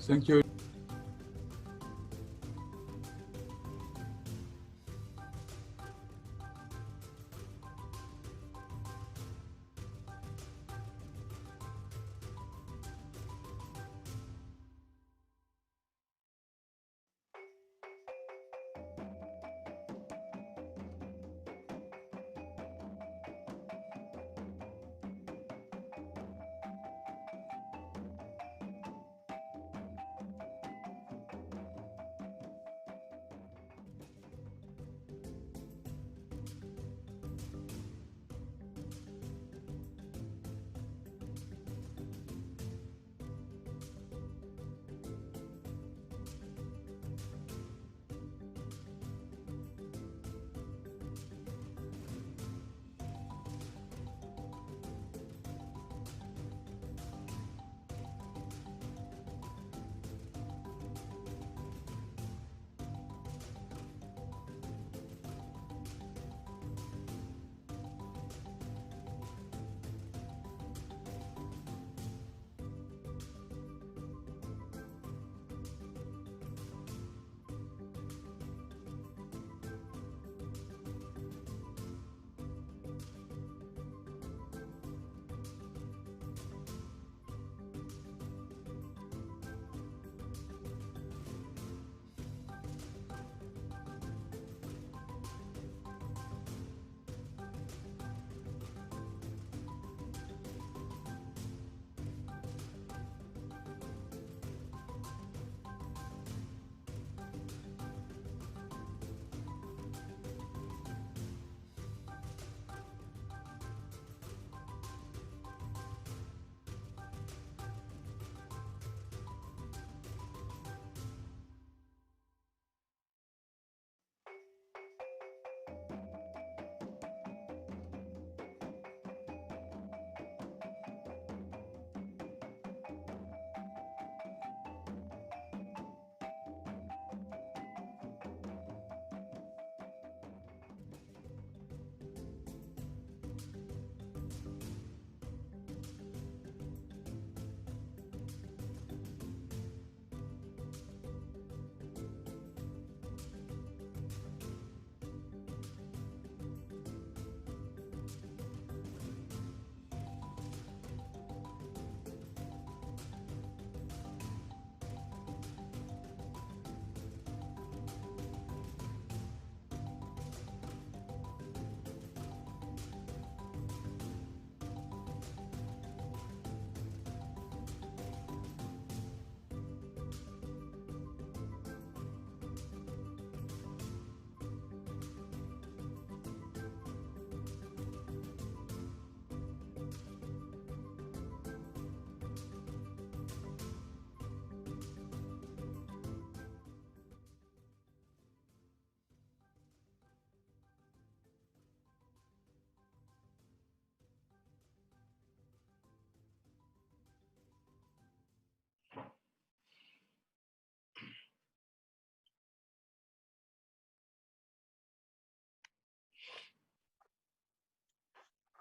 Thank you.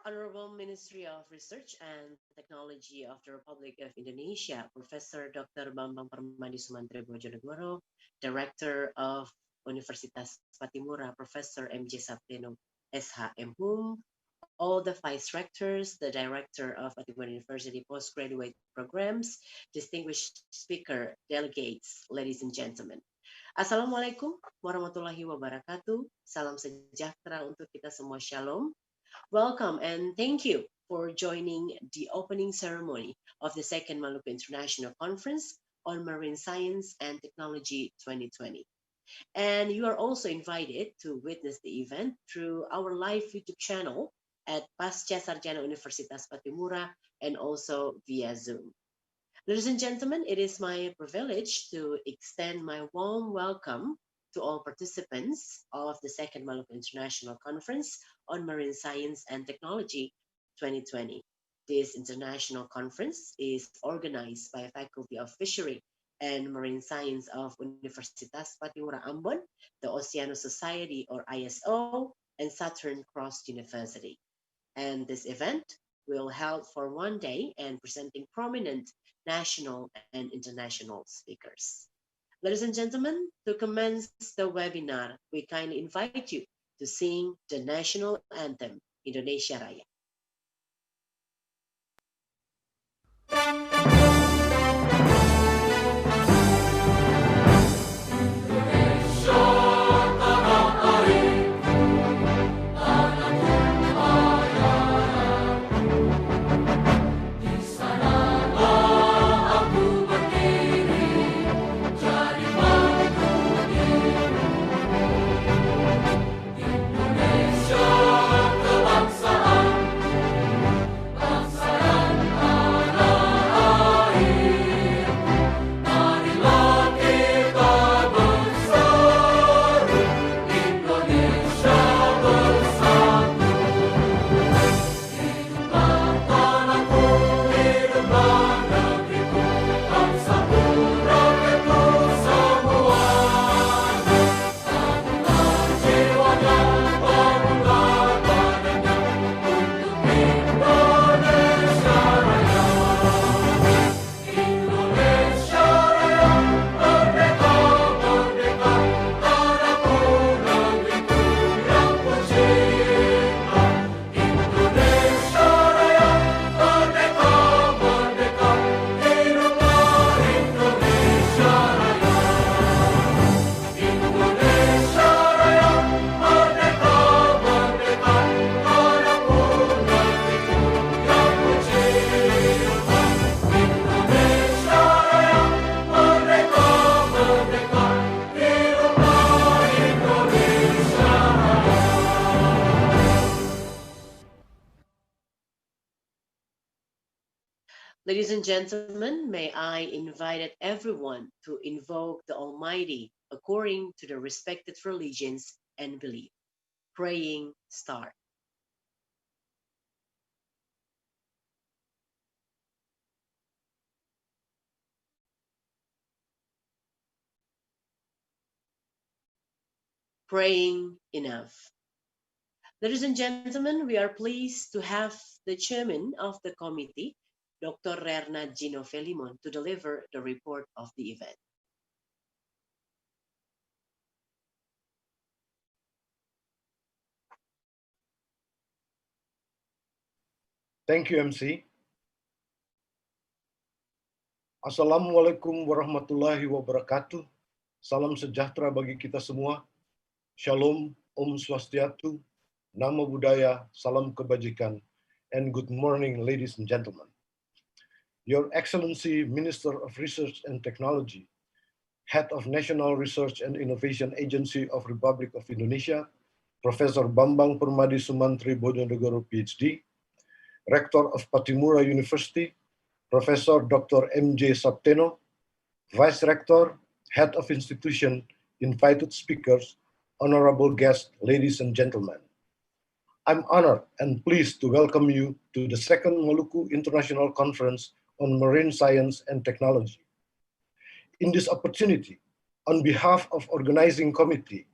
Honorable Ministry of Research and Technology of the Republic of Indonesia, Professor Dr. Bambang Permadi Sumantri Bojonegoro, Director of Universitas Patimura, Professor M.J. Sapteno, SHM Hum, all the Vice Rectors, the Director of Patimura University Postgraduate Programs, distinguished speaker, delegates, ladies and gentlemen. Assalamualaikum warahmatullahi wabarakatuh. Salam sejahtera untuk kita semua. Shalom. Welcome and thank you for joining the opening ceremony of the second Maluku International Conference on Marine Science and Technology 2020. And you are also invited to witness the event through our live YouTube channel at Pasca Sarjana Universitas Patimura and also via Zoom. Ladies and gentlemen, it is my privilege to extend my warm welcome to all participants of the second Maluku International Conference on Marine Science and Technology 2020. This international conference is organized by Faculty of Fishery and Marine Science of Universitas Patimura Ambon, the Oceano Society or ISO, and Southern Cross University. And this event will held for one day and presenting prominent national and international speakers. Ladies and gentlemen, to commence the webinar, we kindly invite you to sing the national anthem, Indonesia Raya. Ladies and gentlemen, may I invite everyone to invoke the Almighty according to the respected religions and belief. Praying start. Praying enough. Ladies and gentlemen, we are pleased to have the chairman of the committee, Dr. Rerna Gino Felimon, to deliver the report of the event. Thank you, MC. Assalamualaikum warahmatullahi wabarakatuh. Salam sejahtera bagi kita semua. Shalom, Om Swastiastu, Namo Buddhaya, Salam Kebajikan, and good morning, ladies and gentlemen. Your Excellency, Minister of Research and Technology, Head of National Research and Innovation Agency of Republic of Indonesia, Professor Bambang Permadi Sumantri Bojonegoro, PhD, Rector of Patimura University, Professor Dr. M.J. Sapteno, Vice Rector, Head of Institution, invited speakers, honorable guests, ladies and gentlemen. I'm honored and pleased to welcome you to the second Maluku International Conference on Marine Science and Technology. In this opportunity, on behalf of organizing committee,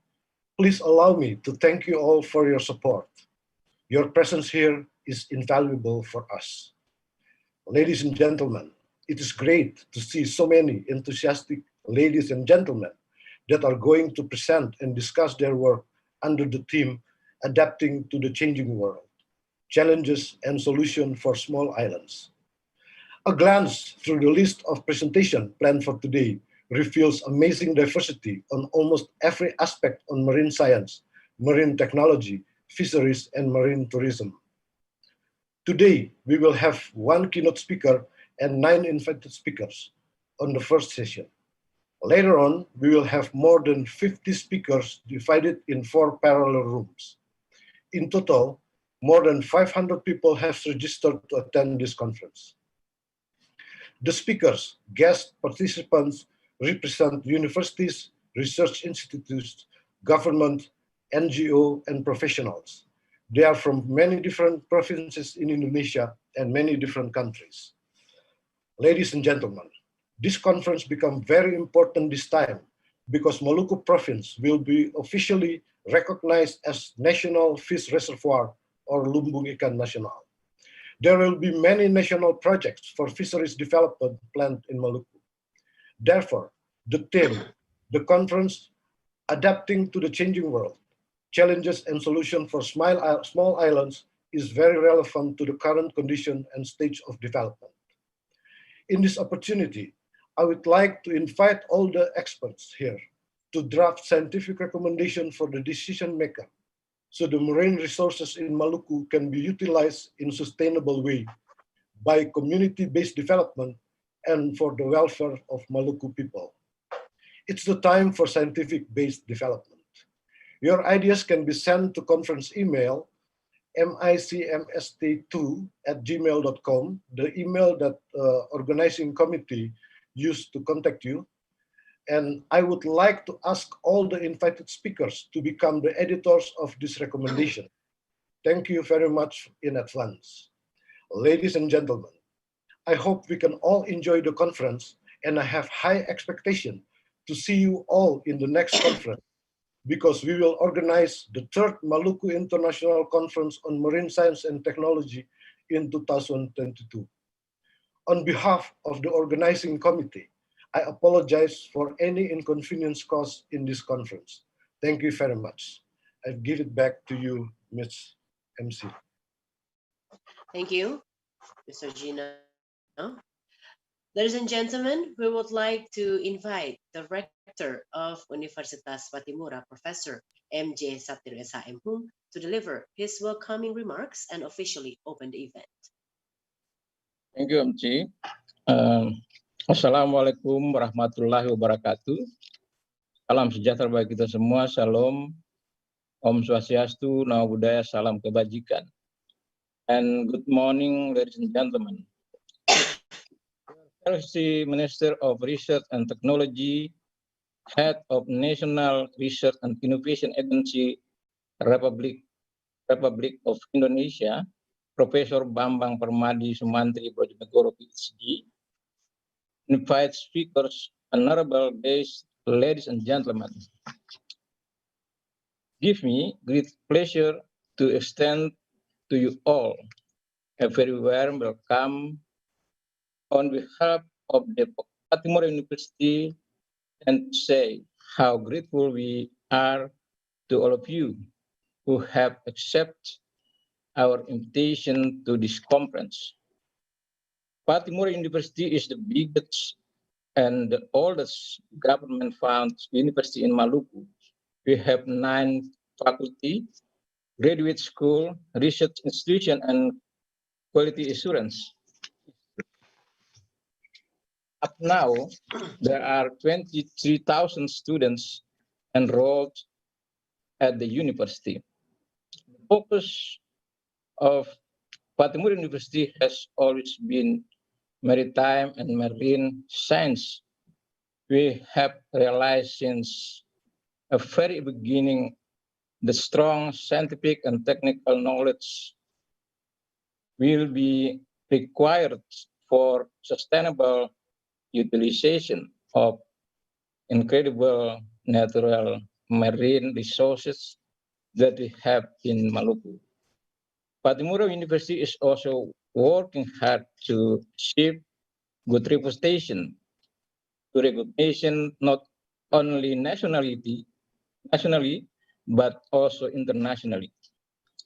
please allow me to thank you all for your support. Your presence here is invaluable for us. Ladies and gentlemen, it is great to see so many enthusiastic ladies and gentlemen that are going to present and discuss their work under the theme Adapting to the Changing World, Challenges and Solutions for Small Islands. A glance through the list of presentation planned for today reveals amazing diversity on almost every aspect on marine science, marine technology, fisheries, and marine tourism. Today, we will have one keynote speaker and 9 invited speakers on the first session. Later on, we will have more than 50 speakers divided in 4 parallel rooms. In total, more than 500 people have registered to attend this conference. The speakers, guest participants represent universities, research institutes, government, NGO, and professionals. They are from many different provinces in Indonesia and many different countries. Ladies and gentlemen, this conference becomes very important this time because Maluku province will be officially recognized as National Fish Reservoir or Lumbung Ikan Nasional. There will be many national projects for fisheries development planned in Maluku. Therefore, the theme, the conference, Adapting to the Changing World, Challenges and Solutions for Small Islands, is very relevant to the current condition and stage of development. In this opportunity, I would like to invite all the experts here to draft scientific recommendation for the decision maker, so the marine resources in Maluku can be utilized in a sustainable way by community-based development and for the welfare of Maluku people. It's the time for scientific-based development. Your ideas can be sent to conference email micmst2@gmail.com, the email that organizing committee used to contact you. And I would like to ask all the invited speakers to become the editors of this recommendation. Thank you very much in advance. Ladies and gentlemen, I hope we can all enjoy the conference, and I have high expectation to see you all in the next conference, because we will organize the third Maluku International Conference on Marine Science and Technology in 2022. On behalf of the organizing committee, I apologize for any inconvenience caused in this conference. Thank you very much. I give it back to you, Ms. MC. Thank you, Mr. Gino. Ladies and gentlemen, we would like to invite the Rector of Universitas Patimura, Professor M.J. Satrio SHM, to deliver his welcoming remarks and officially open the event. Thank you, MC. Assalamualaikum warahmatullahi wabarakatuh. Salam sejahtera bagi kita semua. Shalom. Om Swastiastu, Namo Buddhaya, salam kebajikan. And good morning, ladies and gentlemen. Excellency Minister of Research and Technology, Head of National Research and Innovation Agency, Republic of Indonesia, Professor Bambang Permadi Sumantri Bojonegoro, PhD, invite speakers, honorable guests, ladies and gentlemen. Give me great pleasure to extend to you all a very warm welcome on behalf of the Patimura University, and say how grateful we are to all of you who have accepted our invitation to this conference. Patimura University is the biggest and the oldest government-funded university in Maluku. We have 9 faculty, graduate school, research institution, and quality assurance. Up now, there are 23,000 students enrolled at the university. The focus of Patimura University has always been maritime and marine science. We have realized since a very beginning the strong scientific and technical knowledge will be required for sustainable utilization of incredible natural marine resources that we have in Maluku. Patimura University is also working hard to achieve good reputation, to recognition not only nationally, but also internationally.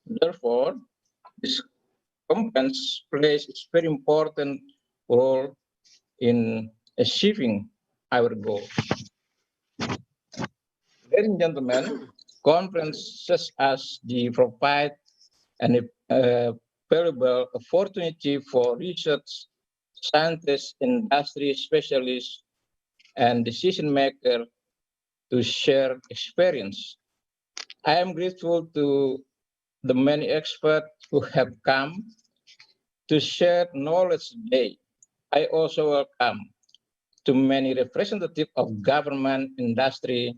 Therefore, this conference plays a very important role in achieving our goal. Ladies and gentlemen, conferences such as the provide an valuable opportunity for research, scientists, industry specialists, and decision makers to share experience. I am grateful to the many experts who have come to share knowledge today. I also welcome to many representatives of government, industry,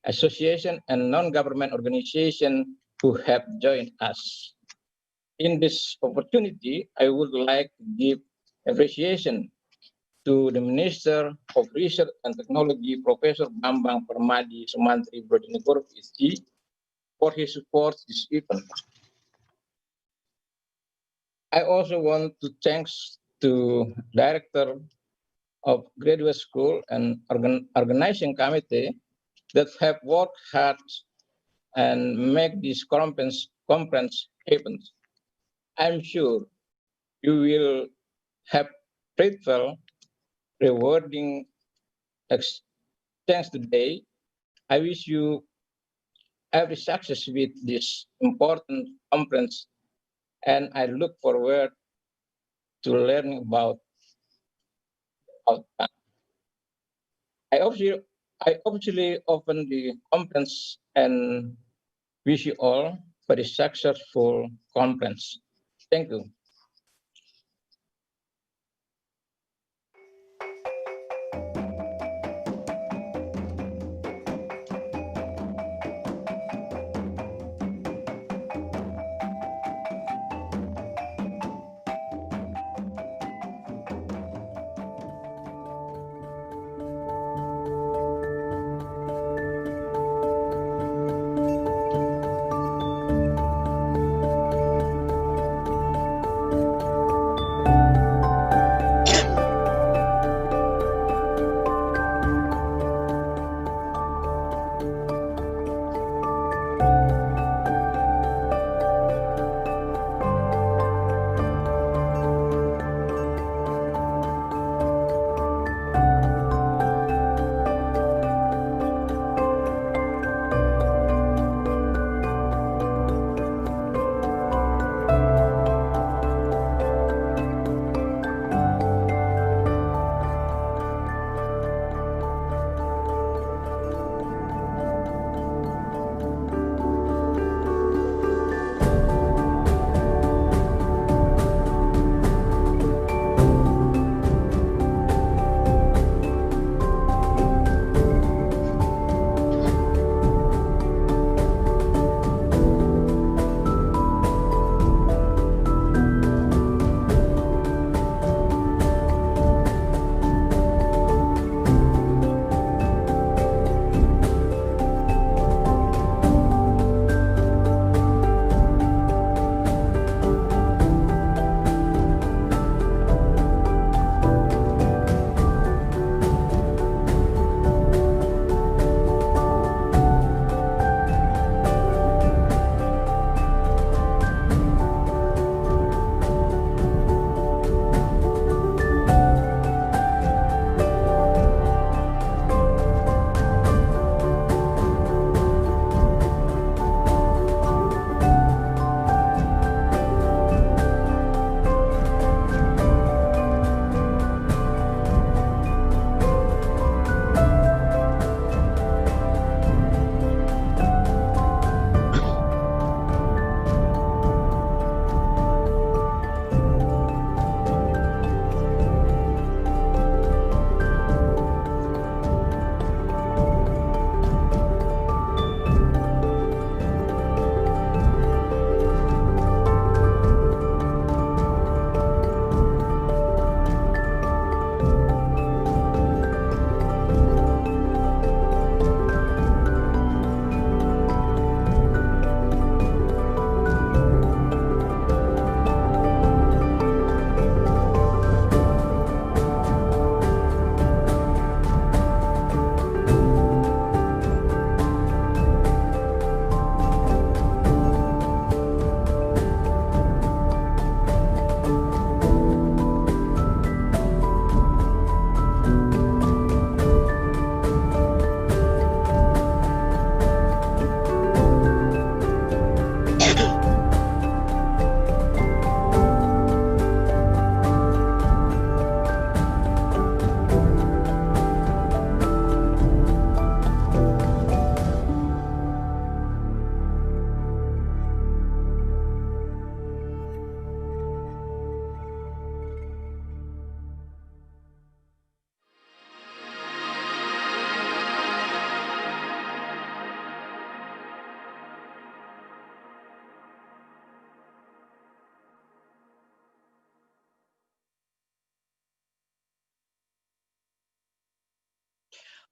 association, and non-government organizations who have joined us. In this opportunity, I would like to give appreciation to the Minister of Research and Technology, Professor Bambang Permadi Sumantri Bojonegoro, PhD, for his support this event. I also want to thanks to Director of Graduate School and Organizing Committee that have worked hard and make this conference happen. I'm sure you will have fruitful, rewarding exchange today. I wish you every success with this important conference, and I look forward to learning about outcome. I obviously, I obviously open the conference and wish you all very successful conference. Thank you.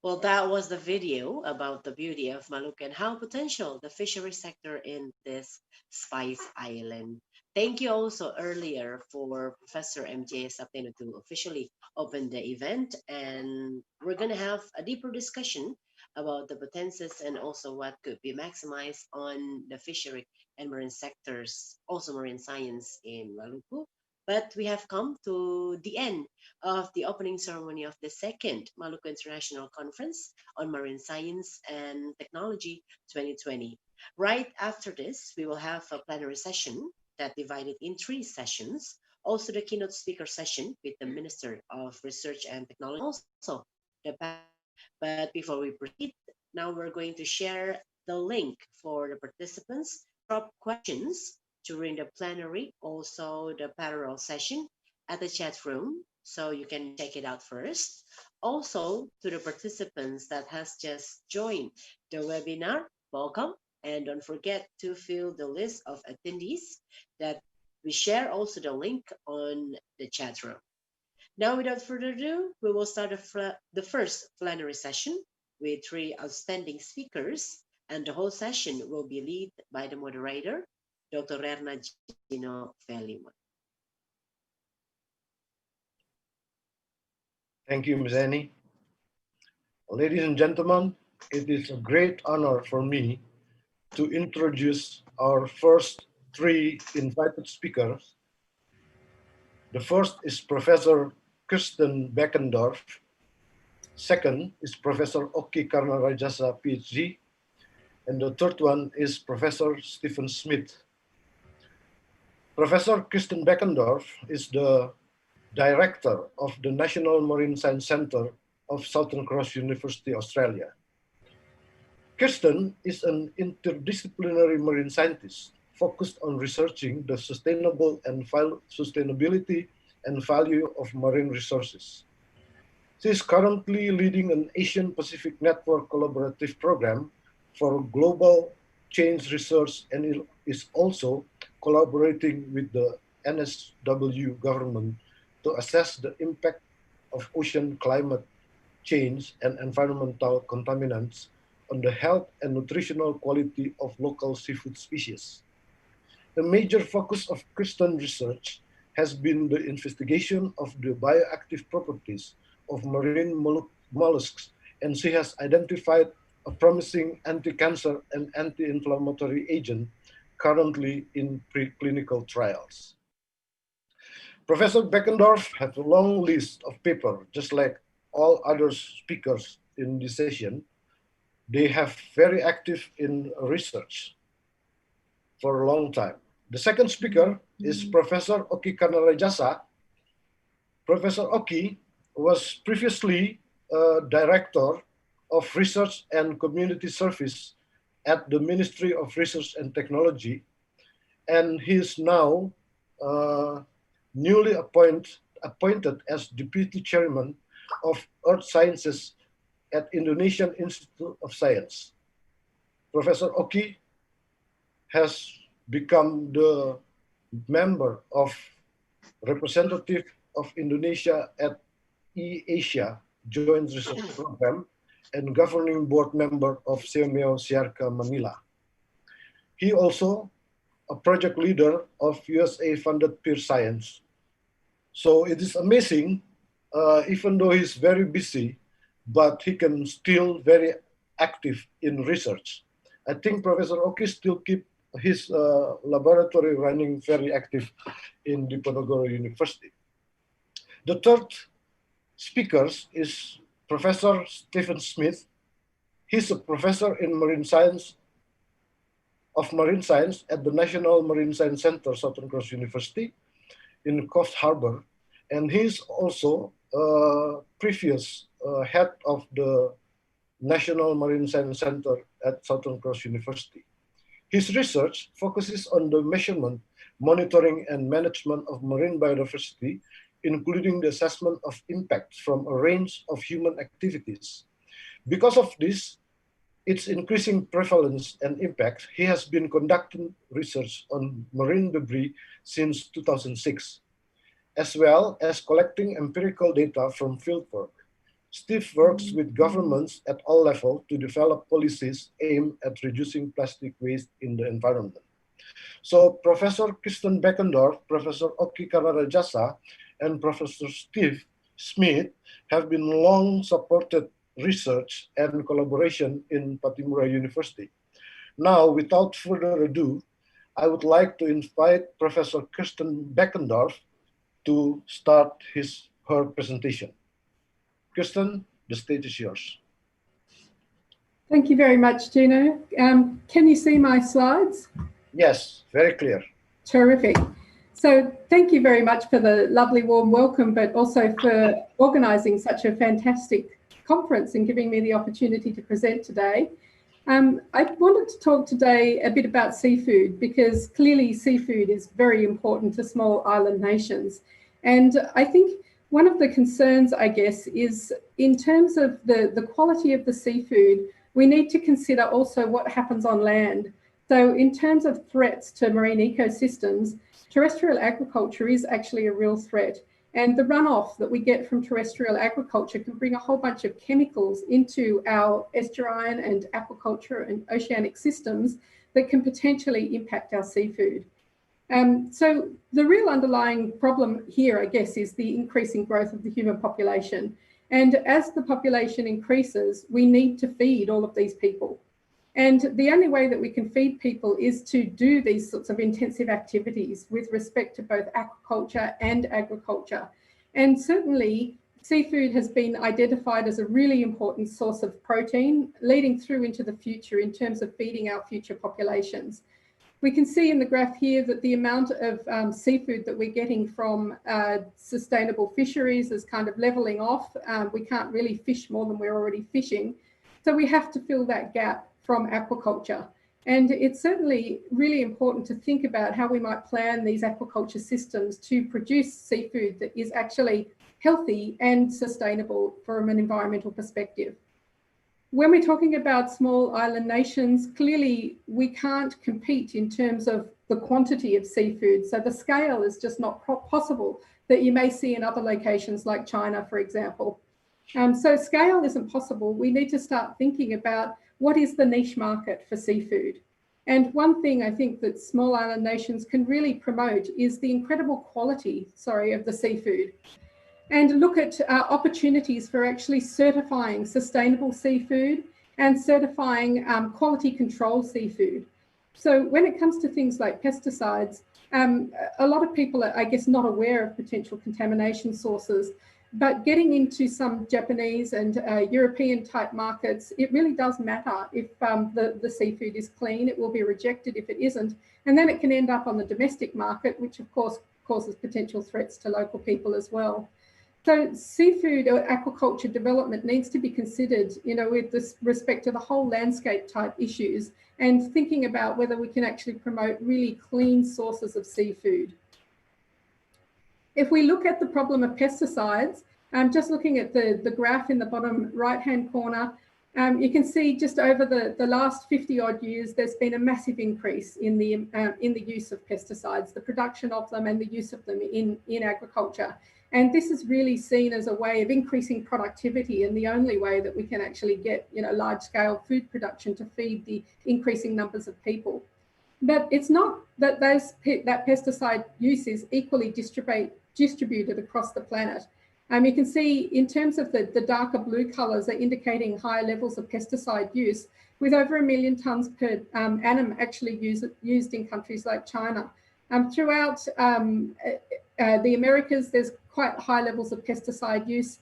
Well, that was the video about the beauty of Maluku and how potential the fishery sector in this spice island. Thank you also earlier for Professor MJ Sapteno to officially open the event. And we're going to have a deeper discussion about the potentials and also what could be maximized on the fishery and marine sectors, also marine science in Maluku. But we have come to the end of the opening ceremony of the second Maluku International Conference on Marine Science and Technology 2020. Right after this, we will have a plenary session that divided in three sessions. Also, the keynote speaker session with the Minister of Research and Technology, also the panel. But before we proceed, now we're going to share the link for the participants. Drop questions during the plenary, also the parallel session at the chat room, so you can check it out first. Also, to the participants that has just joined the webinar, welcome. And don't forget to fill the list of attendees that we share also the link on the chat room. Now, without further ado, we will start the first plenary session with three outstanding speakers, and the whole session will be led by the moderator, Dr. Rerna Gino Velima. Thank you, Ms. Annie. Ladies and gentlemen, it is a great honor for me to introduce our first three invited speakers. The first is Professor Kirsten Beckendorf. Second is Professor Oki Karnarajasa, PhD. And the third one is Professor Stephen Smith. Professor Kirsten Beckendorf is the Director of the National Marine Science Centre of Southern Cross University, Australia. Kirsten is an interdisciplinary marine scientist focused on researching the sustainability and value of marine resources. She is currently leading an Asian Pacific Network collaborative program for global change research and is also collaborating with the NSW government to assess the impact of ocean climate change and environmental contaminants on the health and nutritional quality of local seafood species. The major focus of Kirsten's research has been the investigation of the bioactive properties of marine mollusks, and she has identified a promising anti-cancer and anti-inflammatory agent currently in preclinical trials. Professor Beckendorf has a long list of papers, just like all other speakers in this session. They have very active in research for a long time. The second speaker is Professor Oki Karnarajasa. Professor Oki was previously Director of Research and Community Service at the Ministry of Research and Technology, and he is now newly appointed as Deputy Chairman of Earth Sciences at Indonesian Institute of Science. Professor Oki has become the member of representative of Indonesia at E-Asia Joint Research Program and governing board member of CMEO Siarka Manila. He also a project leader of USA-funded Peer Science. So it is amazing, even though he's very busy, but he can still very active in research. I think Professor Oki still keep his laboratory running very active in Diponegoro University. The third speaker is Professor Stephen Smith. He's a professor in marine science at the National Marine Science Centre, Southern Cross University in Coffs Harbour, and he's also previous head of the National Marine Science Centre at Southern Cross University. His research focuses on the measurement, monitoring, and management of marine biodiversity, including the assessment of impacts from a range of human activities. Because of this, its increasing prevalence and impact, he has been conducting research on marine debris since 2006, as well as collecting empirical data from fieldwork. Steve works with governments at all levels to develop policies aimed at reducing plastic waste in the environment. So Professor Kristen Beckendorf, Professor Oki Kavarajasa, and Professor Steve Smith have been long supported research and collaboration in Patimura University. Now, without further ado, I would like to invite Professor Kristen Beckendorf to start her presentation. Kristen, the stage is yours. Thank you very much, Gino. Can you see my slides? Yes, very clear. Terrific. So thank you very much for the lovely warm welcome, but also for organising such a fantastic conference and giving me the opportunity to present today. I wanted to talk today a bit about seafood, because clearly seafood is very important to small island nations. And I think one of the concerns, I guess, is in terms of the quality of the seafood, we need to consider also what happens on land. So in terms of threats to marine ecosystems, terrestrial agriculture is actually a real threat. And the runoff that we get from terrestrial agriculture can bring a whole bunch of chemicals into our estuarine and aquaculture and oceanic systems that can potentially impact our seafood. So the real underlying problem here, I guess, is the increasing growth of the human population. And as the population increases, we need to feed all of these people. And the only way that we can feed people is to do these sorts of intensive activities with respect to both aquaculture and agriculture. And certainly seafood has been identified as a really important source of protein leading through into the future in terms of feeding our future populations. We can see in the graph here that the amount of seafood that we're getting from sustainable fisheries is kind of leveling off. We can't really fish more than we're already fishing. So we have to fill that gap from aquaculture. And it's certainly really important to think about how we might plan these aquaculture systems to produce seafood that is actually healthy and sustainable from an environmental perspective. When we're talking about small island nations, clearly we can't compete in terms of the quantity of seafood. So the scale is just not possible that you may see in other locations like China, for example. So scale isn't possible. We need to start thinking about what is the niche market for seafood. And one thing I think that small island nations can really promote is the incredible quality, of the seafood. And look at opportunities for actually certifying sustainable seafood and certifying quality control seafood. So when it comes to things like pesticides, a lot of people are, I guess, not aware of potential contamination sources. But getting into some Japanese and European type markets, it really does matter if the seafood is clean. It will be rejected if it isn't. And then it can end up on the domestic market, which of course causes potential threats to local people as well. So seafood or aquaculture development needs to be considered, with this respect to the whole landscape type issues and thinking about whether we can actually promote really clean sources of seafood. If we look at the problem of pesticides, just looking at the graph in the bottom right-hand corner, you can see just over the last 50-odd years, there's been a massive increase in the use of pesticides, the production of them and the use of them in agriculture. And this is really seen as a way of increasing productivity and the only way that we can actually get, large-scale food production to feed the increasing numbers of people. But it's not that that pesticide use is equally distributed across the planet. You can see in terms of the darker blue colours are indicating higher levels of pesticide use, with over 1 million tonnes per annum actually used in countries like China. Throughout the Americas, there's quite high levels of pesticide use.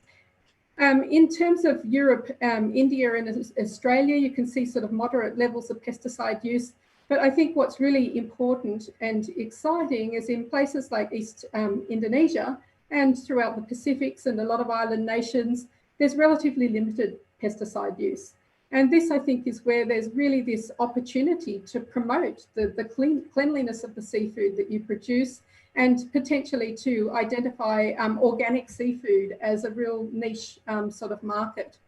In terms of Europe, India and Australia, you can see sort of moderate levels of pesticide use. But I think what's really important and exciting is in places like East Indonesia and throughout the Pacifics and a lot of island nations, there's relatively limited pesticide use. And this, I think, is where there's really this opportunity to promote the cleanliness of the seafood that you produce and potentially to identify organic seafood as a real niche sort of market.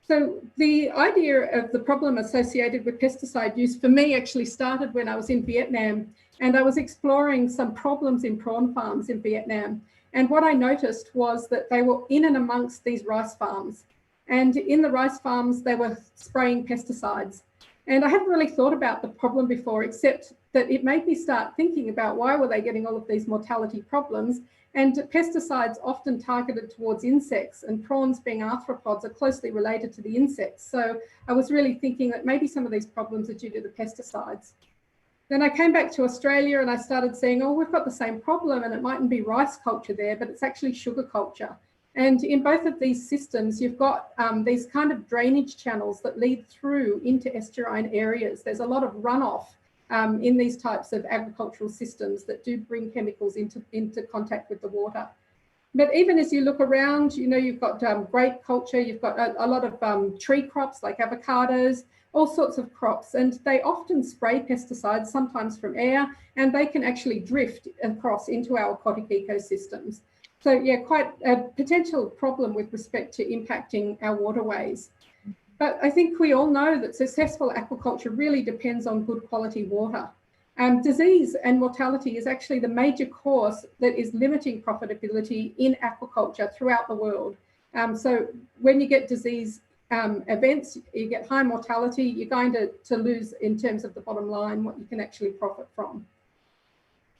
So the idea of the problem associated with pesticide use for me actually started when I was in Vietnam, and I was exploring some problems in prawn farms in Vietnam. And what I noticed was that they were in and amongst these rice farms. And in the rice farms, they were spraying pesticides. And I hadn't really thought about the problem before, except that it made me start thinking about why were they getting all of these mortality problems. And pesticides often targeted towards insects, and prawns being arthropods are closely related to the insects. So I was really thinking that maybe some of these problems are due to the pesticides. Then I came back to Australia and I started seeing, oh, we've got the same problem, and it mightn't be rice culture there, but it's actually sugar culture. And in both of these systems, you've got these kind of drainage channels that lead through into estuarine areas. There's a lot of runoff in these types of agricultural systems that do bring chemicals into contact with the water. But even as you look around, you know, you've got grape culture, you've got a lot of tree crops like avocados, all sorts of crops, and they often spray pesticides, sometimes from air, and they can actually drift across into our aquatic ecosystems. So yeah, quite a potential problem with respect to impacting our waterways. But I think we all know that successful aquaculture really depends on good quality water. Disease and mortality is actually the major cause that is limiting profitability in aquaculture throughout the world. So when you get disease events, you get high mortality, you're going to lose in terms of the bottom line, what you can actually profit from.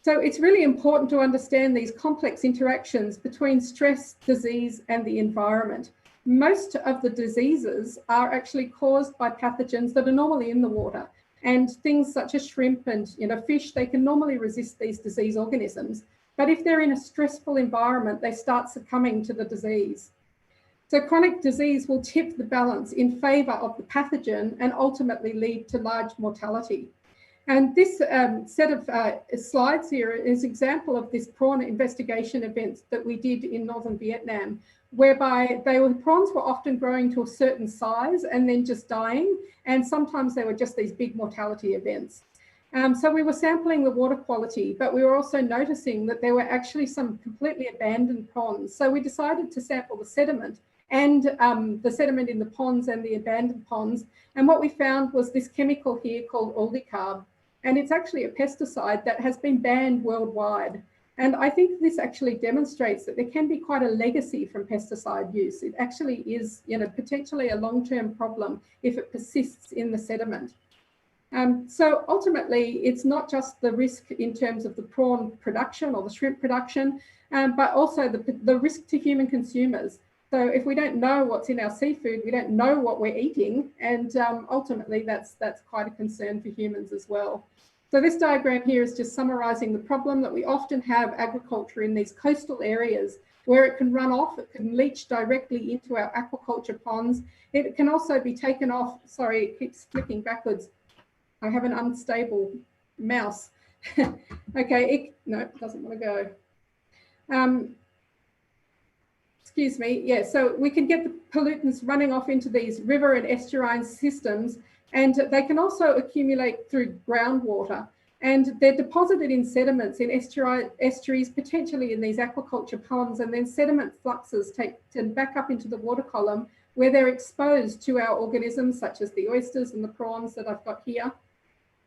So it's really important to understand these complex interactions between stress, disease, and the environment. Most of the diseases are actually caused by pathogens that are normally in the water, and things such as shrimp and fish, they can normally resist these disease organisms. But if they're in a stressful environment, they start succumbing to the disease. So chronic disease will tip the balance in favour of the pathogen and ultimately lead to large mortality. And this set of slides here is an example of this prawn investigation event that we did in northern Vietnam, whereby prawns were often growing to a certain size and then just dying, and sometimes they were just these big mortality events. So we were sampling the water quality, but we were also noticing that there were actually some completely abandoned ponds. So we decided to sample the sediment and the sediment in the ponds and the abandoned ponds. And what we found was this chemical here called aldicarb. And it's actually a pesticide that has been banned worldwide. And I think this actually demonstrates that there can be quite a legacy from pesticide use. It actually is, potentially a long-term problem if it persists in the sediment. So ultimately, it's not just the risk in terms of the prawn production or the shrimp production, but also the risk to human consumers. So if we don't know what's in our seafood, we don't know what we're eating, and ultimately that's quite a concern for humans as well. So this diagram here is just summarising the problem that we often have agriculture in these coastal areas where it can run off, it can leach directly into our aquaculture ponds. It can also be taken off, sorry, it keeps flipping backwards. I have an unstable mouse. Okay, no, it doesn't want to go. Excuse me, yeah, so we can get the pollutants running off into these river and estuarine systems, and they can also accumulate through groundwater, and they're deposited in sediments in estuaries, potentially in these aquaculture ponds, and then sediment fluxes take them back up into the water column where they're exposed to our organisms such as the oysters and the prawns that I've got here.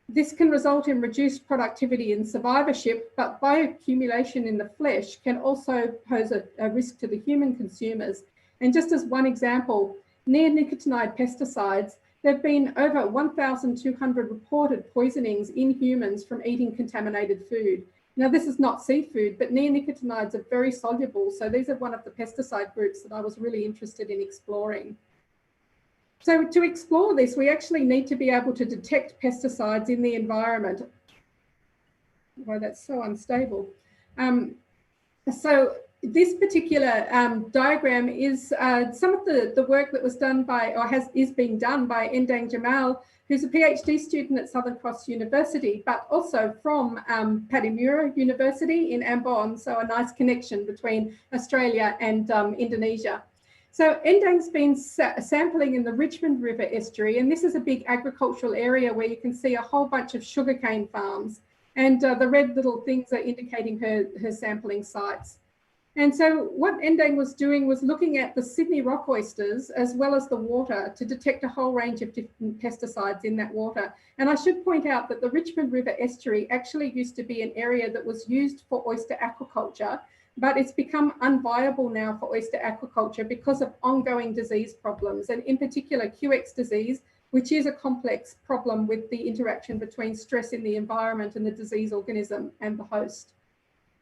This can result in reduced productivity and survivorship, but bioaccumulation in the flesh can also pose a risk to the human consumers. And just as one example, neonicotinoid pesticides, there have been over 1,200 reported poisonings in humans from eating contaminated food. Now, this is not seafood, but neonicotinoids are very soluble. So these are one of the pesticide groups that I was really interested in exploring. So to explore this, we actually need to be able to detect pesticides in the environment. Why, that's so unstable. So this particular diagram is some of the work that was done by, or is being done by Endang Jamal, who's a PhD student at Southern Cross University, but also from Padimura University in Ambon. So a nice connection between Australia and Indonesia. So Endang's been sampling in the Richmond River estuary, and this is a big agricultural area where you can see a whole bunch of sugarcane farms, and the red little things are indicating her sampling sites. And so what Endang was doing was looking at the Sydney rock oysters as well as the water to detect a whole range of different pesticides in that water. And I should point out that the Richmond River estuary actually used to be an area that was used for oyster aquaculture, but it's become unviable now for oyster aquaculture because of ongoing disease problems, and in particular QX disease, which is a complex problem with the interaction between stress in the environment and the disease organism and the host.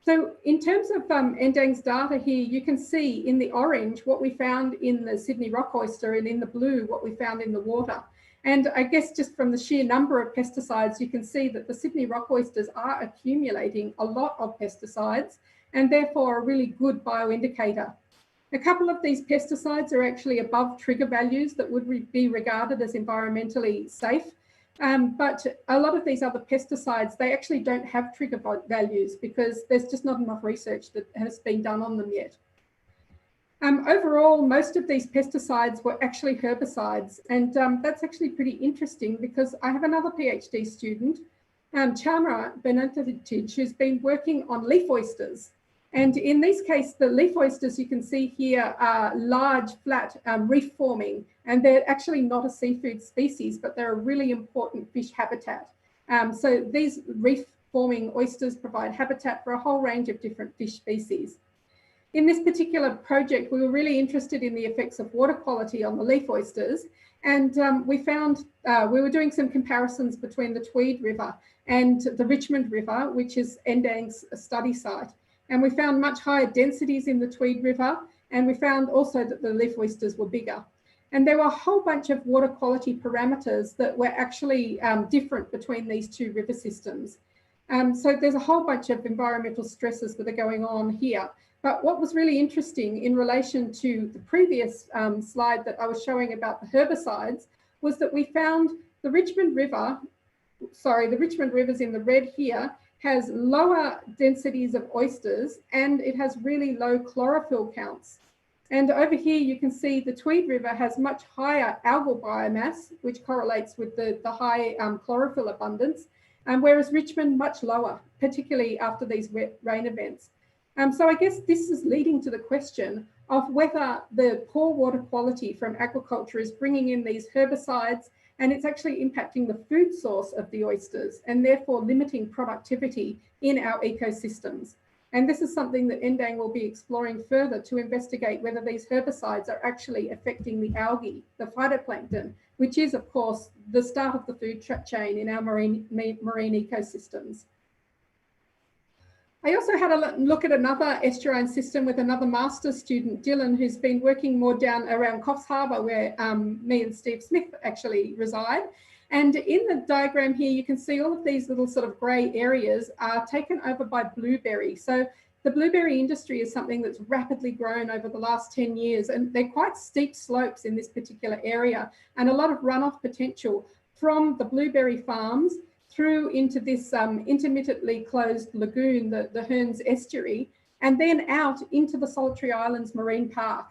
So in terms of Endang's data here, you can see in the orange what we found in the Sydney rock oyster, and in the blue what we found in the water. And I guess just from the sheer number of pesticides, you can see that the Sydney rock oysters are accumulating a lot of pesticides and therefore a really good bioindicator. A couple of these pesticides are actually above trigger values that would be regarded as environmentally safe. But a lot of these other pesticides, they actually don't have trigger values because there's just not enough research that has been done on them yet. Overall, most of these pesticides were actually herbicides, and that's actually pretty interesting because I have another PhD student, Chamra Benantatic, who's been working on leaf oysters. And in this case, the leaf oysters you can see here are large, flat, reef forming, and they're actually not a seafood species, but they're a really important fish habitat. So these reef forming oysters provide habitat for a whole range of different fish species. In this particular project, we were really interested in the effects of water quality on the leaf oysters. And we found, we were doing some comparisons between the Tweed River and the Richmond River, which is Endang's study site. And we found much higher densities in the Tweed River. And we found also that the leaf oysters were bigger. And there were a whole bunch of water quality parameters that were actually different between these two river systems. So there's a whole bunch of environmental stresses that are going on here. But what was really interesting in relation to the previous slide that I was showing about the herbicides was that we found the Richmond River, the Richmond River's in the red here, has lower densities of oysters and it has really low chlorophyll counts. And over here you can see the Tweed River has much higher algal biomass, which correlates with the high chlorophyll abundance, whereas Richmond much lower, particularly after these rain events. So I guess this is leading to the question of whether the poor water quality from aquaculture is bringing in these herbicides and it's actually impacting the food source of the oysters and therefore limiting productivity in our ecosystems. And this is something that Endang will be exploring further to investigate whether these herbicides are actually affecting the algae, the phytoplankton, which is of course the start of the food chain in our marine ecosystems. I also had a look at another estuarine system with another master's student, Dylan, who's been working more down around Coffs Harbour, where me and Steve Smith actually reside. And in the diagram here, you can see all of these little sort of grey areas are taken over by blueberry. So the blueberry industry is something that's rapidly grown over the last 10 years, and they're quite steep slopes in this particular area and a lot of runoff potential from the blueberry farms through into this intermittently closed lagoon, the Hearns Estuary, and then out into the Solitary Islands Marine Park.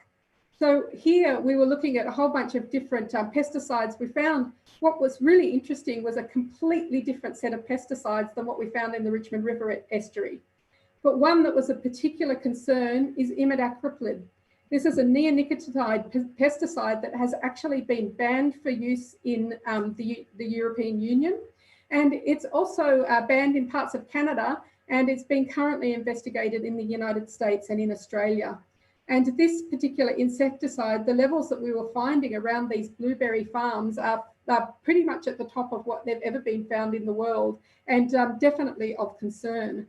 So here we were looking at a whole bunch of different pesticides. We found what was really interesting was a completely different set of pesticides than what we found in the Richmond River Estuary. But one that was a particular concern is imidacloprid. This is a neonicotinoid pesticide that has actually been banned for use in the European Union. And it's also banned in parts of Canada, and it's been currently investigated in the United States and in Australia. And this particular insecticide, the levels that we were finding around these blueberry farms are pretty much at the top of what they've ever been found in the world, and definitely of concern.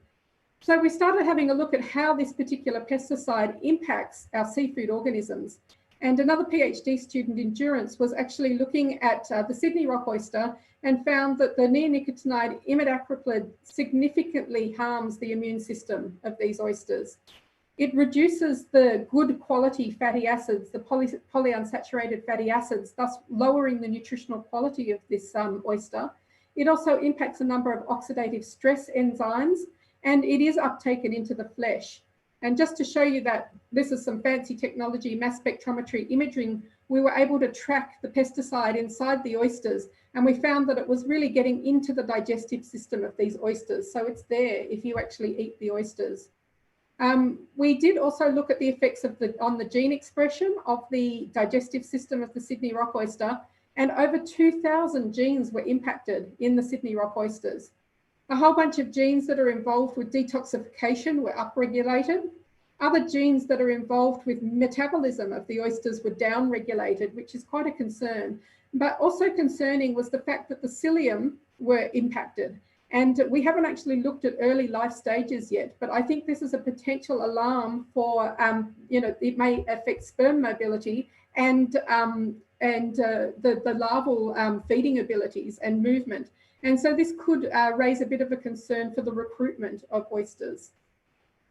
So we started having a look at how this particular pesticide impacts our seafood organisms. And another PhD student, Endurance, was actually looking at the Sydney rock oyster and found that the neonicotinoid imidacloprid significantly harms the immune system of these oysters. It reduces the good quality fatty acids, the polyunsaturated fatty acids, thus lowering the nutritional quality of this oyster. It also impacts a number of oxidative stress enzymes, and it is uptaken into the flesh. And just to show you that this is some fancy technology, mass spectrometry imaging, we were able to track the pesticide inside the oysters, and we found that it was really getting into the digestive system of these oysters. So it's there if you actually eat the oysters. We did also look at the effects of on the gene expression of the digestive system of the Sydney rock oyster, and over 2,000 genes were impacted in the Sydney rock oysters. A whole bunch of genes that are involved with detoxification were upregulated. Other genes that are involved with metabolism of the oysters were downregulated, which is quite a concern. But also concerning was the fact that the psyllium were impacted. And we haven't actually looked at early life stages yet, but I think this is a potential alarm for, it may affect sperm mobility and the larval feeding abilities and movement. And so this could raise a bit of a concern for the recruitment of oysters.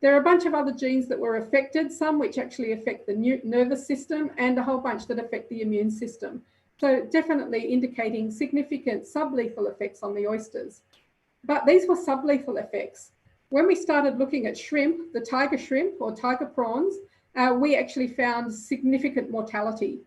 There are a bunch of other genes that were affected, some which actually affect the nervous system and a whole bunch that affect the immune system. So definitely indicating significant sublethal effects on the oysters. But these were sublethal effects. When we started looking at shrimp, the tiger shrimp or tiger prawns, we actually found significant mortality.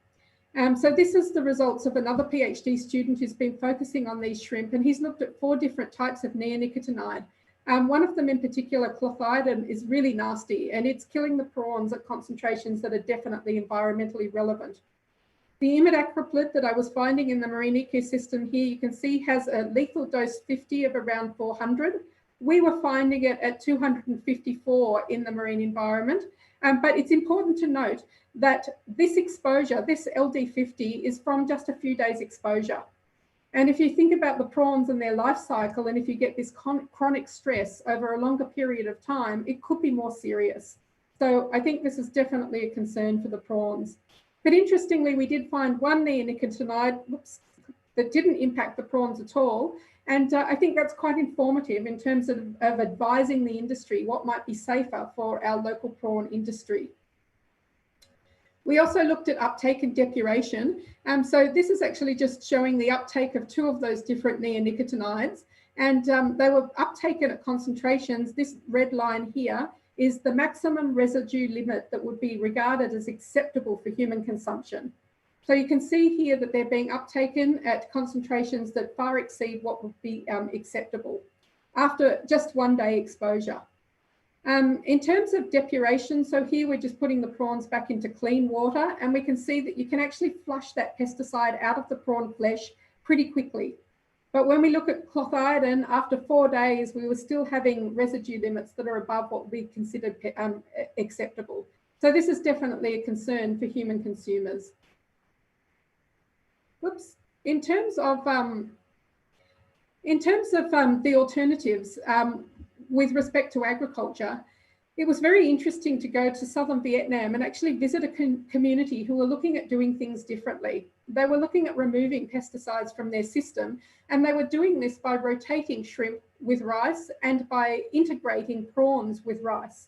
So this is the results of another PhD student who's been focusing on these shrimp, and he's looked at 4 different types of neonicotinoid. One of them in particular, clothianidin, is really nasty, and it's killing the prawns at concentrations that are definitely environmentally relevant. The imidacloprid that I was finding in the marine ecosystem here, you can see has a lethal dose 50 of around 400. We were finding it at 254 in the marine environment. But it's important to note that this exposure, this LD50, is from just a few days exposure. And if you think about the prawns and their life cycle, and if you get this chronic stress over a longer period of time, it could be more serious. So I think this is definitely a concern for the prawns. But interestingly, we did find one neonicotinoid that didn't impact the prawns at all. And I think that's quite informative in terms of advising the industry what might be safer for our local prawn industry. We also looked at uptake and depuration. So this is actually just showing the uptake of 2 of those different neonicotinoids. And they were uptaken at concentrations. This red line here is the maximum residue limit that would be regarded as acceptable for human consumption. So you can see here that they're being uptaken at concentrations that far exceed what would be acceptable after just 1 day exposure. In terms of depuration, so here we're just putting the prawns back into clean water, and we can see that you can actually flush that pesticide out of the prawn flesh pretty quickly. But when we look at clothianidin, after 4 days, we were still having residue limits that are above what we considered acceptable. So this is definitely a concern for human consumers. Whoops. In terms of the alternatives with respect to agriculture, it was very interesting to go to southern Vietnam and actually visit a community who were looking at doing things differently. They were looking at removing pesticides from their system, and they were doing this by rotating shrimp with rice and by integrating prawns with rice.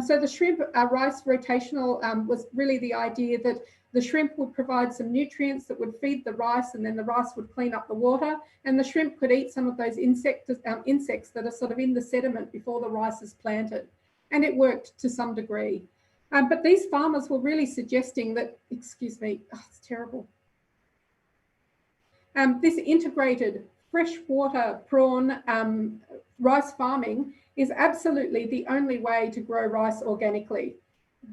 So the shrimp rice rotational was really the idea that the shrimp would provide some nutrients that would feed the rice, and then the rice would clean up the water, and the shrimp could eat some of those insects that are sort of in the sediment before the rice is planted. And it worked to some degree. But these farmers were really suggesting that, excuse me, oh, it's terrible. This integrated freshwater prawn rice farming is absolutely the only way to grow rice organically.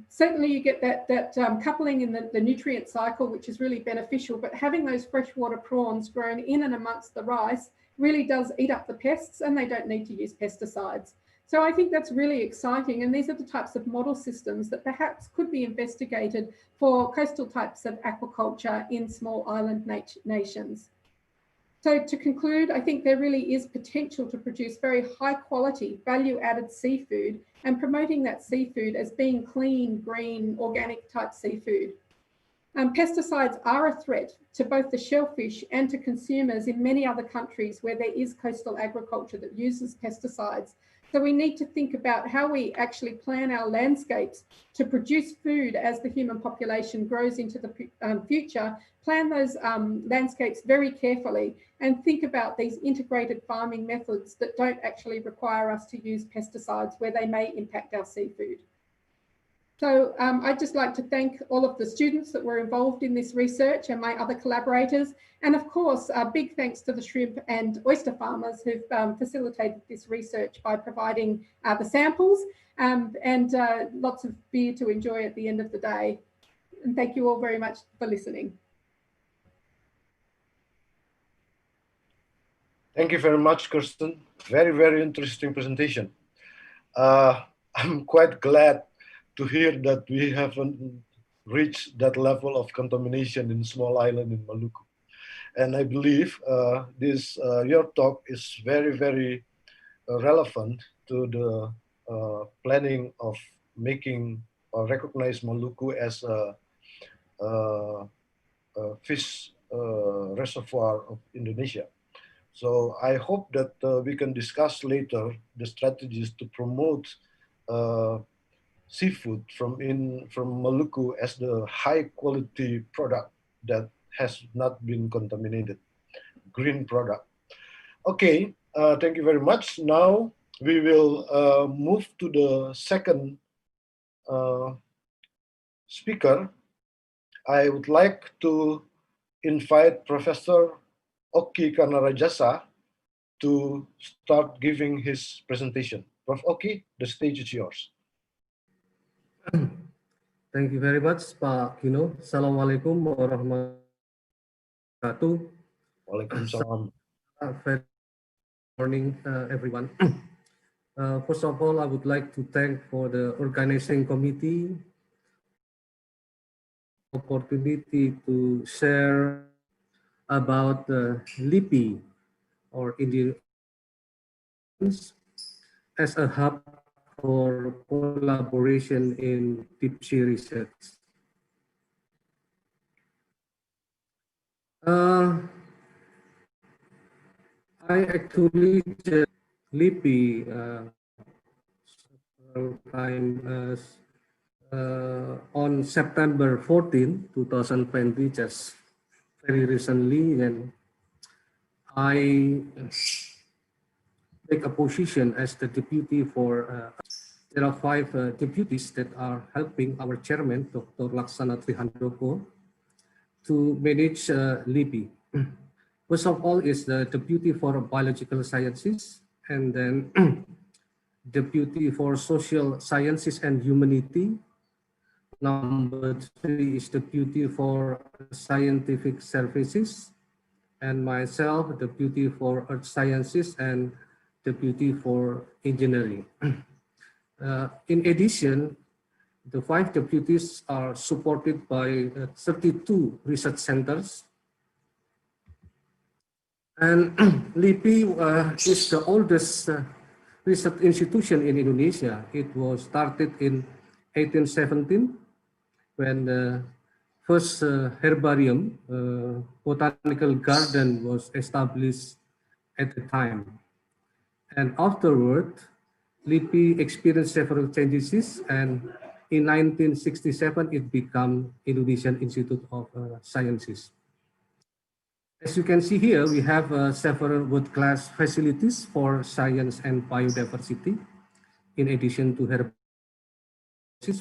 Certainly you get that coupling in the nutrient cycle, which is really beneficial, but having those freshwater prawns grown in and amongst the rice really does eat up the pests, and they don't need to use pesticides. So I think that's really exciting, and these are the types of model systems that perhaps could be investigated for coastal types of aquaculture in small island nations. So to conclude, I think there really is potential to produce very high quality value-added seafood, and promoting that seafood as being clean, green, organic type seafood. Pesticides are a threat to both the shellfish and to consumers in many other countries where there is coastal agriculture that uses pesticides. So we need to think about how we actually plan our landscapes to produce food as the human population grows into the future, plan those landscapes very carefully, and think about these integrated farming methods that don't actually require us to use pesticides where they may impact our seafood. So I'd just like to thank all of the students that were involved in this research and my other collaborators. And of course, a big thanks to the shrimp and oyster farmers who've facilitated this research by providing the samples and lots of beer to enjoy at the end of the day. And thank you all very much for listening. Thank you very much, Kirsten. Very, very interesting presentation. I'm quite glad to hear that we haven't reached that level of contamination in small island in Maluku. And I believe this your talk is very relevant to the planning of making or recognize Maluku as a fish reservoir of Indonesia. So I hope that we can discuss later the strategies to promote seafood from Maluku as the high quality product that has not been contaminated, green product. Okay, thank you very much. Now we will move to the second uh, speaker. I would like to invite Professor Oki Kanarajasa to start giving his presentation. Prof. Oki, the stage is yours. Thank you very much, Pak Kino. Assalamualaikum warahmatullahi wabarakatuh. Waalaikumsalam. Very morning, everyone. First of all, I would like to thank for the organizing committee opportunity to share about LIPI or Indian as a hub for collaboration in deep sea research. I actually just LIPI several times on September 14, 2020, just very recently, and I take a position as the deputy for, there are 5 deputies that are helping our chairman, Dr. Laksana Trihandoko, to manage LIPI. First of all is the deputy for biological sciences, and then deputy for social sciences and humanity. Number 3 is deputy for scientific services, and myself, deputy for earth sciences and deputy for engineering. In addition, the 5 deputies are supported by 32 research centers. And LIPI is the oldest research institution in Indonesia. It was started in 1817 when the first herbarium, botanical garden was established at the time. And afterward, LIPI experienced several changes, and in 1967, it became Indonesian Institute of Sciences. As you can see here, we have several world-class facilities for science and biodiversity. In addition to herbarium,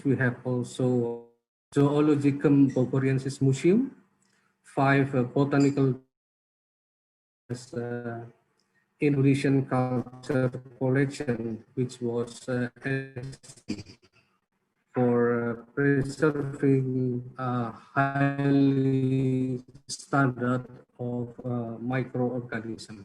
we have also Zoologicum Bogoriensis Museum, 5 botanical Indonesian culture collection, which was for preserving a highly standard of microorganism.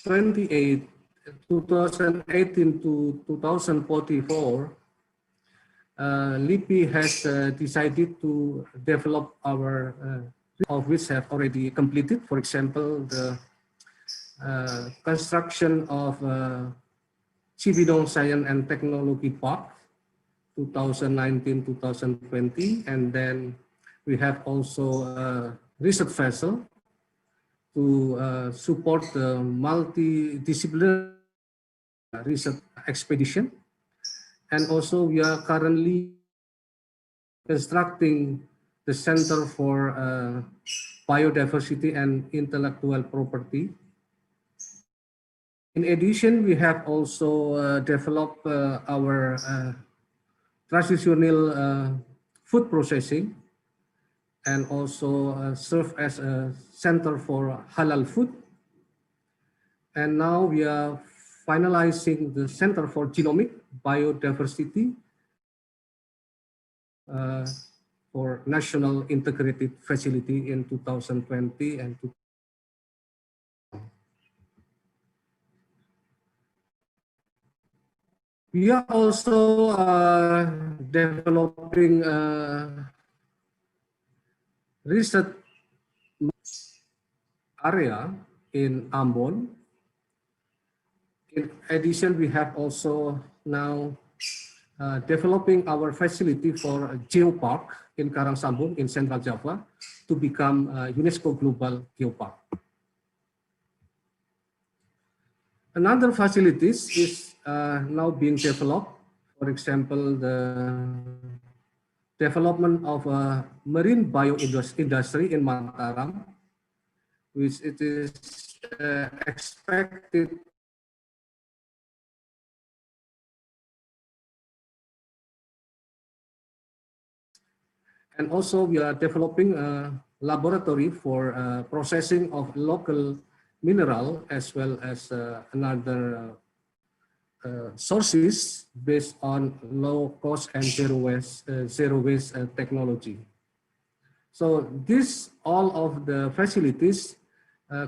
2018 to 2044, LIPI has decided to develop our, of which have already completed. For example, the construction of Cibinong Science and Technology Park, 2019-2020, and then we have also a research vessel to support the multidisciplinary research expedition. And also we are currently constructing the Center for Biodiversity and Intellectual Property. In addition, we have also developed our traditional food processing, and also serve as a center for halal food. And now we are finalizing the Center for Genomic Biodiversity for National Integrated Facility in 2020 and we are also developing research area in Ambon. In addition, we have also now developing our facility for a geopark in Karangsambung in Central Java to become a UNESCO Global Geopark. Another facilities is now being developed. For example, the development of a marine bio-industry in Mataram, which it is expected and also we are developing a laboratory for processing of local mineral as well as another sources based on low cost and zero waste technology. So all of the facilities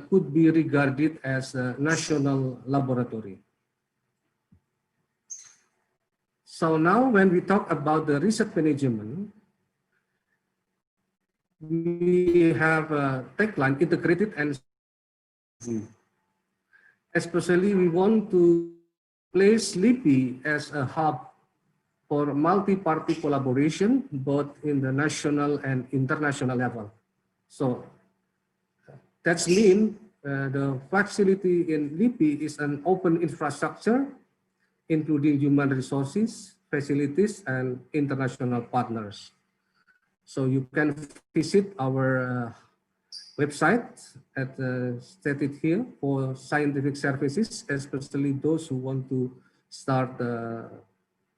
could be regarded as a national laboratory. So now when we talk about the research management, we have a tagline integrated and especially we want to place LIPI as a hub for multi-party collaboration, both in the national and international level. So that's mean the facility in LIPI is an open infrastructure, including human resources, facilities, and international partners. So you can visit our website stated here for scientific services, especially those who want to start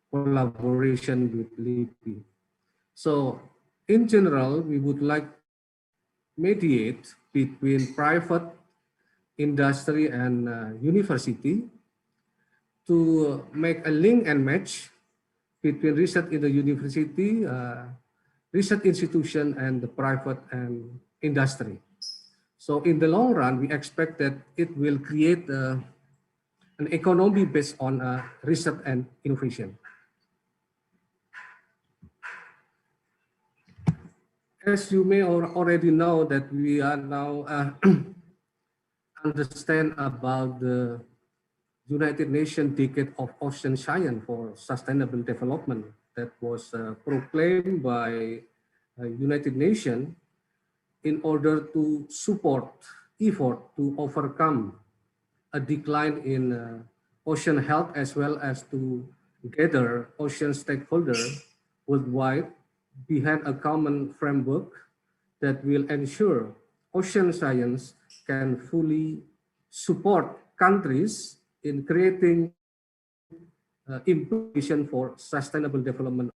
collaboration with LIPI. So in general, we would like mediate between private industry and university to make a link and match between research in the university, research institution, and the private and industry. So in the long run, we expect that it will create an economy based on research and innovation. As you may already know that we are now understand about the United Nations Decade of Ocean Science for Sustainable Development that was proclaimed by United Nations in order to support effort to overcome a decline in ocean health as well as to gather ocean stakeholders worldwide behind a common framework that will ensure ocean science can fully support countries in creating implementation for sustainable development.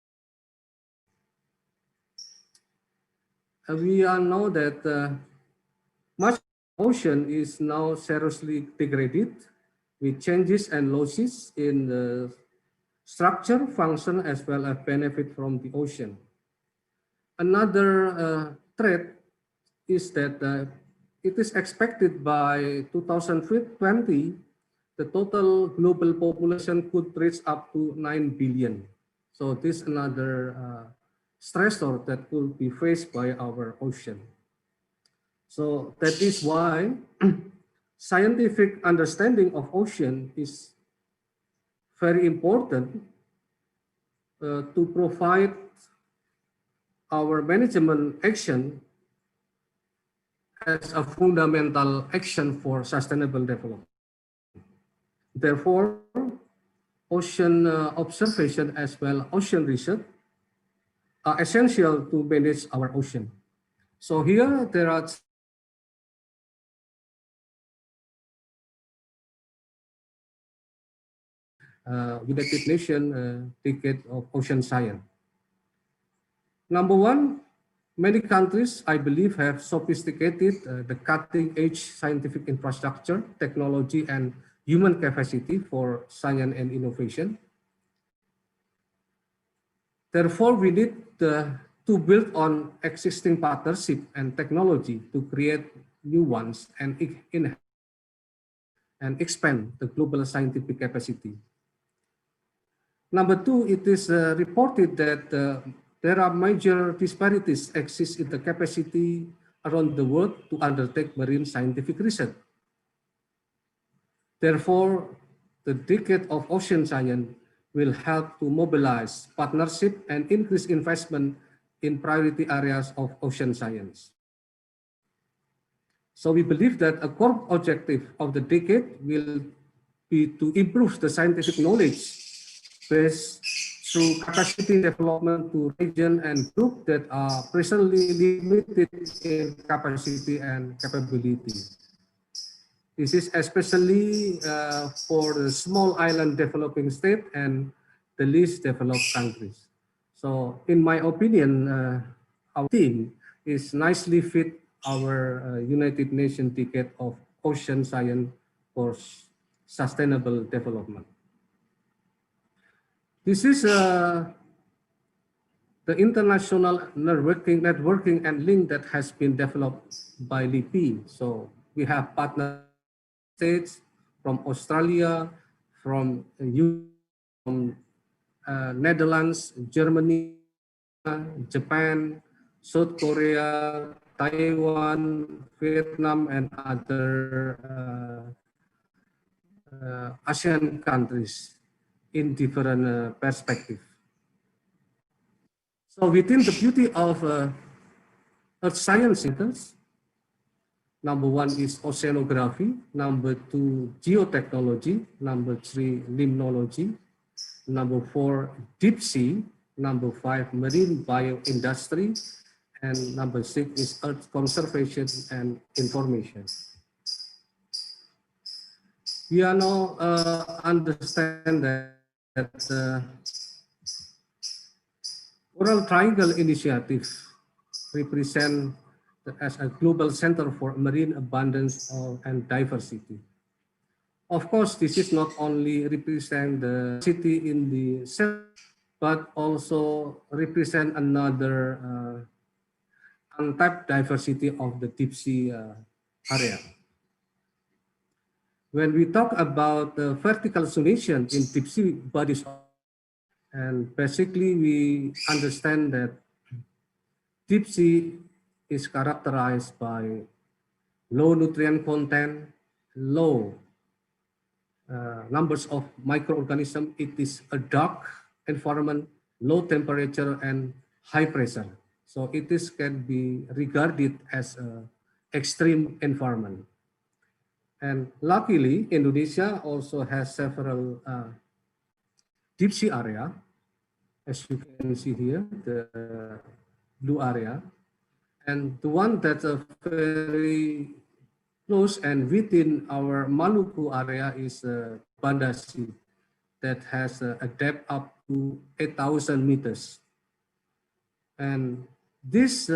We all know that much ocean is now seriously degraded with changes and losses in the structure, function, as well as benefit from the ocean. Another threat is that it is expected by 2020, the total global population could reach up to 9 billion. So this is another stressor that could be faced by our ocean. So that is why scientific understanding of ocean is very important to provide our management action as a fundamental action for sustainable development. Therefore, ocean observation as well ocean research are essential to manage our ocean. So here there are United Nations Decade of Ocean Science. Number one, many countries, I believe, have sophisticated the cutting-edge scientific infrastructure, technology, and human capacity for science and innovation. Therefore, we need to build on existing partnership and technology to create new ones and expand the global scientific capacity. Number two, it is reported that there are major disparities exist in the capacity around the world to undertake marine scientific research. Therefore, the decade of ocean science will help to mobilize partnership and increase investment in priority areas of ocean science. So we believe that a core objective of the decade will be to improve the scientific knowledge based through capacity development to region and group that are presently limited in capacity and capability. This is especially for the small island developing state and the least developed countries. So in my opinion, our team is nicely fit our United Nations Decade of Ocean Science for Sustainable Development. This is the international networking and link that has been developed by LIPI. So we have partner states from Australia, from Netherlands, Germany, Japan, South Korea, Taiwan, Vietnam, and other ASEAN countries in different perspectives. So within the beauty of earth science centers, number one is oceanography, number two, geotechnology, number three, limnology, number four, deep sea, number five, marine bioindustry, and number six is earth conservation and information. We are now understand that Coral Triangle Initiative represent as a global center for marine abundance and diversity. Of course, this is not only represent the city in the center, but also represent another untapped diversity of the deep sea area. When we talk about the vertical zonation in deep sea bodies, and basically we understand that deep sea is characterized by low nutrient content, low numbers of microorganisms. It is a dark environment, low temperature, and high pressure. So it is can be regarded as an extreme environment. And luckily, Indonesia also has several deep sea area, as you can see here, the blue area. And the one that's very close and within our Maluku area is Banda Sea that has a depth up to 8,000 meters. And this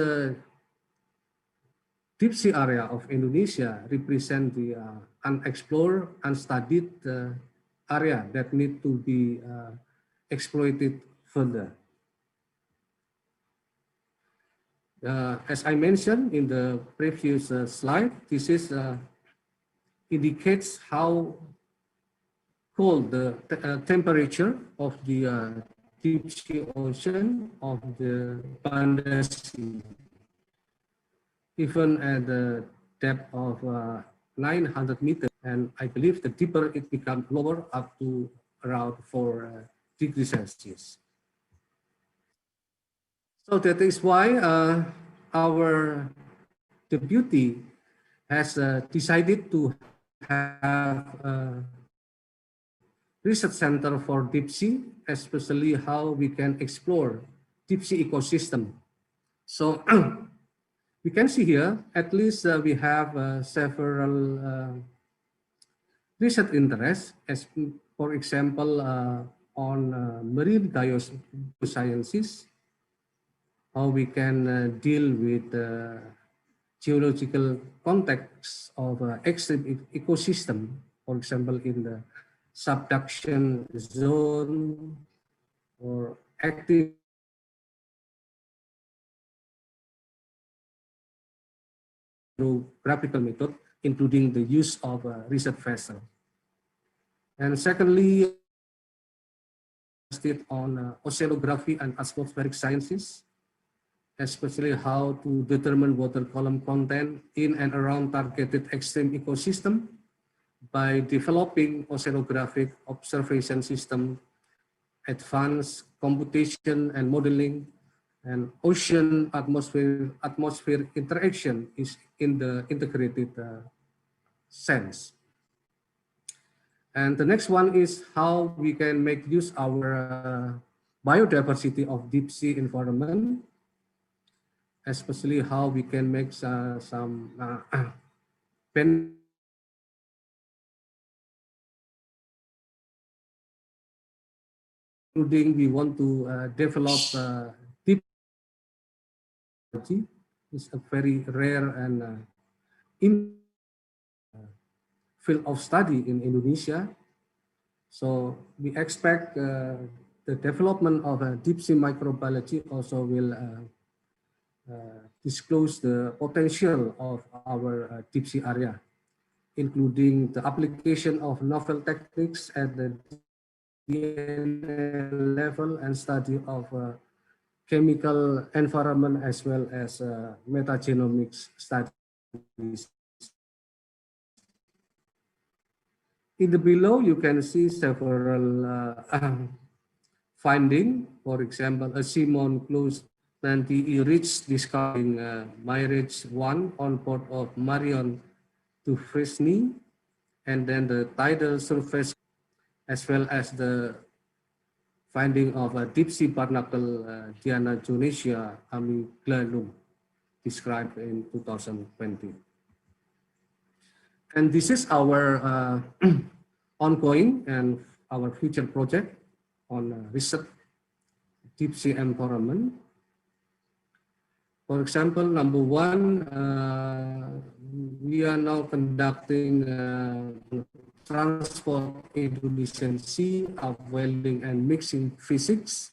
deep sea area of Indonesia represent the unexplored, unstudied area that need to be exploited further. As I mentioned in the previous slide, this is indicates how cold the temperature of the deep sea ocean of the Banda Sea. Even at the depth of 900 meters, and I believe the deeper it becomes lower up to around 4 degrees Celsius. So that is why our deputy has decided to have a research center for deep sea, especially how we can explore deep sea ecosystem. So we can see here, at least we have several research interests, as for example, on marine biosciences, how we can deal with the geological context of extreme ecosystem, for example, in the subduction zone or active through graphical method, including the use of research vessel. And secondly, interested on oceanography and atmospheric sciences, especially how to determine water column content in and around targeted extreme ecosystem by developing oceanographic observation system, advanced computation and modeling, and ocean atmosphere interaction is in the integrated sense. And the next one is how we can make use our biodiversity of deep sea environment, especially how we can make some including we want to develop deep technology. Is a very rare and in field of study in Indonesia. So we expect the development of deep sea microbiology also will disclose the potential of our deep sea area, including the application of novel techniques at the DNA level and study of chemical environment as well as metagenomics studies. In the below, you can see several findings. For example, a Simon closed 90 reached discovering Mirage 1 on board of Marion to Fresney, and then the tidal surface, as well as the finding of a deep sea barnacle Diana Jonesia amygdalum, described in 2020. And this is our ongoing and our future project on research deep sea environment. For example, number one, we are now conducting transport Indonesian sea, upwelling and mixing physics,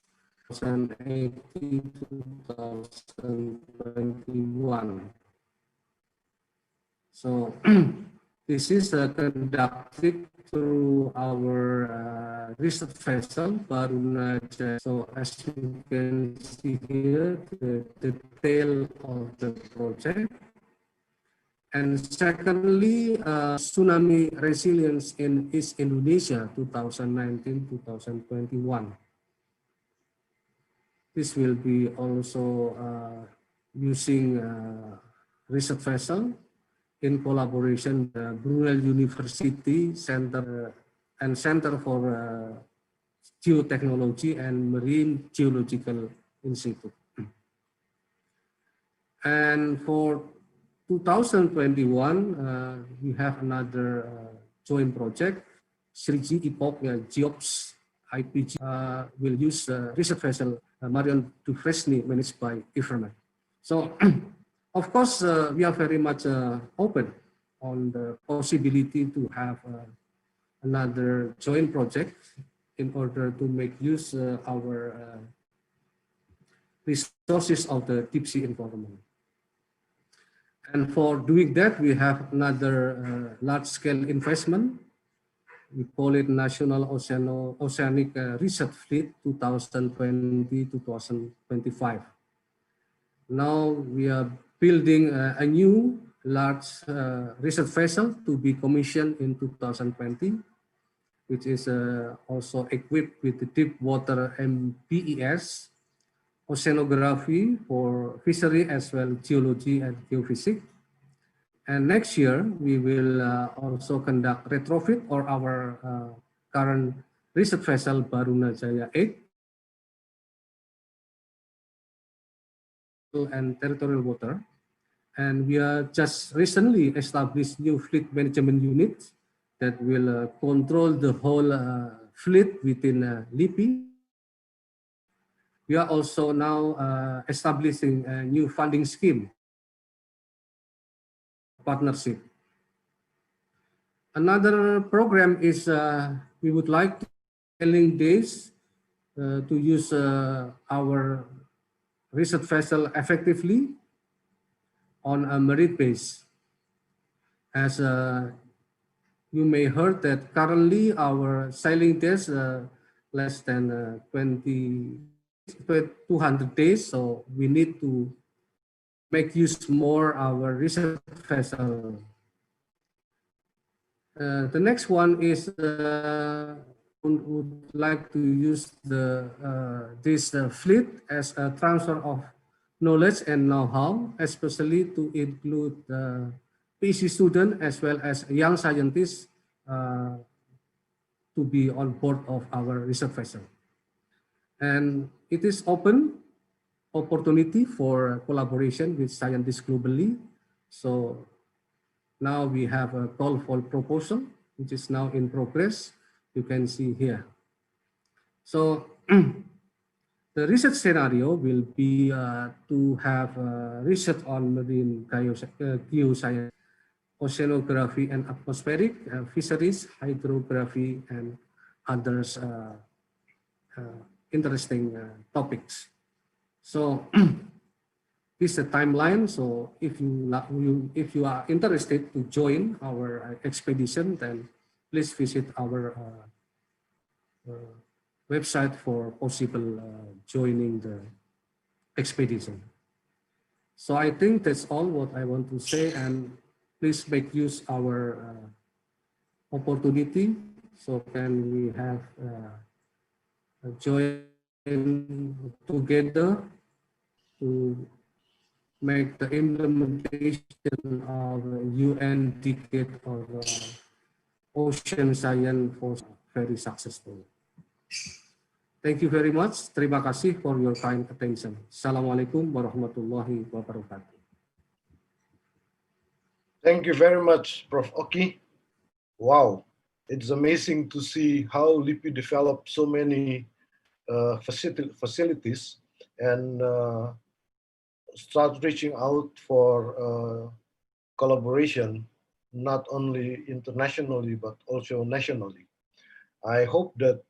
2018-2021. So this is conducted through our research vessel, Barunajaya. So as you can see here, the detail of the project. And secondly, tsunami resilience in East Indonesia, 2019-2021. This will be also using research vessel in collaboration with Brunel University Center and Center for Geotechnology and Marine Geological Institute. And for 2021, we have another joint project, Sriji Epoch GEOPS IPG will use research vessel Marion to Fresney managed by IFRMED. So of course, we are very much open on the possibility to have another joint project in order to make use our resources of the deep sea environment. And for doing that, we have another large-scale investment. We call it National Oceanic Research Fleet 2020-2025. Now we are building a new large research vessel to be commissioned in 2020, which is also equipped with the deep water MPES, oceanography for fishery as well geology and geophysics. And next year, we will also conduct retrofit or our current research vessel Barunajaya 8 and territorial water. And we are just recently established new fleet management unit that will control the whole fleet within LIPI. We are also now establishing a new funding scheme partnership. Another program is we would like to sailing days to use our research vessel effectively on a merit base. As you may heard that currently our sailing days less than 200 days. So we need to make use more our research vessel. The next one is would like to use this fleet as a transfer of knowledge and know-how, especially to include PhD students as well as young scientists to be on board of our research vessel. And it is open opportunity for collaboration with scientists globally. So now we have a call for proposal, which is now in progress. You can see here. So the research scenario will be to have research on marine geoscience, oceanography and atmospheric, fisheries, hydrography, and others interesting topics. So this is a timeline. So if you are interested to join our expedition, then please visit our website for possible joining the expedition. So I think that's all what I want to say, and please make use our opportunity. So can we have join together to make the implementation of UN Decade of Ocean Science for very successful. Thank you very much. Terima kasih for your kind attention. Assalamualaikum warahmatullahi wabarakatuh. Thank you very much, Prof. Oki. Wow, it's amazing to see how LIPI developed so many facilities and start reaching out for collaboration, not only internationally, but also nationally. I hope that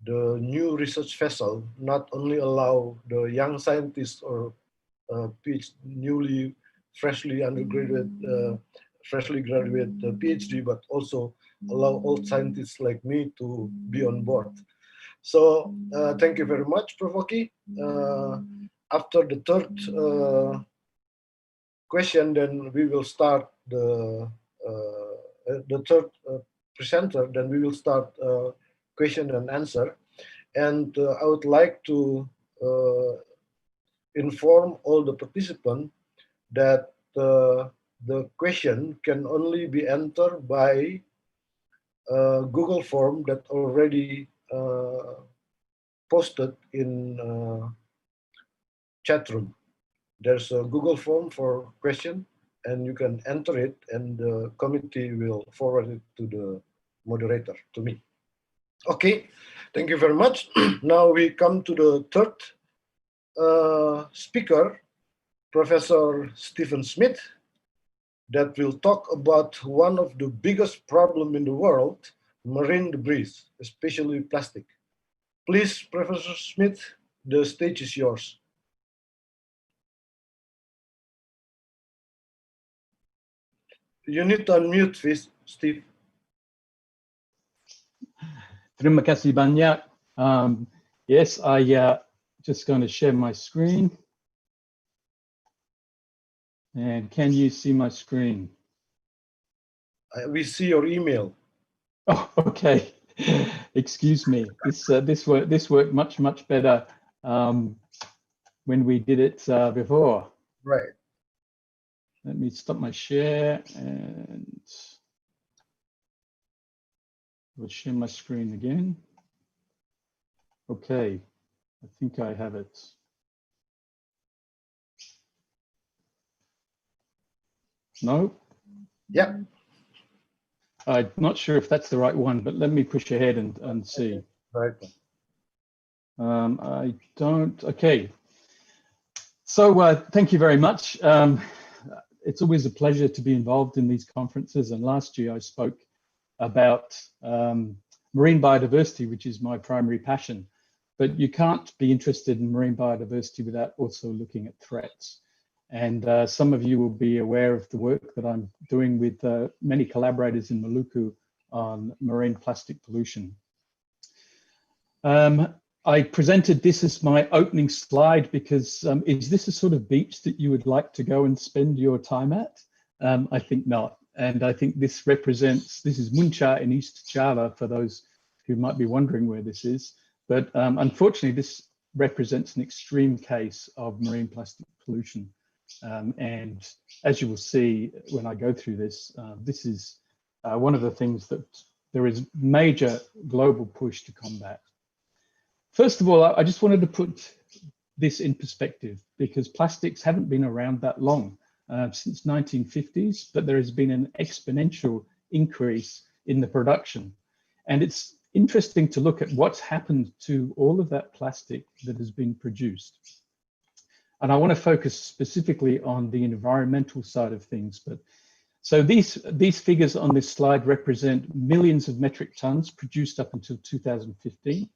the new research vessel not only allow the young scientists or freshly graduate PhD, but also allow old scientists like me to be on board. So thank you very much, Prof. Oki. After the third question, then we will start the third presenter, then we will start question and answer. And I would like to inform all the participants that the question can only be entered by Google form that already posted in chat room. There's a Google form for question, and you can enter it, and the committee will forward it to the moderator, to me. Okay, thank you very much. Now we come to the third speaker, Professor Stephen Smith, that will talk about one of the biggest problems in the world, marine debris, especially plastic. Please, Professor Smith, the stage is yours. You need to unmute, Steve. Terima kasih banyak. Yes, I just going to share my screen. And can you see my screen? We see your email. Oh, okay. Excuse me. This worked much better when we did it before. Right. Let me stop my share and we'll share my screen again. Okay, I think I have it. No? Yeah. I'm not sure if that's the right one, but let me push ahead and see. Right. I don't, okay. So thank you very much. It's always a pleasure to be involved in these conferences. And last year I spoke about marine biodiversity, which is my primary passion. But you can't be interested in marine biodiversity without also looking at threats. And some of you will be aware of the work that I'm doing with many collaborators in Maluku on marine plastic pollution. I presented this as my opening slide because is this a sort of beach that you would like to go and spend your time at? I think not. And I think this represents, this is Munca in East Java, for those who might be wondering where this is. But unfortunately, this represents an extreme case of marine plastic pollution. And as you will see when I go through this, this is one of the things that there is major global push to combat. First of all, I just wanted to put this in perspective because plastics haven't been around that long, since 1950s, but there has been an exponential increase in the production. And it's interesting to look at what's happened to all of that plastic that has been produced. And I want to focus specifically on the environmental side of things. But so these figures on this slide represent millions of metric tons produced up until 2015.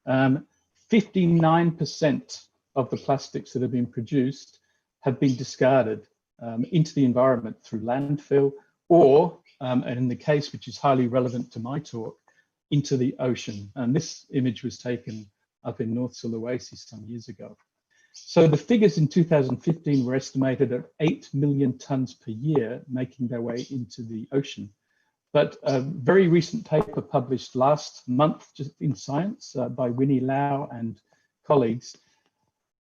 59% of the plastics that have been produced have been discarded into the environment through landfill or, and in the case which is highly relevant to my talk, into the ocean. And this image was taken up in North Sulawesi some years ago. So the figures in 2015 were estimated at 8 million tons per year making their way into the ocean. But a very recent paper published last month just in Science by Winnie Lau and colleagues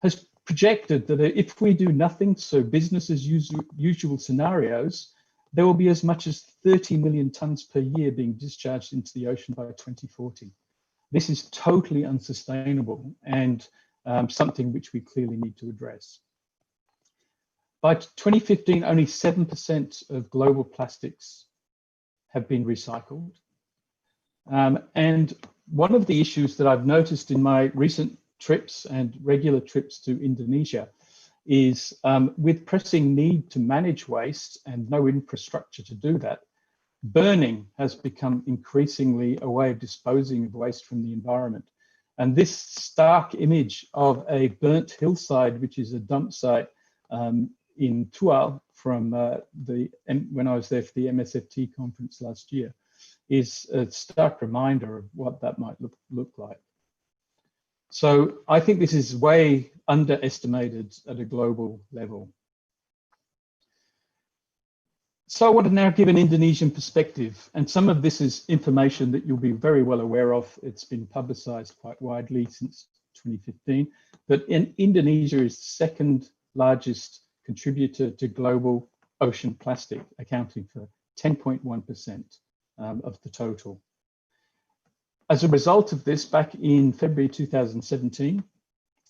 has projected that if we do nothing, so business as usual scenarios, there will be as much as 30 million tons per year being discharged into the ocean by 2040. This is totally unsustainable and something which we clearly need to address. By 2015, only 7% of global plastics have been recycled. And one of the issues that I've noticed in my recent trips and regular trips to Indonesia is with pressing need to manage waste and no infrastructure to do that, burning has become increasingly a way of disposing of waste from the environment. And this stark image of a burnt hillside, which is a dump site in Tual from when I was there for the MSFT conference last year, is a stark reminder of what that might look like. So I think this is way underestimated at a global level. So I want to now give an Indonesian perspective, and some of this is information that you'll be very well aware of. It's been publicized quite widely since 2015, but Indonesia is the second largest contributor to global ocean plastic, accounting for 10.1% of the total. As a result of this, back in February 2017,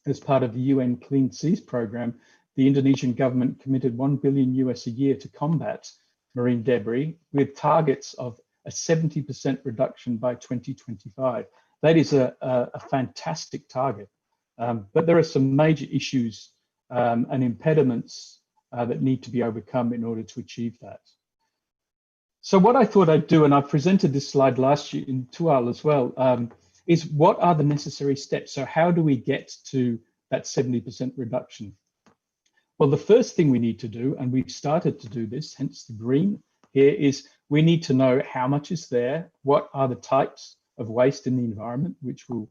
as part of the UN Clean Seas program, the Indonesian government committed $1 billion a year to combat marine debris with targets of a 70% reduction by 2025. That is a fantastic target, but there are some major issues and impediments that need to be overcome in order to achieve that. So what I thought I'd do, and I presented this slide last year in Tual as well, is what are the necessary steps? So how do we get to that 70% reduction? Well, the first thing we need to do, and we've started to do this, hence the green here, is we need to know how much is there, what are the types of waste in the environment, which will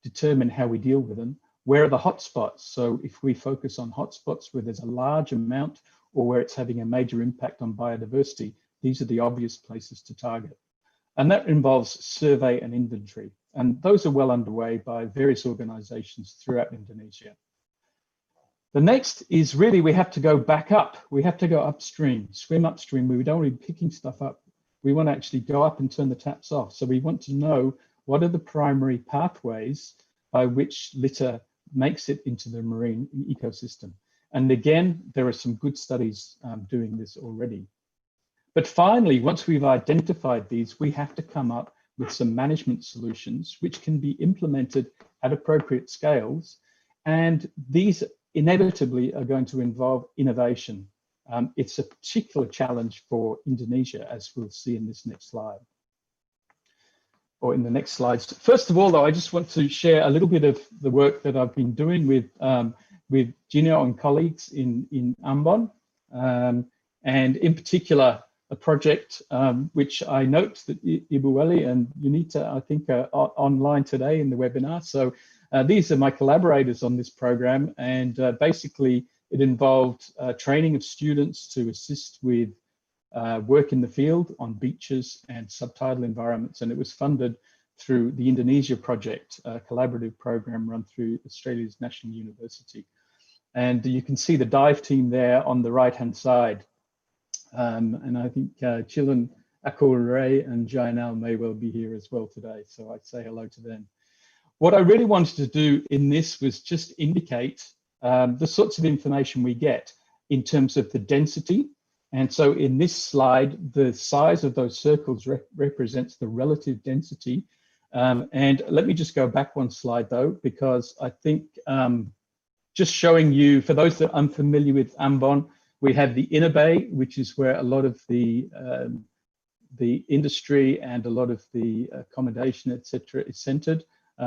determine how we deal with them, where are the hotspots? So if we focus on hotspots where there's a large amount or where it's having a major impact on biodiversity, these are the obvious places to target. And that involves survey and inventory. And those are well underway by various organizations throughout Indonesia. The next is really we have to go back up. We have to go upstream, swim upstream. We don't want to be picking stuff up. We want to actually go up and turn the taps off. So we want to know what are the primary pathways by which litter makes it into the marine ecosystem. And again, there are some good studies doing this already. But finally, once we've identified these, we have to come up with some management solutions which can be implemented at appropriate scales. And these inevitably are going to involve innovation. It's a particular challenge for Indonesia, as we'll see in this next slide, or in the next slides. First of all, though, I just want to share a little bit of the work that I've been doing with Gino and colleagues in Ambon, and in particular, a project which I note that Ibu Weli and Unita, I think, are online today in the webinar. So these are my collaborators on this program, and basically it involved training of students to assist with work in the field on beaches and subtidal environments, and it was funded through the Indonesia project, a collaborative program run through Australia's National University. And you can see the dive team there on the right-hand side. And I think Chilan, Akul Ray and Jainal may well be here as well today, so I'd say hello to them. What I really wanted to do in this was just indicate the sorts of information we get in terms of the density. And so in this slide, the size of those circles represents the relative density. And let me just go back one slide though, because I think just showing you, for those that are unfamiliar with Ambon, we have the inner bay, which is where a lot of the industry and a lot of the accommodation, etc., is centered.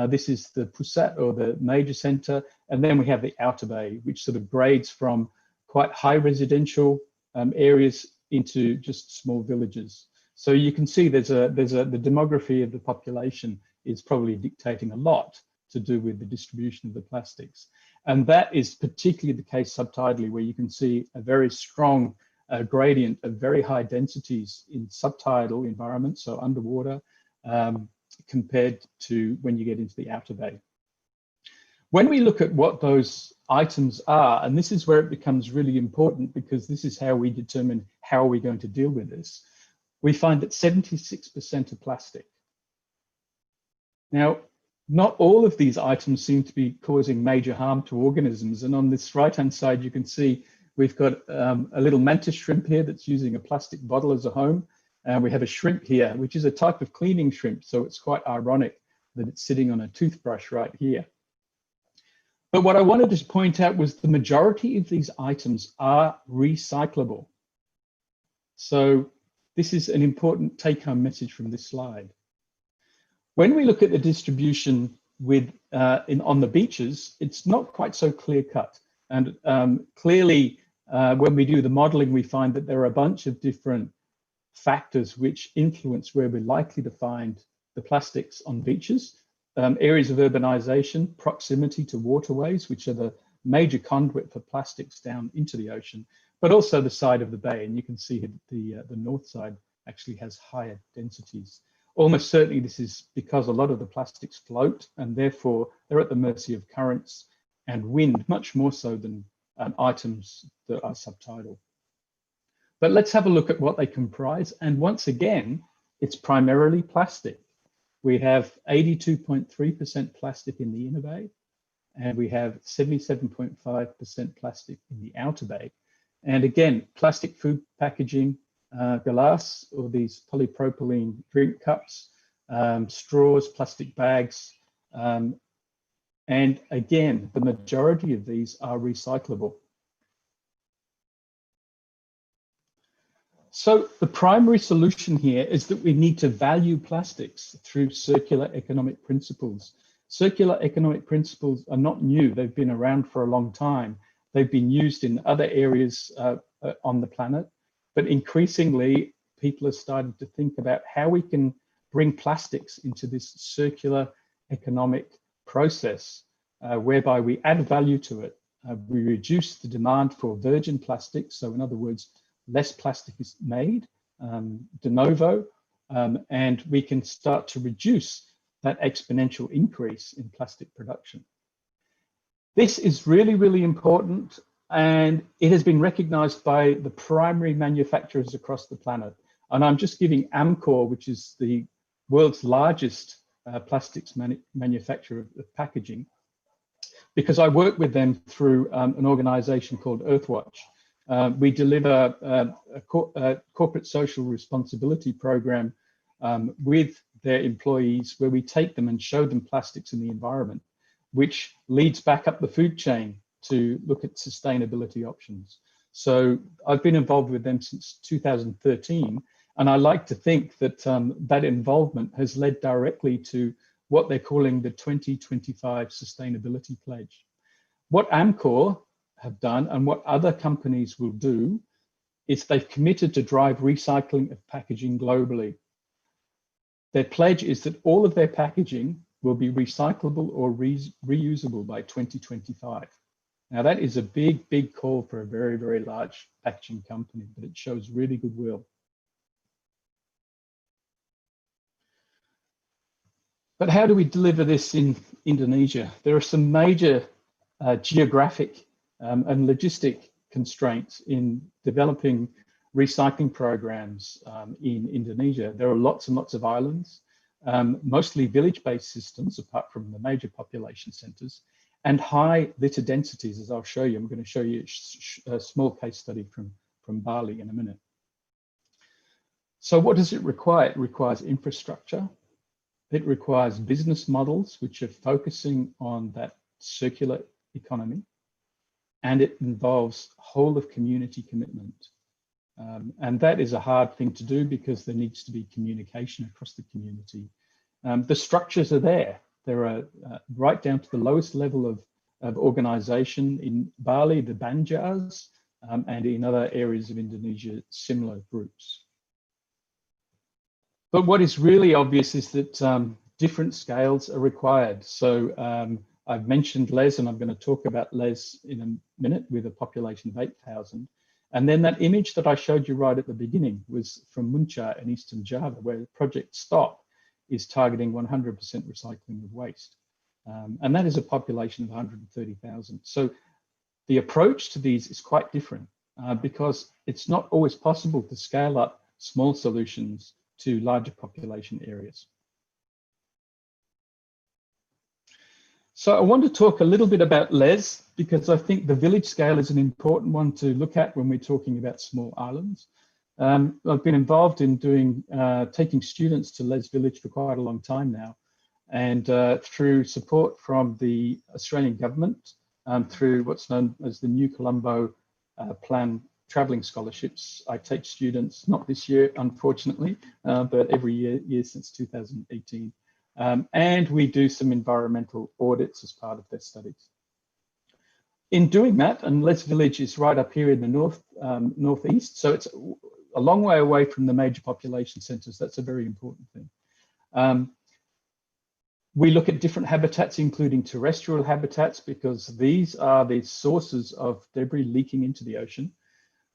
This is the Pusat, or the major center. And then we have the outer bay, which sort of grades from quite high residential areas into just small villages. So you can see the demography of the population is probably dictating a lot to do with the distribution of the plastics. And that is particularly the case subtidally, where you can see a very strong gradient of very high densities in subtidal environments, so underwater, compared to when you get into the outer bay. When we look at what those items are, and this is where it becomes really important, because this is how we determine how are we going to deal with this, we find that 76% are plastic. Now, not all of these items seem to be causing major harm to organisms. And on this right-hand side, you can see we've got a little mantis shrimp here that's using a plastic bottle as a home. And we have a shrimp here, which is a type of cleaning shrimp. So it's quite ironic that it's sitting on a toothbrush right here. But what I wanted to point out was the majority of these items are recyclable. So this is an important take-home message from this slide. When we look at the distribution with on the beaches, it's not quite so clear-cut. And clearly, when we do the modeling, we find that there are a bunch of different factors which influence where we're likely to find the plastics on beaches. Areas of urbanization, proximity to waterways, which are the major conduit for plastics down into the ocean, but also the side of the bay. And you can see the north side actually has higher densities. Almost certainly this is because a lot of the plastics float, and therefore they're at the mercy of currents and wind, much more so than items that are subtidal. But let's have a look at what they comprise. And once again, it's primarily plastic. We have 82.3% plastic in the inner bay, and we have 77.5% plastic in the outer bay. And again, plastic food packaging, glass, or these polypropylene drink cups, straws, plastic bags, and again, the majority of these are recyclable. So the primary solution here is that we need to value plastics through circular economic principles. Circular economic principles are not new. They've been around for a long time. They've been used in other areas on the planet, but increasingly people are starting to think about how we can bring plastics into this circular economic process, whereby we add value to it. We reduce the demand for virgin plastics. So in other words, less plastic is made de novo, and we can start to reduce that exponential increase in plastic production. This is really, really important, and it has been recognized by the primary manufacturers across the planet. And I'm just giving Amcor, which is the world's largest plastics manufacturer of packaging, because I work with them through an organization called Earthwatch. We deliver a corporate social responsibility program with their employees, where we take them and show them plastics in the environment, which leads back up the food chain to look at sustainability options. So I've been involved with them since 2013, and I like to think that that involvement has led directly to what they're calling the 2025 Sustainability Pledge. What Amcor have done and what other companies will do is they've committed to drive recycling of packaging globally. Their pledge is that all of their packaging will be recyclable or reusable by 2025. Now that is a big, big call for a very, very large packaging company, but it shows really goodwill. But how do we deliver this in Indonesia? There are some major geographic and logistic constraints in developing recycling programs in Indonesia. There are lots and lots of islands, mostly village-based systems, apart from the major population centers, and high litter densities, as I'll show you. I'm going to show you a small case study from Bali in a minute. So what does it require? It requires infrastructure. It requires business models which are focusing on that circular economy, and it involves whole of community commitment. And that is a hard thing to do because there needs to be communication across the community. The structures are there. There are right down to the lowest level of organization in Bali, the Banjars, and in other areas of Indonesia, similar groups. But what is really obvious is that different scales are required. So I've mentioned Les, and I'm going to talk about Les in a minute with a population of 8,000. And then that image that I showed you right at the beginning was from Muncah in Eastern Java, where the Project STOP is targeting 100% recycling of waste. And that is a population of 130,000. So the approach to these is quite different because it's not always possible to scale up small solutions to larger population areas. So I want to talk a little bit about Les because I think the village scale is an important one to look at when we're talking about small islands. I've been involved in taking students to Les Village for quite a long time now, and through support from the Australian government, through what's known as the New Colombo Plan traveling scholarships, I take students, not this year, unfortunately, but every year since 2018. And we do some environmental audits as part of their studies. In doing that, and Les Village is right up here in the northeast, so it's a long way away from the major population centers. That's a very important thing. We look at different habitats, including terrestrial habitats, because these are the sources of debris leaking into the ocean.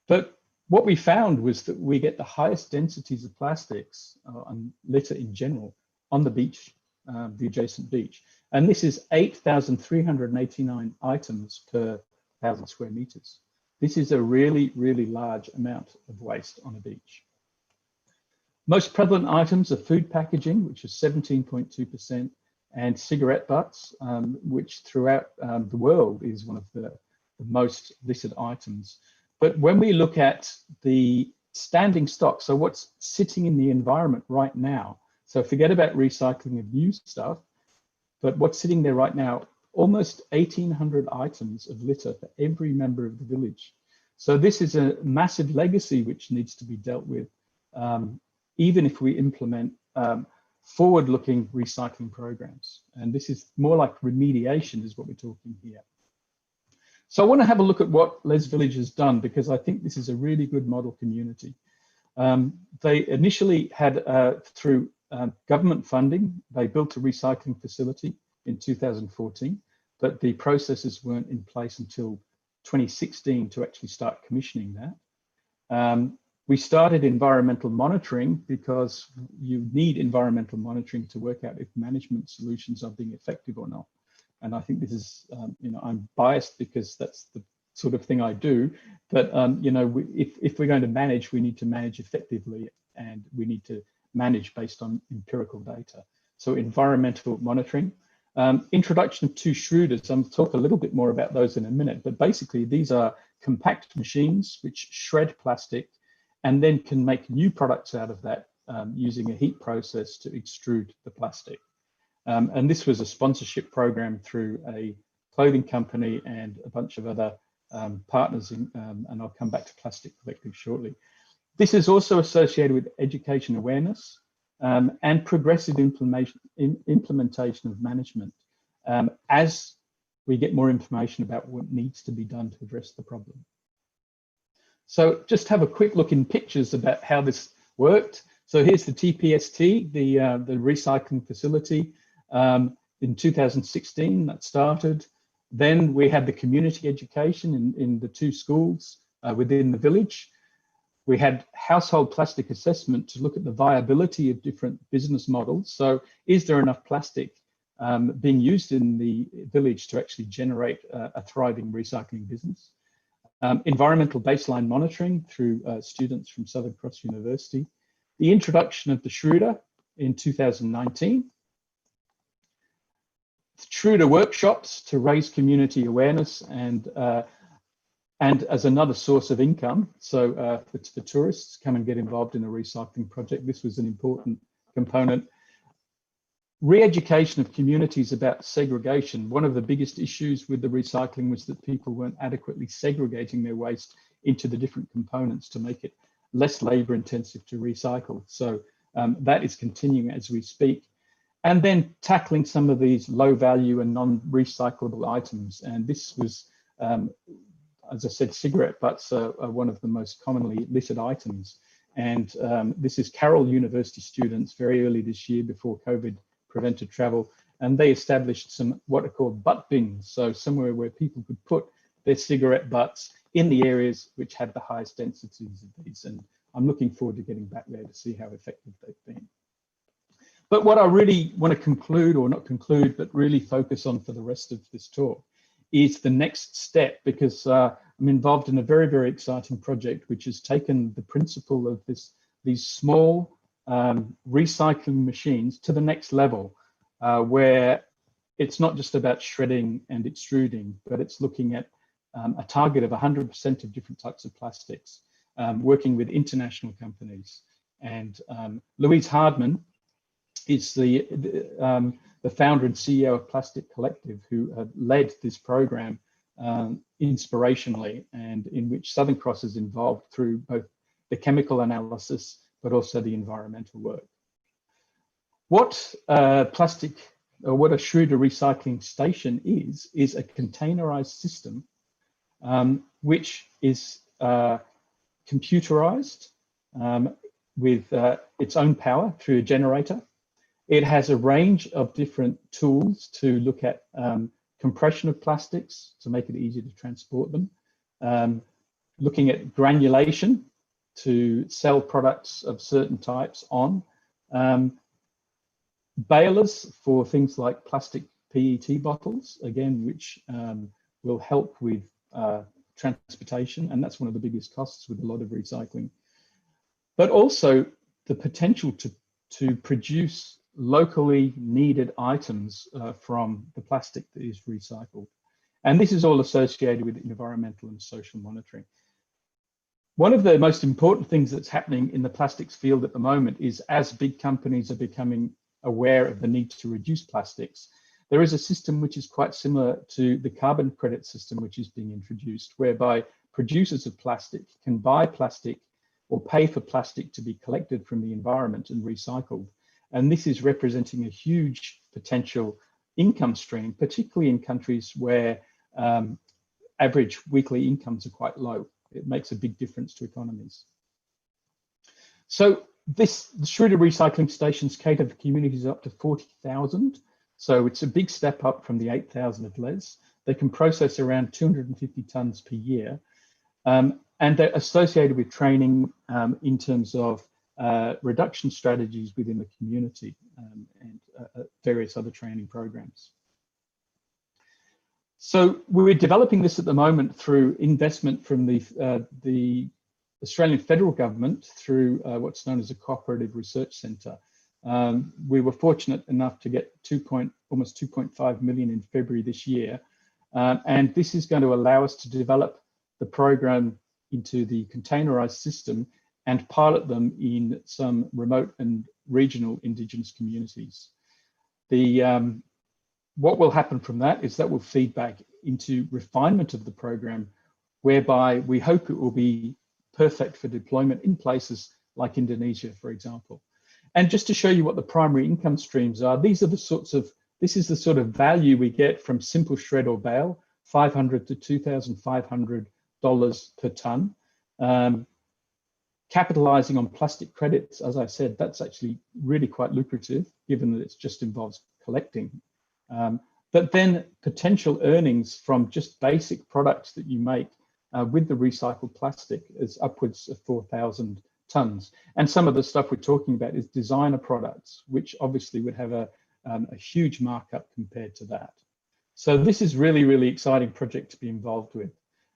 But what we found was that we get the highest densities of plastics and litter in general on the beach, the adjacent beach. And this is 8,389 items per 1,000 square meters. This is a really, really large amount of waste on a beach. Most prevalent items are food packaging, which is 17.2%, and cigarette butts, which throughout the world is one of the most littered items. But when we look at the standing stock, so what's sitting in the environment right now, so forget about recycling of new stuff, but what's sitting there right now, almost 1,800 items of litter for every member of the village. So this is a massive legacy which needs to be dealt with, even if we implement forward-looking recycling programs. And this is more like remediation is what we're talking here. So I want to have a look at what Les Village has done, because I think this is a really good model community. They initially had, through government funding, they built a recycling facility in 2014, but the processes weren't in place until 2016 to actually start commissioning that. We started environmental monitoring because you need environmental monitoring to work out if management solutions are being effective or not. And I think this is, I'm biased because that's the sort of thing I do. But, if we're going to manage, we need to manage effectively, and we need to manage based on empirical data. So environmental monitoring. Introduction of 2 shredders. I'll talk a little bit more about those in a minute. But basically, these are compact machines which shred plastic and then can make new products out of that using a heat process to extrude the plastic. And this was a sponsorship program through a clothing company and a bunch of other partners, and I'll come back to Plastic Collective shortly. This is also associated with education awareness and progressive implementation of management as we get more information about what needs to be done to address the problem. So just have a quick look in pictures about how this worked. So here's the TPST, the recycling facility. In 2016, that started. Then we had the community education in the 2 schools within the village. We had household plastic assessment to look at the viability of different business models. So is there enough plastic being used in the village to actually generate a thriving recycling business? Environmental baseline monitoring through students from Southern Cross University. The introduction of the Schroeder in 2019. Schroeder workshops to raise community awareness and as another source of income. So for tourists, come and get involved in a recycling project. This was an important component. Re-education of communities about segregation. One of the biggest issues with the recycling was that people weren't adequately segregating their waste into the different components to make it less labor intensive to recycle. So that is continuing as we speak. And then tackling some of these low value and non-recyclable items. And this was, as I said, cigarette butts are one of the most commonly littered items. And this is Carroll University students very early this year before COVID prevented travel. And they established some what are called butt bins. So somewhere where people could put their cigarette butts in the areas which had the highest densities of these. And I'm looking forward to getting back there to see how effective they've been. But what I really want to conclude, or not conclude, but really focus on for the rest of this talk is the next step, because I'm involved in a very, very exciting project which has taken the principle of these small recycling machines to the next level, where it's not just about shredding and extruding, but it's looking at a target of 100% of different types of plastics, working with international companies. And Louise Hardman is the founder and CEO of Plastic Collective, who led this program inspirationally, and in which Southern Cross is involved through both the chemical analysis, but also the environmental work. What what a Schroeder recycling station is a containerized system, which is computerized with its own power through a generator. It has a range of different tools to look at compression of plastics to make it easier to transport them, looking at granulation to sell products of certain types on, balers for things like plastic PET bottles, again, which will help with transportation, and that's one of the biggest costs with a lot of recycling. But also the potential to produce locally needed items from the plastic that is recycled. And this is all associated with environmental and social monitoring. One of the most important things that's happening in the plastics field at the moment is, as big companies are becoming aware of the need to reduce plastics, there is a system which is quite similar to the carbon credit system which is being introduced, whereby producers of plastic can buy plastic or pay for plastic to be collected from the environment and recycled. And this is representing a huge potential income stream, particularly in countries where average weekly incomes are quite low. It makes a big difference to economies. So the Schroeder recycling stations cater for communities up to 40,000. So it's a big step up from the 8,000 of Les. They can process around 250 tons per year. And they're associated with training in terms of reduction strategies within the community and various other training programs. So we're developing this at the moment through investment from the Australian federal government through what's known as a cooperative research centre. We were fortunate enough to get almost 2.5 million in February this year. And this is going to allow us to develop the program into the containerised system and pilot them in some remote and regional Indigenous communities. What will happen from that is that will feed back into refinement of the program, whereby we hope it will be perfect for deployment in places like Indonesia, for example. And just to show you what the primary income streams are, this is the sort of value we get from simple shred or bale, $500 to $2,500 per ton. Capitalizing on plastic credits, as I said, that's actually really quite lucrative, given that it just involves collecting. But then potential earnings from just basic products that you make with the recycled plastic is upwards of 4,000 tons. And some of the stuff we're talking about is designer products, which obviously would have a huge markup compared to that. So this is really, really exciting project to be involved with.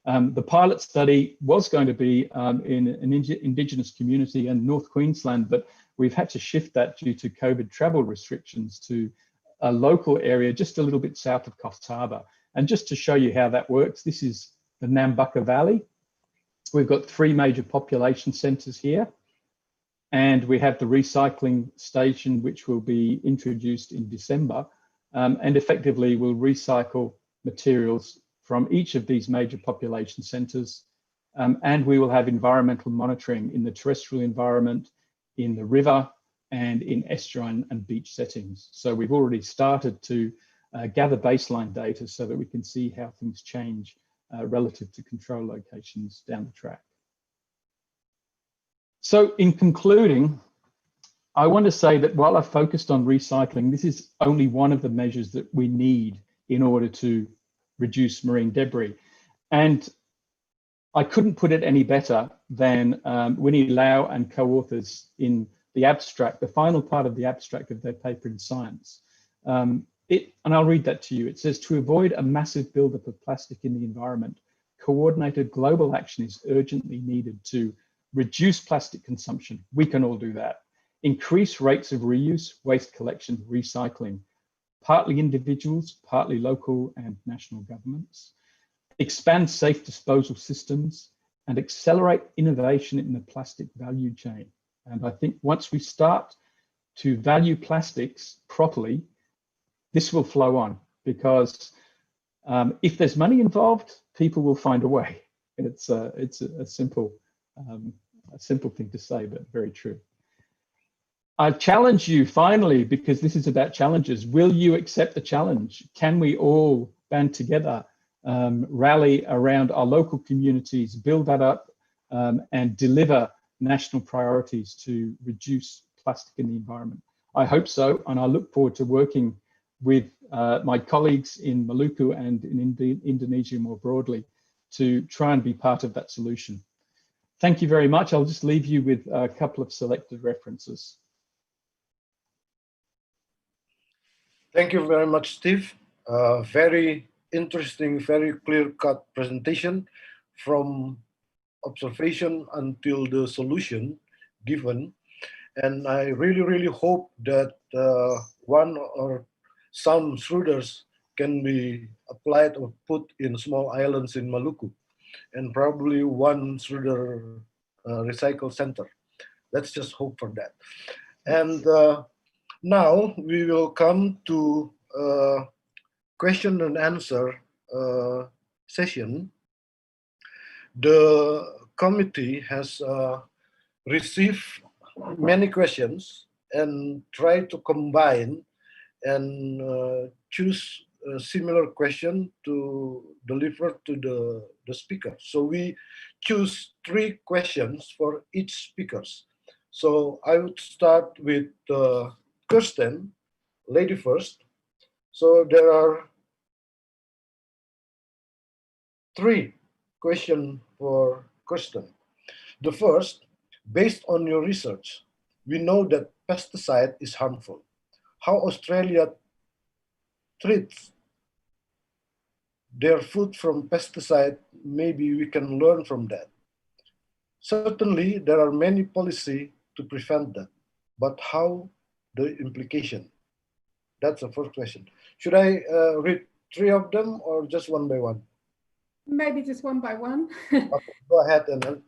The pilot study was going to be in an Indigenous community in North Queensland, but we've had to shift that due to COVID travel restrictions to a local area just a little bit south of Coffs Harbour. And just to show you how that works, this is the Nambucca Valley. We've got 3 major population centres here, and we have the recycling station, which will be introduced in December, and effectively will recycle materials from each of these major population centres, and we will have environmental monitoring in the terrestrial environment, in the river, and in estuarine and beach settings. So we've already started to gather baseline data so that we can see how things change relative to control locations down the track. So in concluding, I want to say that while I've focused on recycling, this is only one of the measures that we need in order to reduce marine debris. And I couldn't put it any better than Winnie Lau and co-authors in the abstract, the final part of the abstract of their paper in Science. And I'll read that to you. It says, to avoid a massive buildup of plastic in the environment, coordinated global action is urgently needed to reduce plastic consumption. We can all do that. Increase rates of reuse, waste collection, recycling, partly individuals, partly local and national governments. Expand safe disposal systems and accelerate innovation in the plastic value chain. And I think once we start to value plastics properly, this will flow on, because if there's money involved, people will find a way. It's a simple thing to say, but very true. I challenge you finally, because this is about challenges. Will you accept the challenge? Can we all band together, rally around our local communities, build that up, and deliver national priorities to reduce plastic in the environment? I hope so, and I look forward to working with my colleagues in Maluku and in Indonesia more broadly to try and be part of that solution. Thank you very much. I'll just leave you with a couple of selected references. Thank you very much, Steve. Very interesting, very clear-cut presentation from observation until the solution given. And I really, really hope that one or some shredders can be applied or put in small islands in Maluku, and probably one shredder recycle center. Let's just hope for that. And now we will come to question and answer session. The committee has received many questions and try to combine and choose a similar question to deliver to the speaker. So we choose 3 questions for each speakers. So I would start with Kirsten, lady first. So there are 3 questions for Kirsten. The first, based on your research, we know that pesticide is harmful. How Australia treats their food from pesticide, maybe we can learn from that. Certainly, there are many policies to prevent that, but how the implication? That's the first question. Should I read 3 of them or just one by one? Maybe just one by one. Okay, go ahead. And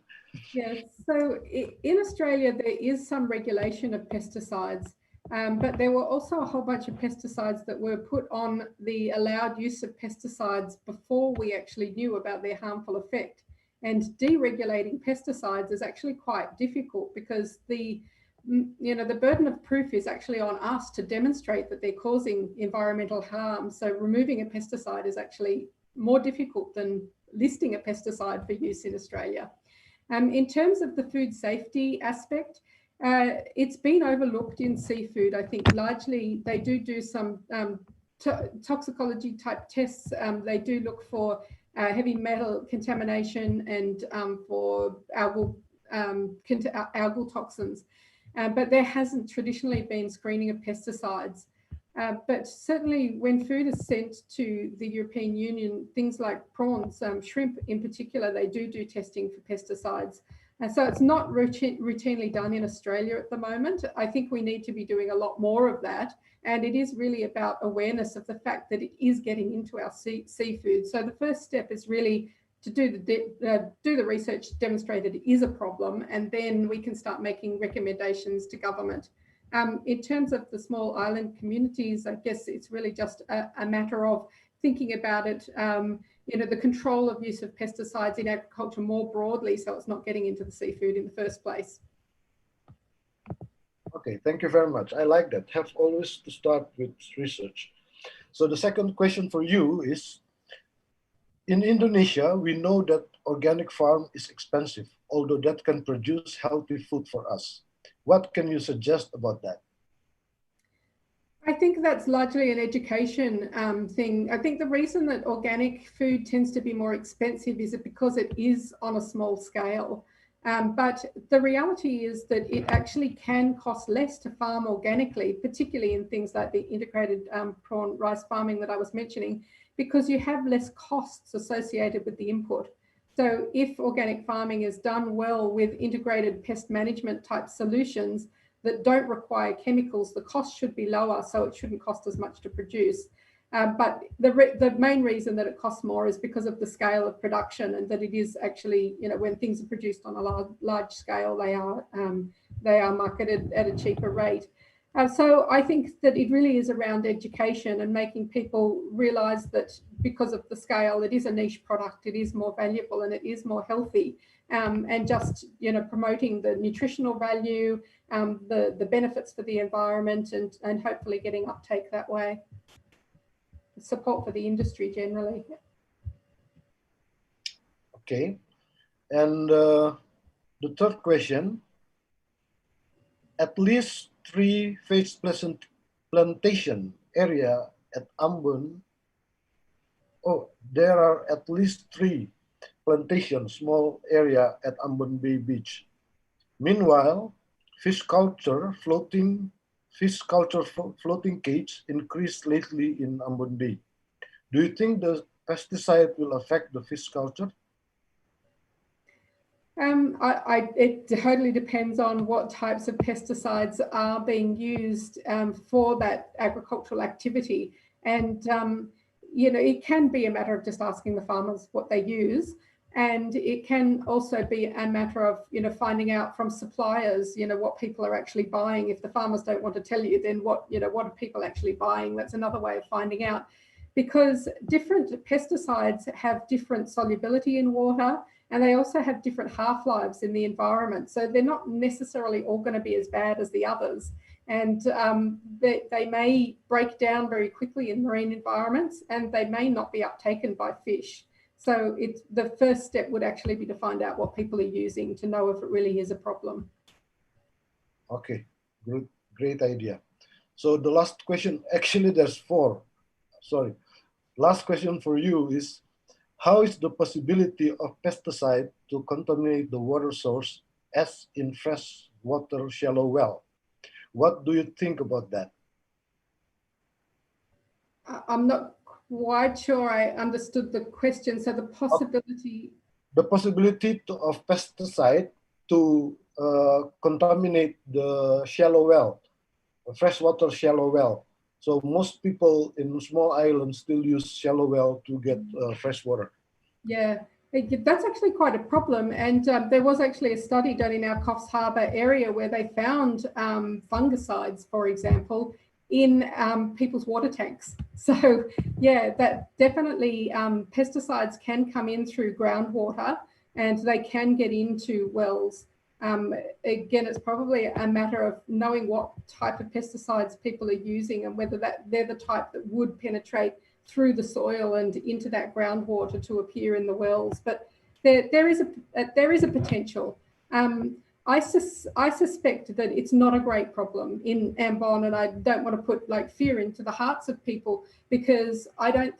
Yes, so in Australia, there is some regulation of pesticides, but there were also a whole bunch of pesticides that were put on the allowed use of pesticides before we actually knew about their harmful effect. And deregulating pesticides is actually quite difficult, because the burden of proof is actually on us to demonstrate that they're causing environmental harm. So removing a pesticide is actually more difficult than listing a pesticide for use in Australia. In terms of the food safety aspect, it's been overlooked in seafood. I think largely they do some toxicology type tests. They do look for heavy metal contamination and for algal toxins. But there hasn't traditionally been screening of pesticides. But certainly when food is sent to the European Union, things like prawns, shrimp in particular, they do testing for pesticides. And so it's not routinely done in Australia at the moment. I think we need to be doing a lot more of that. And it is really about awareness of the fact that it is getting into our seafood. So the first step is really to do the research, demonstrate that it is a problem, and then we can start making recommendations to government. In terms of the small island communities, I guess it's really just a matter of thinking about it, the control of use of pesticides in agriculture more broadly, so it's not getting into the seafood in the first place. Okay, thank you very much. I like that. Have always to start with research. So the second question for you is, in Indonesia, we know that organic farm is expensive, although that can produce healthy food for us. What can you suggest about that? I think that's largely an education thing. I think the reason that organic food tends to be more expensive is because it is on a small scale. But the reality is that it actually can cost less to farm organically, particularly in things like the integrated prawn rice farming that I was mentioning, because you have less costs associated with the input. So if organic farming is done well with integrated pest management type solutions that don't require chemicals, the cost should be lower, so it shouldn't cost as much to produce. But the main reason that it costs more is because of the scale of production, and that it is actually, when things are produced on a large scale, they are marketed at a cheaper rate. So I think that it really is around education and making people realize that because of the scale, it is a niche product, it is more valuable and it is more healthy, and just, promoting the nutritional value, the benefits for the environment, and hopefully getting uptake that way. Support for the industry generally. Okay, and the third question, at least 3 fish plantation area at Ambon. Oh, there are at least 3 plantation small area at Ambon Bay Beach. Meanwhile, fish culture floating cage increased lately in Ambon Bay. Do you think the pesticide will affect the fish culture? It totally depends on what types of pesticides are being used for that agricultural activity. And, it can be a matter of just asking the farmers what they use. And it can also be a matter of, finding out from suppliers, what people are actually buying. If the farmers don't want to tell you, then what are people actually buying? That's another way of finding out. Because different pesticides have different solubility in water, and they also have different half-lives in the environment. So they're not necessarily all going to be as bad as the others. And they may break down very quickly in marine environments, and they may not be uptaken by fish. So the first step would actually be to find out what people are using to know if it really is a problem. Okay, great idea. So the last question, actually there's 4. Sorry. Last question for you is, how is the possibility of pesticide to contaminate the water source as in freshwater shallow well? What do you think about that? I'm not quite sure I understood the question. So the possibility... The possibility of pesticide to contaminate the shallow well, a freshwater shallow well. So most people in small islands still use shallow well to get fresh water. Yeah, that's actually quite a problem. And there was actually a study done in our Coffs Harbour area where they found fungicides, for example, in people's water tanks. So yeah, that definitely pesticides can come in through groundwater and they can get into wells. Again, it's probably a matter of knowing what type of pesticides people are using and whether they're the type that would penetrate through the soil and into that groundwater to appear in the wells. But there is a potential. I suspect that it's not a great problem in Ambon, and I don't want to put like fear into the hearts of people, because I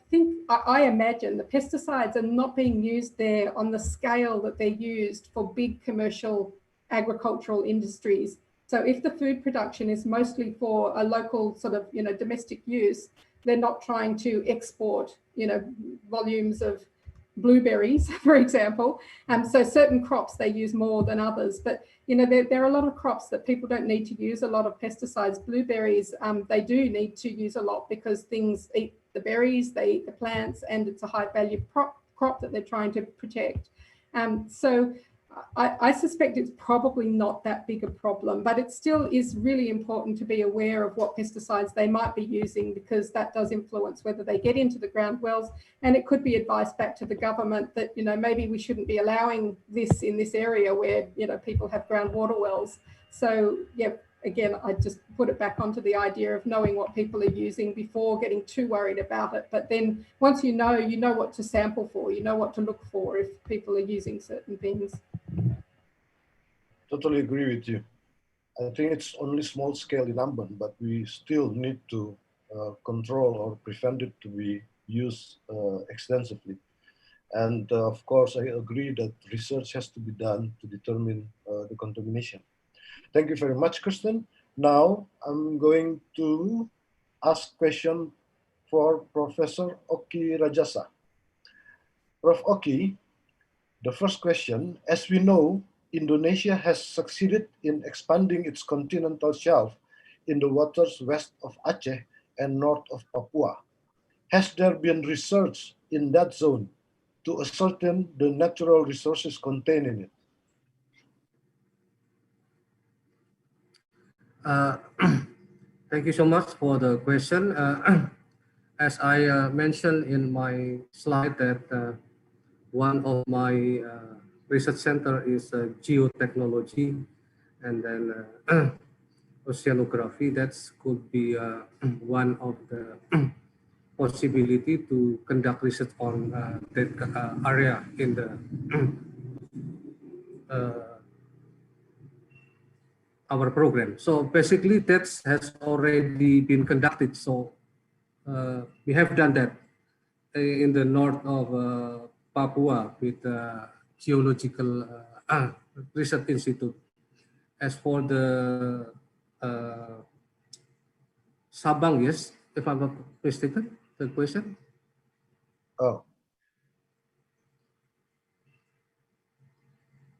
imagine the pesticides are not being used there on the scale that they're used for big commercial agricultural industries. So if the food production is mostly for a local sort of, domestic use, they're not trying to export, volumes of blueberries, for example. So certain crops they use more than others, but there are a lot of crops that people don't need to use a lot of pesticides. Blueberries, they do need to use a lot because things eat the berries, they eat the plants, and it's a high value crop that they're trying to protect. So I suspect it's probably not that big a problem, but it still is really important to be aware of what pesticides they might be using, because that does influence whether they get into the ground wells. And it could be advice back to the government that, maybe we shouldn't be allowing this in this area where, people have groundwater wells. So, yeah, again, I just put it back onto the idea of knowing what people are using before getting too worried about it. But then once you know what to sample for, you know what to look for if people are using certain things. Totally agree with you. I think it's only small scale in Ambon, but we still need to control or prevent it to be used extensively. And of course, I agree that research has to be done to determine the contamination. Thank you very much, Kirsten. Now I'm going to ask question for Professor Oki Rajasa. Prof. Oki, the first question, as we know, Indonesia has succeeded in expanding its continental shelf in the waters west of Aceh and north of Papua. Has there been research in that zone to ascertain the natural resources contained in it? Thank you so much for the question. As I mentioned in my slide that one of my research center is geotechnology, and then oceanography. That could be one of the possibility to conduct research on that area in the our program. So basically that has already been conducted. So we have done that in the north of Papua with Geological Research Institute. As for the Sabang, yes, if I'm not mistaken, the question? Oh.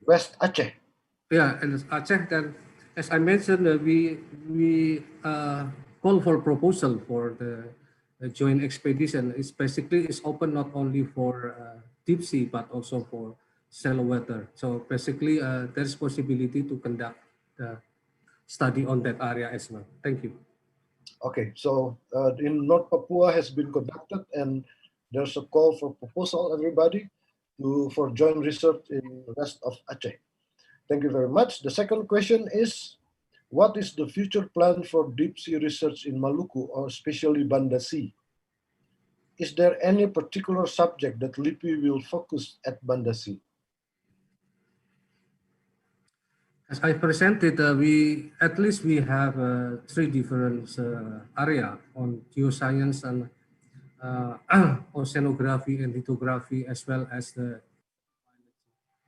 West Aceh. Yeah, and Aceh, then, as I mentioned, we call for proposal for the joint expedition. It's basically open not only for deep sea, but also for shallow water. So basically, there's possibility to conduct the study on that area as well. Thank you. Okay, so in North Papua has been conducted, and there's a call for proposal, everybody, for joint research in the rest of Aceh. Thank you very much. The second question is, what is the future plan for deep sea research in Maluku, or especially Banda Sea? Is there any particular subject that LIPI will focus at Banda Sea? As I presented, we have three different area on geoscience and oceanography and lithography, as well as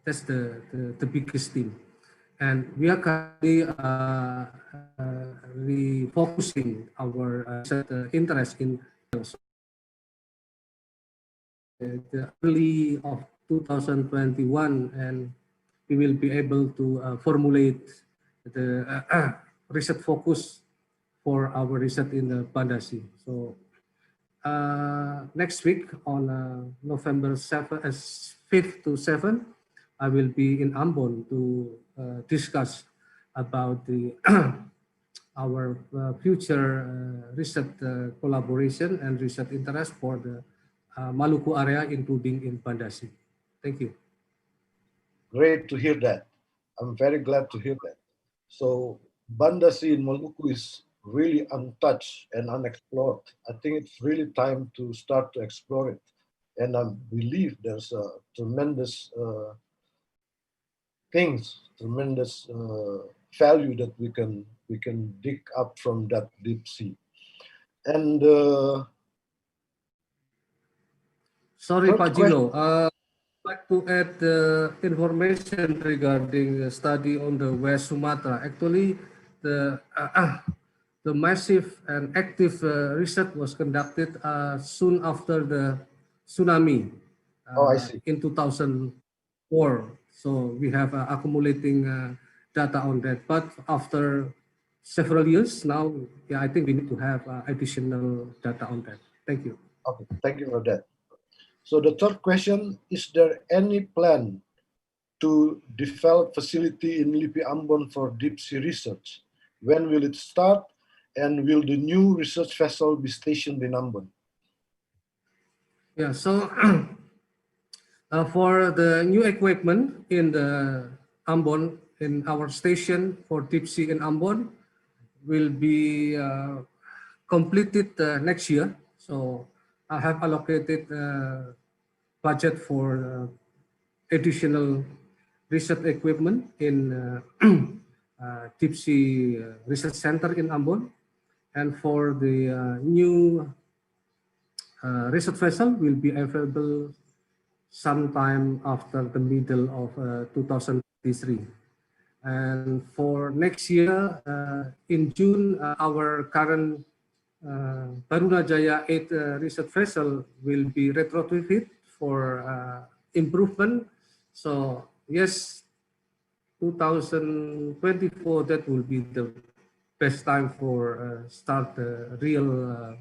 that's the biggest team. And we are currently refocusing our interest in the early of 2021, and we will be able to formulate the research focus for our research in the Banda Sea. So next week on November 5th to 7th, I will be in Ambon to discuss about the our future research collaboration and research interest for the Maluku area, including in Banda Sea. Thank you. Great to hear that. I'm very glad to hear that. So Banda Sea in Maluku is really untouched and unexplored. I think it's really time to start to explore it. and I believe there's a tremendous tremendous value that we can dig up from that deep sea. And Sorry, third Pak Gino. I'd like to add information regarding the study on the West Sumatra. Actually, the massive and active research was conducted soon after the tsunami oh, I see. in 2004. So we have accumulating data on that. But after several years now, yeah, I think we need to have additional data on that. Thank you. Okay, thank you for that. So the third question, is there any plan to develop facility in LIPI Ambon for deep sea research? When will it start? And will the new research vessel be stationed in Ambon? Yeah, so for the new equipment in the Ambon, in our station for deep sea in Ambon, will be completed next year. So I have allocated budget for additional research equipment in deep sea research center in Ambon, and for the new research vessel will be available sometime after the middle of 2023. And for next year, in June, our current Barunajaya 8 research vessel will be retrofitted for improvement. So yes, 2024, that will be the best time for start real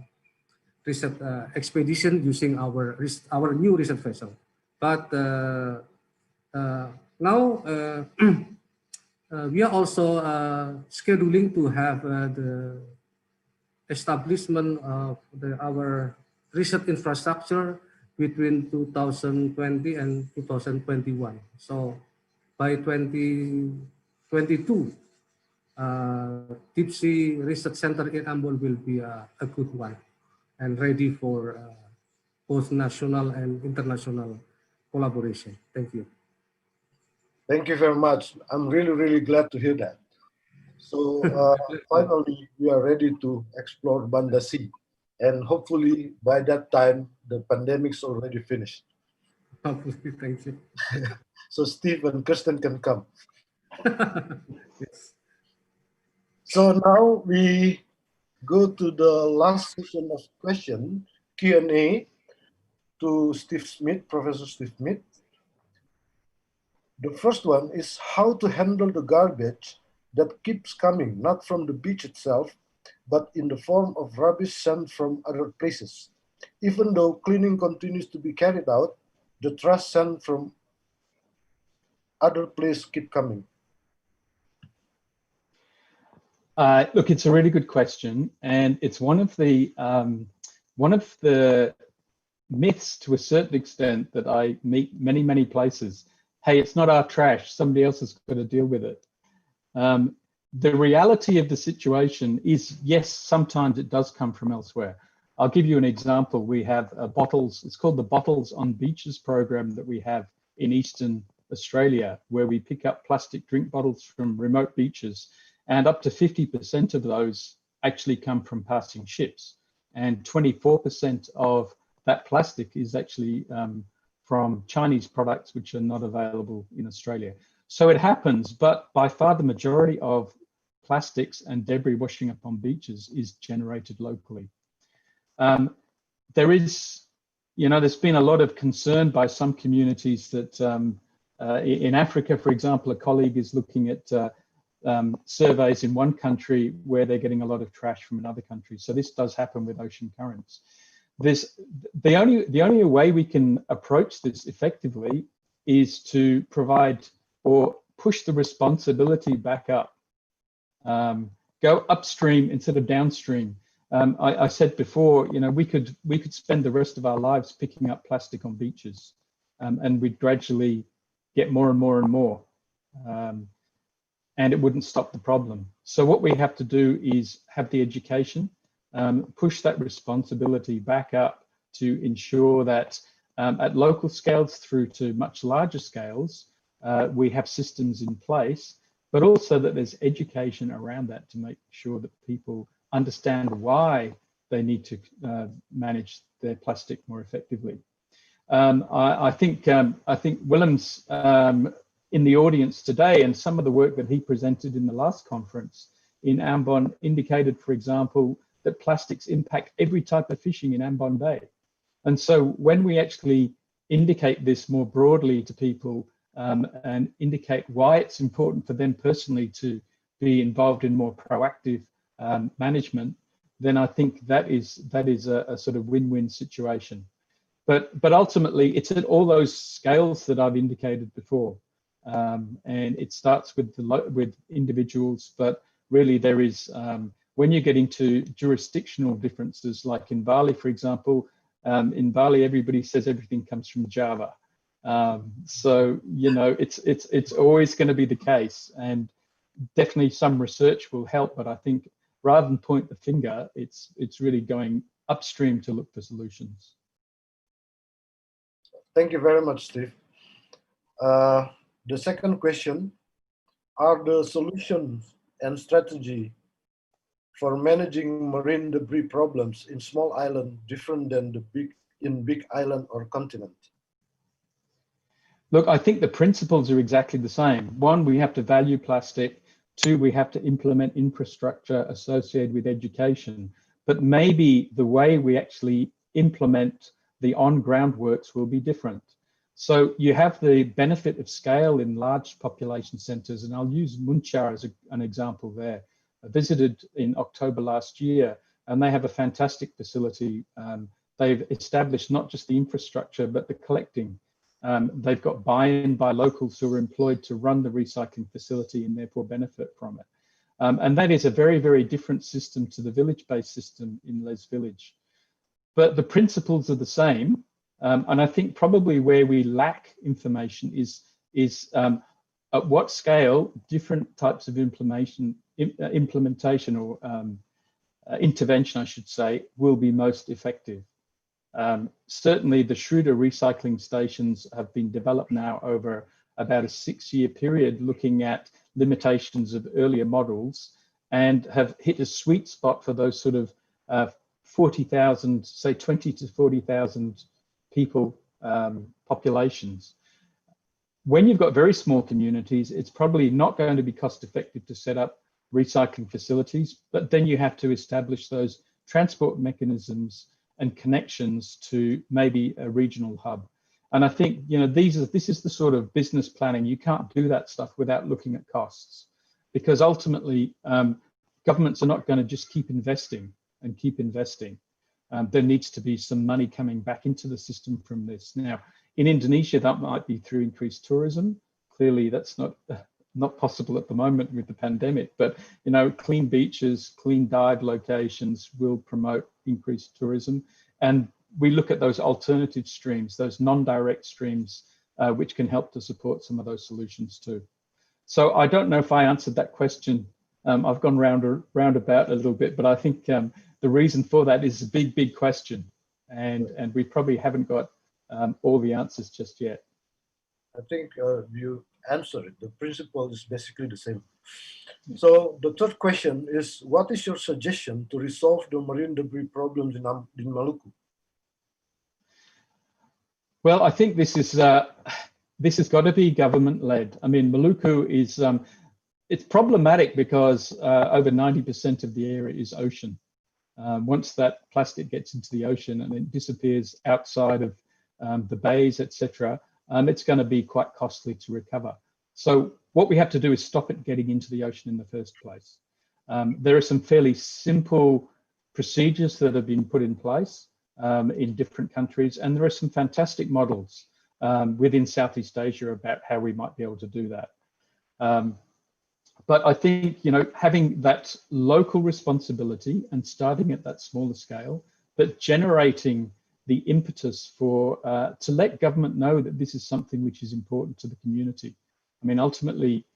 research expedition using our new research vessel. But now we are also scheduling to have the establishment of our research infrastructure between 2020 and 2021. So by 2022, Deep Sea Research Center in Ambon will be a good one and ready for both national and international collaboration. Thank you. Thank you very much. I'm really, really glad to hear that. So finally, we are ready to explore Banda Sea. And hopefully by that time, the pandemic's already finished. Hopefully, thank you. So Steve and Kirsten can come. Yes. So now we go to the last session of question, Q&A, to Steve Smith, Professor Steve Smith. The first one is how to handle the garbage that keeps coming, not from the beach itself, but in the form of rubbish sent from other places. Even though cleaning continues to be carried out, the trash sent from other places keep coming. Look, it's a really good question, and it's one of the myths to a certain extent that I meet many places. Hey, it's not our trash. Somebody else has got to deal with it. The reality of the situation is, yes, sometimes it does come from elsewhere. I'll give you an example. We have bottles. It's called the Bottles on Beaches program that we have in Eastern Australia, where we pick up plastic drink bottles from remote beaches, and up to 50% of those actually come from passing ships, and 24% of that plastic is actually from Chinese products which are not available in Australia. So it happens, but by far the majority of plastics and debris washing up on beaches is generated locally. There is, there's been a lot of concern by some communities that in Africa, for example, a colleague is looking at surveys in one country where they're getting a lot of trash from another country. So this does happen with ocean currents. The only way we can approach this effectively is to provide or push the responsibility back up. Go upstream instead of downstream. I said before, we could spend the rest of our lives picking up plastic on beaches, and we'd gradually get more and more and more, and it wouldn't stop the problem. So what we have to do is have the education, push that responsibility back up to ensure that at local scales through to much larger scales, we have systems in place, but also that there's education around that to make sure that people understand why they need to manage their plastic more effectively. I think Willem's in the audience today, and some of the work that he presented in the last conference in Ambon indicated, for example, that plastics impact every type of fishing in Ambon Bay. And so when we actually indicate this more broadly to people and indicate why it's important for them personally to be involved in more proactive management, then I think that is a sort of win-win situation. But ultimately, it's at all those scales that I've indicated before, and it starts with individuals. But really, there is when you get into jurisdictional differences, like in Bali, for example. In Bali, everybody says everything comes from Java, so you know it's always going to be the case, and definitely some research will help. But I think rather than point the finger, it's really going upstream to look for solutions. Thank you very much, Steve. The second question, are the solutions and strategy for managing marine debris problems in small island different than in big island or continent? Look, I think the principles are exactly the same. One, we have to value plastic. Two, we have to implement infrastructure associated with education. But maybe the way we actually implement the on-ground works will be different. So you have the benefit of scale in large population centers, and I'll use Muncar as an example there. I visited in October last year, and they have a fantastic facility. They've established not just the infrastructure, but the collecting. They've got buy-in by locals who are employed to run the recycling facility and therefore benefit from it. And that is a very, very different system to the village-based system in Les Village. But the principles are the same. And I think probably where we lack information is at what scale different types of implementation or intervention, I should say, will be most effective. Certainly the Schroeder recycling stations have been developed now over about a 6-year period, looking at limitations of earlier models, and have hit a sweet spot for those sort of 40,000, say 20 to 40,000 people populations. When you've got very small communities, it's probably not going to be cost effective to set up recycling facilities, but then you have to establish those transport mechanisms and connections to maybe a regional hub. And I think, you know, this is the sort of business planning. You can't do that stuff without looking at costs, because ultimately governments are not going to just keep investing and keep investing. There needs to be some money coming back into the system from this. Now, in Indonesia, that might be through increased tourism. Clearly, that's not possible at the moment with the pandemic, but you know, clean beaches, clean dive locations will promote increased tourism. And we look at those alternative streams, those non-direct streams, which can help to support some of those solutions too. So I don't know if I answered that question. I've gone round about a little bit, but I think the reason for that is a big question, and we probably haven't got all the answers just yet. I think you answered it. The principle is basically the same. So the third question is, what is your suggestion to resolve the marine debris problems in Maluku? Well, I think this has got to be government-led. I mean, Maluku is it's problematic because over 90% of the area is ocean. Once that plastic gets into the ocean and it disappears outside of the bays, etc., it's going to be quite costly to recover. So what we have to do is stop it getting into the ocean in the first place. There are some fairly simple procedures that have been put in place in different countries, and there are some fantastic models within Southeast Asia about how we might be able to do that. But I think, you know, having that local responsibility and starting at that smaller scale, but generating the impetus for to let government know that this is something which is important to the community. I mean, ultimately,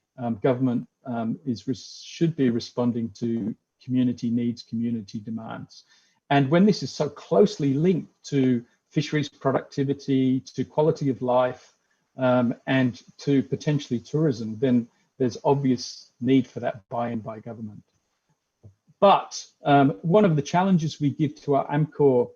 government should be responding to community needs, community demands. And when this is so closely linked to fisheries productivity, to quality of life, and to potentially tourism, then there's obvious need for that buy-in by government. But one of the challenges we give to our AMCOR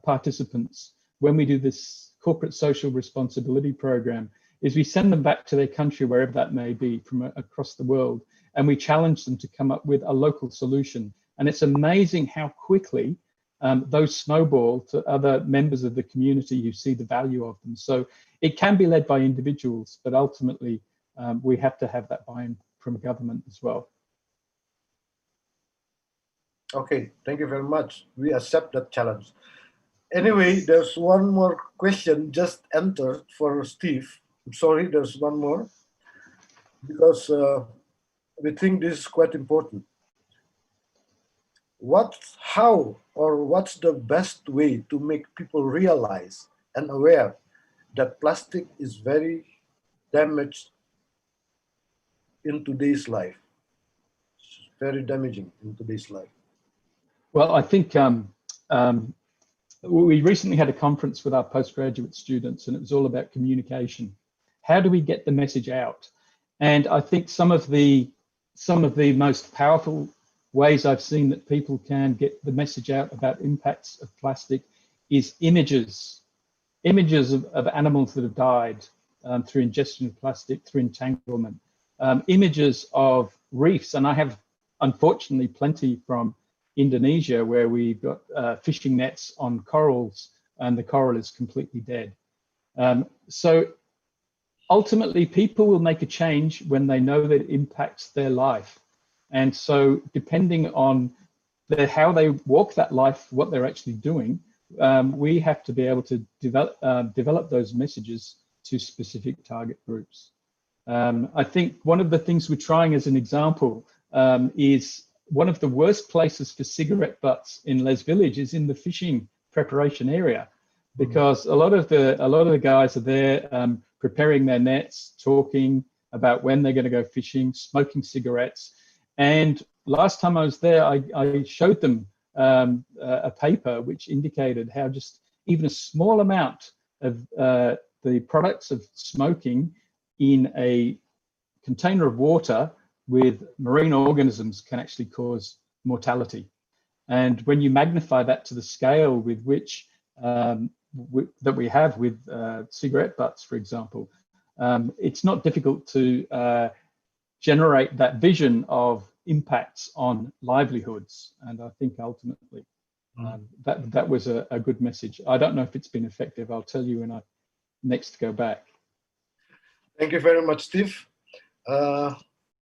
participants when we do this corporate social responsibility program is we send them back to their country, wherever that may be, from across the world, and we challenge them to come up with a local solution. And it's amazing how quickly those snowball to other members of the community who see the value of them. So it can be led by individuals, but ultimately we have to have that buy-in from government as well. Okay, thank you very much. We accept that challenge. Anyway, there's one more question just entered for Steve. I'm sorry, there's one more, because we think this is quite important. What's the best way to make people realize and aware that plastic is very damaged in today's life? It's very damaging in today's life. Well, I think we recently had a conference with our postgraduate students, and it was all about communication. How do we get the message out? And I think some of the most powerful ways I've seen that people can get the message out about impacts of plastic is images of animals that have died through ingestion of plastic, through entanglement, images of reefs. And I have, unfortunately, plenty from Indonesia, where we've got fishing nets on corals and the coral is completely dead. So ultimately, people will make a change when they know that it impacts their life. And so depending on how they walk that life, what they're actually doing, we have to be able to develop those messages to specific target groups. I think one of the things we're trying as an example is one of the worst places for cigarette butts in Les Village is in the fishing preparation area, because a lot of the guys are there preparing their nets, talking about when they're going to go fishing, smoking cigarettes. And last time I was there, I showed them a paper which indicated how just even a small amount of the products of smoking in a container of water with marine organisms can actually cause mortality. And when you magnify that to the scale with which that we have with cigarette butts, for example, it's not difficult to generate that vision of impacts on livelihoods. And I think ultimately that was a good message. I don't know if it's been effective. I'll tell you when I next go back. Thank you very much, Steve.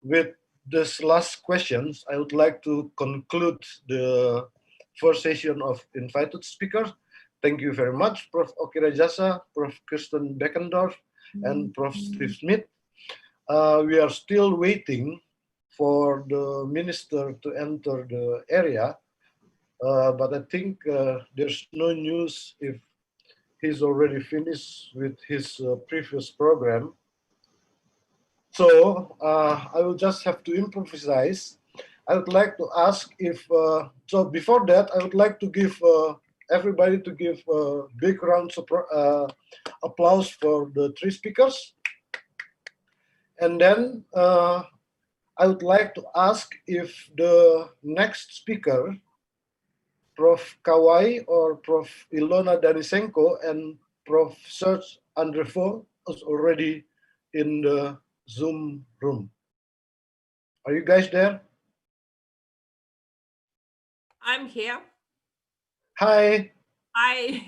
With this last questions, I would like to conclude the first session of invited speakers. Thank you very much, Prof. Oki Rajasa, Prof. Kirsten Beckendorf, and Prof. Steve Smith. We are still waiting for the minister to enter the area, but I think there's no news if he's already finished with his previous program. So I will just have to improvise. I would like to ask if, so before that, I would like to give everybody to give a big round of applause for the three speakers. And then I would like to ask if the next speaker, Prof. Kawai or Prof. Ilona Danisenko and Prof. Serge Andrevo is already in the Zoom room. Are you guys there? I'm here. Hi. Hi.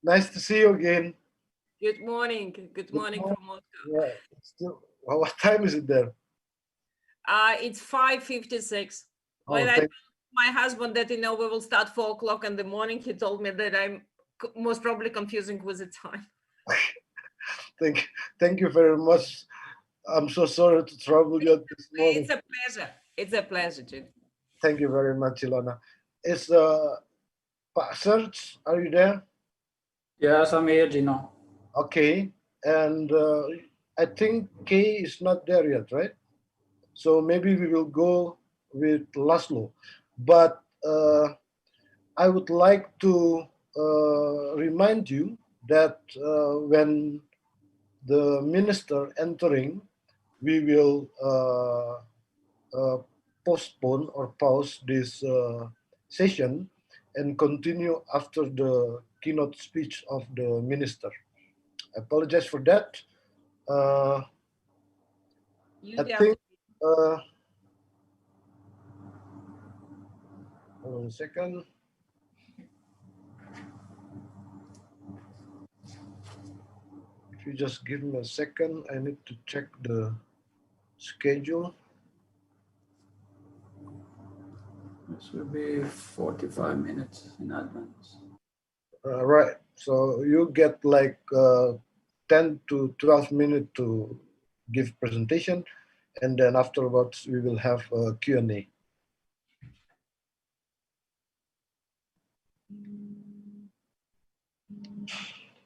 Nice to see you again. Good morning. Good morning from Moscow. Yeah. Still, well, what time is it there? It's 5:56. When I told my husband that we will start 4 o'clock in the morning, he told me that I'm most probably confusing with the time. Thank you very much. I'm so sorry to trouble you this morning. It's a pleasure. It's a pleasure, Jude. Thank you very much, Ilona. Is Pak Serge, are you there? Yes, I'm here, Gino. Okay, and I think Kay is not there yet, right? So maybe we will go with Laszlo. But I would like to remind you that when the minister entering, we will postpone or pause this session and continue after the keynote speech of the minister. I apologize for that. I think, hold on a second. If you just give me a second, I need to check the schedule. This will be 45 minutes in advance. Right. So you get like 10 to 12 minutes to give presentation, and then afterwards we will have a Q&A.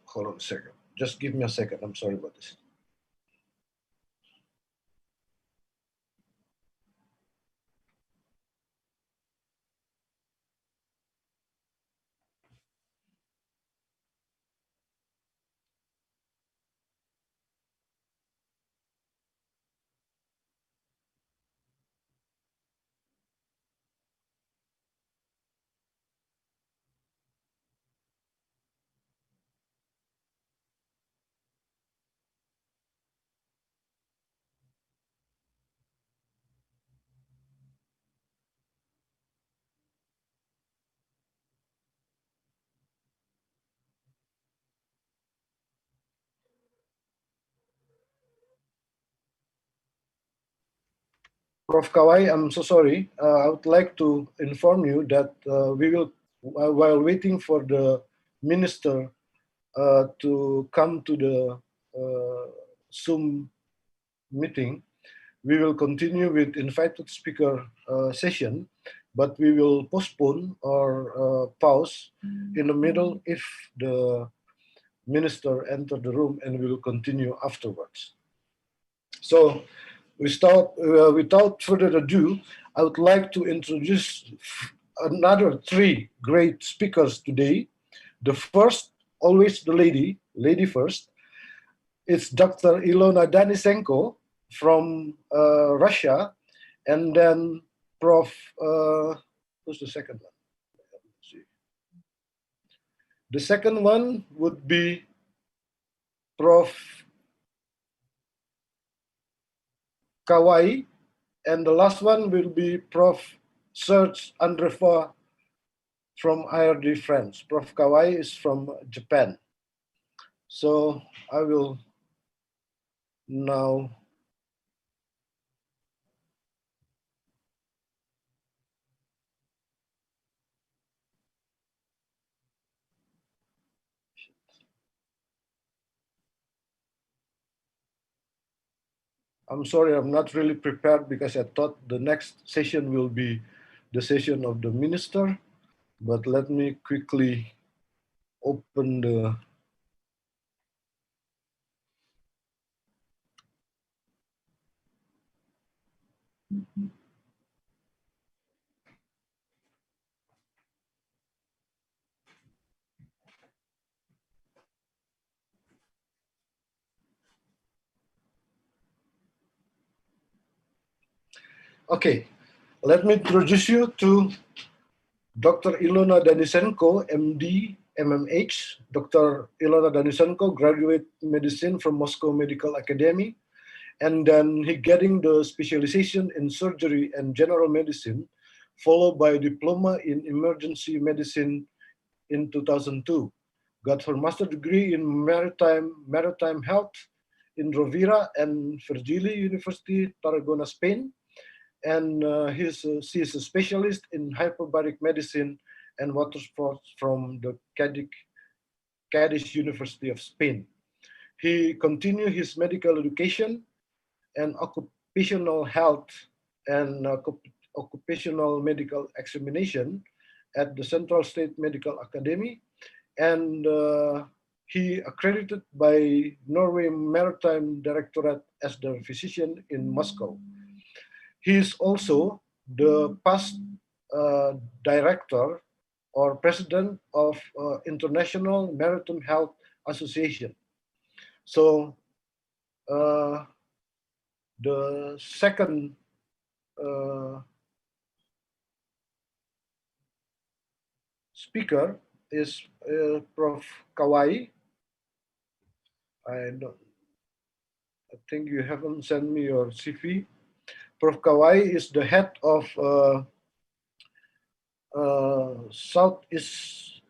Hold on a second. Just give me a second. I'm sorry about this. Prof. Kawai, I'm so sorry. I would like to inform you that we will, while waiting for the minister to come to the Zoom meeting, we will continue with invited speaker session, but we will postpone or pause in the middle if the minister enter the room, and we will continue afterwards. So without further ado, I would like to introduce another three great speakers today. The first, always the lady first. It's Dr. Ilona Danisenko from Russia, and then Prof. Who's the second one? Let's see. The second one would be Prof. Kawai, and the last one will be Prof. Serge Andrefa from IRD France. Prof. Kawai is from Japan. So I will now I'm sorry, I'm not really prepared because I thought the next session will be the session of the minister, but let me quickly open the Okay, let me introduce you to Dr. Ilona Danisenko, MD, MMH. Dr. Ilona Danisenko graduate medicine from Moscow Medical Academy, and then he getting the specialization in surgery and general medicine, followed by diploma in emergency medicine in 2002. Got her master degree in maritime health in Rovira and Virgili University, Tarragona, Spain. And she is a specialist in hyperbaric medicine and water sports from the Cadiz University of Spain. He continued his medical education and occupational health and occupational medical examination at the Central State Medical Academy, and he accredited by Norway Maritime Directorate as the physician in Moscow. He is also the past director or president of International Maritime Health Association. So the second speaker is Prof. Kawai. I think you haven't sent me your CV. Prof. Kawai is the head of Southeast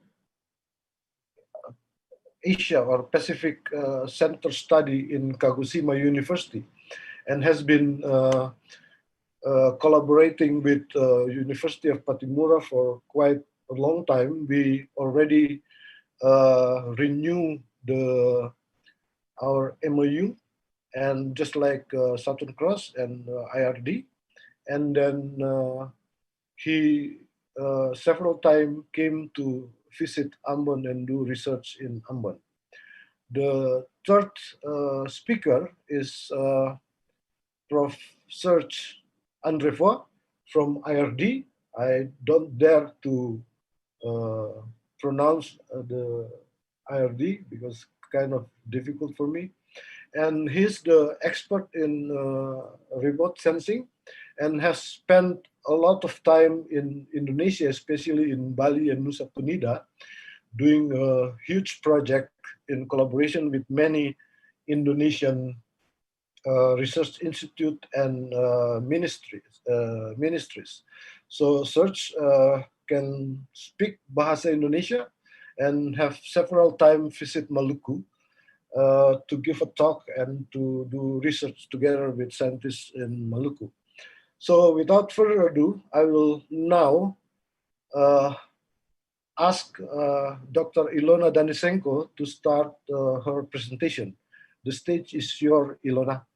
Asia or Pacific Center Study in Kagoshima University, and has been collaborating with University of Patimura for quite a long time. We already renew our MOU, and just like Southern Cross and IRD, and then he several times came to visit Ambon and do research in Ambon. The third speaker is Prof. Serge Andrevois from IRD. I don't dare to pronounce the IRD because kind of difficult for me. And he's the expert in remote sensing and has spent a lot of time in Indonesia, especially in Bali and Nusa Penida, doing a huge project in collaboration with many Indonesian research institute and ministries. So Serge can speak Bahasa Indonesia and have several times visit Maluku to give a talk and to do research together with scientists in Maluku. So without further ado, I will now ask Dr. Ilona Danisenko to start her presentation. The stage is yours, Ilona.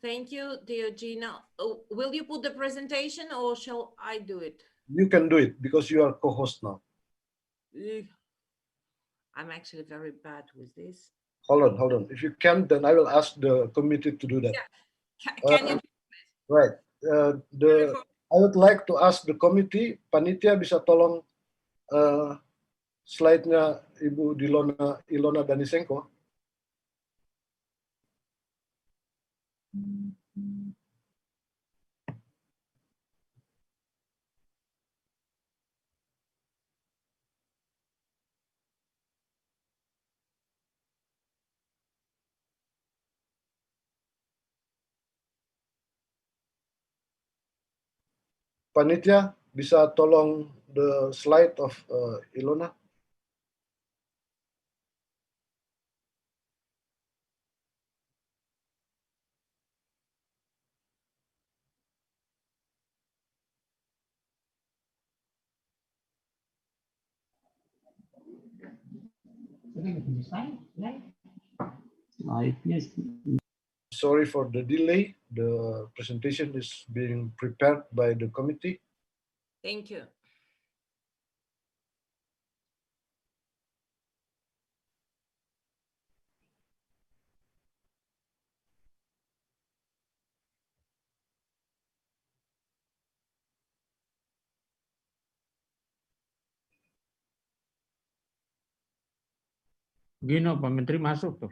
Thank you, Diogenes. Oh, will you put the presentation or shall I do it? You can do it because you are co-host now. I'm actually very bad with this. Hold on. If you can, then I will ask the committee to do that. Yeah. Can you? Right. I would like to ask the committee, panitia bisa tolong slide-nya Ibu Ilona Danisenko. Panitia bisa tolong the slide of Ilona. Sorry for the delay. The presentation is being prepared by the committee. Thank you. Gino, Pak Menteri masuk tuh.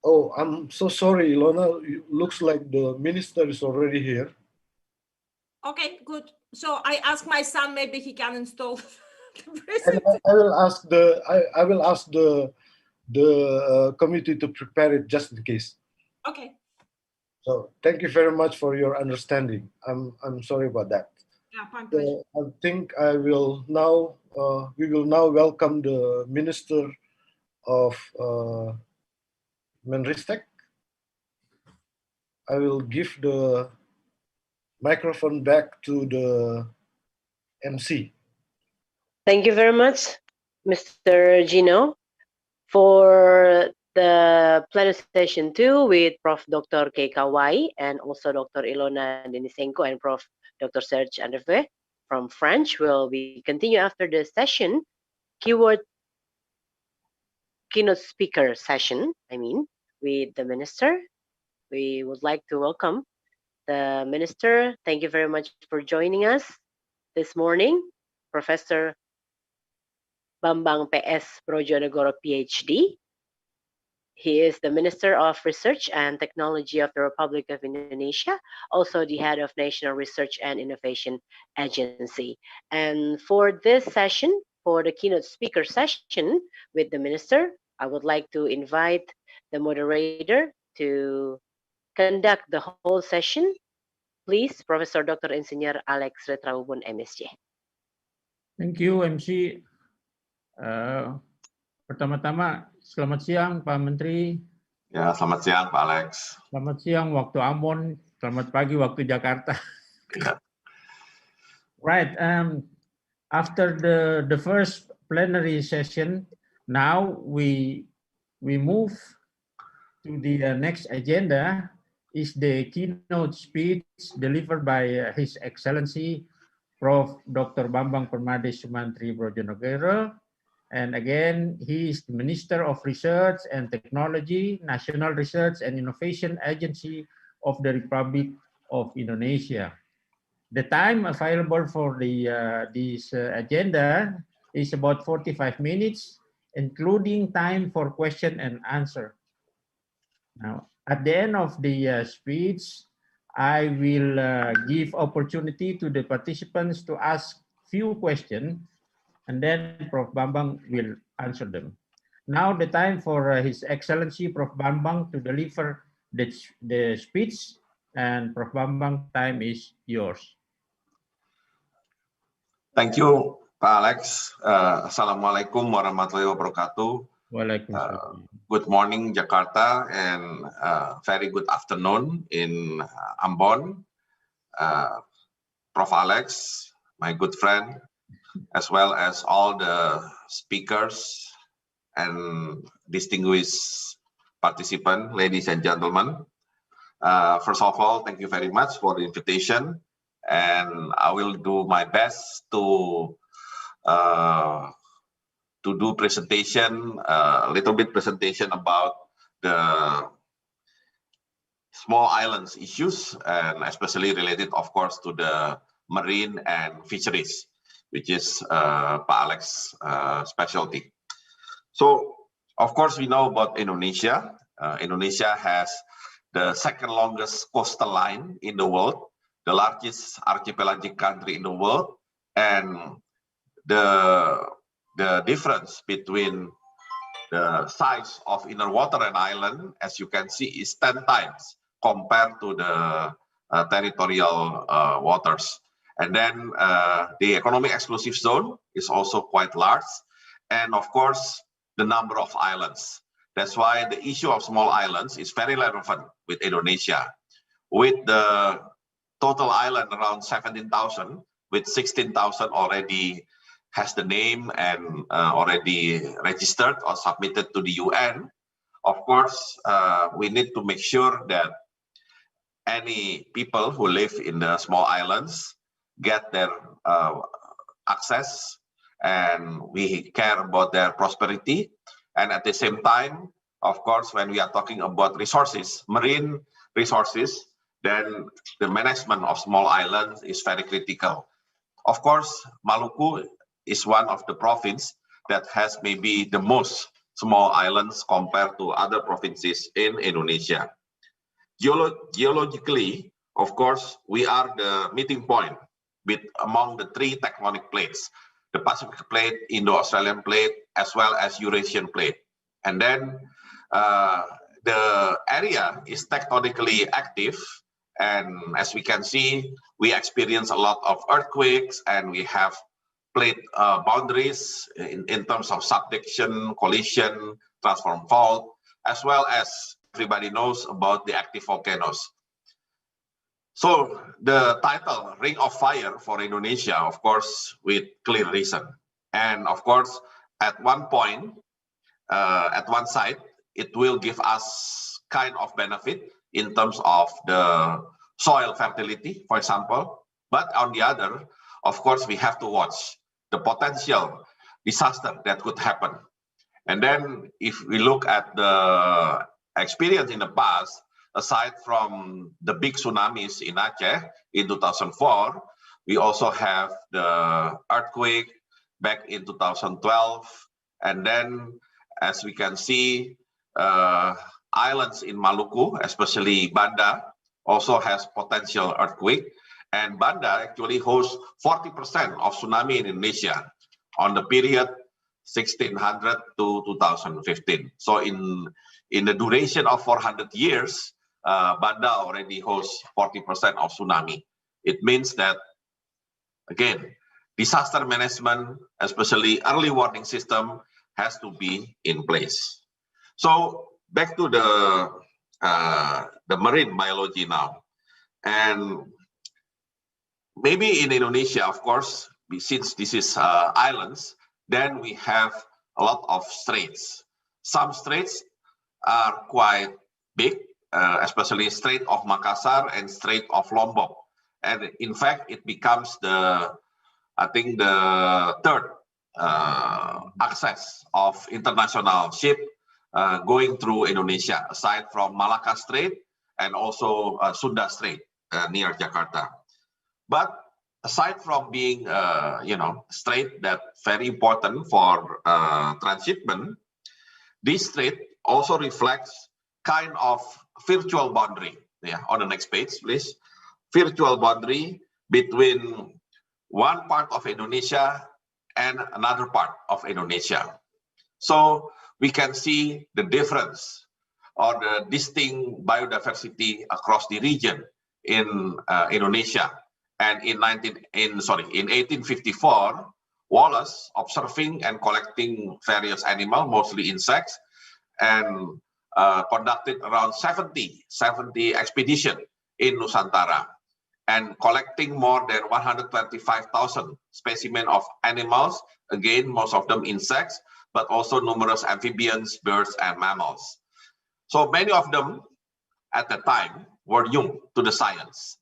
Oh, I'm so sorry, Ilona. It looks like the minister is already here. Okay, good. So I asked my son, maybe he can install the presentation. I will ask the committee to prepare it just in case. Okay. So thank you very much for your understanding. I'm sorry about that. Yeah, fine, pleasure. I think we will now welcome the Minister of Menristek. I will give the microphone back to the MC. Thank you very much, Mr. Gino, for the plenary session 2 with Prof. Dr. K. Kawai and also Dr. Ilona Denisenko and Prof. Dr. Serge Andrevois from French. Will we continue after the session, keynote speaker session, with the minister. We would like to welcome the minister. Thank you very much for joining us. this morning, Professor Bambang PS Brojonegoro, PhD. He is the Minister of Research and Technology of the Republic of Indonesia, also the head of National Research and Innovation Agency. And for this session, for the keynote speaker session with the Minister, I would like to invite the moderator to conduct the whole session. Please, Professor Dr. Insinyur Alex Retraubun, MSc. Thank you, MC. Pertama-tama, selamat siang Pak Menteri. Ya, selamat siang Pak Alex. Selamat siang waktu Ambon, selamat pagi waktu Jakarta. Ya. Right. After the first plenary session, now we move to the next agenda. Is the keynote speech delivered by His Excellency Prof. Dr. Bambang Permadi Sumantri Brojonegoro. And again, he is the Minister of Research and Technology, National Research and Innovation Agency of the Republic of Indonesia. The time available for this agenda is about 45 minutes, including time for question and answer. Now, at the end of the speech, I will give opportunity to the participants to ask few questions, and then Prof. Bambang will answer them. Now the time for His Excellency Prof. Bambang to deliver the speech, and Prof. Bambang, time is yours. Thank you, Pak Alex. Assalamualaikum warahmatullahi wabarakatuh. Waalaikumsalam. Good morning, Jakarta, and very good afternoon in Ambon. Prof. Alex, my good friend, as well as all the speakers and distinguished participants, ladies and gentlemen. First of all, thank you very much for the invitation, and I will do my best to do presentation, a little bit presentation about the small islands issues, and especially related, of course, to the marine and fisheries, which is Pak Alex's specialty. So, of course, we know about Indonesia. Indonesia has the second longest coastal line in the world, the largest archipelagic country in the world, and the difference between the size of inner water and island, as you can see, is 10 times compared to the territorial waters. And then the economic exclusive zone is also quite large. And of course, the number of islands. That's why the issue of small islands is very relevant with Indonesia. With the total island around 17,000, with 16,000 already has the name and already registered or submitted to the UN. Of course, we need to make sure that any people who live in the small islands get their access, and we care about their prosperity. And at the same time, of course, when we are talking about resources, marine resources, then the management of small islands is very critical. Of course, Maluku is one of the provinces that has maybe the most small islands compared to other provinces in Indonesia. Geologically, of course, we are the meeting point among the three tectonic plates, the Pacific Plate, Indo-Australian Plate, as well as Eurasian Plate. And then the area is tectonically active. And as we can see, we experience a lot of earthquakes, and we have plate boundaries in terms of subduction, collision, transform fault, as well as everybody knows about the active volcanoes. So the title Ring of Fire for Indonesia, of course, with clear reason. And of course, at one point, at one side, it will give us kind of benefit in terms of the soil fertility, for example. But on the other, of course, we have to watch the potential disaster that could happen. And then if we look at the experience in the past, aside from the big tsunamis in Aceh in 2004, We also have the earthquake back in 2012. And then, as we can see, islands in Maluku, especially Banda, also has potential earthquake. And Banda actually hosts 40% of tsunami in Indonesia on the period 1600 to 2015. So in the duration of 400 years, Banda already hosts 40% of tsunami. It means that, again, disaster management, especially early warning system, has to be in place. So back to the marine biology now. And maybe in Indonesia, of course, since this is islands, then we have a lot of straits. Some straits are quite big, especially Strait of Makassar and Strait of Lombok. And in fact, it becomes the third access of international ship going through Indonesia, aside from Malacca Strait and also Sunda Strait near Jakarta. But aside from being, strait that very important for transshipment, this strait also reflects kind of virtual boundary. Yeah, on the next page, please. Virtual boundary between one part of Indonesia and another part of Indonesia. So we can see the difference or the distinct biodiversity across the region in Indonesia. And in 1854, Wallace, observing and collecting various animals, mostly insects, and conducted around 70 expeditions in Nusantara, and collecting more than 125,000 specimens of animals, again, most of them insects, but also numerous amphibians, birds, and mammals. So many of them at the time were new to the science.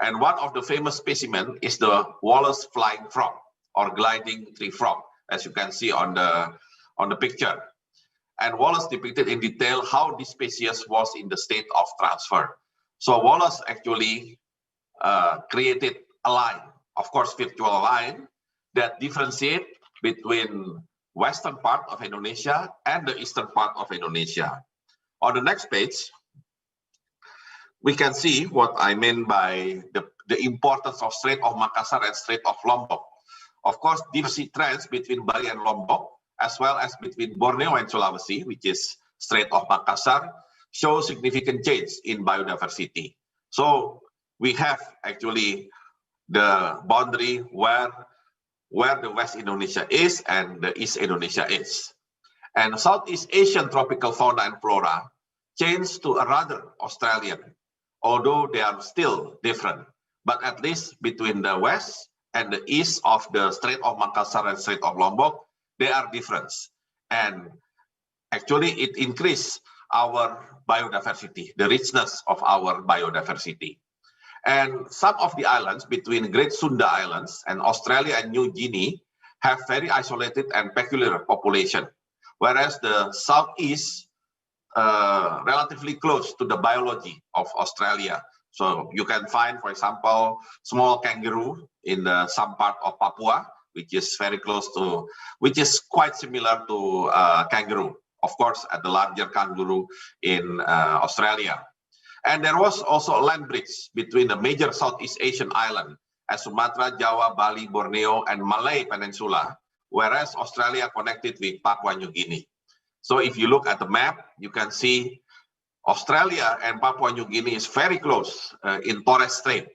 And one of the famous specimens is the Wallace flying frog or gliding tree frog, as you can see on the picture. And Wallace depicted in detail how this species was in the state of transfer. So Wallace actually created a line, of course, virtual line, that differentiate between western part of Indonesia and the eastern part of Indonesia. On the next page, we can see what I mean by the importance of Strait of Makassar and Strait of Lombok. Of course, deep sea trends between Bali and Lombok, as well as between Borneo and Sulawesi, which is Strait of Makassar, show significant change in biodiversity. So we have actually the boundary where the West Indonesia is and the East Indonesia is. And Southeast Asian tropical fauna and flora change to a rather Australian, although they are still different. But at least between the West and the East of the Strait of Makassar and Strait of Lombok, they are different. And actually it increased our biodiversity, the richness of our biodiversity. And some of the islands between Great Sunda Islands and Australia and New Guinea have very isolated and peculiar population, whereas the Southeast relatively close to the biology of Australia. So you can find, for example, small kangaroo in some part of Papua, which is very close to, which is quite similar to kangaroo. Of course, at the larger kangaroo in Australia. And there was also a land bridge between the major Southeast Asian islands as Sumatra, Java, Bali, Borneo, and Malay Peninsula, whereas Australia connected with Papua New Guinea. So if you look at the map, you can see Australia and Papua New Guinea is very close in Torres Strait.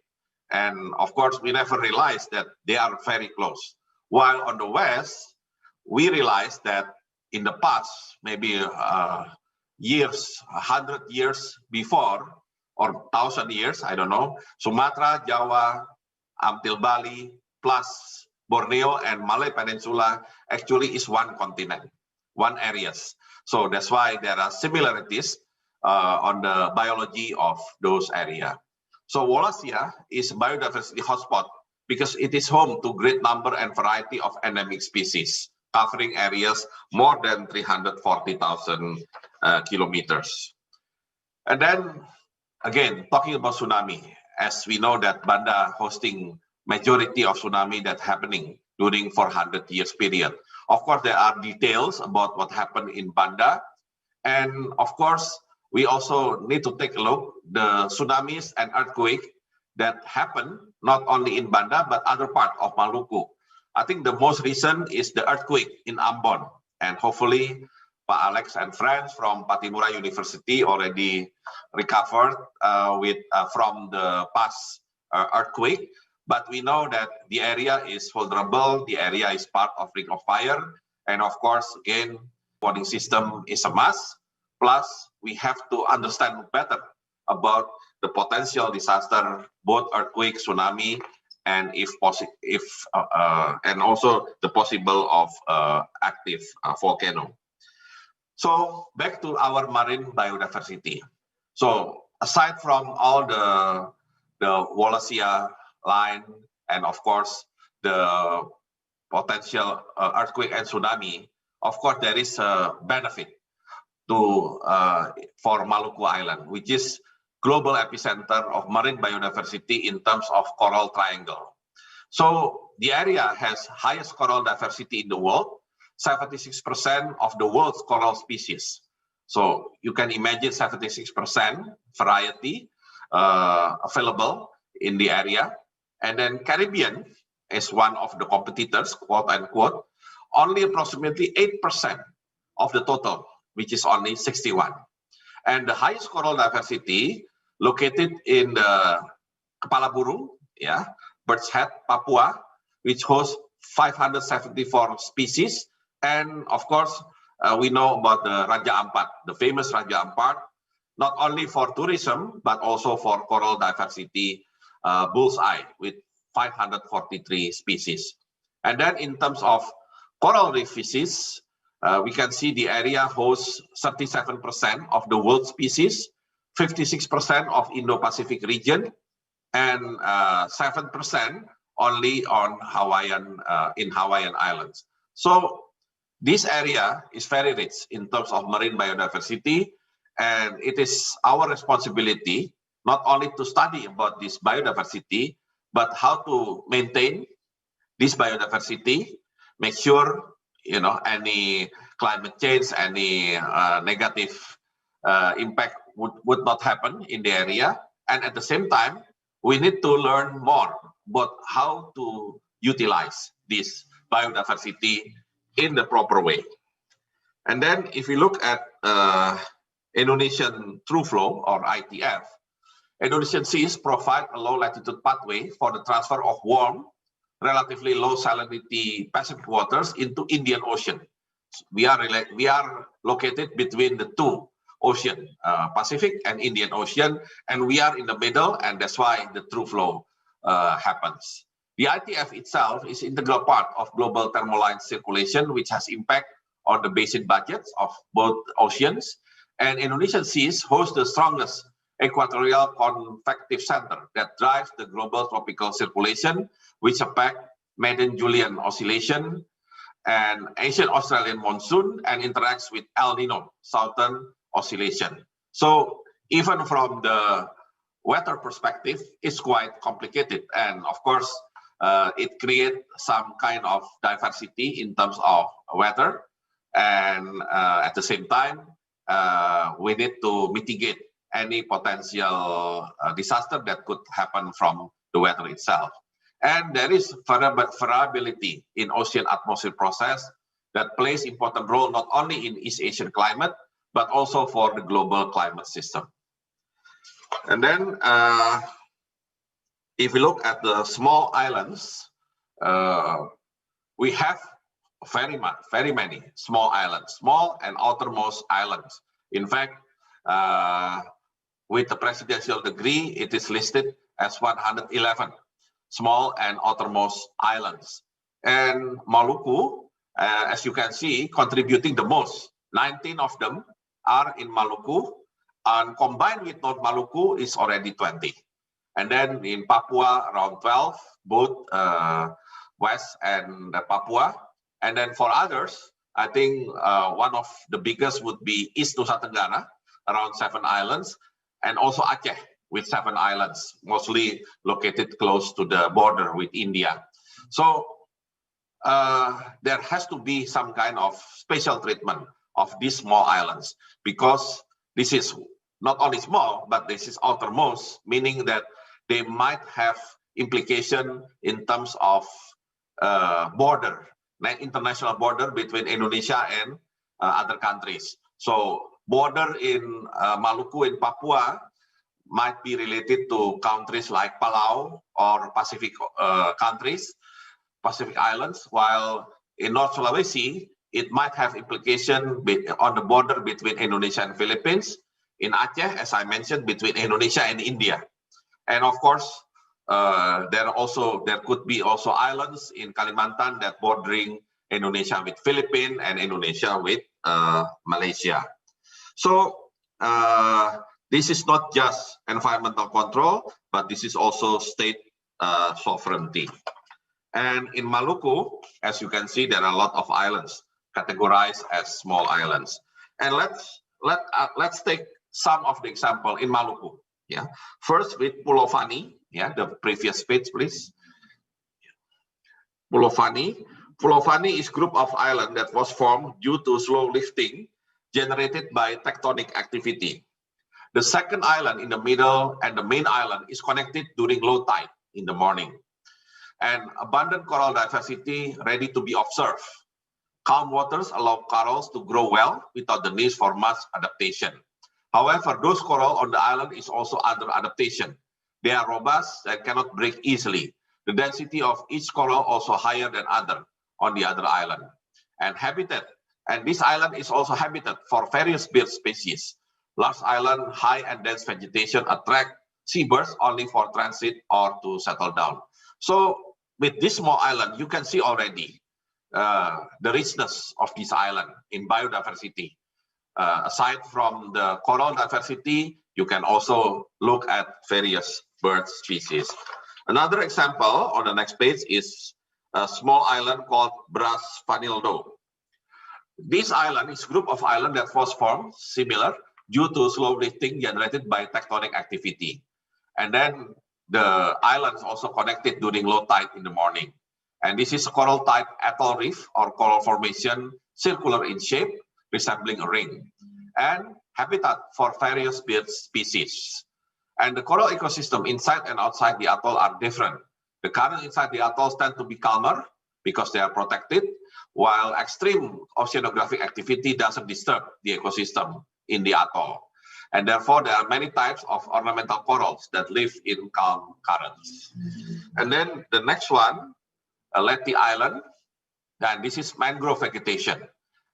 And of course, we never realized that they are very close. While on the west, we realized that in the past, maybe years, 100 years before, or 1,000 years, I don't know, Sumatra, Java, until Bali, plus Borneo and Malay Peninsula actually is one continent, one areas. So that's why there are similarities on the biology of those areas. So Wallacea is a biodiversity hotspot because it is home to great number and variety of endemic species, covering areas more than 340,000 kilometers. And then, again, talking about tsunami, as we know that Banda hosting majority of tsunami that happening during 400 years period. Of course, there are details about what happened in Banda. And of course, we also need to take a look the tsunamis and earthquake that happen not only in Banda, but other part of Maluku. I think the most recent is the earthquake in Ambon. And hopefully, Pak Alex and friends from Patimura University already recovered from the past earthquake. But we know that the area is vulnerable, the area is part of Ring of Fire, and of course, again, warning system is a must. Plus, we have to understand better about the potential disaster, both earthquake, tsunami, and and also the possible of active volcano. So back to our marine biodiversity. So aside from all the Wallacea line, and of course, the potential earthquake and tsunami, of course, there is a benefit to for Maluku Island, which is global epicenter of marine biodiversity in terms of coral triangle. So the area has highest coral diversity in the world, 76% of the world's coral species. So you can imagine 76% variety available in the area. And then Caribbean is one of the competitors, quote unquote, only approximately 8% of the total, which is only 61. And the highest coral diversity located in the Kepala Burung, Bird's Head, Papua, which hosts 574 species. And of course, we know about the Raja Ampat, the famous Raja Ampat, not only for tourism, but also for coral diversity bullseye with 543 species. And then in terms of coral reef species, we can see the area hosts 37% of the world species, 56% of Indo-Pacific region, and 7% only on in Hawaiian Islands. So this area is very rich in terms of marine biodiversity, and it is our responsibility not only to study about this biodiversity, but how to maintain this biodiversity, make sure any climate change, any negative impact would not happen in the area. And at the same time, we need to learn more about how to utilize this biodiversity in the proper way. And then if we look at Indonesian Through Flow, or ITF, Indonesian seas provide a low latitude pathway for the transfer of warm, relatively low salinity Pacific waters into Indian Ocean. We are located between the two oceans, Pacific and Indian Ocean, and we are in the middle, and that's why the through flow happens. The ITF itself is an integral part of global thermoline circulation, which has impact on the basin budgets of both oceans. And Indonesian seas host the strongest equatorial convective center that drives the global tropical circulation, which affect Madden-Julian oscillation and Asian Australian monsoon, and interacts with El Nino southern oscillation. So even from the weather perspective, it's quite complicated, and of course it creates some kind of diversity in terms of weather, and at the same time we need to mitigate any potential disaster that could happen from the weather itself. And there is variability in ocean atmosphere process that plays important role not only in East Asian climate, but also for the global climate system. And then if we look at the small islands, we have very many small islands, small and outermost islands. In fact, with the presidential decree, it is listed as 111 small and outermost islands. And Maluku, as you can see, contributing the most. 19 of them are in Maluku, and combined with North Maluku is already 20. And then in Papua, around 12, both West and Papua. And then for others, I think one of the biggest would be East Nusa Tenggara, around 7 islands, and also Aceh with 7 islands, mostly located close to the border with India. So there has to be some kind of special treatment of these small islands, because this is not only small, but this is outermost, meaning that they might have implication in terms of border, international border between Indonesia and other countries. So border in Maluku in Papua might be related to countries like Palau or Pacific countries, Pacific Islands, while in North Sulawesi, it might have implication on the border between Indonesia and Philippines. In Aceh, as I mentioned, between Indonesia and India. And of course, there could be also islands in Kalimantan that bordering Indonesia with Philippines and Indonesia with Malaysia. So this is not just environmental control, but this is also state sovereignty. And in Maluku, as you can see, there are a lot of islands categorized as small islands. And let's take some of the example in Maluku. Yeah, first with Pulau Fani. Yeah, the previous page, please. Pulau Fani. Pulau Fani is group of island that was formed due to slow lifting generated by tectonic activity. The second island in the middle and the main island is connected during low tide in the morning. And abundant coral diversity ready to be observed. Calm waters allow corals to grow well without the need for much adaptation. However, those coral on the island is also under adaptation. They are robust and cannot break easily. The density of each coral also higher than other on the other island. And habitat, and this island is also habitat for various bird species. Large island, high and dense vegetation attract seabirds only for transit or to settle down. So with this small island, you can see already the richness of this island in biodiversity. Aside from the coral diversity, you can also look at various bird species. Another example on the next page is a small island called Bras Vanildo. This island is a group of islands that was formed similar due to slow lifting generated by tectonic activity. And then the islands also connected during low tide in the morning. And this is a coral type atoll reef or coral formation, circular in shape, resembling a ring, and habitat for various bird species. And the coral ecosystem inside and outside the atoll are different. The currents inside the atolls tend to be calmer because they are protected, while extreme oceanographic activity doesn't disturb the ecosystem in the atoll. And therefore, there are many types of ornamental corals that live in calm currents. And then the next one, Leti Island, and this is mangrove vegetation.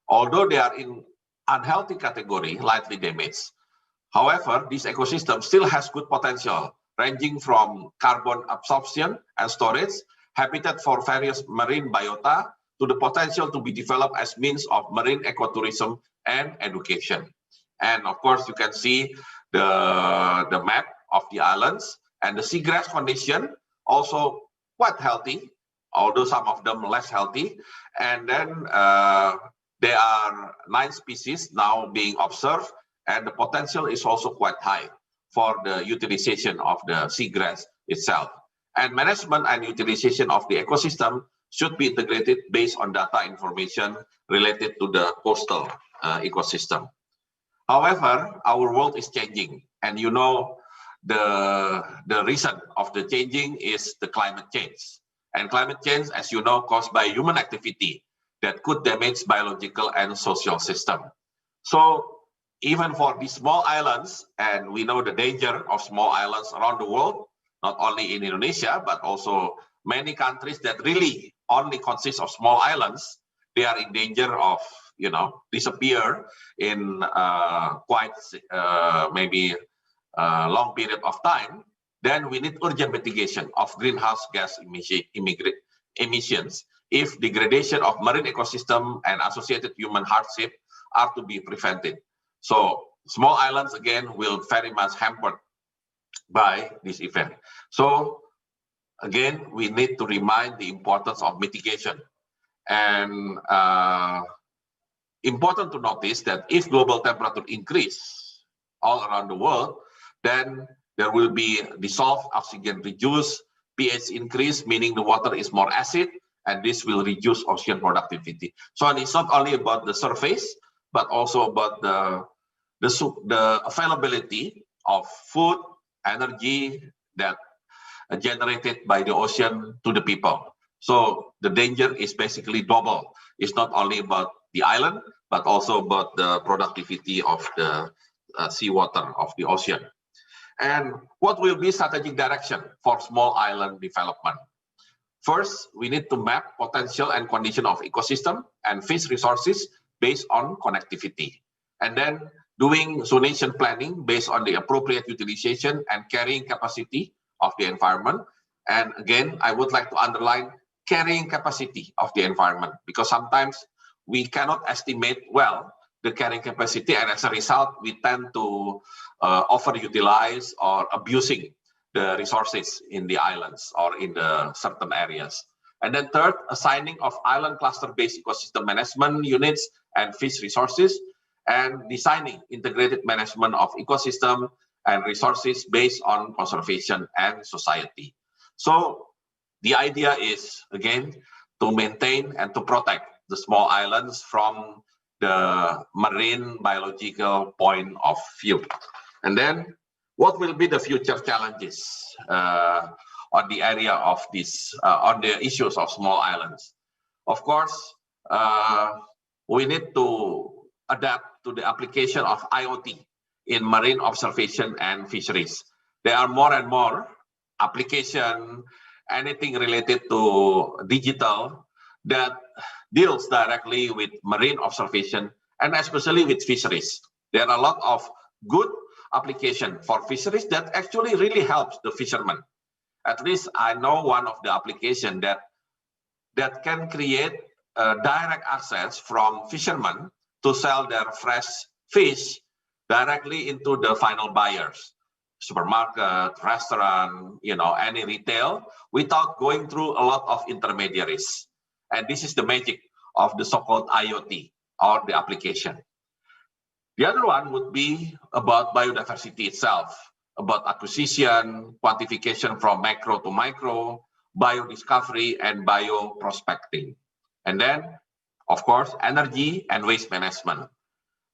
Although they are in unhealthy category, lightly damaged. However, this ecosystem still has good potential, ranging from carbon absorption and storage, habitat for various marine biota, to the potential to be developed as means of marine ecotourism and education. And of course, you can see the map of the islands, and the seagrass condition also quite healthy, although some of them less healthy. And then there are 9 species now being observed, and the potential is also quite high for the utilization of the seagrass itself. And management and utilization of the ecosystem should be integrated based on data information related to the coastal ecosystem. However, our world is changing, and you know the reason of the changing is the climate change. And climate change, as you know, caused by human activity that could damage biological and social system. So even for these small islands, and we know the danger of small islands around the world, not only in Indonesia, but also many countries that really only consist of small islands, they are in danger of, disappear in quite maybe a long period of time. Then we need urgent mitigation of greenhouse gas emissions if degradation of marine ecosystem and associated human hardship are to be prevented. So small islands, again, will very much hampered by this event. So again, we need to remind the importance of mitigation. And important to notice that if global temperature increase all around the world, then there will be dissolved oxygen reduce, pH increase, meaning the water is more acid, and this will reduce ocean productivity. So it's not only about the surface, but also about the availability of food, energy that are generated by the ocean to the people. So the danger is basically double. It's not only about the island, but also about the productivity of the seawater of the ocean. And what will be strategic direction for small island development? First, we need to map potential and condition of ecosystem and fish resources based on connectivity. And then doing zonation planning based on the appropriate utilization and carrying capacity of the environment. And again, I would like to underline carrying capacity of the environment, because sometimes we cannot estimate well the carrying capacity, and as a result, we tend to overutilize or abusing the resources in the islands or in the certain areas. And then third, assigning of island cluster-based ecosystem management units and fish resources, and designing integrated management of ecosystem and resources based on conservation and society. So the idea is, again, to maintain and to protect the small islands from the marine biological point of view. And then what will be the future challenges on the area of this, on the issues of small islands? Of course, we need to adapt to the application of IoT in marine observation and fisheries. There are more and more application, anything related to digital that deals directly with marine observation and especially with fisheries. There are a lot of good application for fisheries that actually really helps the fishermen. At least I know one of the application that can create direct access from fishermen to sell their fresh fish directly into the final buyers, supermarket, restaurant, any retail, without going through a lot of intermediaries. And this is the magic of the so-called IoT or the application. The other one would be about biodiversity itself, about acquisition, quantification from macro to micro, biodiscovery, and bioprospecting. And then, of course, energy and waste management.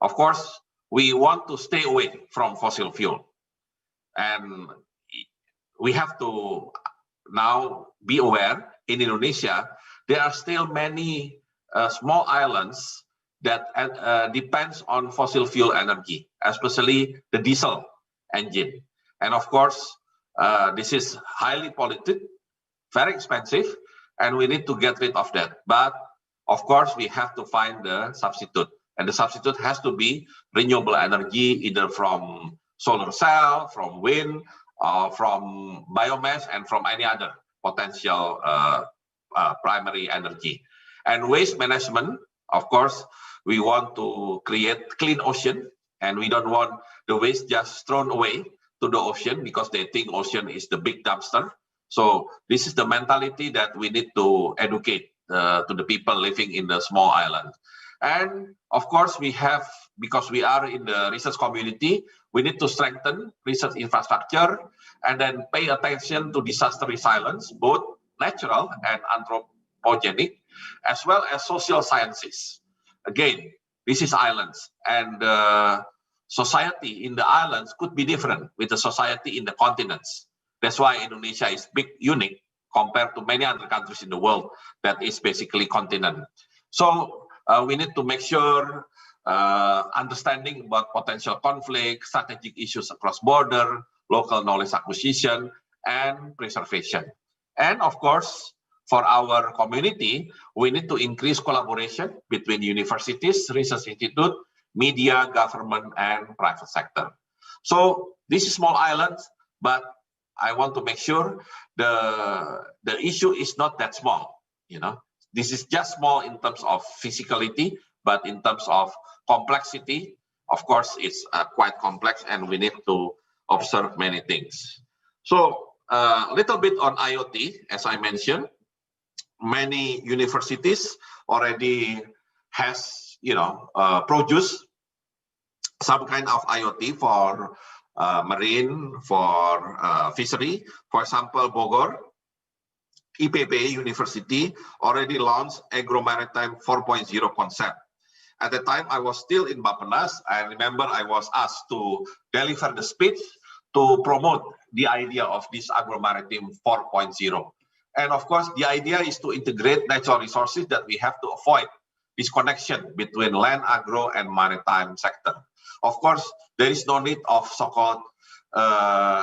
Of course, we want to stay away from fossil fuel. And we have to now be aware, in Indonesia, there are still many small islands that depends on fossil fuel energy, especially the diesel engine. And of course, this is highly polluted, very expensive, and we need to get rid of that. But of course, we have to find the substitute. And the substitute has to be renewable energy, either from solar cell, from wind, from biomass, and from any other potential primary energy. And waste management, of course, we want to create clean ocean, and we don't want the waste just thrown away to the ocean because they think ocean is the big dumpster. So this is the mentality that we need to educate to the people living in the small island. And of course, we have, because we are in the research community, we need to strengthen research infrastructure and then pay attention to disaster resilience, both natural and anthropogenic, as well as social sciences. Again, this is islands, and society in the islands could be different with the society in the continents. That's why Indonesia is big, unique compared to many other countries in the world that is basically continent. So we need to make sure understanding about potential conflict, strategic issues across border, local knowledge acquisition, and preservation. And of course, for our community, we need to increase collaboration between universities, research institute, media, government, and private sector. So this is small islands, but I want to make sure the issue is not that small. This is just small in terms of physicality, but in terms of complexity, of course, it's quite complex, and we need to observe many things. So a little bit on IoT, as I mentioned, many universities already has, produced some kind of IoT for marine, for fishery. For example, Bogor, IPB University already launched Agro-Maritime 4.0 concept. At the time, I was still in Bappenas. I remember I was asked to deliver the speech to promote the idea of this Agro-Maritime 4.0. And of course, the idea is to integrate natural resources that we have to avoid this connection between land, agro, and maritime sector. Of course, there is no need of so-called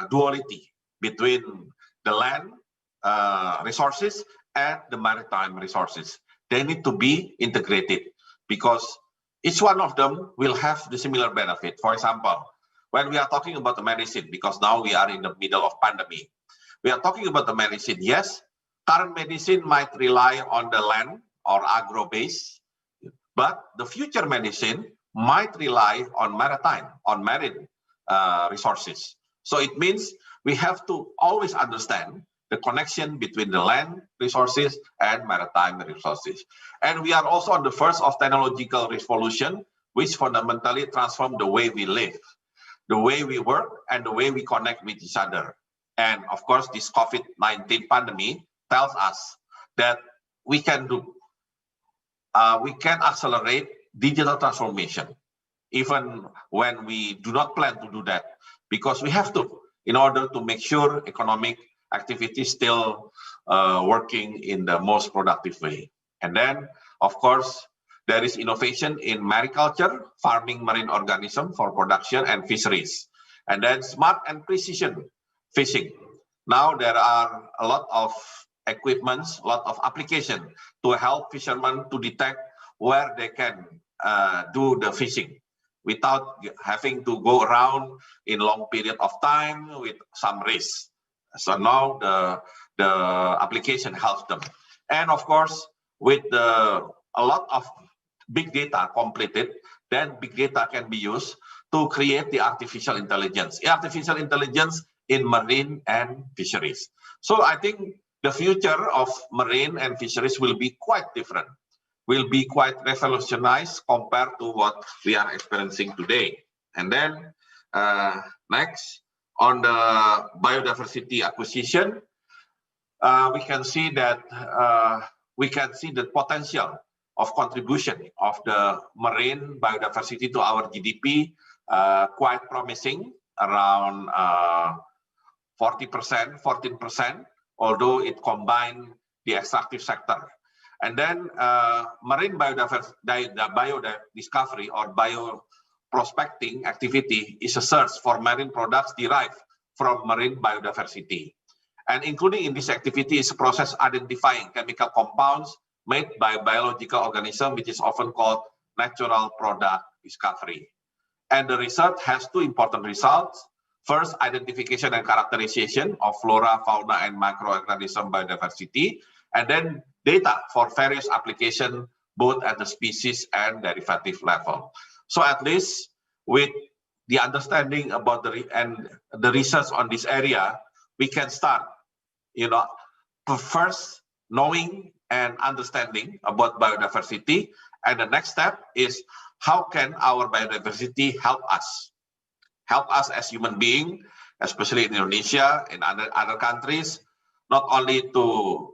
duality between the land resources and the maritime resources. They need to be integrated because each one of them will have the similar benefit. For example, when we are talking about the medicine, because now we are in the middle of pandemic, we are talking about the medicine. Yes, current medicine might rely on the land or agro base, but the future medicine might rely on maritime, on marine resources. So it means we have to always understand the connection between the land resources and maritime resources. And we are also on the first of technological revolution, which fundamentally transform the way we live, the way we work, and the way we connect with each other. And of course, this COVID-19 pandemic tells us that we can accelerate digital transformation, even when we do not plan to do that, because we have to, in order to make sure economic activity still working in the most productive way. And then, of course, there is innovation in mariculture, farming marine organisms for production and fisheries. And then smart and precision fishing. Now there are a lot of equipments, a lot of application to help fishermen to detect where they can do the fishing without having to go around in long period of time with some risk. So now the application helps them. And of course, with a lot of big data completed, then big data can be used to create the artificial intelligence in marine and fisheries. So I think the future of marine and fisheries will be quite different, will be quite revolutionized compared to what we are experiencing today. And then next, on the biodiversity acquisition, we can see that the potential of contribution of the marine biodiversity to our GDP quite promising, around 40%, 14%, although it combined the extractive sector. And then marine biodiscovery or bioprospecting activity is a search for marine products derived from marine biodiversity. And including in this activity is a process identifying chemical compounds made by biological organisms, which is often called natural product discovery. And the research has two important results. First, identification and characterization of flora, fauna, and microorganism biodiversity, and then data for various applications, both at the species and derivative level. So at least with the understanding about the research on this area, we can start, first knowing and understanding about biodiversity. And the next step is how can our biodiversity help us as human beings, especially in Indonesia and other countries, not only to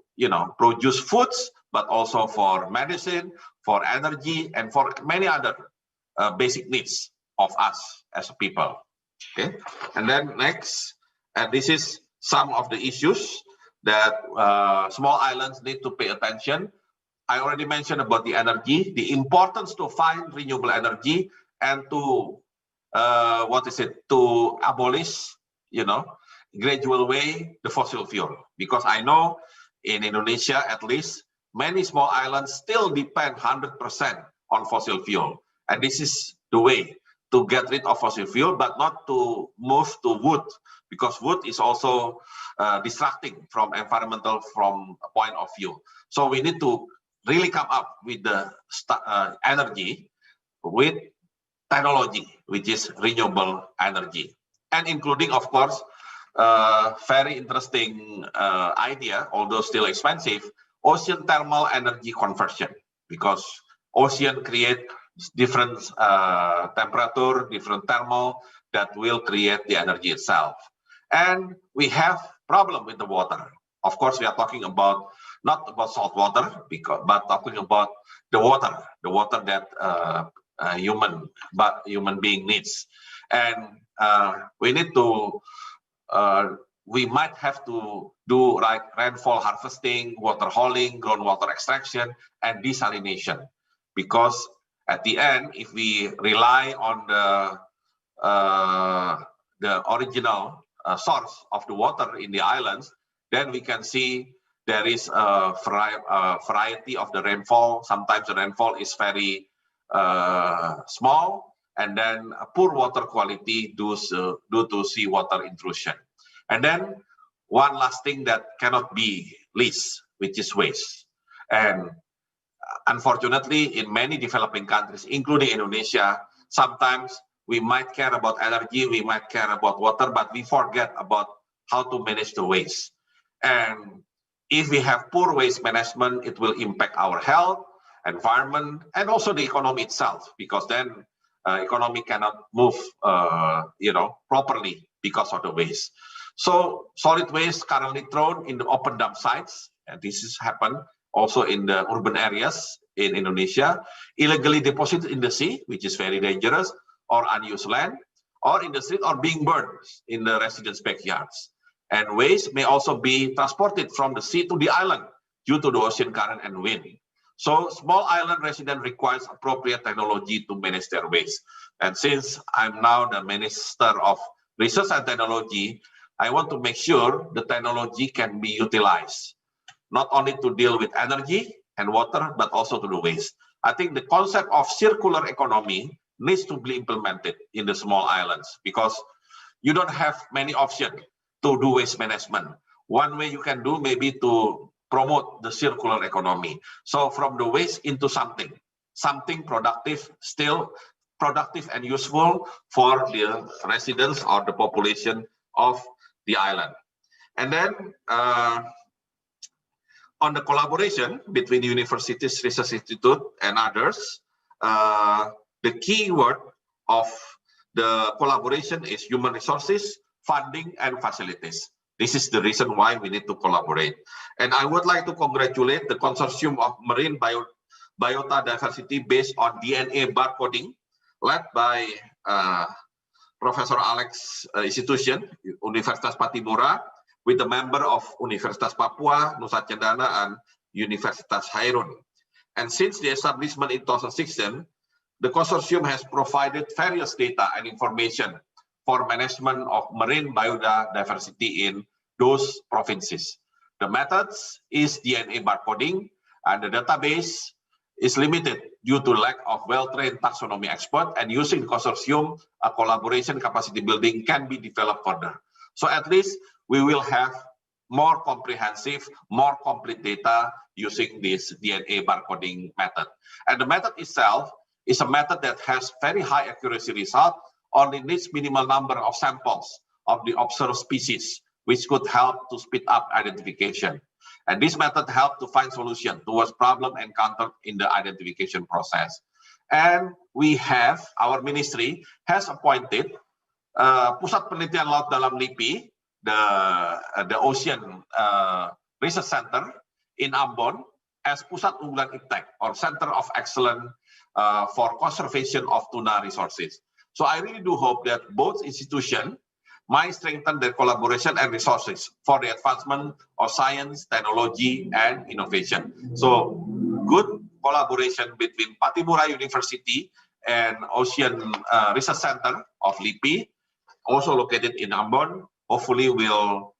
produce foods, but also for medicine, for energy, and for many other basic needs of us as a people. Okay, and then next, and this is some of the issues that small islands need to pay attention. I already mentioned about the energy, the importance to find renewable energy and to to abolish, gradual way the fossil fuel. Because I know in Indonesia, at least, many small islands still depend 100% on fossil fuel. And this is the way to get rid of fossil fuel, but not to move to wood, because wood is also distracting from environmental point of view. So we need to really come up with the energy with technology, which is renewable energy. And including, of course, very interesting idea, although still expensive, ocean thermal energy conversion, because ocean create different temperature, different thermal that will create the energy itself. And we have problem with the water. Of course, we are talking about not about salt water, but talking about the water that human being needs. And we need to, we might have to do like rainfall harvesting, water hauling, groundwater extraction, and desalination. Because at the end, if we rely on the original source of the water in the islands, then we can see there is a variety of the rainfall. Sometimes the rainfall is very small, and then poor water quality due to seawater intrusion. And then one last thing that cannot be least, which is waste. And unfortunately, in many developing countries, including Indonesia, sometimes we might care about energy, we might care about water, but we forget about how to manage the waste. And if we have poor waste management, it will impact our health, environment, and also the economy itself, because then economy cannot move, properly because of the waste. So solid waste currently thrown in the open dump sites, and this has happened also in the urban areas in Indonesia, illegally deposited in the sea, which is very dangerous, or unused land, or in the street, or being burned in the residents' backyards. And waste may also be transported from the sea to the island due to the ocean current and wind. So small island resident requires appropriate technology to manage their waste. And since I'm now the Minister of Research and Technology, I want to make sure the technology can be utilized, not only to deal with energy and water, but also to the waste. I think the concept of circular economy needs to be implemented in the small islands, because you don't have many options to do waste management. One way you can do maybe to promote the circular economy. So from the waste into something productive, still productive and useful for the residents or the population of the island. And then on the collaboration between universities, research institute, and others, the key word of the collaboration is human resources, funding, and facilities. This is the reason why we need to collaborate. And I would like to congratulate the Consortium of Marine Biota Diversity based on DNA barcoding, led by Professor Alex Institution, Universitas Patimura, with a member of Universitas Papua, Nusa Cendana, and Universitas Hairun. And since the establishment in 2016, the consortium has provided various data and information for management of marine biodiversity in those provinces. The methods is DNA barcoding, and the database is limited due to lack of well-trained taxonomy expert, and using the consortium, a collaboration capacity building can be developed further. So at least we will have more comprehensive, more complete data using this DNA barcoding method. And the method itself is a method that has very high accuracy result, only needs minimal number of samples of the observed species, which could help to speed up identification. And this method helps to find solution towards problem encountered in the identification process. And we have, our ministry has appointed Pusat Penelitian Laut Dalam LIPI, the Ocean Research Center in Ambon, as Pusat Unggulan Iptek, or Center of Excellence for Conservation of Tuna Resources. So I really do hope that both institutions might strengthen their collaboration and resources for the advancement of science, technology, and innovation. So good collaboration between Patimura University and Ocean Research Center of LIPI, also located in Ambon, hopefully will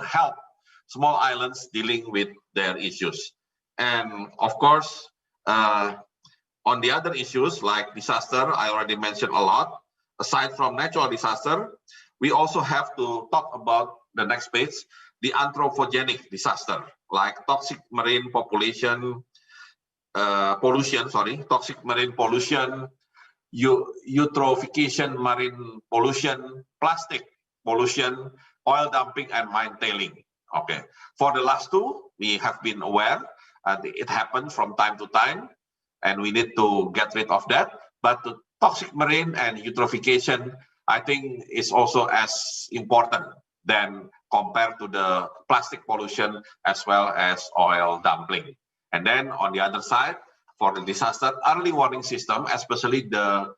help small islands dealing with their issues. And of course, on the other issues like disaster, I already mentioned a lot. Aside from natural disaster, we also have to talk about the next page, the anthropogenic disaster, like toxic marine pollution, eutrophication marine pollution, plastic pollution, oil dumping, and mine tailing. Okay, for the last two, we have been aware, it happens from time to time. and we need to get rid of that. But the toxic marine and eutrophication, I think, is also as important than compared to the plastic pollution as well as oil dumping. And then on the other side, for the disaster early warning system, especially the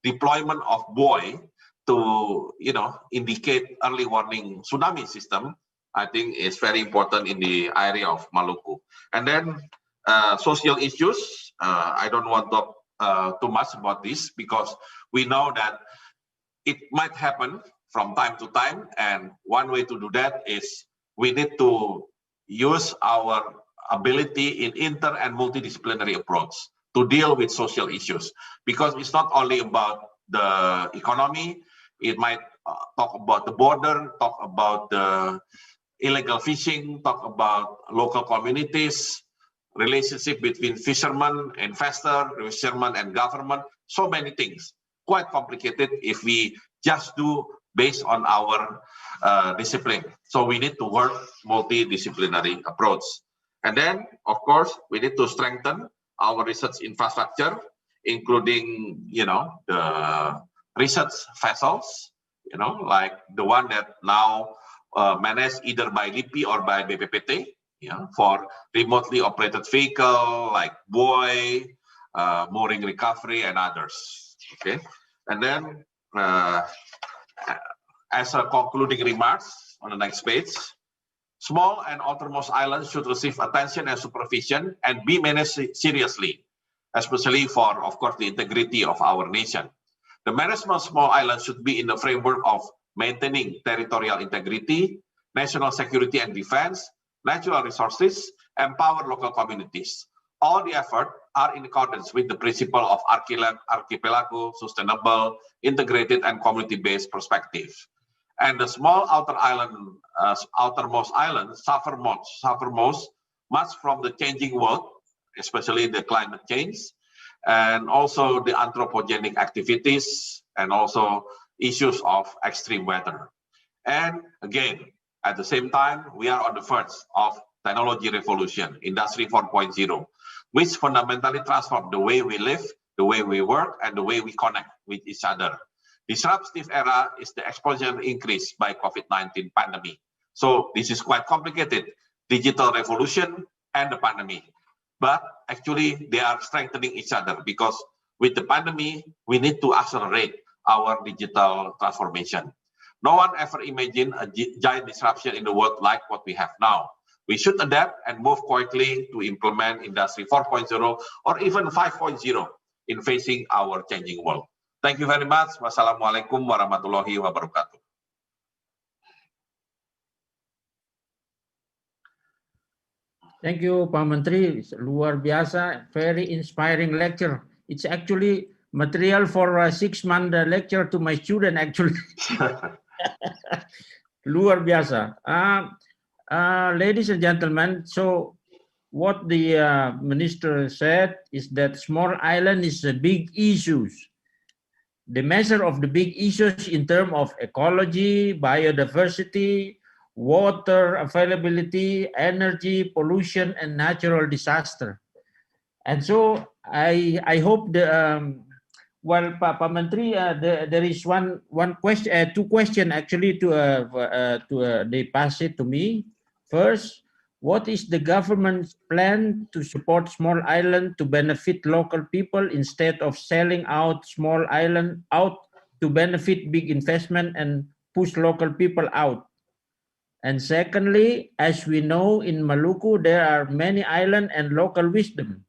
deployment of buoy to indicate early warning tsunami system, I think is very important in the area of Maluku. And then social issues, I don't want to talk too much about this because we know that it might happen from time to time, and one way to do that is we need to use our ability in inter and multidisciplinary approach to deal with social issues, because it's not only about the economy. It might talk about the border, talk about the illegal fishing, talk about local communities, relationship between fishermen, investor, fishermen and government, so many things. Quite complicated if we just do based on our discipline. So we need to work multidisciplinary approach. And then, of course, we need to strengthen our research infrastructure, including, the research vessels, like the one that now managed either by LIPI or by BPPT, for remotely operated vehicle like buoy, mooring recovery, and others. Okay, and then as a concluding remarks on the next page, small and outermost islands should receive attention and supervision and be managed seriously, especially for, of course, the integrity of our nation. The management of small islands should be in the framework of maintaining territorial integrity, national security and defense, natural resources, empower local communities. All the efforts are in accordance with the principle of archipelago, sustainable, integrated, and community-based perspective. And the small outermost islands suffer most much from the changing world, especially the climate change, and also the anthropogenic activities, and also issues of extreme weather. And again, at the same time, we are on the verge of technology revolution, Industry 4.0, which fundamentally transforms the way we live, the way we work, and the way we connect with each other. Disruptive era is the exponential increase by COVID-19 pandemic. So this is quite complicated, digital revolution and the pandemic. But actually, they are strengthening each other because with the pandemic, we need to accelerate our digital transformation. No one ever imagined a giant disruption in the world like what we have now. We should adapt and move quickly to implement Industry 4.0 or even 5.0 in facing our changing world. Thank you very much. Wassalamualaikum warahmatullahi wabarakatuh. Thank you, Pak Menteri. It's luar biasa, very inspiring lecture. It's actually material for a 6-month lecture to my student, actually. Luar biasa. Ladies and gentlemen, so what the minister said is that small island is a big issues. The measure of the big issues in terms of ecology, biodiversity, water availability, energy, pollution, and natural disaster. And so I hope the well, Pak Menteri, there is one question, 2 questions actually they pass it to me. First, what is the government's plan to support small island to benefit local people instead of selling out small island out to benefit big investment and push local people out? And secondly, as we know in Maluku, there are many islands and local wisdom.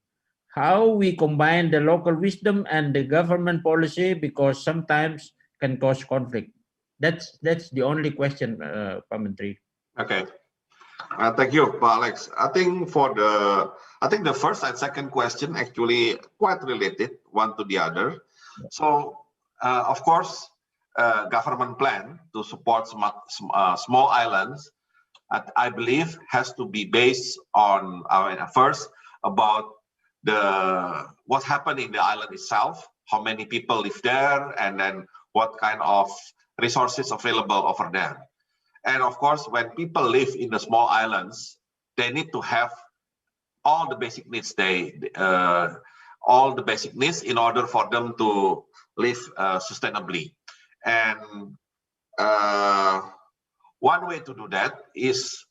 How we combine the local wisdom and the government policy, because sometimes can cause conflict. That's the only question, Pak Menteri. Okay. Thank you, Pak Alex. I think the first and second question actually quite related one to the other. So, of course, government plan to support small islands, I believe, has to be based on first about what happened in the island itself, how many people live there, and then what kind of resources available over there. And of course, when people live in the small islands, they need to have all the basic needs all the basic needs in order for them to live sustainably. And one way to do that is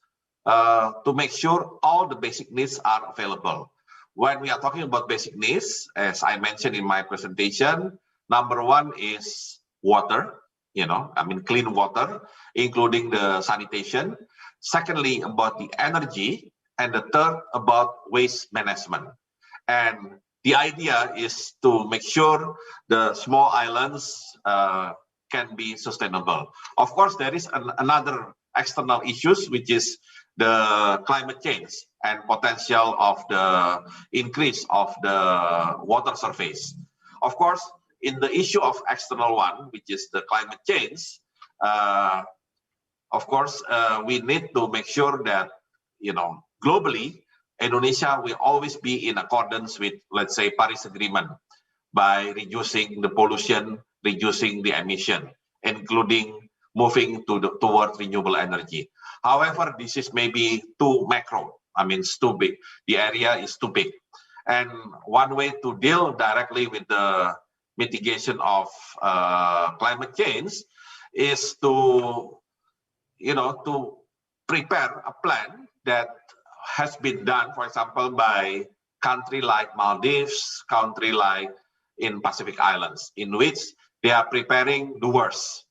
to make sure all the basic needs are available. When we are talking about basic needs, as I mentioned in my presentation, number one is water, clean water, including the sanitation. Secondly, about the energy, and the third about waste management. And the idea is to make sure the small islands can be sustainable. Of course, there is another external issues, which is the climate change and potential of the increase of the water surface. Of course, in the issue of external one, which is the climate change, of course, we need to make sure that, globally, Indonesia will always be in accordance with, let's say, Paris Agreement by reducing the pollution, reducing the emission, including moving towards renewable energy. However, this is maybe too macro. It's too big. The area is too big. And one way to deal directly with the mitigation of climate change is to, to prepare a plan that has been done, for example, by country like Maldives, country like in Pacific Islands, in which they are preparing the worst,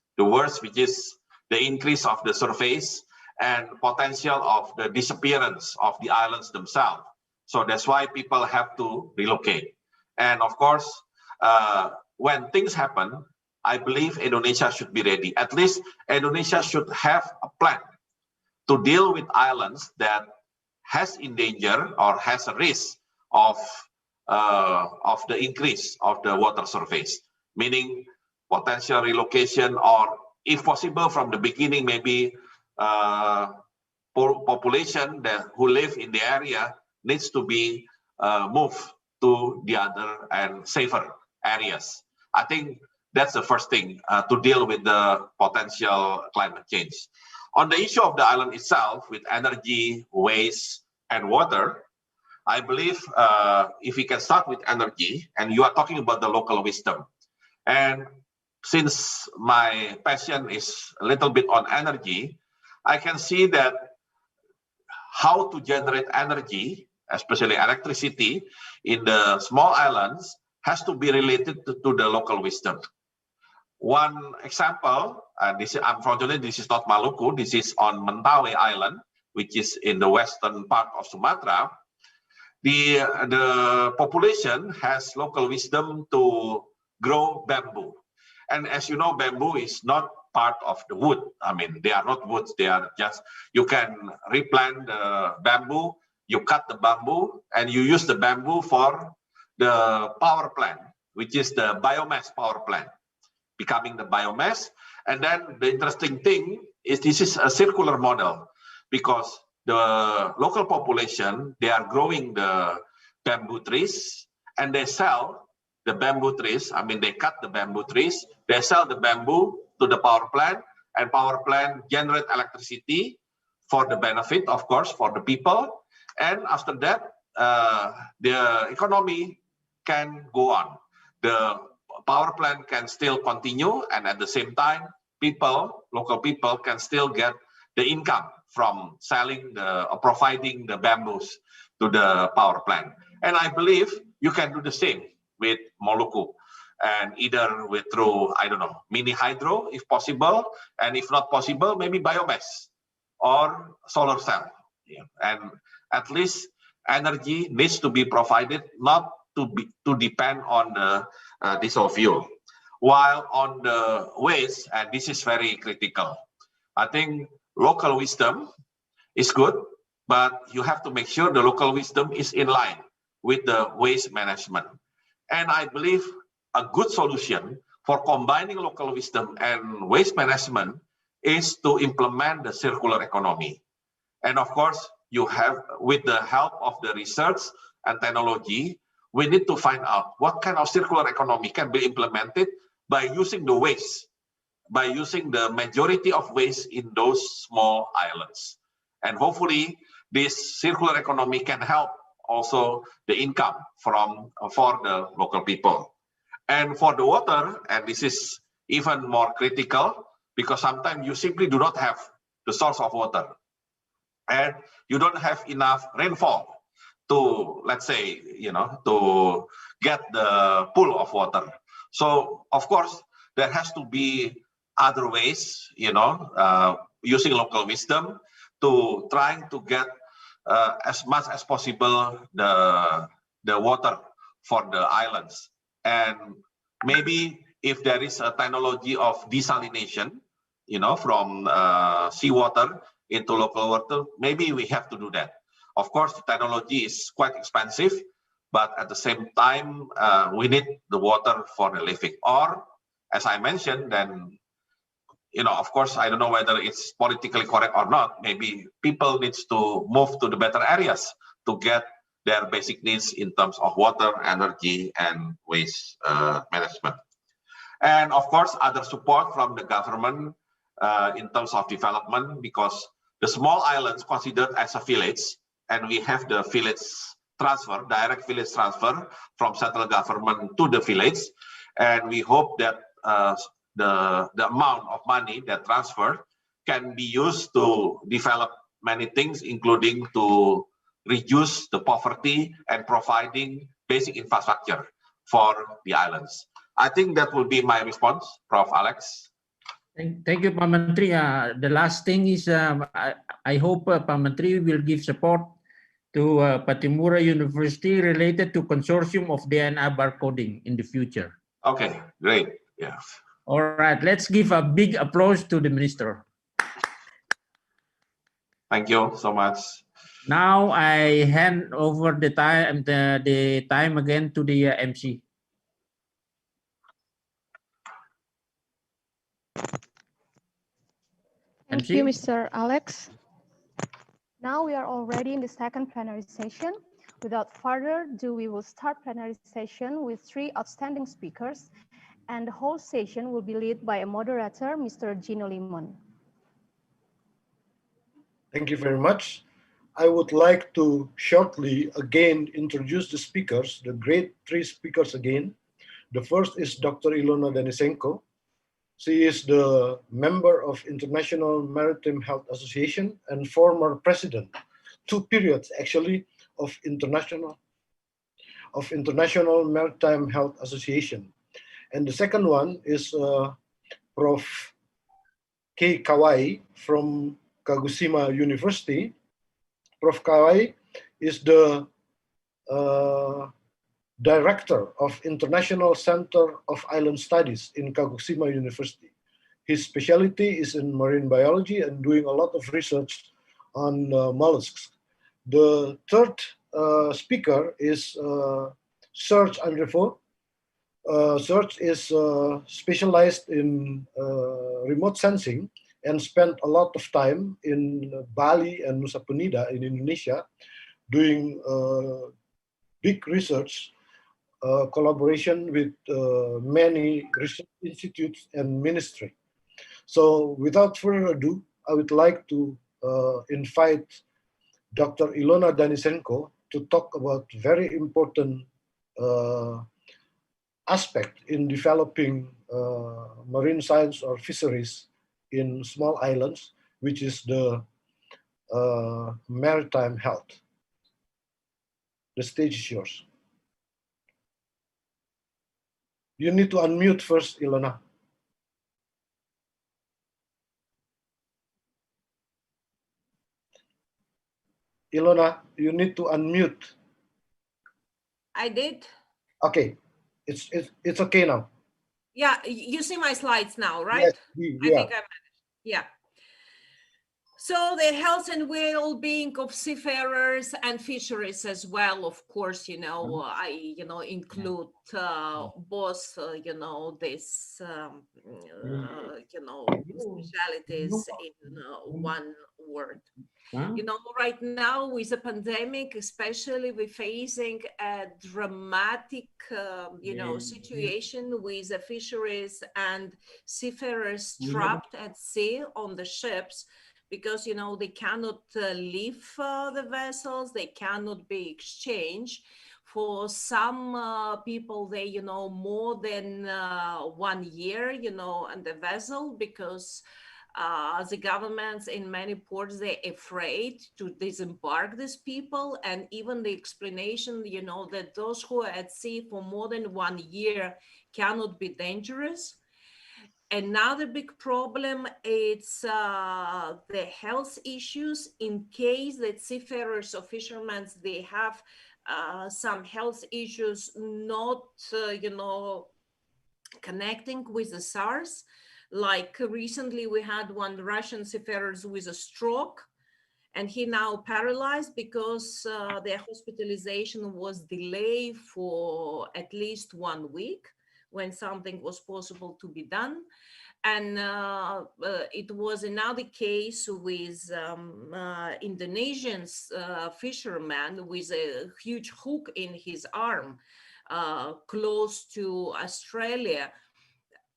which is the increase of the surface and potential of the disappearance of the islands themselves. So that's why people have to relocate. And of course, when things happen, I believe Indonesia should be ready. At least Indonesia should have a plan to deal with islands that has in danger or has a risk of the increase of the water surface, meaning potential relocation, or if possible from the beginning, maybe population who live in the area needs to be moved to the other and safer areas. I think that's the first thing to deal with the potential climate change. On the issue of the island itself, with energy, waste, and water, I believe if we can start with energy, and you are talking about the local wisdom. And since my passion is a little bit on energy, I can see that how to generate energy, especially electricity, in the small islands has to be related to the local wisdom. One example, unfortunately, this is not Maluku, this is on Mentawai Island, which is in the western part of Sumatra. The population has local wisdom to grow bamboo. And as you know, bamboo is not part of the wood. They are not woods, they are just, you can replant the bamboo, you cut the bamboo, and you use the bamboo for the power plant, which is the biomass power plant, becoming the biomass. And then the interesting thing is this is a circular model, because the local population, they are growing the bamboo trees and they sell the bamboo trees. They cut the bamboo trees, they sell the bamboo to the power plant, and power plant generate electricity for the benefit, of course, for the people. And after that, the economy can go on. The power plant can still continue, and at the same time, local people can still get the income from selling providing the bamboos to the power plant. And I believe you can do the same with Maluku, and either through, I don't know, mini hydro if possible, and if not possible, maybe biomass or solar cell. Yeah. And at least energy needs to be provided, not to depend on the diesel fuel. While on the waste, and this is very critical, I think local wisdom is good, but you have to make sure the local wisdom is in line with the waste management. And I believe a good solution for combining local wisdom and waste management is to implement the circular economy. And of course, you have, with the help of the research and technology, we need to find out what kind of circular economy can be implemented by using the waste, by using the majority of waste in those small islands. And hopefully, this circular economy can help also the income from for the local people. And for the water, and this is even more critical because sometimes you simply do not have the source of water and you don't have enough rainfall to, let's say, to get the pool of water. So of course, there has to be other ways, using local wisdom to trying to get as much as possible the water for the islands. And maybe if there is a technology of desalination, from seawater into local water, maybe we have to do that. Of course, the technology is quite expensive, but at the same time, we need the water for the living. Or, as I mentioned, then, of course, I don't know whether it's politically correct or not. Maybe people needs to move to the better areas to get their basic needs in terms of water, energy, and waste management. And of course, other support from the government in terms of development, because the small islands considered as a village, and we have the village transfer, direct village transfer from central government to the village. And we hope that the amount of money that transferred can be used to develop many things, including to reduce the poverty and providing basic infrastructure for the islands. I think that will be my response, Prof. Alex. Thank you, Pak Menteri. The last thing is, I hope Pak Menteri will give support to Pattimura University related to consortium of DNA barcoding in the future. Okay, great. Yeah. All right, let's give a big applause to the minister. Thank you so much. Now I hand over the time again to the MC. Thank you, Mr. Alex. Now we are already in the second plenary session. Without further ado, we will start plenary session with 3 outstanding speakers, and the whole session will be led by a moderator, Mr. Gino Limon. Thank you very much. I would like to shortly again introduce the speakers, the great 3 speakers again. The first is Dr. Ilona Denisenko. She is the member of International Maritime Health Association and former president, 2 periods actually, of International Maritime Health Association. And the second one is Prof. K. Kawai from Kagoshima University. Prof. Kawai is the Director of International Center of Island Studies in Kagoshima University. His specialty is in marine biology and doing a lot of research on mollusks. The third speaker is Serge Andrefo. Serge is specialized in remote sensing and spent a lot of time in Bali and Nusa Penida in Indonesia doing big research collaboration with many research institutes and ministry. So without further ado, I would like to invite Dr. Ilona Denisenko to talk about very important aspect in developing marine science or fisheries in small islands, which is the maritime health. The stage is yours. You need to unmute first, Ilona. Ilona, you need to unmute. I did. Okay, it's okay now. Yeah, you see my slides now, right? Yes, I think I managed. Yeah. So the health and well-being of seafarers and fisheries as well, of course, I, include both, this, specialities in one word. Right now with the pandemic, especially we're facing a dramatic, situation with the fisheries and seafarers trapped at sea on the ships, because, you know, they cannot leave the vessels, they cannot be exchanged. For some people, they, you know, more than 1 year, you know, on the vessel, because the governments in many ports, they're afraid to disembark these people. And even the explanation, you know, that those who are at sea for more than 1 year cannot be dangerous. Another big problem is the health issues, in case that seafarers or fishermen, they have some health issues not, you know, connecting with the SARS. Like recently we had one Russian seafarer with a stroke, and he now paralyzed because their hospitalization was delayed for at least 1 week when something was possible to be done. And it was another case with Indonesian fisherman with a huge hook in his arm close to Australia.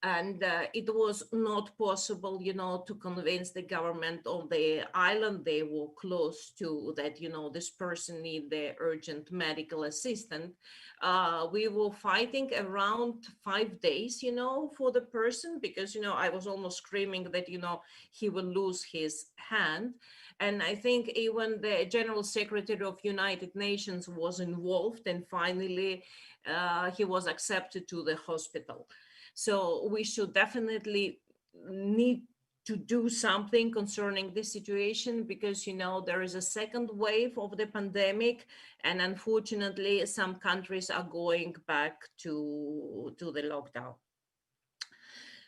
And it was not possible, you know, to convince the government on the island they were close to that, you know, this person need the urgent medical assistance. We were fighting around 5 days, you know, for the person, because, you know, I was almost screaming that, you know, he will lose his hand. And I think even the General Secretary of United Nations was involved, and finally he was accepted to the hospital. So we should definitely need to do something concerning this situation, because, you know, there is a second wave of the pandemic, and unfortunately some countries are going back to the lockdown.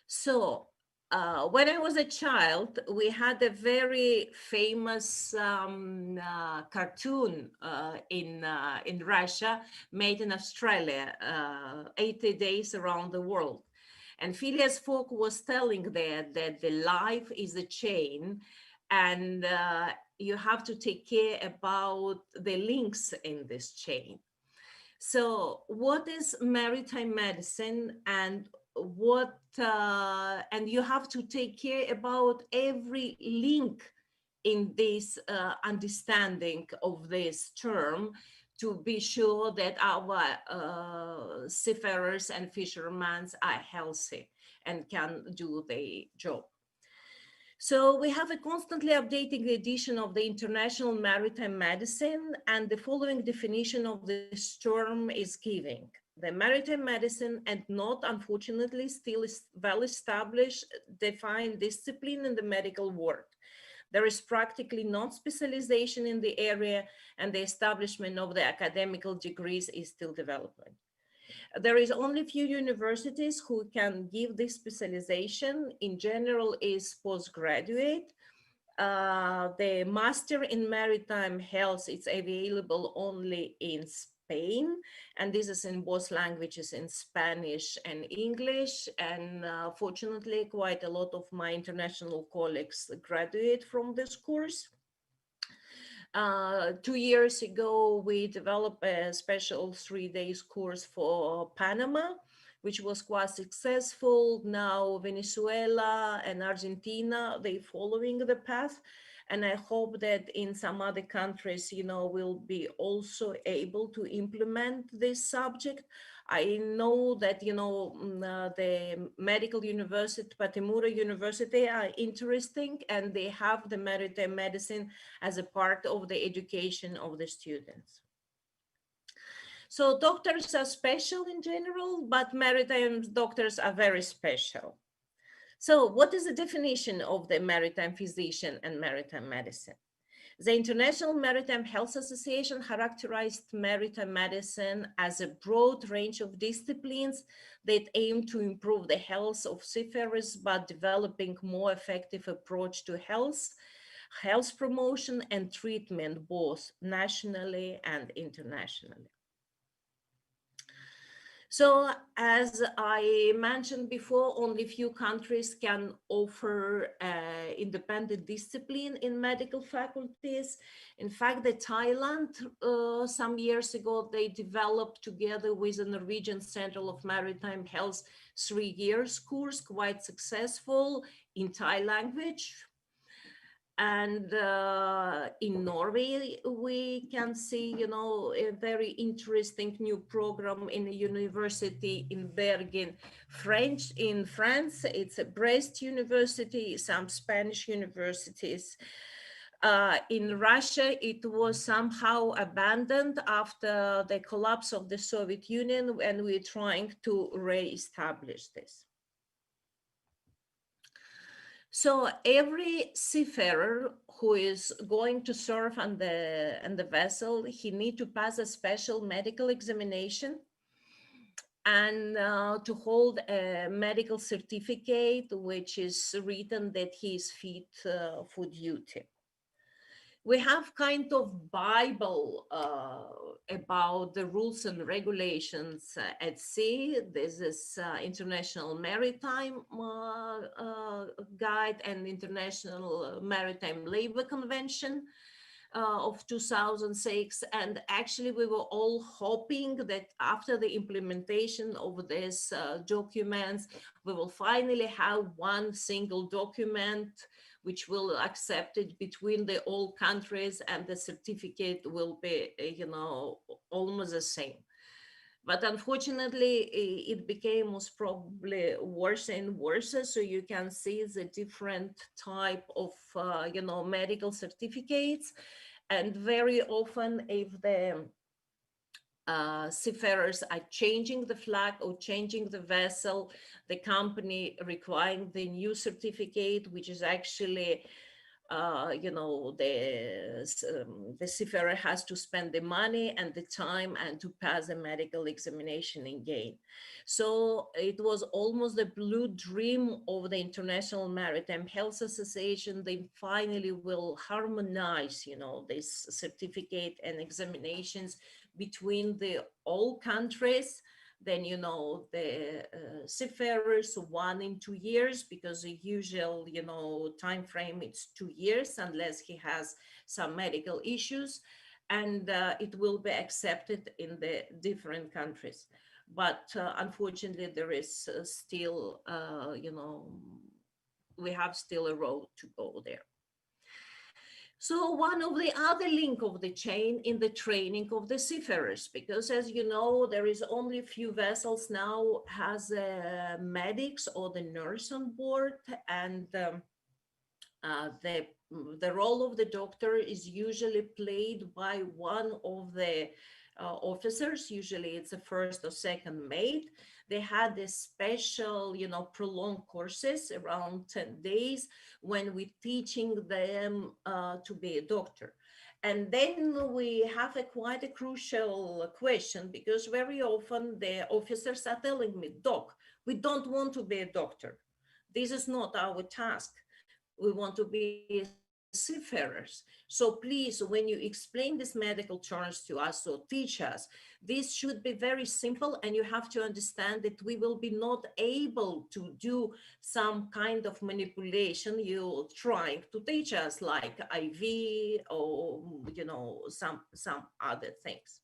So when I was a child, we had a very famous cartoon in Russia, made in Australia, 80 Days Around the World. And Phileas Fogg was telling there that the life is a chain, and you have to take care about the links in this chain. So what is maritime medicine, and what and you have to take care about every link in this understanding of this term, to be sure that our seafarers and fishermen are healthy and can do their job. So we have a constantly updating edition of the International Maritime Medicine, and the following definition of this term is given. The maritime medicine, and not unfortunately still is well established, defined discipline in the medical world. There is practically no specialization in the area, and the establishment of the academical degrees is still developing. There is only few universities who can give this specialization. In general, is postgraduate. The Master in Maritime Health is available only in Spain, and this is in both languages, in Spanish and English. And fortunately, quite a lot of my international colleagues graduate from this course. 2 years ago, we developed a special 3 days course for Panama, which was quite successful. Now Venezuela and Argentina, they're following the path. And I hope that in some other countries, you know, will be also able to implement this subject. I know that, you know, the medical university, Patimura University, are interesting, and they have the maritime medicine as a part of the education of the students. So doctors are special in general, but maritime doctors are very special. So what is the definition of the maritime physician and maritime medicine? The International Maritime Health Association characterized maritime medicine as a broad range of disciplines that aim to improve the health of seafarers by developing more effective approach to health promotion and treatment, both nationally and internationally. So as I mentioned before, only few countries can offer independent discipline in medical faculties. In fact, the Thailand, some years ago, they developed together with the Norwegian Center of Maritime Health 3 years course, quite successful in Thai language. And in Norway, we can see, you know, a very interesting new program in a university in Bergen, French. In France, it's a Brest University, some Spanish universities. In Russia, it was somehow abandoned after the collapse of the Soviet Union, and we're trying to re-establish this. So every seafarer who is going to serve on the vessel, he need to pass a special medical examination and to hold a medical certificate, which is written that he is fit for duty. We have kind of Bible about the rules and regulations at sea. This is International Maritime Guide and International Maritime Labor Convention of 2006. And actually, we were all hoping that after the implementation of these documents, we will finally have one single document which will accept it between the all countries, and the certificate will be, you know, almost the same. But unfortunately, it became most probably worse and worse. So you can see the different type of, you know, medical certificates. And very often, if the seafarers are changing the flag or changing the vessel, the company requiring the new certificate, which is actually, you know, the seafarer has to spend the money and the time and to pass a medical examination again. So it was almost the blue dream of the International Maritime Health Association. They finally will harmonize, you know, this certificate and examinations between the all countries. Then, you know, the seafarers 1 in 2 years, because the usual, you know, time frame it's 2 years unless he has some medical issues, and it will be accepted in the different countries. But unfortunately, there is still, you know, we have still a road to go there. So one of the other link of the chain in the training of the seafarers, because as you know, there is only a few vessels now has medics or the nurse on board, and the role of the doctor is usually played by one of the officers. Usually it's a first or second mate. They had this special, you know, prolonged courses around 10 days when we're teaching them to be a doctor. And then we have quite a crucial question, because very often the officers are telling me, Doc, we don't want to be a doctor. This is not our task. We want to be seafarers. So please, when you explain these medical terms to us or teach us, this should be very simple, and you have to understand that we will be not able to do some kind of manipulation you're trying to teach us, like IV or, you know, some other things.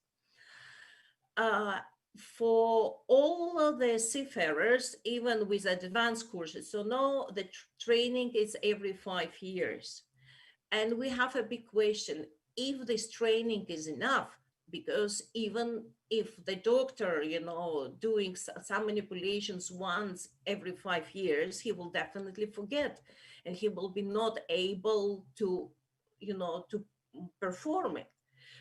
For all of the seafarers, even with advanced courses, so now the training is every 5 years. And we have a big question, if this training is enough, because even if the doctor, you know, doing some manipulations once every 5 years, he will definitely forget, and he will be not able to, you know, to perform it.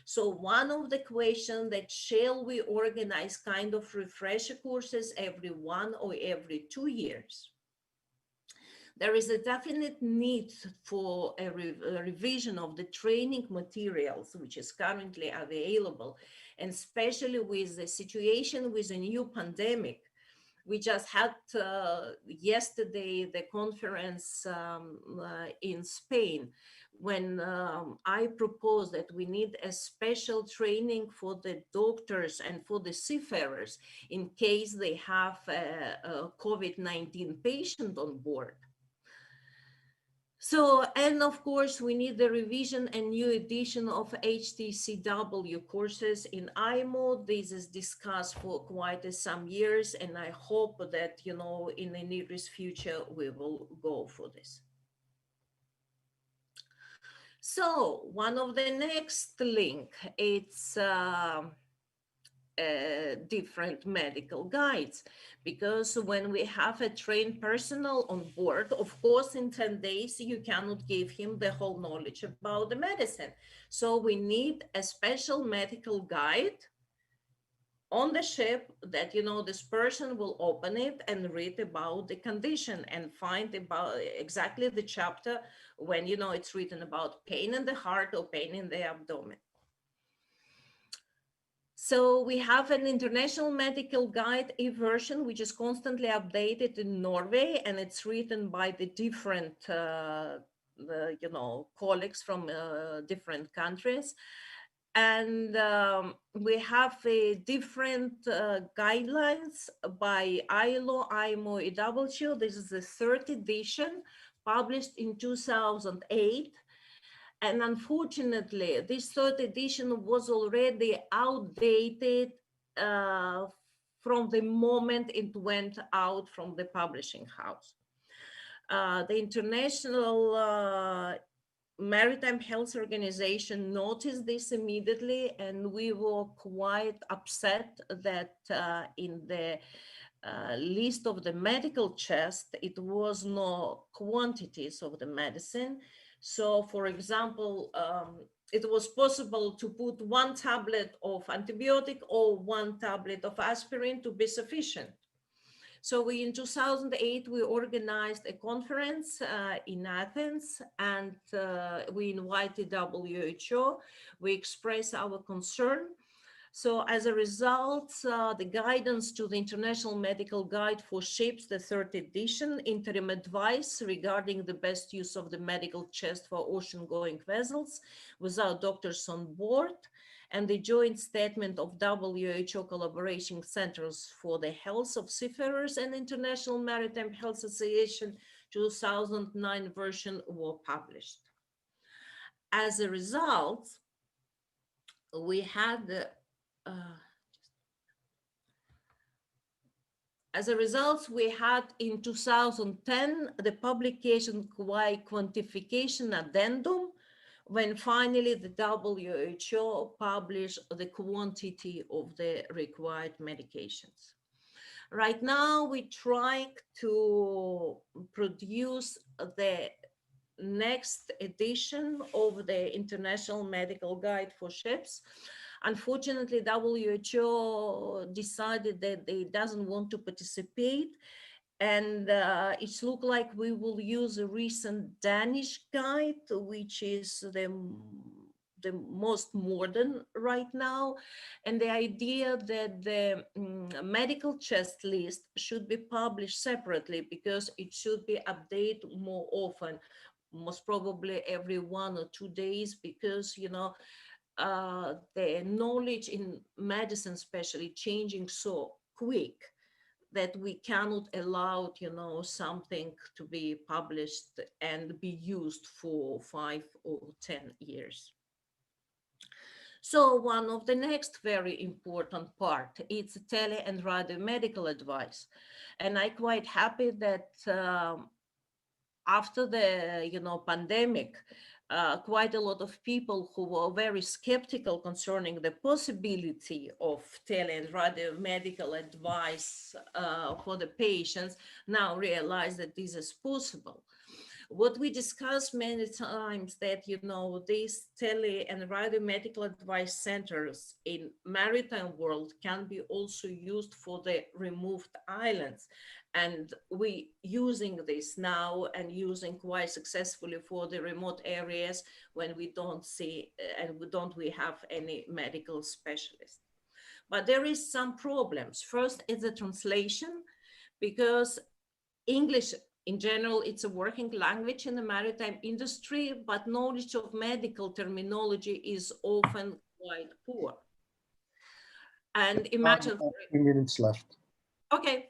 So one of the questions that shall we organize kind of refresher courses every 1 or every 2 years? There is a definite need for a revision of the training materials, which is currently available, and especially with the situation with a new pandemic. We just had yesterday the conference in Spain, when I proposed that we need a special training for the doctors and for the seafarers in case they have a COVID-19 patient on board. So, and of course, we need the revision and new edition of HTCW courses in IMO. This is discussed for quite some years, and I hope that, you know, in the nearest future, we will go for this. So one of the next link, it's different medical guides, because when we have a trained personnel on board, of course, in 10 days, you cannot give him the whole knowledge about the medicine. So we need a special medical guide on the ship that, you know, this person will open it and read about the condition and find about exactly the chapter when, you know, it's written about pain in the heart or pain in the abdomen. So we have an international medical guide e-version, which is constantly updated in Norway, and it's written by the different, you know, colleagues from different countries. And we have a different guidelines by ILO, IMO, EW. This is the third edition, published in 2008. And unfortunately, this third edition was already outdated from the moment it went out from the publishing house. The International Maritime Health Organization noticed this immediately, and we were quite upset that in the list of the medical chest, it was no quantities of the medicine. So, for example, it was possible to put 1 tablet of antibiotic or 1 tablet of aspirin to be sufficient. So we, in 2008, we organized a conference in Athens, and we invited WHO. We expressed our concern. So as a result, the guidance to the International Medical Guide for Ships, the third edition, interim advice regarding the best use of the medical chest for ocean-going vessels without doctors on board, and the joint statement of WHO Collaboration Centers for the Health of Seafarers and International Maritime Health Association 2009 version were published. As a result, we had the in 2010 the publication by quantification addendum, when finally the WHO published the quantity of the required medications. Right now, we try to produce the next edition of the International Medical Guide for Ships. Unfortunately, WHO decided that they doesn't want to participate, and it looks like we will use a recent Danish guide, which is the most modern right now. And the idea that the medical chest list should be published separately, because it should be updated more often, most probably every 1 or 2 days, because, you know, the knowledge in medicine especially changing so quick that we cannot allow, you know, something to be published and be used for 5 or 10 years. So one of the next very important part is tele and radio medical advice. And I'm quite happy that after the, you know, pandemic, quite a lot of people who were very skeptical concerning the possibility of tele and radio medical advice for the patients now realize that this is possible. What we discussed many times, that, you know, these tele and radio medical advice centers in maritime world can be also used for the removed islands. And we using this now and using quite successfully for the remote areas when we don't see and we have any medical specialist. But there is some problems. First is the translation, because English in general, it's a working language in the maritime industry, but knowledge of medical terminology is often quite poor. And imagine 3 minutes left. Okay.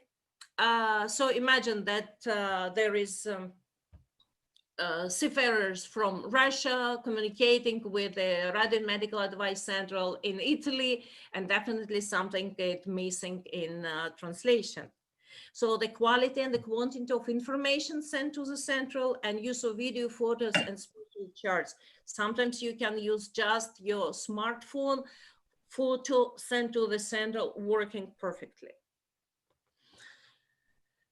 So imagine that there is seafarers from Russia communicating with the Radio Medical Advice Central in Italy, and definitely something get missing in translation. So the quality and the quantity of information sent to the central and use of video, photos, and special charts. Sometimes you can use just your smartphone, photo sent to the center, working perfectly.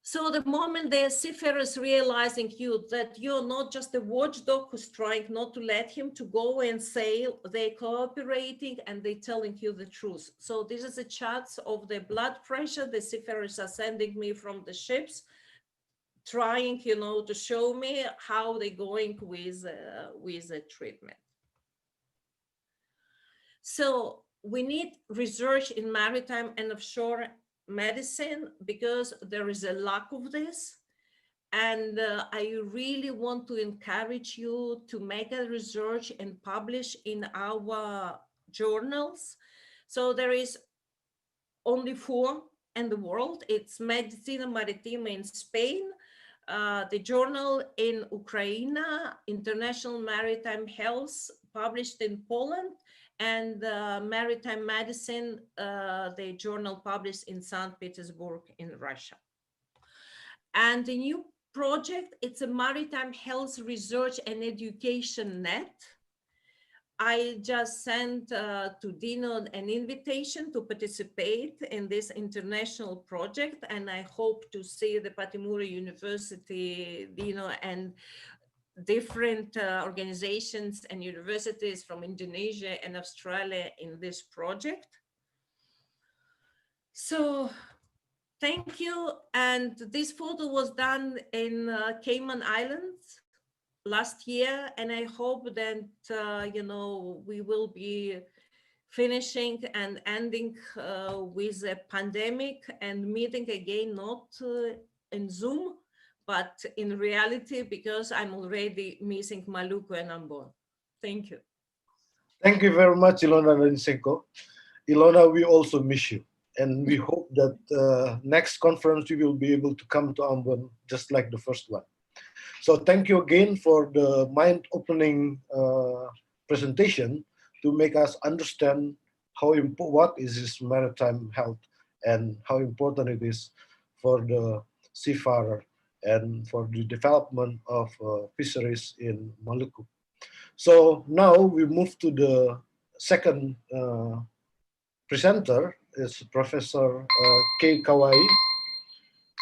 So the moment the seafarers realizing you that you're not just a watchdog who's trying not to let him to go and sail, they're cooperating and they're telling you the truth. So this is a chart of the blood pressure the seafarers are sending me from the ships, trying, to show me how they're going with the treatment. So we need research in maritime and offshore medicine because there is a lack of this. And I really want to encourage you to make a research and publish in our journals. So there is only 4 in the world. It's Medicina Maritima in Spain, the journal in Ukraine, International Maritime Health, published in Poland, and Maritime Medicine, the journal published in St. Petersburg in Russia. And the new project, it's a maritime health research and education net. I just sent to Dino an invitation to participate in this international project, and I hope to see the Patimura University, Dino, and different organizations and universities from Indonesia and Australia in this project. So thank you. And this photo was done in Cayman Islands last year, and I hope that we will be finishing and ending with a pandemic and meeting again, not in Zoom, but in reality, because I'm already missing Maluku and Ambon. Thank you. Thank you very much, Ilona Rensenko. Ilona, we also miss you. And we hope that next conference you will be able to come to Ambon just like the first one. So thank you again for the mind-opening presentation to make us understand what is this maritime health and how important it is for the seafarer and for the development of fisheries in Maluku. So now we move to the second presenter, is Professor Kei Kawai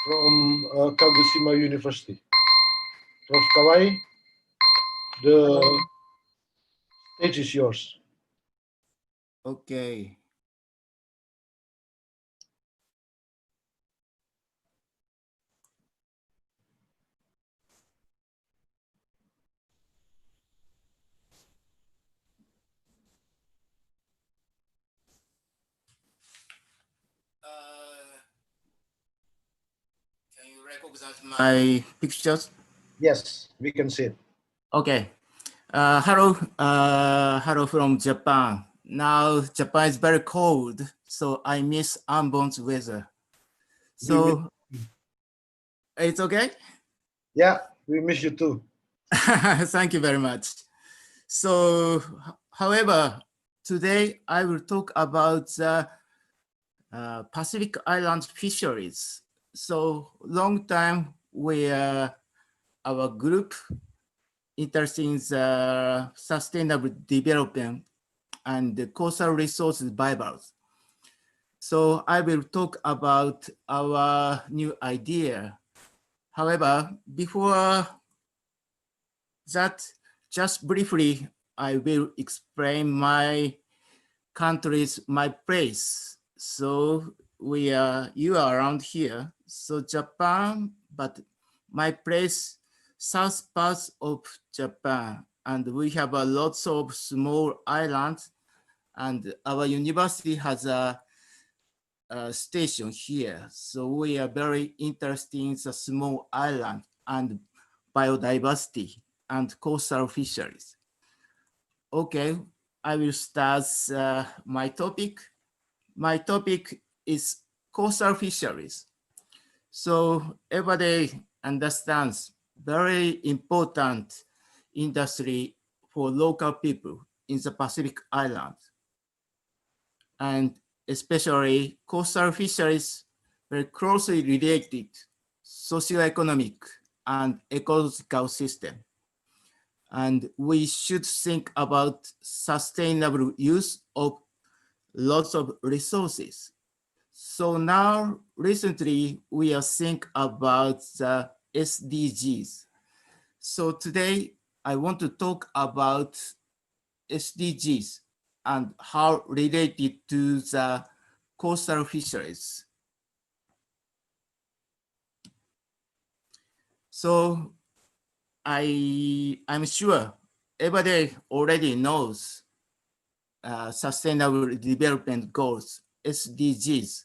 from Kagoshima University. Prof. Kawai, the stage is yours. Okay. Can you recognize my pictures? Yes, we can see it. Okay. Hello from Japan. Now Japan is very cold, so I miss Ambon's weather. So it's okay? Yeah, we miss you too. Thank you very much. So, however, today I will talk about the Pacific Island fisheries. So, long time our group interested in the sustainable development and the coastal resource survival. So I will talk about our new idea. However, before that, just briefly, I will explain my country's, my place. So you are around here. So Japan, but my place, south part of Japan. And we have lots of small islands. And our university has a station here. So we are very interested in the small island and biodiversity and coastal fisheries. Okay, I will start my topic. My topic is coastal fisheries. So everybody understands very important industry for local people in the Pacific Islands. And especially coastal fisheries very closely related socioeconomic and ecological system. and we should think about sustainable use of lots of resources. So now recently we are think about the SDGs. So today I want to talk about SDGs and how related to the coastal fisheries. So I'm sure everybody already knows Sustainable Development Goals, SDGs.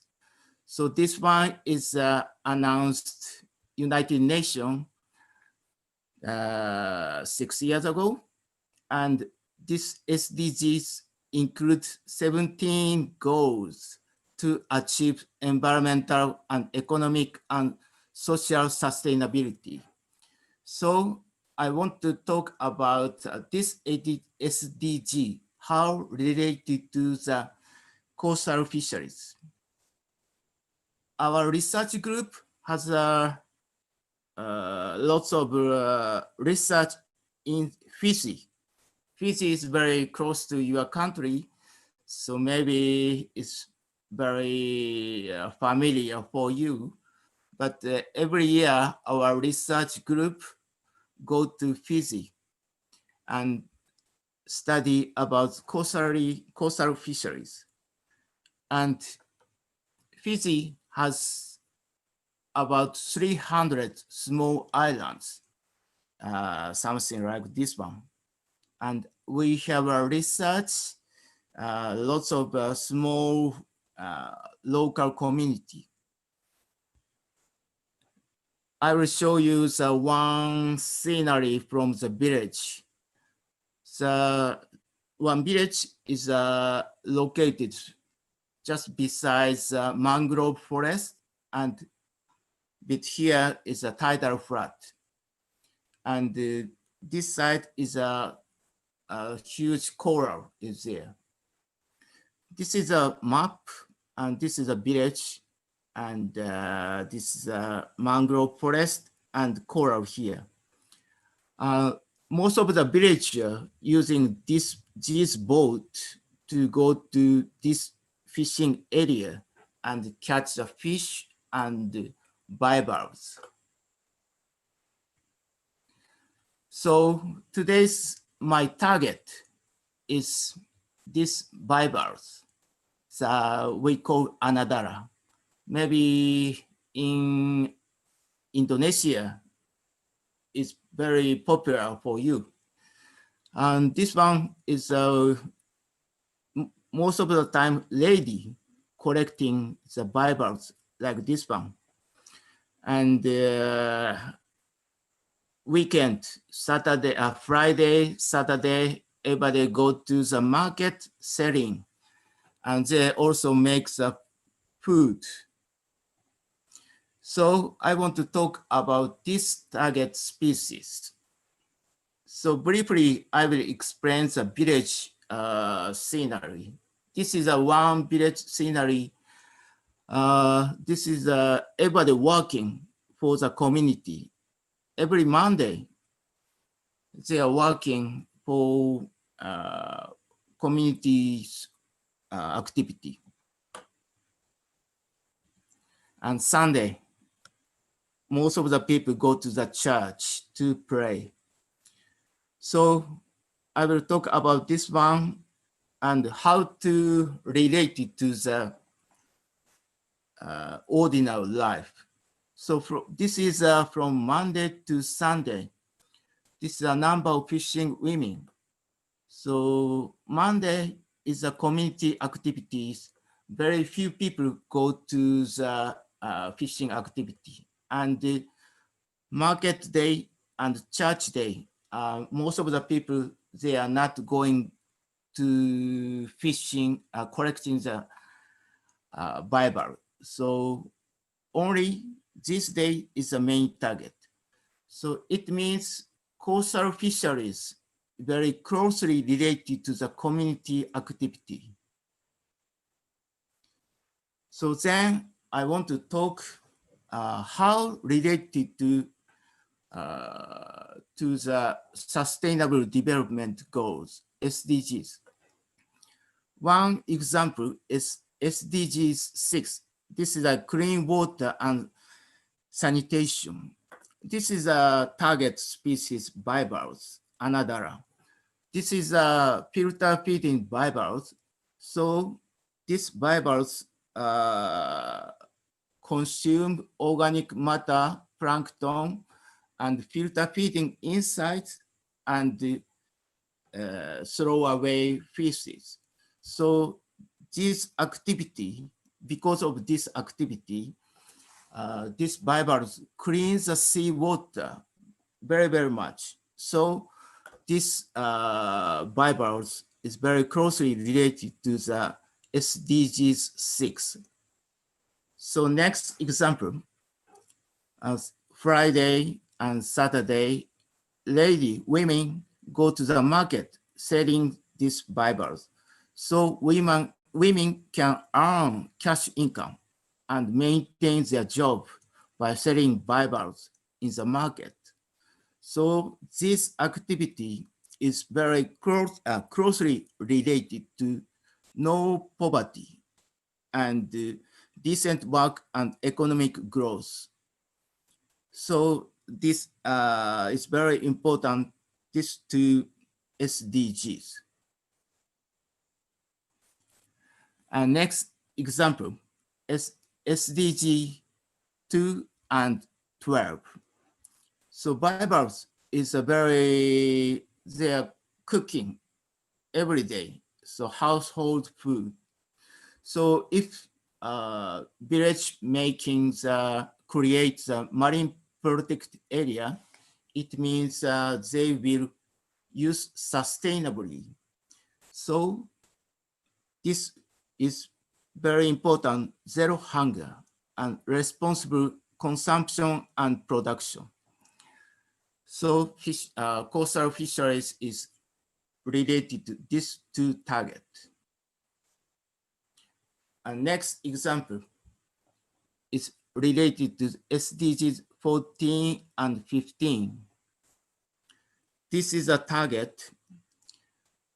So this one is announced United Nations 6 years ago. And this SDGs include 17 goals to achieve environmental and economic and social sustainability. So I want to talk about this SDG, how related to the coastal fisheries. Our research group has lots of research in Fiji. Fiji is very close to your country, so maybe it's very familiar for you. But every year, our research group go to Fiji and study about coastal fisheries. And Fiji has about 300 small islands, something like this one. And we have a research, lots of small local community. I will show you the one scenery from the village. The one village is located just besides mangrove forest, and bit here is a tidal flood. And this side is a huge coral is there. This is a map, and this is a village, and this is a mangrove forest and coral here. Most of the villagers using this boat to go to this fishing area and catch the fish and bivalves. So today's my target is this bivalves. So we call anadara. Maybe in Indonesia, it's very popular for you. And this one is most of the time lady collecting the bivalves like this one. And weekend, Saturday, Friday, Saturday, everybody go to the market selling, and they also make the food. So I want to talk about this target species. So briefly, I will explain the village scenery. This is a one village scenery. This is everybody working for the community. Every Monday, they are working for community activity. And Sunday, most of the people go to the church to pray. So I will talk about this one and how to relate it to the ordinary life. So this is from Monday to Sunday. This is a number of fishing women. So Monday is a community activities. Very few people go to the fishing activity. And the market day and church day, most of the people, they are not going to fishing, collecting the Bible. So only this day is the main target. So it means coastal fisheries very closely related to the community activity. So then I want to talk how related to to the Sustainable Development Goals, SDGs. One example is SDGs 6. This is a clean water and sanitation. This is a target species bivalves, Anadara. This is a filter feeding bivalves. So these bivalves consume organic matter, plankton, and filter feeding insects and throw away feces. So this activity, because of this activity, this bivalves cleans the seawater very, very much. So this bivalves is very closely related to the SDGs 6. So next example, Friday and Saturday, women go to the market selling these bivalves. So women can earn cash income and maintain their job by selling bivalves in the market. So this activity is very closely related to no poverty and decent work and economic growth. So this is very important, these two SDGs. And next example is SDG 2 and 12. So bivalves is they're cooking every day, so household food. So if village makings creates a marine protected area, it means they will use sustainably. So this is very important, zero hunger and responsible consumption and production. So coastal fisheries is related to these two targets. And next example is related to SDGs 14 and 15. This is a target,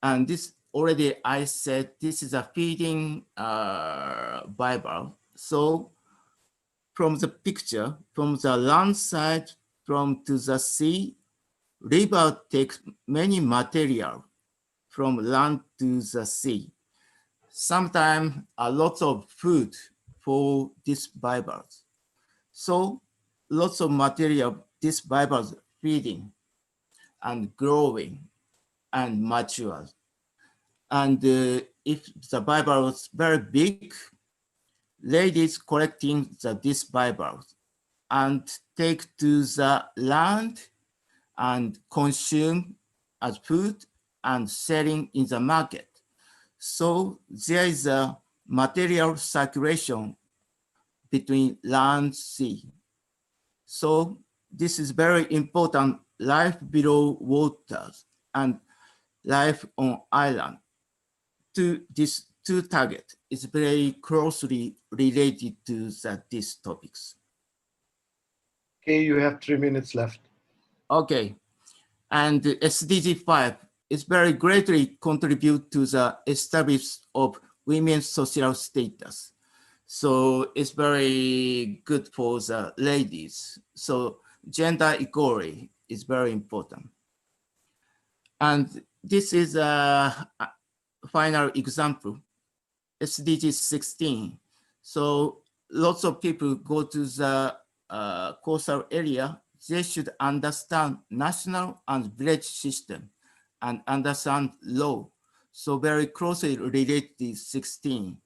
and this already I said this is a feeding bivalve. So from the picture, from the land side, from to the sea, river takes many material from land to the sea. Sometimes a lot of food for these bivalves. So lots of material these bivalves feeding and growing and mature. And if the bivalve is very big, ladies collecting these bivalves and take to the land and consume as food and selling in the market. So there is a material circulation between land and sea. So this is very important, life below waters and life on island. To these two targets is very closely related to these topics. Okay, you have 3 minutes left. Okay, and SDG 5 is very greatly contribute to the establishment of women's social status. So it's very good for the ladies. So gender equality is very important. And this is a final example, SDG 16. So lots of people go to the coastal area. They should understand national and village system and understand law. So very closely related to 16.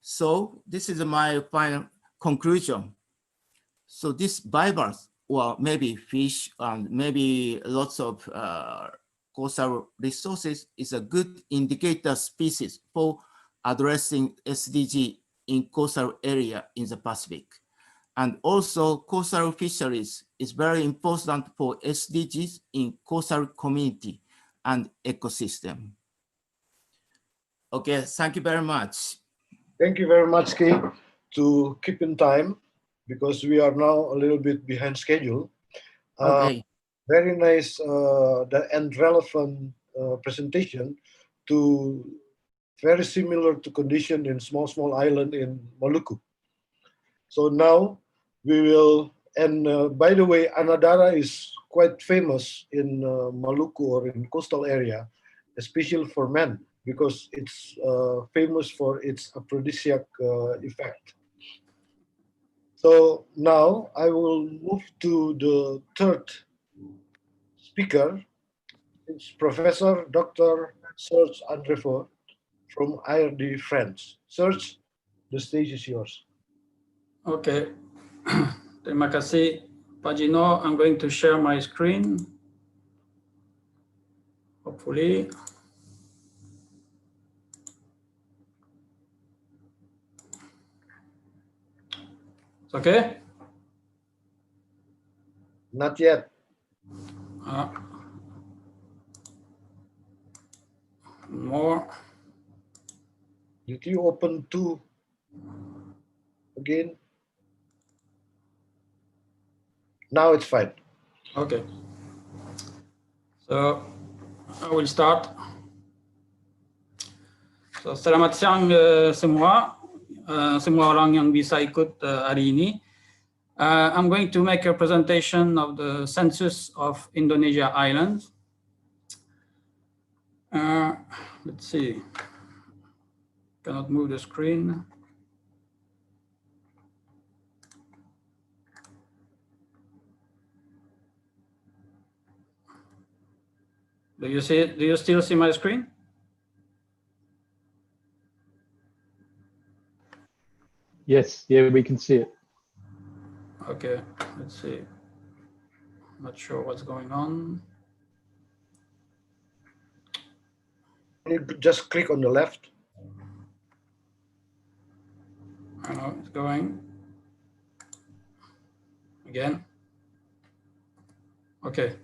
So this is my final conclusion. So these bivalves, or maybe fish and maybe lots of coastal resources is a good indicator species for addressing SDG in coastal area in the Pacific. And also coastal fisheries is very important for SDGs in coastal community and ecosystem. Okay, thank you very much. Thank you very much, Kay, to keep in time because we are now a little bit behind schedule. Okay. Very nice and relevant presentation to very similar to condition in small island in Maluku. So now we will, and by the way, Anadara is quite famous in Maluku or in coastal area, especially for men, because it's famous for its aphrodisiac effect. So now I will move to the third speaker. It's Professor Dr. Serge Andrefort from IRD France. Serge, the stage is yours. Okay. Terima kasih, Pak Gino. I'm going to share my screen. Hopefully. It's okay? Not yet. More. Did you open two again? Now it's fine. Okay. So I will start. So, selamat siang semua orang yang bisa ikut hari ini. I'm going to make a presentation of the census of Indonesia islands. Let's see. Cannot move the screen. Do you see it? Do you still see my screen? Yes, yeah, we can see it. Okay, let's see. Not sure what's going on. You just click on the left. I know it's going. Again. Okay.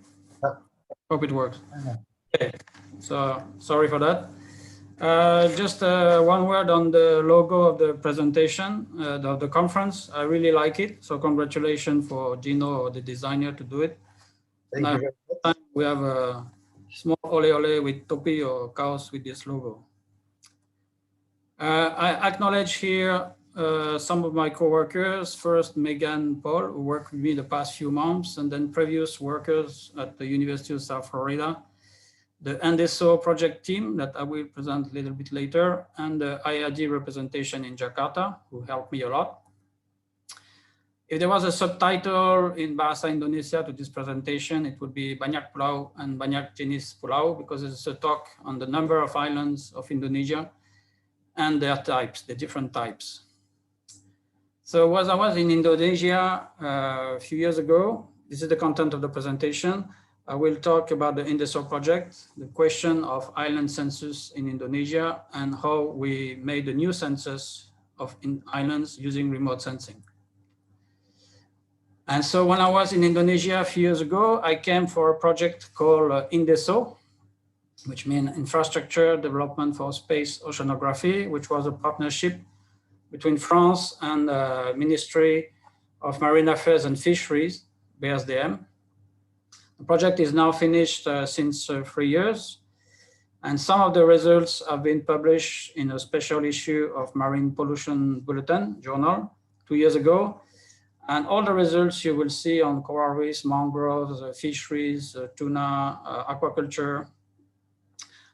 Hope it works. Okay. So sorry for that. Just one word on the logo of the presentation of the conference. I really like it. So congratulations for Gino, the designer, to do it. Thank you very much. We have a small ole ole with topi or cows with this logo. I acknowledge here some of my co-workers. First, Megan Paul, who worked with me the past few months, and then previous workers at the University of South Florida, the NDSO project team that I will present a little bit later, and the IAD representation in Jakarta, who helped me a lot. If there was a subtitle in Bahasa Indonesia to this presentation, it would be Banyak Pulau and Banyak Jenis Pulau, because it's a talk on the number of islands of Indonesia and their types, the different types. So as I was in Indonesia a few years ago, this is the content of the presentation. I will talk about the INDESO project, the question of island census in Indonesia, and how we made a new census of islands using remote sensing. And so when I was in Indonesia a few years ago, I came for a project called INDESO, which means Infrastructure Development for Space Oceanography, which was a partnership between France and the Ministry of Marine Affairs and Fisheries, BSDM. The project is now finished since 3 years, and some of the results have been published in a special issue of Marine Pollution Bulletin journal 2 years ago. And all the results you will see on coral reefs, mangroves, fisheries, tuna, aquaculture,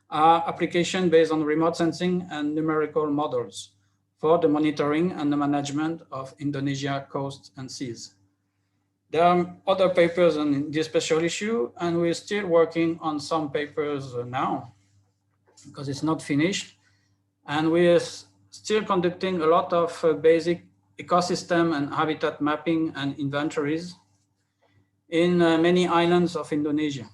are application based on remote sensing and numerical models for the monitoring and the management of Indonesia coasts and seas. There are other papers on this special issue, and we're still working on some papers now because it's not finished. And we're still conducting a lot of basic ecosystem and habitat mapping and inventories in many islands of Indonesia.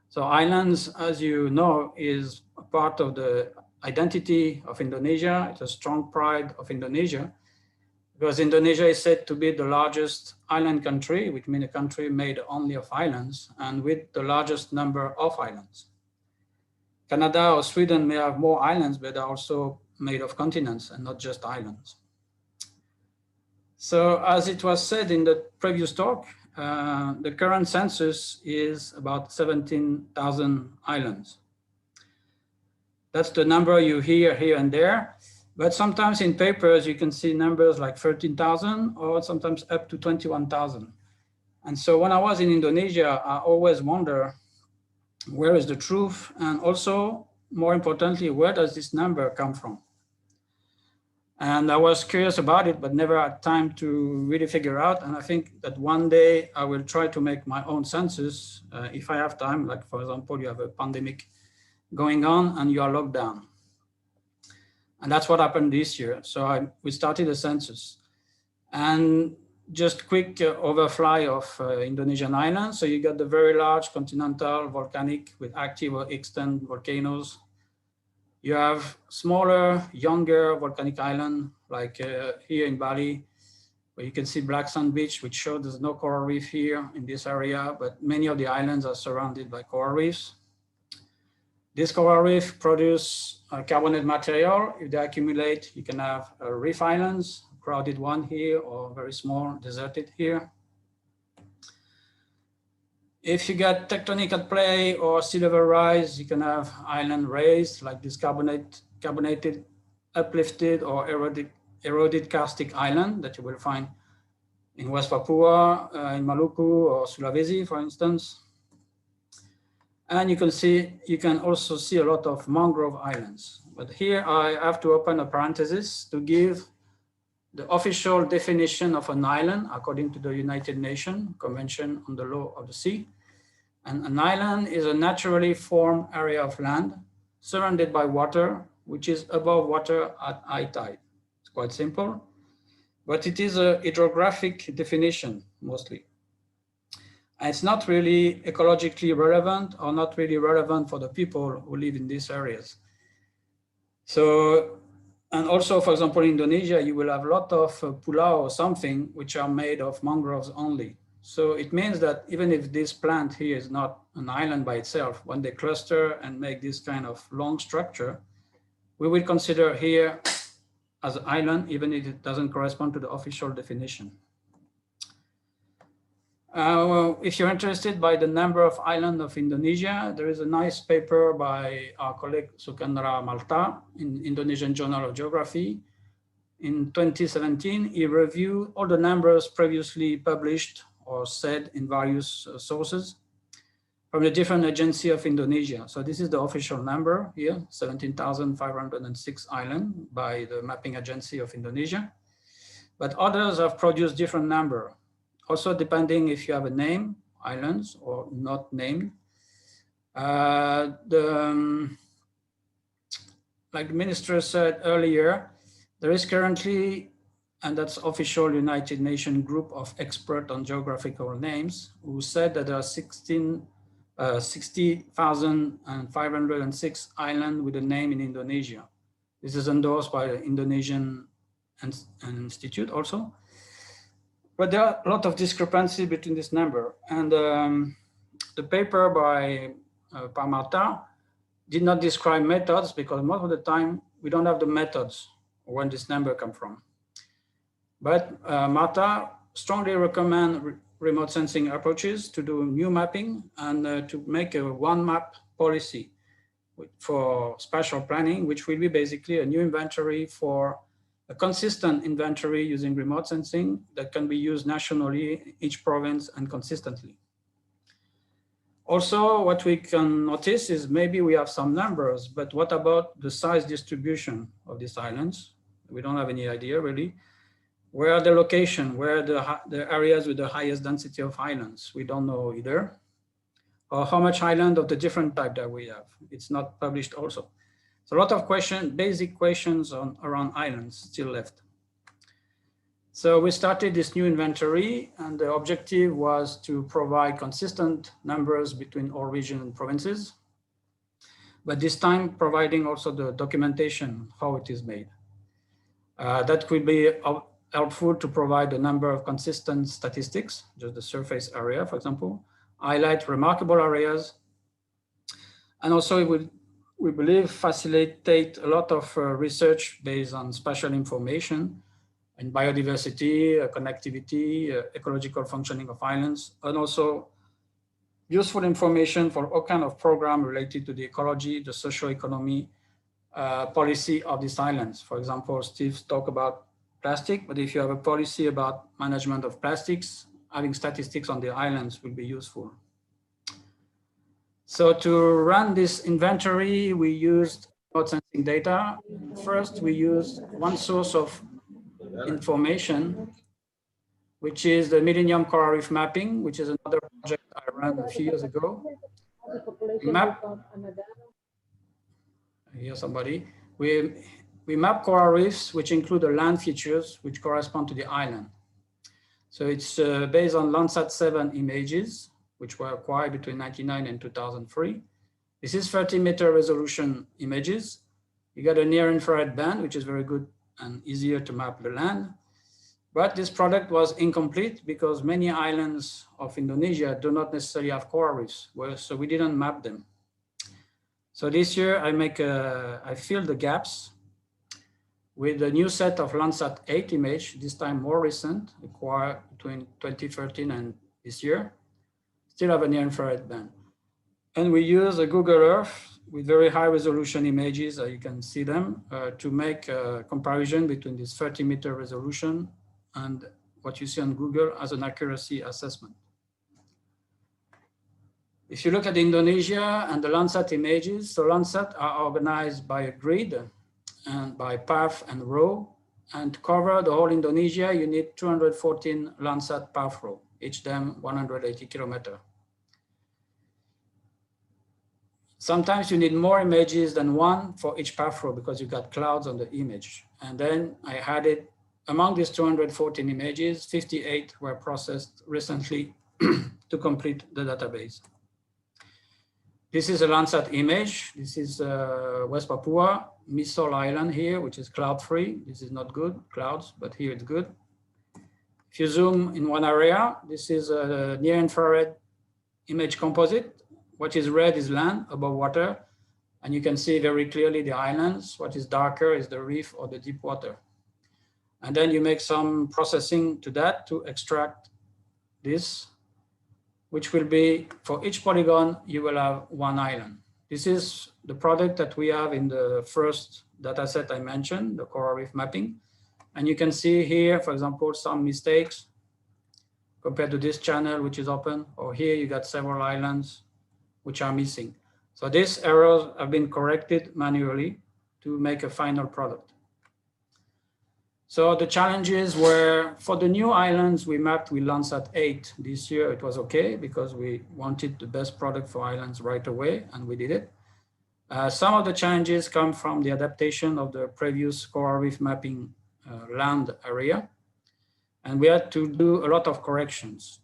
So islands, as you know, is a part of the identity of Indonesia. It's a strong pride of Indonesia, because Indonesia is said to be the largest island country, which means a country made only of islands and with the largest number of islands. Canada or Sweden may have more islands, but they're also made of continents and not just islands. So as it was said in the previous talk, the current census is about 17,000 islands. That's the number you hear here and there. But sometimes in papers, you can see numbers like 13,000 or sometimes up to 21,000. And so when I was in Indonesia, I always wonder, where is the truth? And also, more importantly, where does this number come from? And I was curious about it, but never had time to really figure out. And I think that one day I will try to make my own census if I have time. Like, for example, you have a pandemic going on and you are locked down. And that's what happened this year. So we started a census. And just quick overfly of Indonesian islands. So you got the very large continental volcanic with active or extant volcanoes. You have smaller, younger volcanic island, like here in Bali, where you can see Black Sand Beach, which shows there's no coral reef here in this area, but many of the islands are surrounded by coral reefs. This coral reef produce carbonate material. If they accumulate, you can have reef islands, crowded one here or very small, deserted here. If you get tectonic at play or sea level rise, you can have island raised, like this carbonated, uplifted or eroded karstic island that you will find in West Papua, in Maluku or Sulawesi, for instance. And you can also see a lot of mangrove islands. But here I have to open a parenthesis to give the official definition of an island according to the United Nations Convention on the Law of the Sea. And an island is a naturally formed area of land surrounded by water, which is above water at high tide. It's quite simple, but it is a hydrographic definition mostly. And it's not really ecologically relevant or not really relevant for the people who live in these areas. So, and also, for example, in Indonesia, you will have a lot of pulau or something which are made of mangroves only. So it means that even if this plant here is not an island by itself, when they cluster and make this kind of long structure, we will consider here as an island, even if it doesn't correspond to the official definition. If you're interested by the number of islands of Indonesia, there is a nice paper by our colleague Sukendra Malta in Indonesian Journal of Geography. In 2017, he reviewed all the numbers previously published or said in various sources from the different agencies of Indonesia. So this is the official number here, 17,506 islands by the mapping agency of Indonesia. But others have produced different number. Also depending if you have a name, islands, or not named. Like the minister said earlier, there is currently, and that's official United Nations group of experts on geographical names, who said that there are 60,506 islands with a name in Indonesia. This is endorsed by the Indonesian Institute also. But there are a lot of discrepancy between this number. And the paper by Parmata did not describe methods because most of the time we don't have the methods when this number comes from. But Mata strongly recommend remote sensing approaches to do new mapping and to make a one map policy for spatial planning, which will be basically a new inventory for a consistent inventory using remote sensing that can be used nationally in each province and consistently. Also, what we can notice is maybe we have some numbers, but what about the size distribution of these islands? We don't have any idea really. Where are the location? Where are the areas with the highest density of islands? We don't know either. Or how much island of the different type that we have? It's not published also. So a lot of questions, basic questions around islands still left. So we started this new inventory and the objective was to provide consistent numbers between all regions and provinces, but this time providing also the documentation, how it is made. That could be helpful to provide a number of consistent statistics, just the surface area, for example, highlight remarkable areas, and also it will, we believe, facilitate a lot of research based on spatial information in biodiversity, connectivity, ecological functioning of islands, and also useful information for all kind of program related to the ecology, the socio-economy, policy of these islands. For example, Steve talked about plastic, but if you have a policy about management of plastics, having statistics on the islands will be useful. So to run this inventory, we used remote sensing data. First, we used one source of information, which is the Millennium Coral Reef Mapping, which is another project I ran a few years ago. Here's somebody. We map coral reefs, which include the land features, which correspond to the island. So it's based on Landsat 7 images, which were acquired between 1999 and 2003. This is 30-meter resolution images. You got a near-infrared band, which is very good and easier to map the land. But this product was incomplete because many islands of Indonesia do not necessarily have coral reefs, so we didn't map them. So this year I fill the gaps with a new set of Landsat 8 image, this time more recent, acquired between 2013 and this year. Still have a near-infrared band. And we use a Google Earth with very high resolution images, you can see them, to make a comparison between this 30-meter resolution and what you see on Google as an accuracy assessment. If you look at Indonesia and the Landsat images, so Landsat are organized by a grid and by path and row, and to cover the whole Indonesia, you need 214 Landsat path row, each them 180 kilometers. Sometimes you need more images than one for each path row because you got clouds on the image. And then I had it, among these 214 images, 58 were processed recently to complete the database. This is a Landsat image. This is West Papua, Misol Island here, which is cloud-free. This is not good, clouds, but here it's good. If you zoom in one area, this is a near-infrared image composite. What is red is land above water, and you can see very clearly the islands. What is darker is the reef or the deep water. And then you make some processing to that to extract this, which will be, for each polygon, you will have one island. This is the product that we have in the first data set I mentioned, the coral reef mapping. And you can see here, for example, some mistakes compared to this channel, which is open, or here you got several islands which are missing. So these errors have been corrected manually to make a final product. So the challenges were, for the new islands, we mapped with Landsat 8 this year. It was okay because we wanted the best product for islands right away, and we did it. Some of the challenges come from the adaptation of the previous coral reef mapping land area, and we had to do a lot of corrections.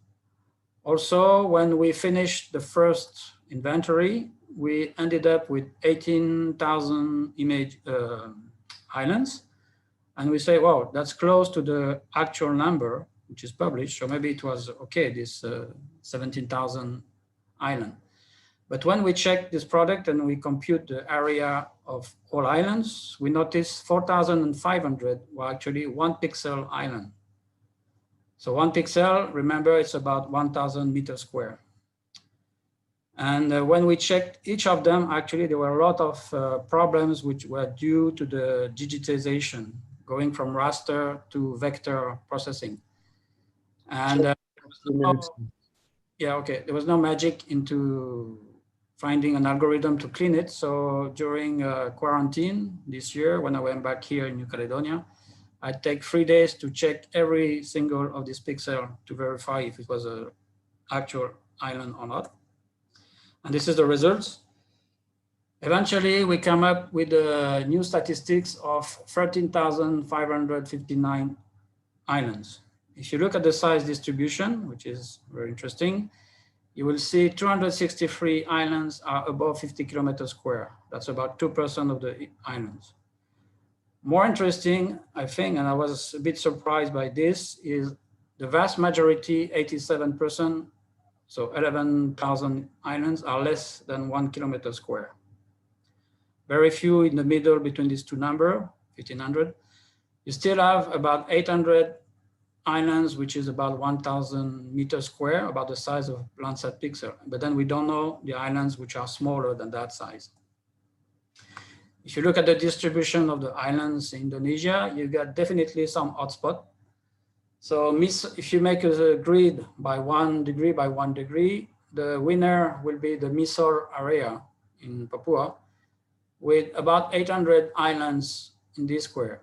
Also, when we finished the first inventory, we ended up with 18,000 image islands. And we say, wow, that's close to the actual number, which is published. So maybe it was okay, this 17,000 island. But when we check this product and we compute the area of all islands, we notice 4,500 were actually 1 pixel island. So 1 pixel, remember, it's about 1,000 meters square. And when we checked each of them, actually, there were a lot of problems which were due to the digitization, going from raster to vector processing. And yeah, okay, there was no magic into finding an algorithm to clean it. So during quarantine this year, when I went back here in New Caledonia, I take 3 days to check every single of this pixel to verify if it was an actual island or not. And this is the results. Eventually, we come up with the new statistics of 13,559 islands. If you look at the size distribution, which is very interesting, you will see 263 islands are above 50 kilometers square. That's about 2% of the islands. More interesting, I think, and I was a bit surprised by this, is the vast majority, 87%, so 11,000 islands are less than 1 kilometer square. Very few in the middle between these two numbers, 1,500. You still have about 800 islands, which is about 1,000 meters square, about the size of Landsat pixel. But then we don't know the islands which are smaller than that size. If you look at the distribution of the islands in Indonesia, you got definitely some hotspot. So if you make a grid by 1 degree by 1 degree, the winner will be the Misor area in Papua with about 800 islands in this square.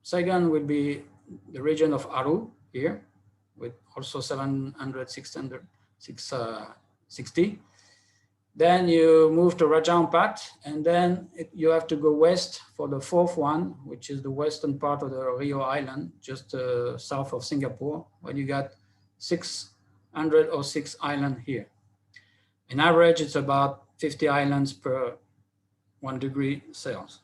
Second will be the region of Aru here with also 700, 660. Then you move to Raja Ampat, and then you have to go west for the fourth one, which is the western part of the Rio Island, just south of Singapore, where you got 606 islands here. In average, it's about 50 islands per 1 degree Celsius.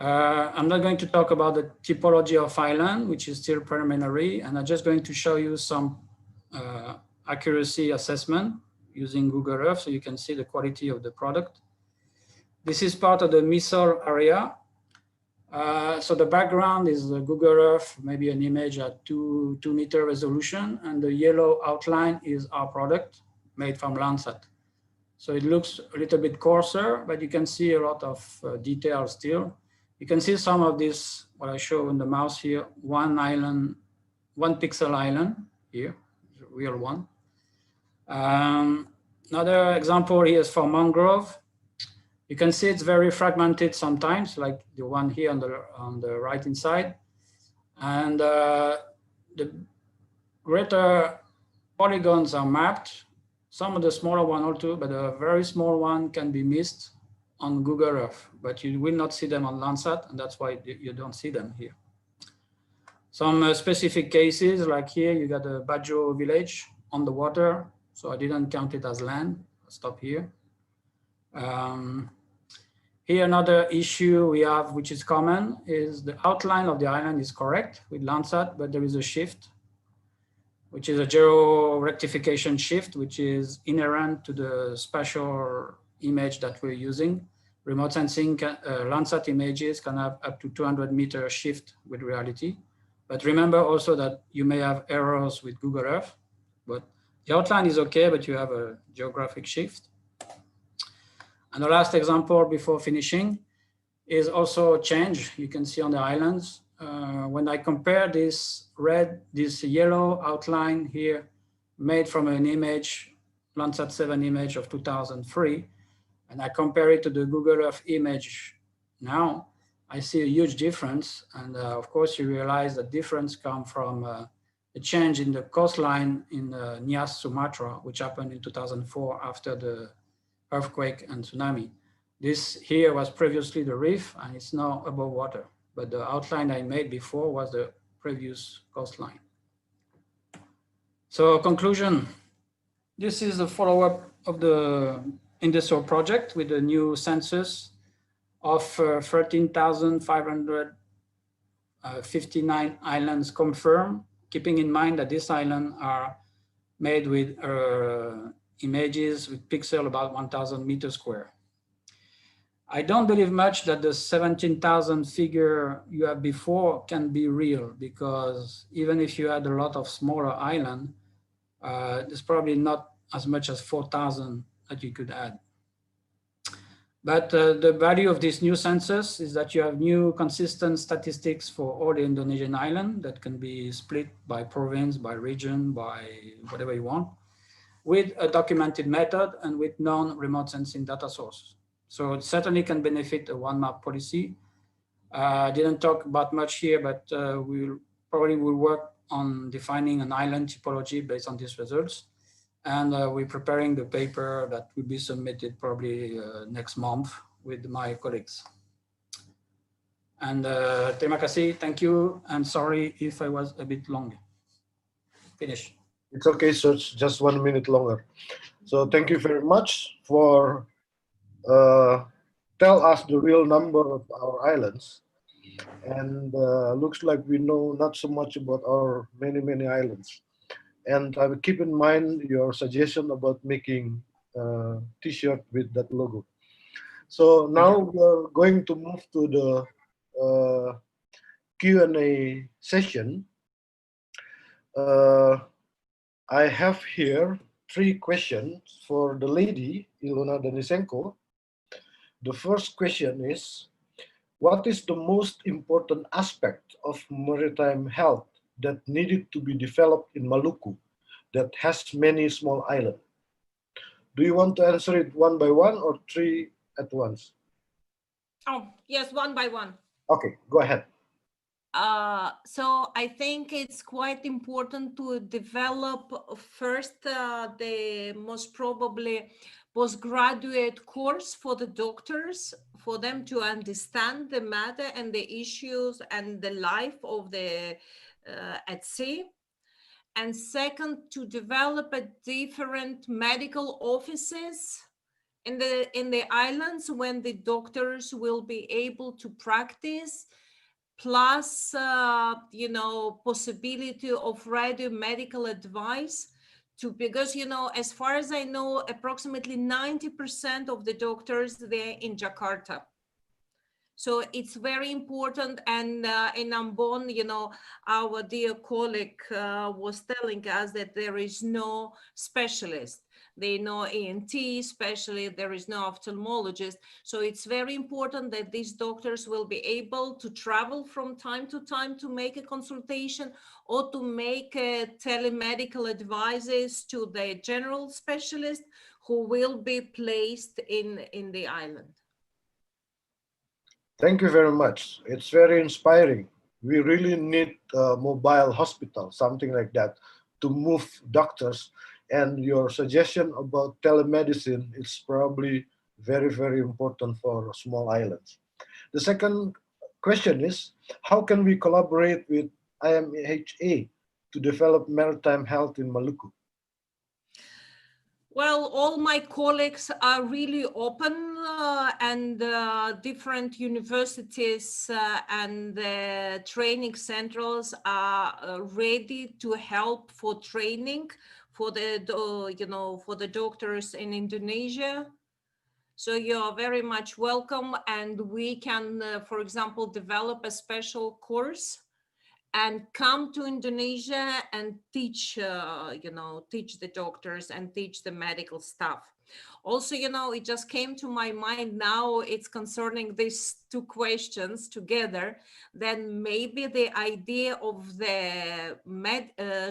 I'm not going to talk about the typology of island, which is still preliminary, and I'm just going to show you some accuracy assessment using Google Earth so you can see the quality of the product. This is part of the Misor area. So the background is the Google Earth, maybe an image at 2 meter resolution, and the yellow outline is our product made from Landsat. So it looks a little bit coarser, but you can see a lot of detail still. You can see some of this, what I show in the mouse here, 1 island, 1 pixel island here, real one. Another example here is for mangrove. You can see it's very fragmented sometimes, like the one here on the right hand side. And the greater polygons are mapped. Some of the smaller one also, but a very small one can be missed on Google Earth, but you will not see them on Landsat, and that's why you don't see them here. Some specific cases, like here, you got a Bajo village on the water, so I didn't count it as land. I'll stop here. Here, another issue we have, which is common, is the outline of the island is correct with Landsat, but there is a shift, which is a geo rectification shift, which is inherent to the spatial image that we're using. Remote sensing Landsat images can have up to 200 meter shift with reality. But remember also that you may have errors with Google Earth, but the outline is okay, but you have a geographic shift. And the last example before finishing is also a change you can see on the islands. When I compare this yellow outline here made from an image, Landsat 7 image of 2003, and I compare it to the Google Earth image now, I see a huge difference. And of course, you realize the difference comes from a change in the coastline in Nias, Sumatra, which happened in 2004 after the earthquake and tsunami. This here was previously the reef, and it's now above water. But the outline I made before was the previous coastline. So conclusion, this is the follow-up of the INDESO project with the new census of 13,559 islands confirmed, keeping in mind that these islands are made with images with pixel about 1,000 meters square. I don't believe much that the 17,000 figure you had before can be real, because even if you had a lot of smaller islands, there's probably not as much as 4,000 that you could add. But the value of this new census is that you have new consistent statistics for all the Indonesian islands that can be split by province, by region, by whatever you want, with a documented method and with non-remote sensing data source. So it certainly can benefit a one map policy. I didn't talk about much here, but we probably will work on defining an island typology based on these results. And we're preparing the paper that will be submitted probably next month with my colleagues. And terima kasih, thank you. And sorry if I was a bit long. Finish. It's okay, so it's just 1 minute longer. So thank you very much for tell us the real number of our islands. And looks like we know not so much about our many islands. And I will keep in mind your suggestion about making a t-shirt with that logo. So now we're going to move to the Q&A session. I have here 3 questions for the lady, Ilona Denisenko. The first question is, what is the most important aspect of maritime health that needed to be developed in Maluku that has many small islands? Do you want to answer it one by one or 3 at once? Oh, yes, one by one. Okay, go ahead. So I think it's quite important to develop first the most probably postgraduate course for the doctors, for them to understand the matter and the issues and the life of the at sea. And second, to develop a different medical offices in the islands when the doctors will be able to practice, plus you know, possibility of radio medical advice to, because you know, as far as I know, approximately 90% of the doctors, they're in Jakarta. So it's very important. And in Ambon, you know, our dear colleague was telling us that there is no specialist. They know ENT specialist, there is no ophthalmologist. So it's very important that these doctors will be able to travel from time to time to make a consultation or to make telemedical advices to the general specialist who will be placed in the island. Thank you very much. It's very inspiring. We really need a mobile hospital, something like that, to move doctors. And your suggestion about telemedicine is probably very, very important for small islands. The second question is, how can we collaborate with IMHA to develop maritime health in Maluku? Well, all my colleagues are really open and different universities and training centers are ready to help for training for the, you know, for the doctors in Indonesia. So you're very much welcome, and we can, for example, develop a special course and come to Indonesia and teach, you know, teach the doctors and teach the medical staff. Also, you know, it just came to my mind now, it's concerning these 2 questions together, then maybe the idea of the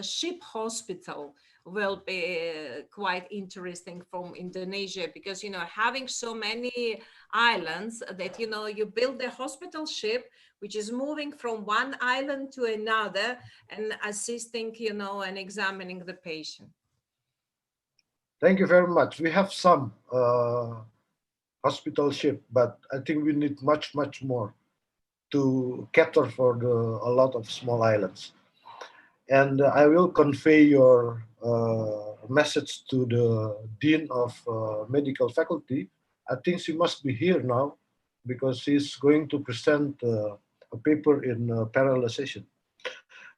ship hospital will be quite interesting from Indonesia, because, you know, having so many islands that, you know, you build a hospital ship which is moving from one island to another and assisting, you know, and examining the patient. Thank you very much. We have some hospital ship, but I think we need much, much more to cater for a lot of small islands. And I will convey your message to the Dean of Medical Faculty. I think she must be here now because she's going to present a paper in a parallel session.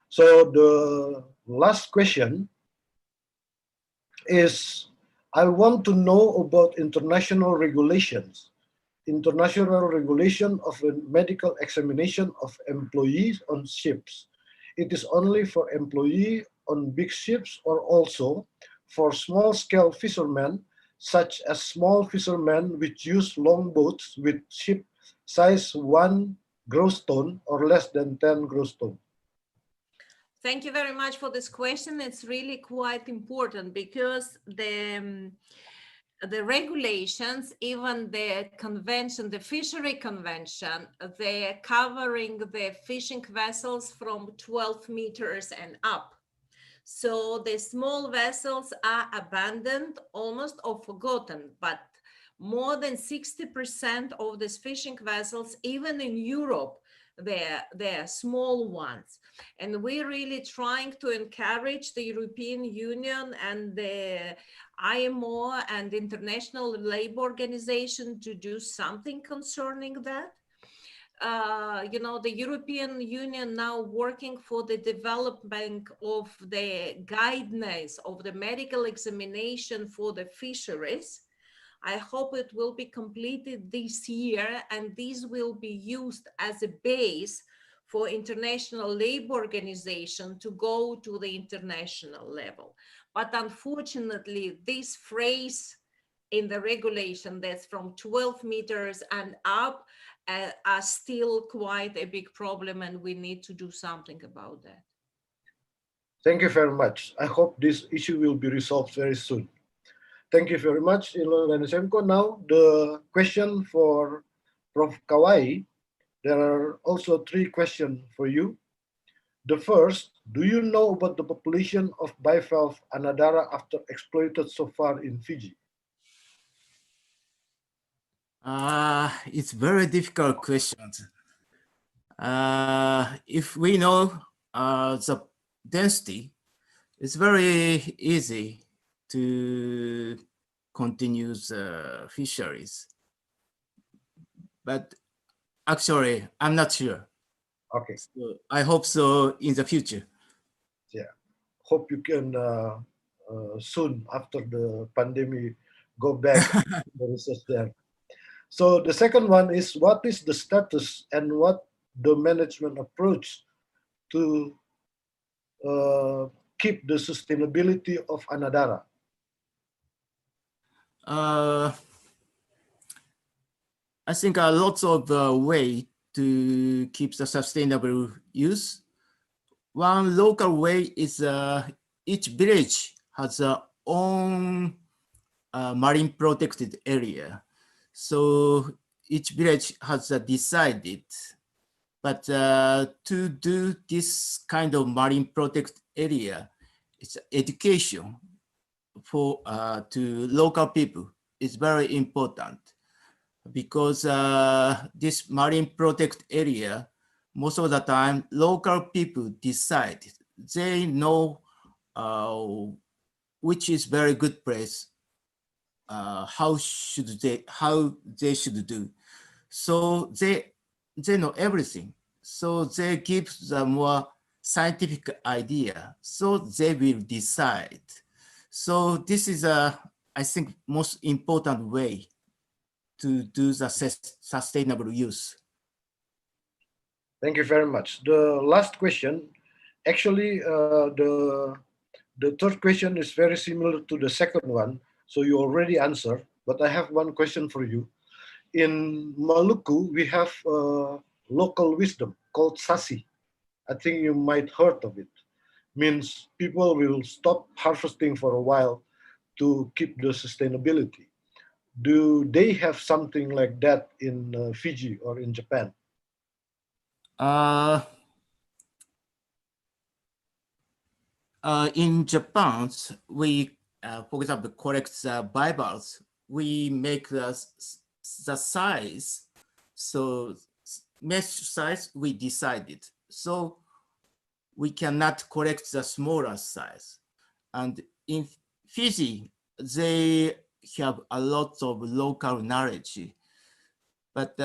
So the last question is, I want to know about international regulations. International regulation of a medical examination of employees on ships. It is only for employees on big ships or also for small-scale fishermen, such as small fishermen which use long boats with ship size 1 gross ton or less than 10 gross ton. Thank you very much for this question. It's really quite important because the regulations, even the convention, the fishery convention, they're covering the fishing vessels from 12 meters and up. So the small vessels are abandoned almost or forgotten, but more than 60% of these fishing vessels, even in Europe, they're small ones. And we're really trying to encourage the European Union and the IMO and International Labour Organization to do something concerning that. You know, the European Union now working for the development of the guidelines of the medical examination for the fisheries. I hope it will be completed this year, and these will be used as a base for International Labour Organization to go to the international level. But unfortunately, this phrase in the regulation that's from 12 meters and up are still quite a big problem, and we need to do something about that. Thank you very much. I hope this issue will be resolved very soon. Thank you very much, Ilo Ganesenko. Now, the question for Prof. Kawai. There are also 3 questions for you. The first, do you know about the population of bivalve anadromata after exploited so far in Fiji? It's very difficult question. If we know the density, it's very easy to continue the fisheries. But actually, I'm not sure. Okay. So I hope so in the future. Yeah. Hope you can soon, after the pandemic, go back to the research there. So the second one is, what is the status and what the management approach to keep the sustainability of anadromata? I think lots of way to keep the sustainable use. One local way is each village has their own marine protected area. So each village has decided, but to do this kind of marine protected area, it's education for to local people is very important, because this marine protected area, most of the time local people decide. They know which is very good place, how they should do. So they know everything. So they give the more scientific idea. So they will decide. So this is I think most important way to do the sustainable use. Thank you very much. The last question, actually, the third question is very similar to the second one, so you already answered, but I have one question for you. In Maluku, we have local wisdom called sasi. I think you might heard of it. Means people will stop harvesting for a while to keep the sustainability. Do they have something like that in Fiji or in Japan? In Japan, we, for example, collect the bivalves. We make the size. So mesh size, we decided. So we cannot collect the smaller size. And in Fiji, they have a lot of local knowledge, but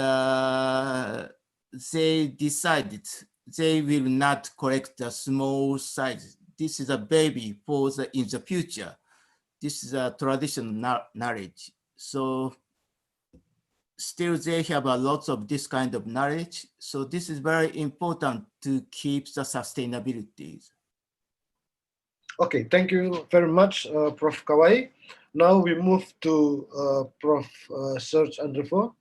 they decided they will not collect the small size. This is a baby for in the future. This is a traditional knowledge. So still they have a lot of this kind of knowledge. So this is very important to keep the sustainability. Okay, thank you very much, Prof. Kawai. Now we move to Prof. Serge Andrevo.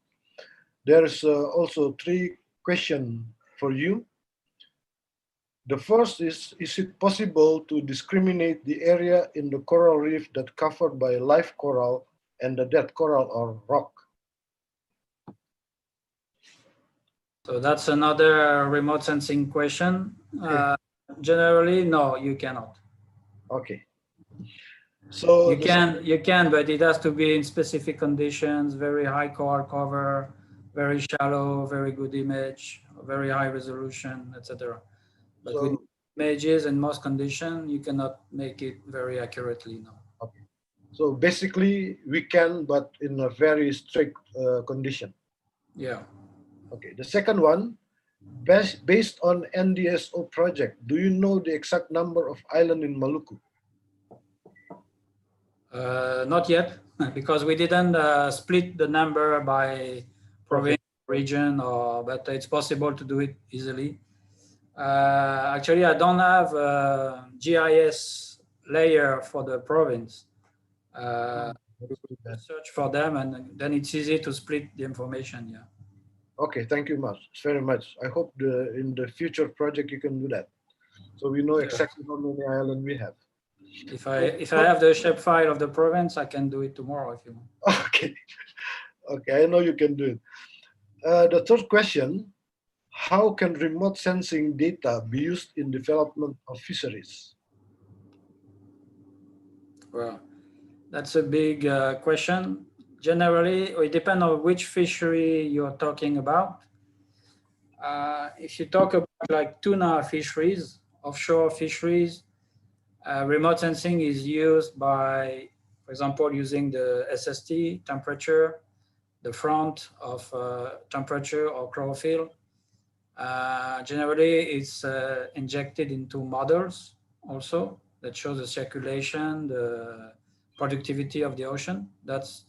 There's also 3 questions for you. The first is it possible to discriminate the area in the coral reef that covered by live coral and the dead coral or rock? So that's another remote sensing question. Okay. Generally, no, you cannot. Okay. So you can, but it has to be in specific conditions, very high coral cover, very shallow, very good image, very high resolution, etc. But so, with images and most conditions, you cannot make it very accurately, no. Okay. So basically we can, but in a very strict condition. Yeah. Okay. The second one, based on NDSO project, do you know the exact number of islands in Maluku? Not yet, because we didn't split the number by province, region, but it's possible to do it easily. Actually, I don't have a GIS layer for the province. Search for them, and then it's easy to split the information. Yeah. Okay, thank you much, very much. I hope in the future project you can do that, so we know exactly how many islands we have. If I have the shapefile of the province, I can do it tomorrow if you want. Okay, okay, I know you can do it. The third question: how can remote sensing data be used in development of fisheries? Well, that's a big question. Generally, it depends on which fishery you're talking about. If you talk about like tuna fisheries, offshore fisheries, remote sensing is used by, for example, using the SST temperature, the front of temperature or chlorophyll. Generally, it's injected into models also that shows the circulation, the productivity of the ocean. That's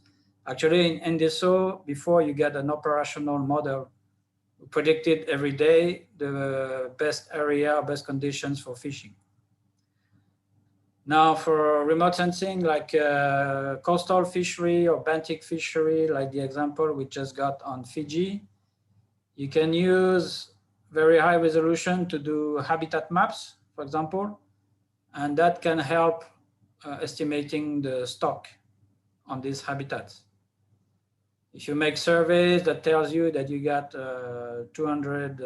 actually in NDSO, before you get an operational model, predicted every day the best area, best conditions for fishing. Now for remote sensing, like coastal fishery or benthic fishery, like the example we just got on Fiji, you can use very high resolution to do habitat maps, for example, and that can help estimating the stock on these habitats. If you make surveys that tells you that you got 200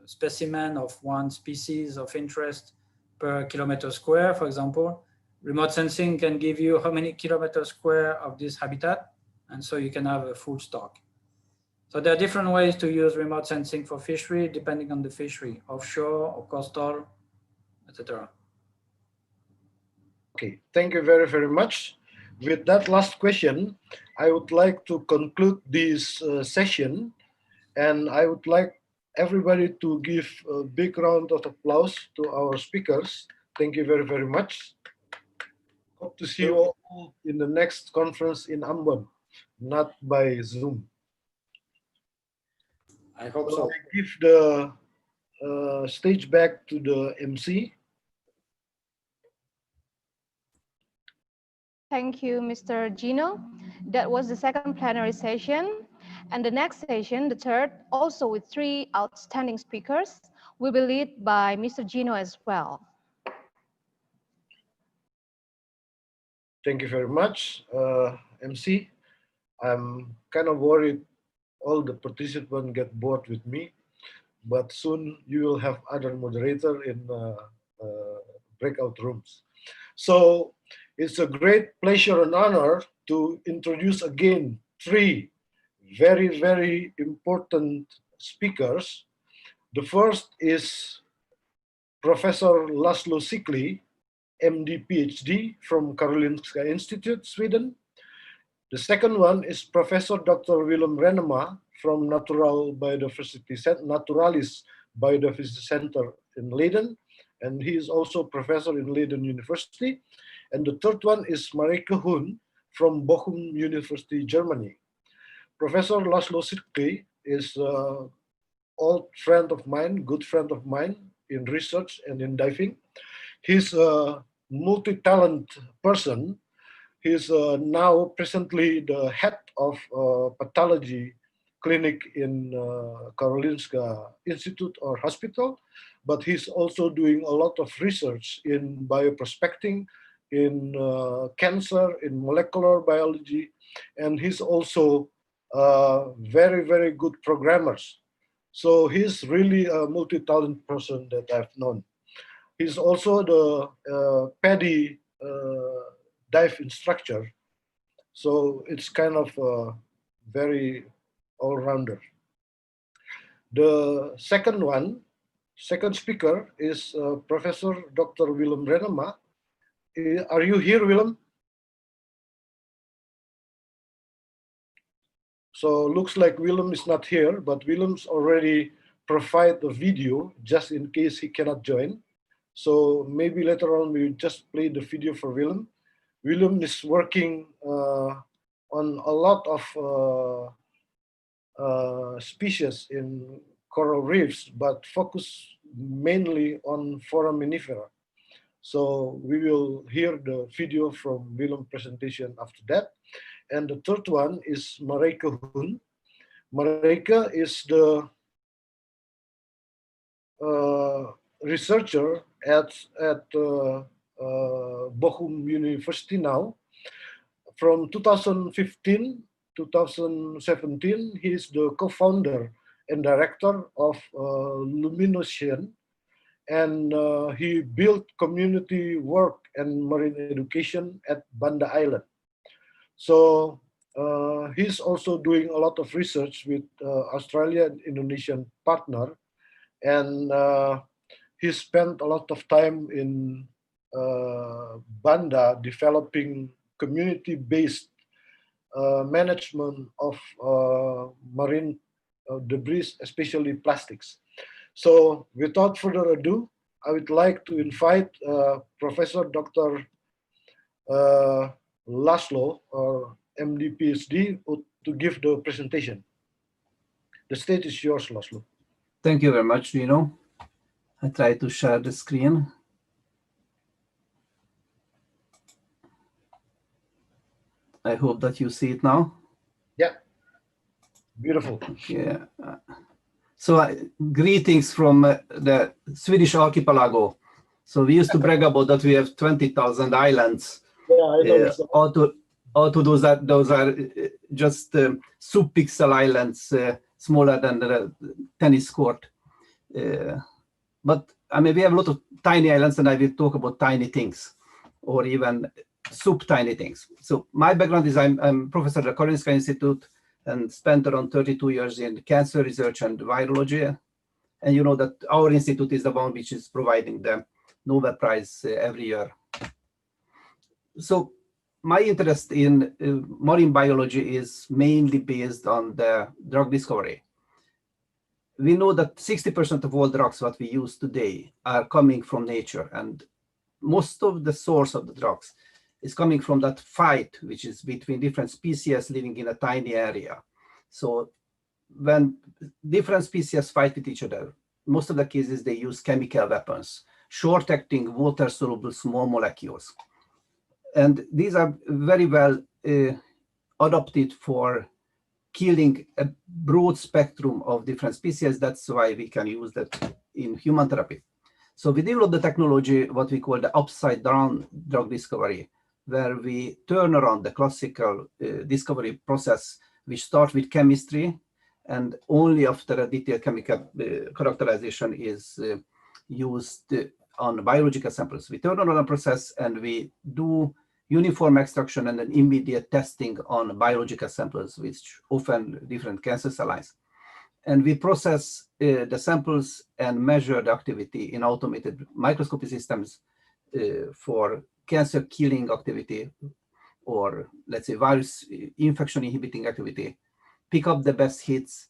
specimen of one species of interest per kilometer square, for example, remote sensing can give you how many kilometers square of this habitat, and so you can have a full stock. So there are different ways to use remote sensing for fishery, depending on the fishery, offshore or coastal, etc. Okay, thank you very, very much. With that last question, I would like to conclude this session, and I would like everybody to give a big round of applause to our speakers. Thank you very, very much. Hope to see you all in the next conference in Ambon, not by Zoom. I hope so. I give the stage back to the MC. Thank you, Mr. Gino. That was the second plenary session. And the next session, the third, also with 3 outstanding speakers, will be led by Mr. Gino as well. Thank you very much, MC. I'm kind of worried all the participants get bored with me, but soon you will have other moderator in breakout rooms. So it's a great pleasure and honor to introduce again 3 very, very important speakers. The first is Professor Laszlo Sikli, MD, PhD from Karolinska Institute, Sweden. The second one is Professor Dr. Willem Renema from Naturalis Biodiversity Center in Leiden, and he is also professor in Leiden University. And the third one is Marike Hoon from Bochum University, Germany. Professor Laszlo Sikli is an old friend of mine, good friend of mine in research and in diving. He's a multi-talent person. He's now presently the head of pathology clinic in Karolinska Institute or hospital, but he's also doing a lot of research in bioprospecting, in cancer, in molecular biology, and he's also very, very good programmer. So he's really a multi-talent person that I've known. He's also the PADI dive instructor. So it's kind of very all-rounder. The second speaker is Professor Dr. Willem Renema. Are you here, Willem? So looks like Willem is not here, but Willem's already provided the video just in case he cannot join. So maybe later on we just play the video for Willem. Willem is working on a lot of species in coral reefs, but focus mainly on foraminifera. So we will hear the video from Willem presentation after that. And the third one is Marijke Hoen. Marijke is the researcher at Bochum University now. From 2015 2017, he is the co-founder and director of Lumination, and he built community work and marine education at Banda Island. So he's also doing a lot of research with Australian Indonesian partner, and he spent a lot of time in Banda developing community-based management of marine debris, especially plastics. So without further ado, I would like to invite Professor Dr. Laszlo, or MD PhD, to give the presentation. The stage is yours, Laszlo. Thank you very much, Dino. I try to share the screen. I hope that you see it now. Yeah, beautiful. Yeah. So greetings from the Swedish archipelago. So we used to brag about that we have 20,000 islands. Yeah, I know. Although those are just sub-pixel islands, smaller than the tennis court. But I mean, we have a lot of tiny islands, and I will talk about tiny things, or even sub-tiny things. So my background is I'm professor at the Karolinska Institute and spent around 32 years in cancer research and virology. And you know that our institute is the one which is providing the Nobel Prize every year. So my interest in marine biology is mainly based on the drug discovery. We know that 60% of all drugs that we use today are coming from nature, and most of the source of the drugs is coming from that fight, which is between different species living in a tiny area. So when different species fight with each other, most of the cases they use chemical weapons, short-acting, water-soluble small molecules. And these are very well adapted for killing a broad spectrum of different species. That's why we can use that in human therapy. So we developed the technology, what we call the upside-down drug discovery, where we turn around the classical discovery process, which starts with chemistry, and only after a detailed chemical characterization is used on biological samples. We turn around the process and we do uniform extraction and then immediate testing on biological samples, which often different cancer cell lines. And we process the samples and measure the activity in automated microscopy systems for cancer killing activity, or let's say virus infection inhibiting activity, pick up the best hits,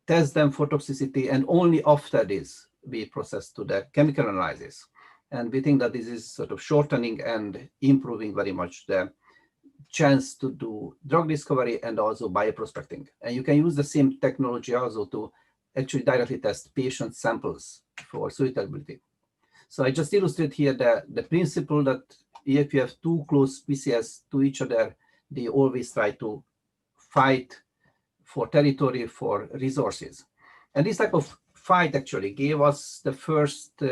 test them for toxicity, and only after this we process to the chemical analysis. And we think that this is sort of shortening and improving very much the chance to do drug discovery and also bioprospecting. And you can use the same technology also to actually directly test patient samples for suitability. So I just illustrate here the principle that if you have two close species to each other, they always try to fight for territory, for resources. And this type of fight actually gave us the first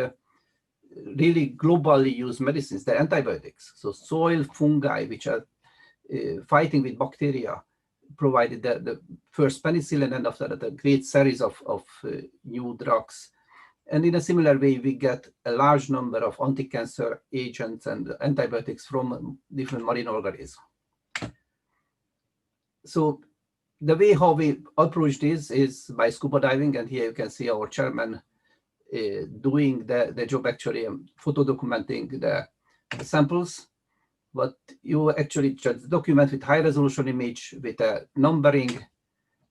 really globally used medicines, the antibiotics. So soil fungi, which are fighting with bacteria, provided the first penicillin, and after that a great series of new drugs. And in a similar way, we get a large number of anti-cancer agents and antibiotics from different marine organisms. So the way how we approach this is by scuba diving, and here you can see our chairman doing the job, actually photo documenting the samples. But you actually just document with high resolution image with a numbering,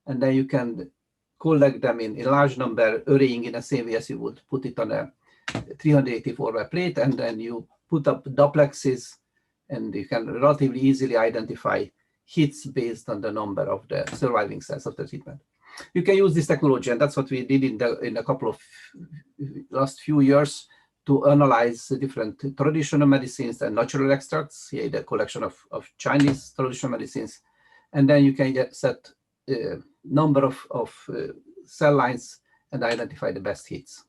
and then you can collect them in a large number, arraying in the same way as you would put it on a 384 by plate, and then you put up duplexes, and you can relatively easily identify hits based on the number of the surviving cells of the treatment. you can use this technology, and that's what we did in a couple of last few years to analyze the different traditional medicines and natural extracts. Here, the collection of Chinese traditional medicines, and then you can set a number of cell lines and identify the best hits.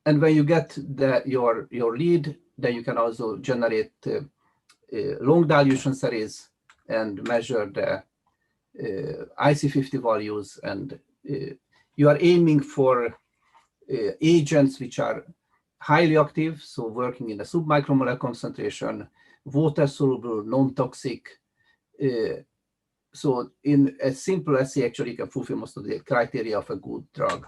And when you get your lead, then you can also generate long dilution series and measure the IC50 values. And you are aiming for agents which are highly active, so working in a submicromolar concentration, water soluble, non-toxic. So in a simple assay, actually, you can fulfill most of the criteria of a good drug.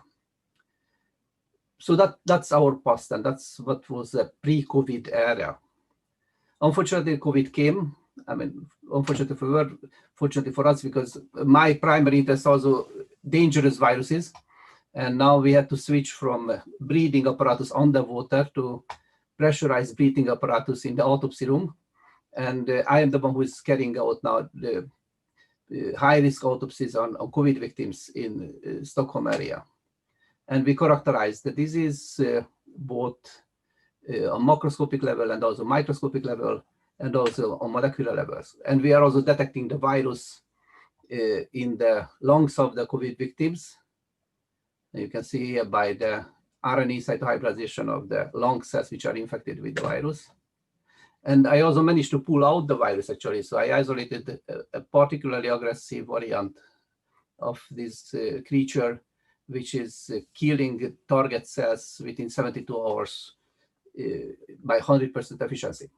So that's our past, and that's what was the pre-COVID era. Unfortunately, COVID came. I mean, fortunately for us, because my primary interest also dangerous viruses, and now we had to switch from breathing apparatus underwater to pressurized breathing apparatus in the autopsy room. And I am the one who is carrying out now the high-risk autopsies on COVID victims in Stockholm area. And we characterize the disease both on macroscopic level and also microscopic level, and also on molecular levels. And we are also detecting the virus in the lungs of the COVID victims. You can see here by the RNA cytohybridization of the lung cells which are infected with the virus. And I also managed to pull out the virus, actually. So I isolated a particularly aggressive variant of this creature, which is killing target cells within 72 hours by 100% efficiency.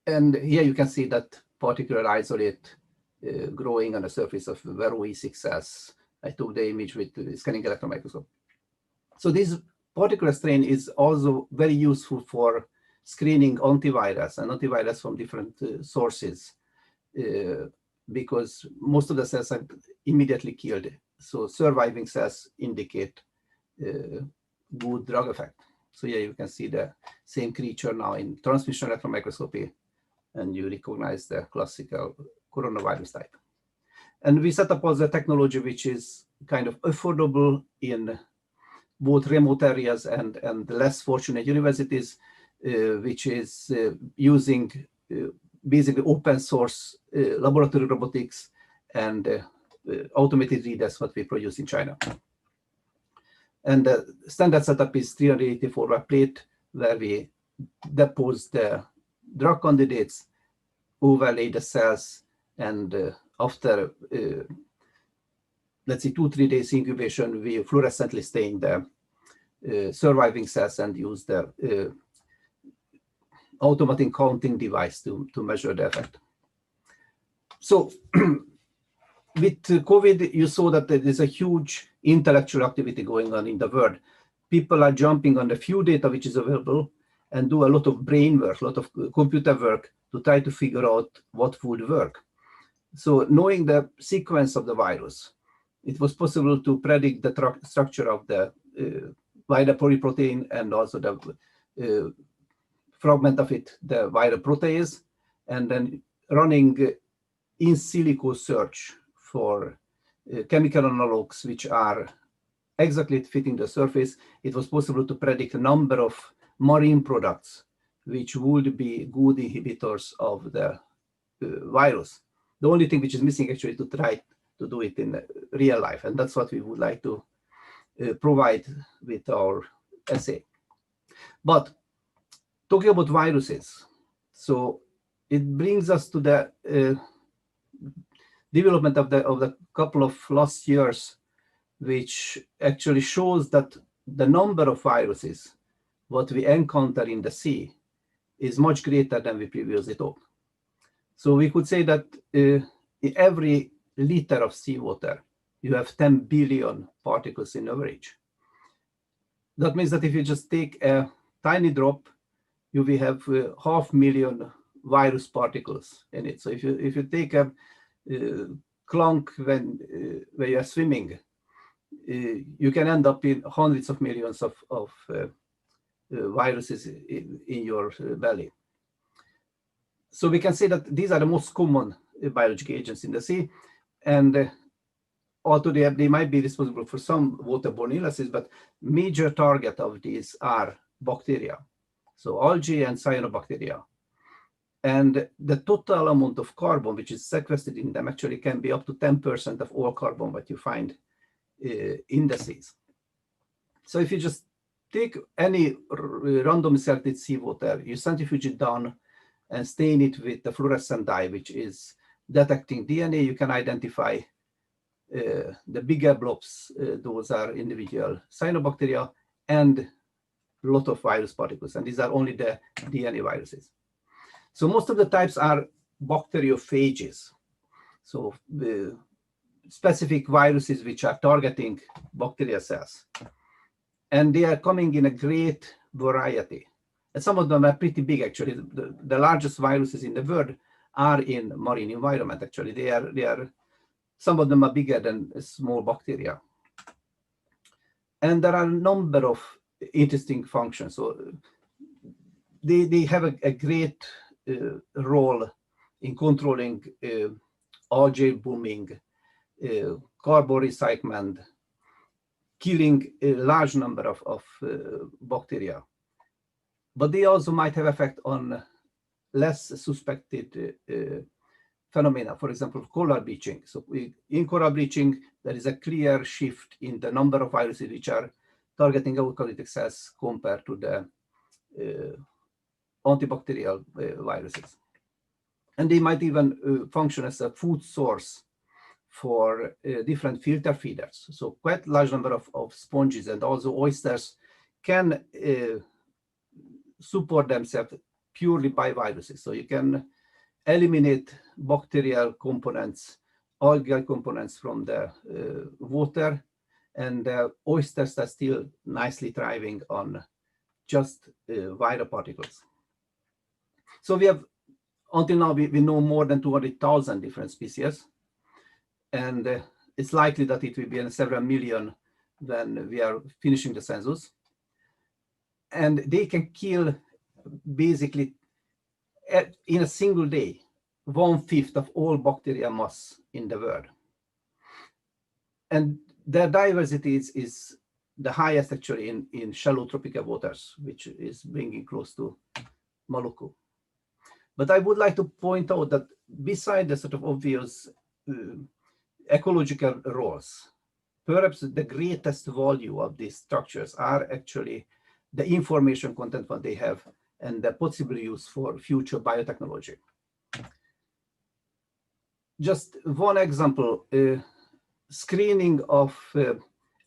And here you can see that particular isolate growing on the surface of VERO-E6 cells. I took the image with the scanning electron microscope. So this particular strain is also very useful for screening antivirus and antivirus from different sources, because most of the cells are immediately killed. So surviving cells indicate good drug effect. So here you can see the same creature now in transmission electron microscopy, and you recognize the classical coronavirus type. And we set up also a technology which is kind of affordable in both remote areas and less fortunate universities, which is using basically open source laboratory robotics and automated readers, what we produce in China. And the standard setup is 384 web plate, where we depose the drug candidates, overlay the cells, and after, let's say, 2-3 days incubation, we fluorescently stain the surviving cells and use the automatic counting device to measure the effect. So with COVID, you saw that there is a huge intellectual activity going on in the world. People are jumping on the few data which is available and do a lot of brain work, a lot of computer work to try to figure out what would work. So knowing the sequence of the virus, it was possible to predict the structure of the viral polyprotein and also the fragment of it, the viral protease, and then running in silico search for chemical analogs which are exactly fitting the surface. It was possible to predict a number of marine products which would be good inhibitors of the virus. The only thing which is missing actually to try to do it in real life, and that's what we would like to provide with our assay. But talking about viruses, so it brings us to the development of the couple of last years, which actually shows that the number of viruses what we encounter in the sea is much greater than we previously thought. So we could say that in every liter of seawater, you have 10 billion particles in average. That means that if you just take a tiny drop, you will have 500,000 virus particles in it. So if you take a clunk when you are swimming, you can end up in hundreds of millions of viruses in your belly. So we can say that these are the most common biological agents in the sea. And although they might be responsible for some waterborne illnesses, but major target of these are bacteria. So algae and cyanobacteria. And the total amount of carbon which is sequestered in them actually can be up to 10% of all carbon that you find in the seas. So if you just take any random salted seawater, you centrifuge it down and stain it with the fluorescent dye, which is detecting DNA, you can identify the bigger blobs. Those are individual cyanobacteria and a lot of virus particles. And these are only the DNA viruses. So most of the types are bacteriophages. So specific viruses which are targeting bacteria cells. And they are coming in a great variety. And some of them are pretty big, actually. The largest viruses in the world are in marine environment, actually. They are some of them are bigger than small bacteria. And there are a number of interesting functions. So they have a great role in controlling algae blooming, carbon recycling, killing a large number of bacteria. But they also might have effect on less suspected phenomena, for example, coral bleaching. So in coral bleaching, there is a clear shift in the number of viruses which are targeting eukaryotic cells compared to the antibacterial viruses. And they might even function as a food source for different filter feeders. So quite large number of sponges and also oysters can support themselves purely by viruses. So you can eliminate bacterial components, algal components from the water, and oysters are still nicely thriving on just viral particles. So we have, until now, we know more than 200,000 different species. And it's likely that it will be in several million when we are finishing the census. And they can kill basically in a single day 1/5 of all bacteria mass in the world. And their diversity is the highest actually in shallow tropical waters, which is bringing close to Maluku. But I would like to point out that beside the sort of obvious ecological roles, perhaps the greatest value of these structures are actually the information content that they have and the possible use for future biotechnology. Just one example, screening of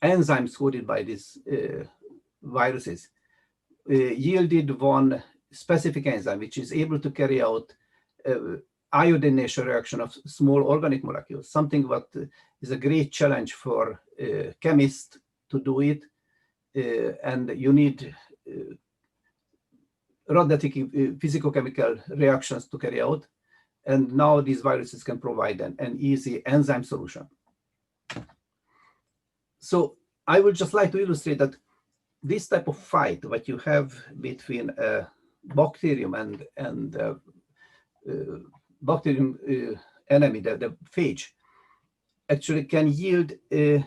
enzymes coded by these viruses yielded one specific enzyme which is able to carry out iodination reaction of small organic molecules, something that is a great challenge for chemists to do it. And you need rather physicochemical reactions to carry out. And now these viruses can provide an easy enzyme solution. So I would just like to illustrate that this type of fight that you have between a bacterium and bacterium enemy, the phage, actually can yield a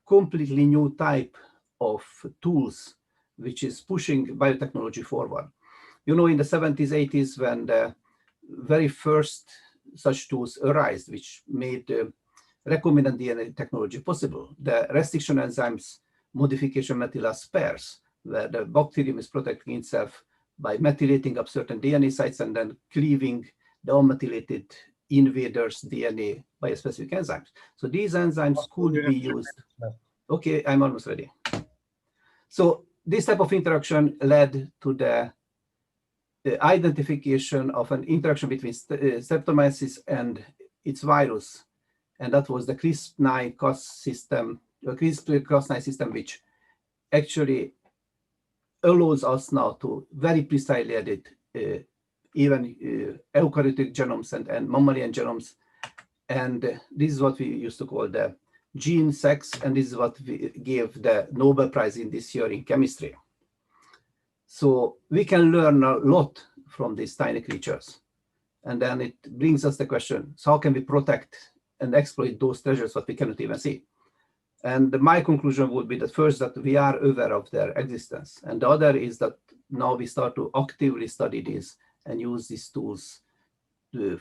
completely new type of tools, which is pushing biotechnology forward. You know, in the 70s, 80s, when the very first such tools arose, which made recombinant DNA technology possible, the restriction enzymes modification methylase pairs, where the bacterium is protecting itself by methylating up certain DNA sites and then cleaving the unmethylated invaders' DNA by a specific enzymes. So these enzymes could be used. Okay, I'm almost ready. So this type of interaction led to the identification of an interaction between Streptomyces and its virus. And that was the CRISPR-Cas system, CRISPR-Cas9 system, which actually allows us now to very precisely edit even eukaryotic genomes and mammalian genomes. And this is what we used to call the gene sex, and this is what we gave the Nobel Prize in this year in chemistry. So we can learn a lot from these tiny creatures. And then it brings us the question, so how can we protect and exploit those treasures that we cannot even see? And my conclusion would be that first, that we are aware of their existence. And the other is that now we start to actively study this and use these tools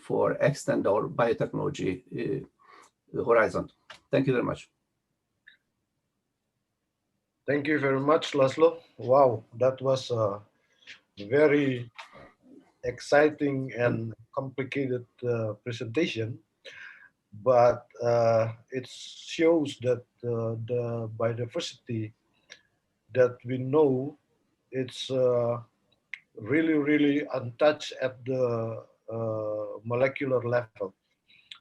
for extend our biotechnology horizon. Thank you very much. Thank you very much, Laszlo. Wow, that was a very exciting and complicated presentation, but it shows that the biodiversity that we know, it's really, really untouched at the molecular level,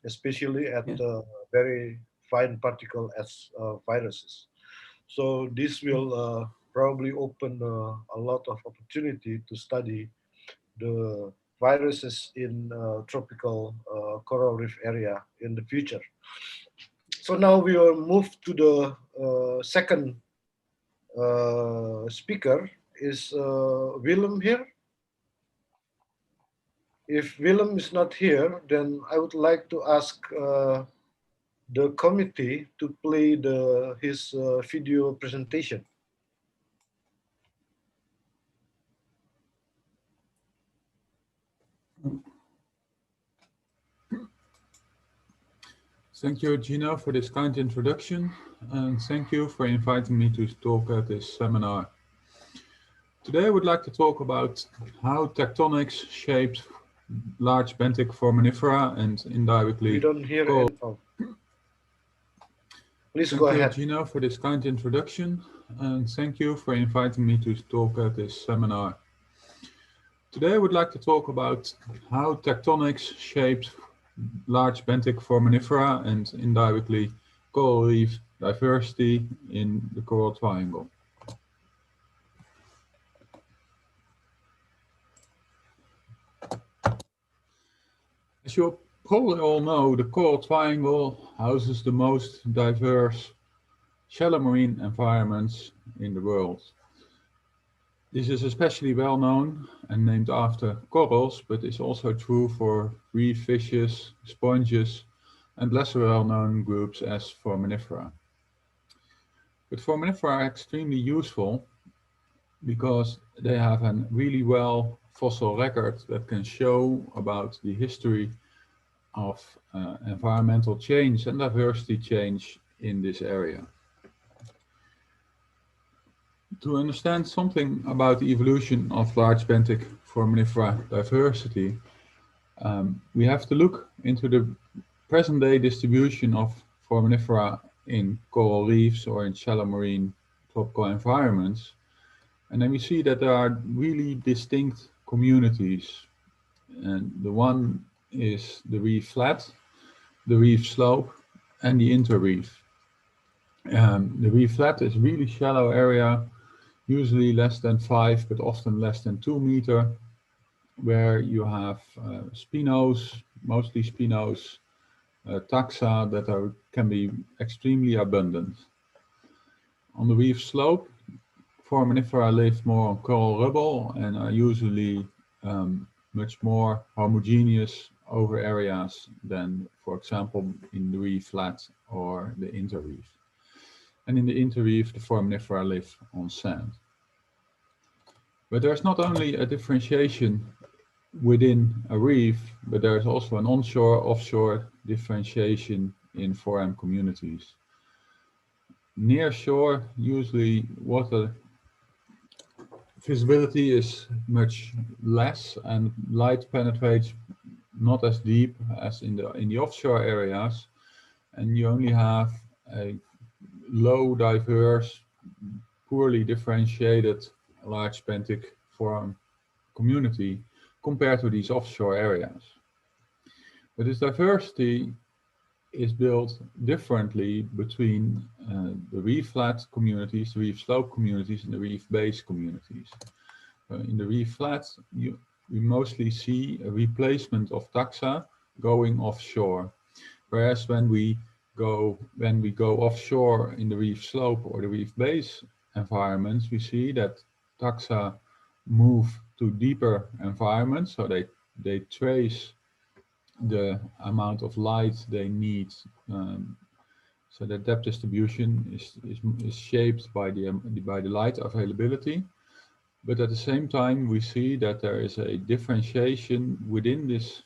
especially at the very fine particle as viruses. So this will probably open a lot of opportunity to study the viruses in tropical coral reef area in the future. So now we will move to the second speaker. Is Willem here? If Willem is not here, then I would like to ask the committee to play his video presentation. Thank you, Gino, for this kind introduction, and thank you for inviting me to talk at this seminar. Today I would like to talk about how tectonics shapes large benthic foraminifera and indirectly... We don't hear any. Oh. Please go ahead. Thank you, Gino, for this kind introduction, and thank you for inviting me to talk at this seminar. Today I would like to talk about how tectonics shapes large benthic foraminifera and indirectly coral reef diversity in the coral triangle. As you probably all know, the coral triangle houses the most diverse shallow marine environments in the world. This is especially well known and named after corals, but is also true for reef fishes, sponges, and lesser well-known groups as foraminifera. But foraminifera are extremely useful because they have a really well fossil record that can show about the history of environmental change and diversity change in this area. To understand something about the evolution of large benthic foraminifera diversity, we have to look into the present-day distribution of foraminifera in coral reefs or in shallow marine tropical environments. And then we see that there are really distinct communities. And the one is the reef flat, the reef slope, and the interreef. The reef flat is really shallow area, usually less than 5, but often less than 2 meters, where you have spinos, mostly spinos, taxa that can be extremely abundant. On the reef slope, foraminifera live more on coral rubble and are usually much more homogeneous over areas than, for example, in the reef flat or the interreef. And in the interreef, the foraminifera live on sand. But there's not only a differentiation within a reef, but there's also an onshore, offshore differentiation in foram communities. Near shore, usually water visibility is much less and light penetrates not as deep as in the offshore areas, and you only have a low diverse, poorly differentiated large benthic foram community compared to these offshore areas. But this diversity is built differently between the reef flat communities, the reef slope communities, and the reef base communities. In the reef flat, we mostly see a replacement of taxa going offshore, whereas when we go offshore in the reef slope or the reef base environments, we see that taxa move to deeper environments, so they trace the amount of light they need. So the depth distribution is shaped by the light availability. But at the same time, we see that there is a differentiation within this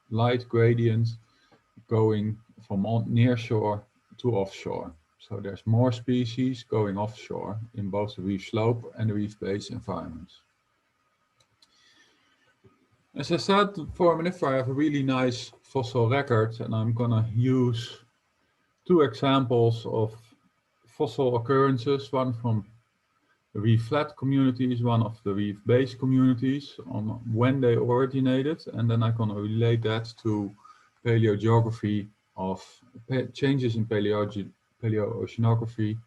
light gradient going from near shore to offshore. So there's more species going offshore in both the reef slope and the reef base environments. As I said, for foraminifera, I have a really nice fossil record, and I'm gonna use two examples of fossil occurrences, one from the reef flat communities, one of the reef base communities, on when they originated, and then I'm gonna relate that to paleogeography of changes in paleoceanography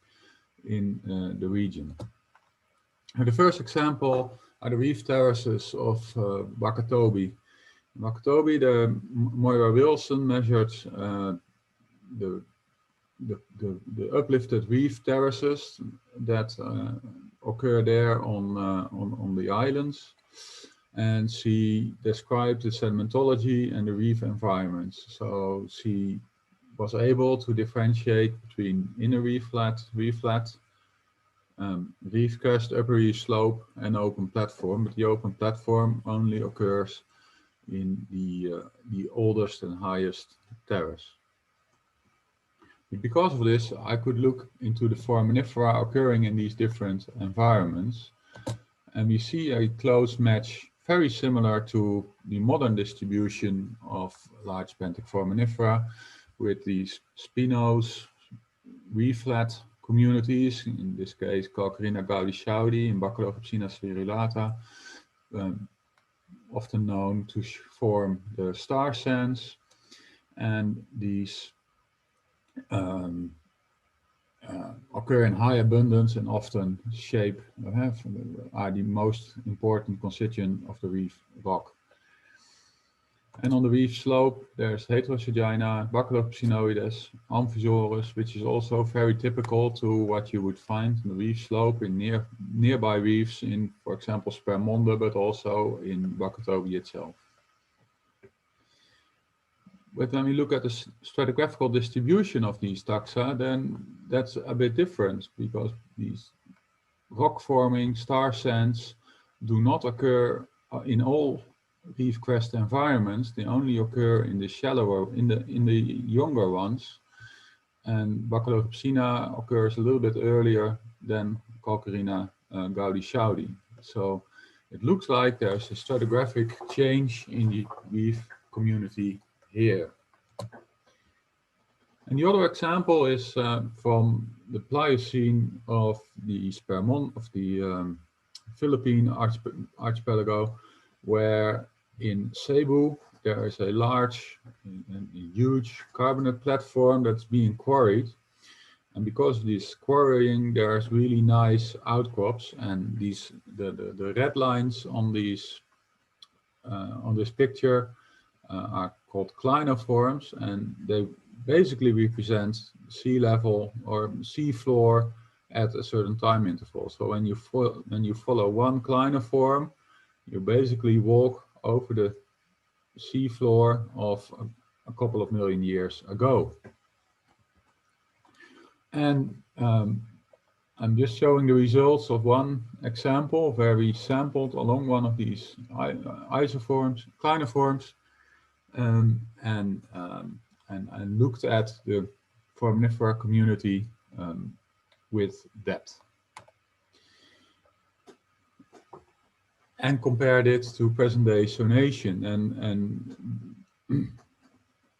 in the region. And the first example are the reef terraces of Wakatobi. In Wakatobi, Moira Wilson measured the uplifted reef terraces that occur there on the islands, and she described the sedimentology and the reef environments. So she was able to differentiate between inner reef flat, reef crest, upper reef slope, and open platform. But the open platform only occurs in the oldest and highest terrace. Because of this, I could look into the foraminifera occurring in these different environments, and we see a close match, very similar to the modern distribution of large benthic foraminifera, with these spinos, reef flat communities, in this case Calcarina gaudi-shaudi and Bacalogopsina spherulata, often known to form the star sands, and these occur in high abundance and often are the most important constituent of the reef rock. And on the reef slope, there's Heterosogina, Bacalogopsinoides, Amphisaurus, which is also very typical to what you would find in the reef slope in nearby reefs in, for example, Spermonde, but also in Wakatobi itself. But when we look at the stratigraphical distribution of these taxa, then that's a bit different, because these rock-forming star sands do not occur in all reef crest environments. They only occur in the shallower, in the younger ones, and Bacalogopsina occurs a little bit earlier than Calcarina gaudi-shaudi. So it looks like there's a stratigraphic change in the reef community here. And the other example is from the Pliocene of the Philippine archipelago, where in Cebu there is a large and huge carbonate platform that's being quarried. And because of this quarrying, there's really nice outcrops, and the red lines on these on this picture are called clinoforms, and they basically represent sea level or sea floor at a certain time interval. So when you follow one clinoform, you basically walk over the sea floor of a couple of million years ago. And I'm just showing the results of one example where we sampled along one of these isoforms, clinoforms, and looked at the foraminifera community with depth, and compared it to present-day zonation. And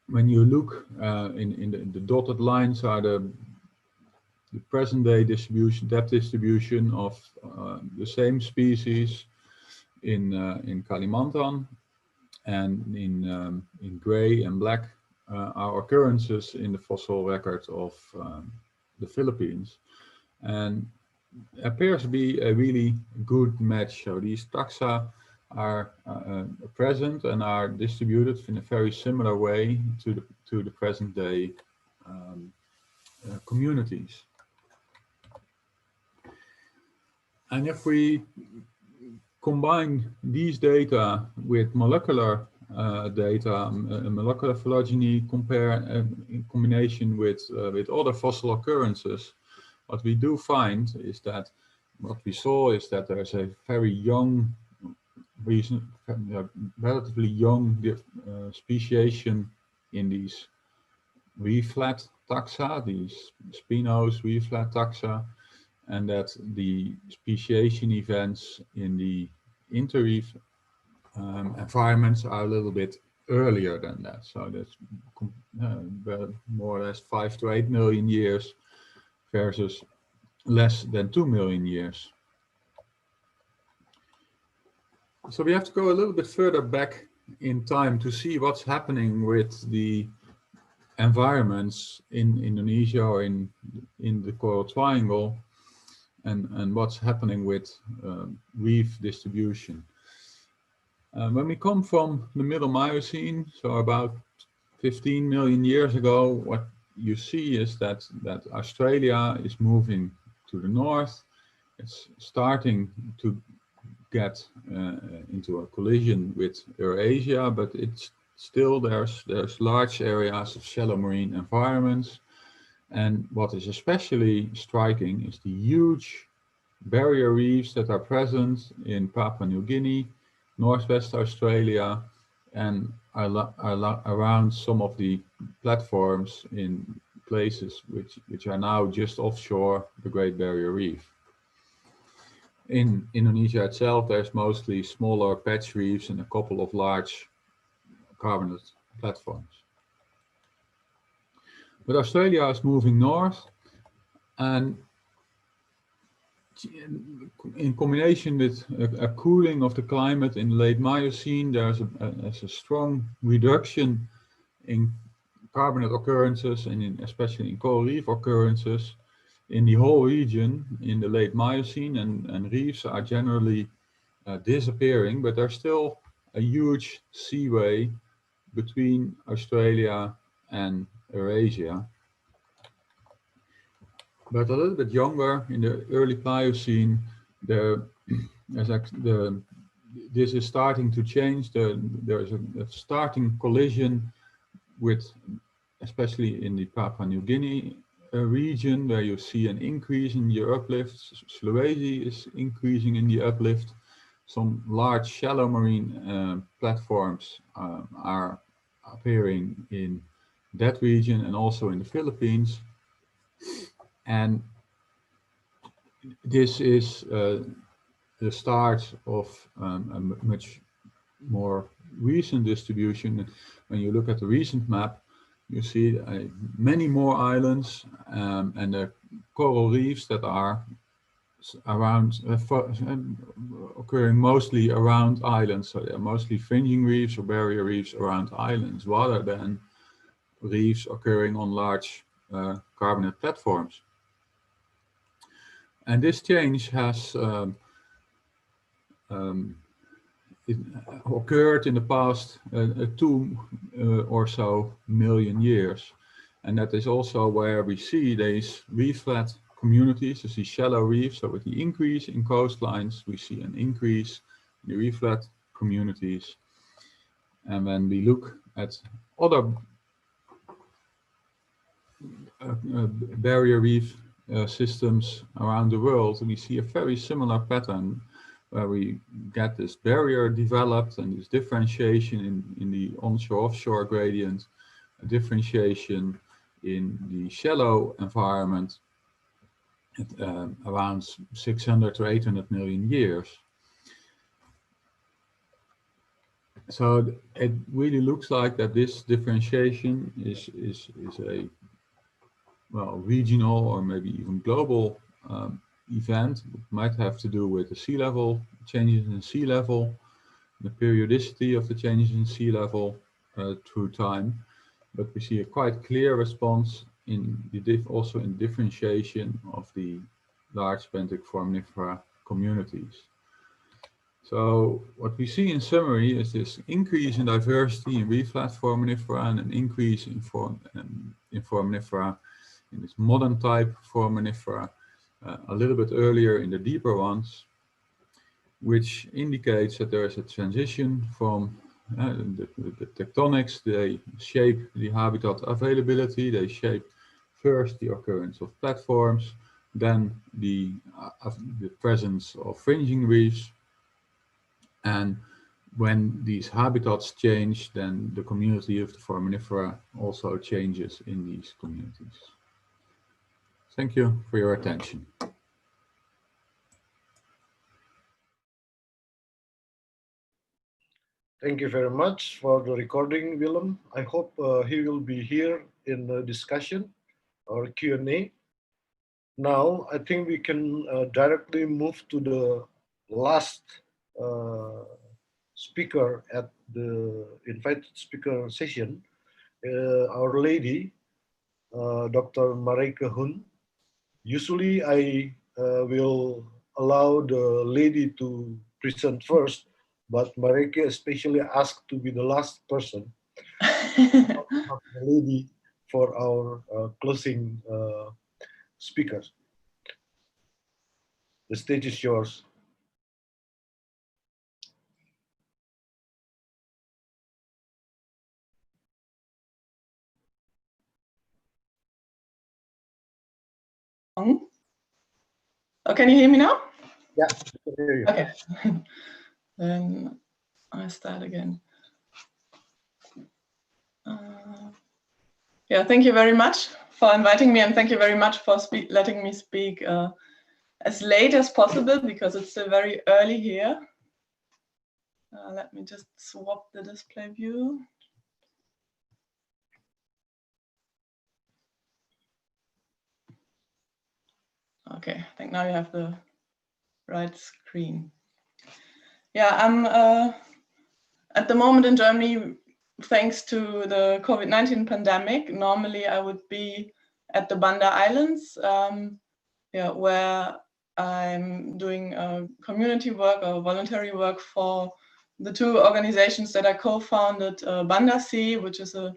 when you look in the dotted lines are the present-day distribution, depth distribution of the same species in Kalimantan, and in gray and black are occurrences in the fossil record of the Philippines, and appears to be a really good match. So these taxa are present and are distributed in a very similar way to the present-day communities. And if we combine these data with molecular data, molecular phylogeny, in combination with other fossil occurrences, what we do find is that what we saw is that there's a very young, relatively young speciation in these reef-flat taxa, these spinos reef-flat taxa, and that the speciation events in the interreef environments are a little bit earlier than that. So that's more or less 5 to 8 million years versus less than 2 million years. So we have to go a little bit further back in time to see what's happening with the environments in Indonesia or in the Coral Triangle, and what's happening with reef distribution. When we come from the Middle Miocene, so about 15 million years ago, what you see is that Australia is moving to the north. It's starting to get into a collision with Eurasia, but it's still there's large areas of shallow marine environments. And what is especially striking is the huge barrier reefs that are present in Papua New Guinea, Northwest Australia, and around some of the platforms in places which are now just offshore the Great Barrier Reef. In Indonesia itself, there's mostly smaller patch reefs and a couple of large carbonate platforms. But Australia is moving north, and in combination with a cooling of the climate in late Miocene, there's a strong reduction in carbonate occurrences and especially in coral reef occurrences in the whole region in the late Miocene, and reefs are generally disappearing, but there's still a huge seaway between Australia and Eurasia. But a little bit younger, in the early Pliocene, this is starting to change. There's a starting collision with, especially in the Papua New Guinea region, where you see an increase in the uplift. Sulawesi is increasing in the uplift. Some large shallow marine platforms are appearing in that region and also in the Philippines. And this is the start of a much more recent distribution. When you look at the recent map, you see many more islands and the coral reefs that are around, occurring mostly around islands. So they're mostly fringing reefs or barrier reefs around islands, rather than reefs occurring on large carbonate platforms. And this change has it occurred in the past 2 or so million years. And that is also where we see these reef-flat communities, you see shallow reefs. So with the increase in coastlines, we see an increase in the reef-flat communities. And when we look at other barrier reef systems around the world, and we see a very similar pattern where we get this barrier developed and this differentiation in the onshore-offshore gradient, a differentiation in the shallow environment at around 600 to 800 million years. So it really looks like that this differentiation is a, well, regional or maybe even global event. It might have to do with the sea level, changes in sea level, the periodicity of the changes in sea level through time. But we see a quite clear response in the also in differentiation of the large benthic foraminifera communities. So what we see in summary is this increase in diversity in reef-flat foraminifera and an increase in foraminifera, in this modern type foraminifera, a little bit earlier in the deeper ones, which indicates that there is a transition from the tectonics, they shape the habitat availability, they shape first the occurrence of platforms, then the presence of fringing reefs, and when these habitats change, then the community of the foraminifera also changes in these communities. Thank you for your attention. Thank you very much for the recording, Willem. I hope he will be here in the discussion or Q&A. Now, I think we can directly move to the last speaker at the invited speaker session, Our Lady, Dr. Marijke Hun. Usually, I will allow the lady to present first, but Marijke especially asked to be the last person, the lady, for our closing speakers. The stage is yours. Oh, can you hear me now? Yeah, I can hear you. Okay. Then I start again. Yeah, thank you very much for inviting me, and thank you very much for letting me speak as late as possible, because it's still very early here. Let me just swap the display view. Okay, I think now you have the right screen. Yeah, I'm at the moment in Germany, thanks to the COVID-19 pandemic. Normally I would be at the Banda Islands, where I'm doing community work or voluntary work for the two organizations that I co-founded, Banda Sea, which is a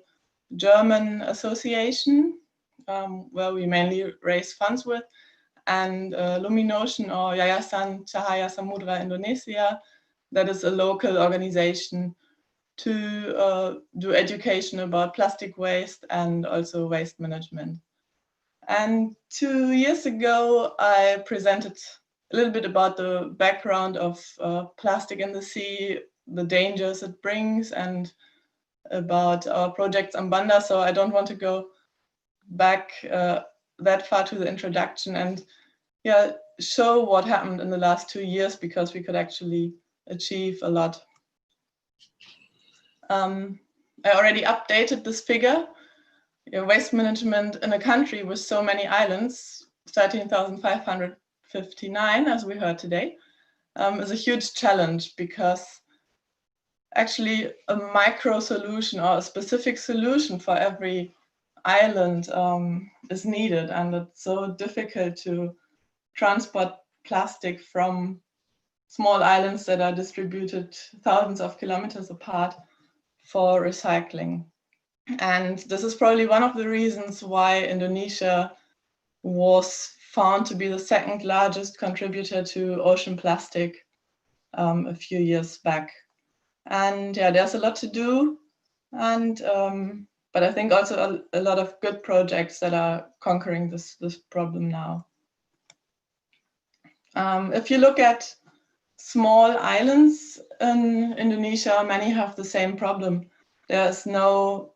German association where we mainly raise funds with, and Luminocean or Yayasan Cahaya Samudra Indonesia, that is a local organization to do education about plastic waste and also waste management. And 2 years ago, I presented a little bit about the background of plastic in the sea, the dangers it brings, and about our projects on Banda. So I don't want to go back that far to the introduction, and show what happened in the last 2 years, because we could actually achieve a lot. I already updated this figure. Waste management in a country with so many islands, 13,559, as we heard today, is a huge challenge, because actually a micro solution or a specific solution for every island is needed, and it's so difficult to transport plastic from small islands that are distributed thousands of kilometers apart for recycling. And this is probably one of the reasons why Indonesia was found to be the second largest contributor to ocean plastic a few years back. And there's a lot to do, and but I think also a lot of good projects that are conquering this problem now. If you look at small islands in Indonesia, many have the same problem. There's no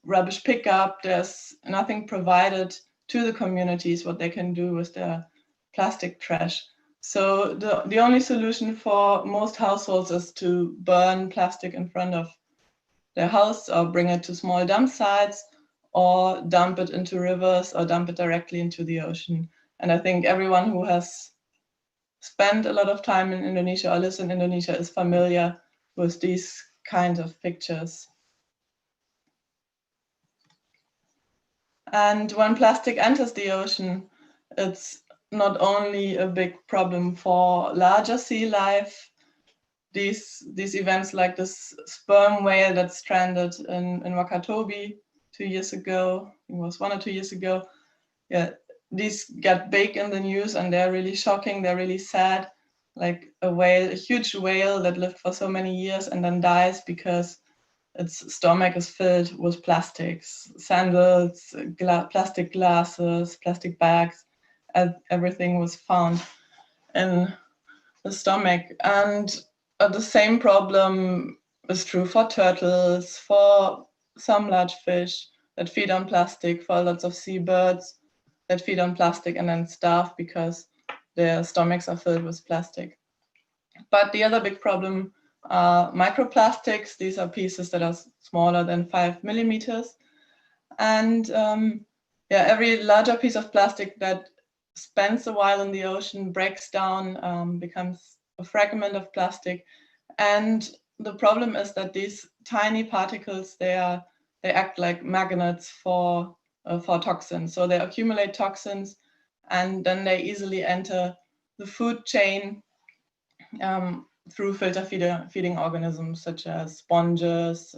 rubbish pickup, there's nothing provided to the communities what they can do with their plastic trash. So the only solution for most households is to burn plastic in front of their house, or bring it to small dump sites, or dump it into rivers, or dump it directly into the ocean. And I think everyone who has spent a lot of time in Indonesia or lives in Indonesia is familiar with these kinds of pictures. And when plastic enters the ocean, it's not only a big problem for larger sea life. These events, like this sperm whale that stranded in Wakatobi 2 years ago, it was 1 or 2 years ago, these got big in the news, and they're really shocking, they're really sad. like a whale, a huge whale that lived for so many years and then dies because its stomach is filled with plastics, sandals, plastic glasses, plastic bags, everything was found in the stomach. And the same problem is true for turtles, for some large fish that feed on plastic, for lots of seabirds that feed on plastic and then starve because their stomachs are filled with plastic. But the other big problem are microplastics. These are pieces that are smaller than 5 millimeters. And every larger piece of plastic that spends a while in the ocean breaks down, becomes a fragment of plastic. And the problem is that these tiny particles, they act like magnets for toxins. So they accumulate toxins and then they easily enter the food chain through filter feeding organisms such as sponges,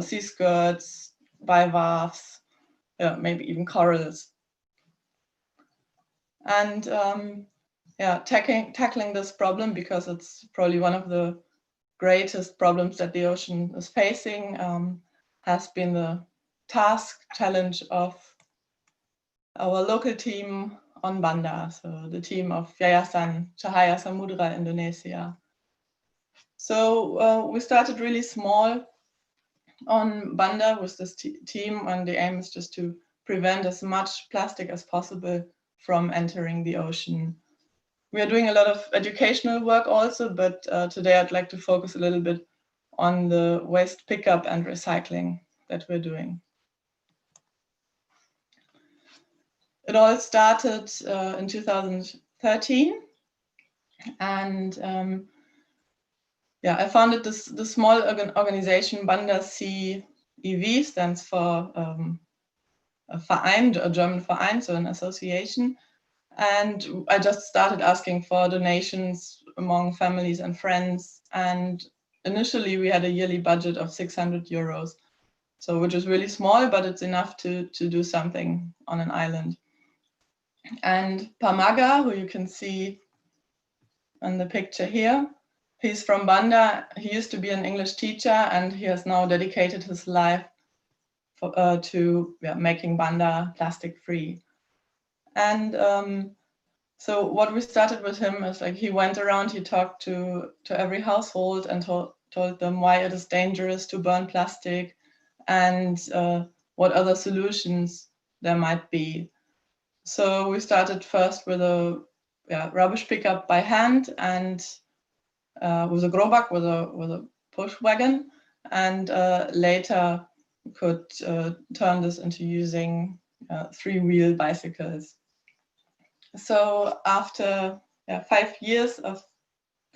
sea skirts, bivalves, maybe even corals. And tackling this problem, because it's probably one of the greatest problems that the ocean is facing, has been the challenge of our local team on Banda, so the team of Yayasan Cahaya Samudra Indonesia. So we started really small on Banda with this team, and the aim is just to prevent as much plastic as possible from entering the ocean. We are doing a lot of educational work also, but today I'd like to focus a little bit on the waste pickup and recycling that we're doing. It all started in 2013, and I founded this small organization, Banda Sea EV, stands for a Verein, a German Verein, so an association. And I just started asking for donations among families and friends. And initially we had a yearly budget of 600 euros, so which is really small, but it's enough to do something on an island. And Pamaga, who you can see in the picture here, he's from Banda. He used to be an English teacher, and he has now dedicated his life to making Banda plastic free. And so what we started with him is, like, he went around, he talked to every household and told them why it is dangerous to burn plastic and what other solutions there might be. So we started first with a rubbish pickup by hand and with a grobak, with a push wagon, and later could turn this into using 3-wheel bicycles. So after 5 years of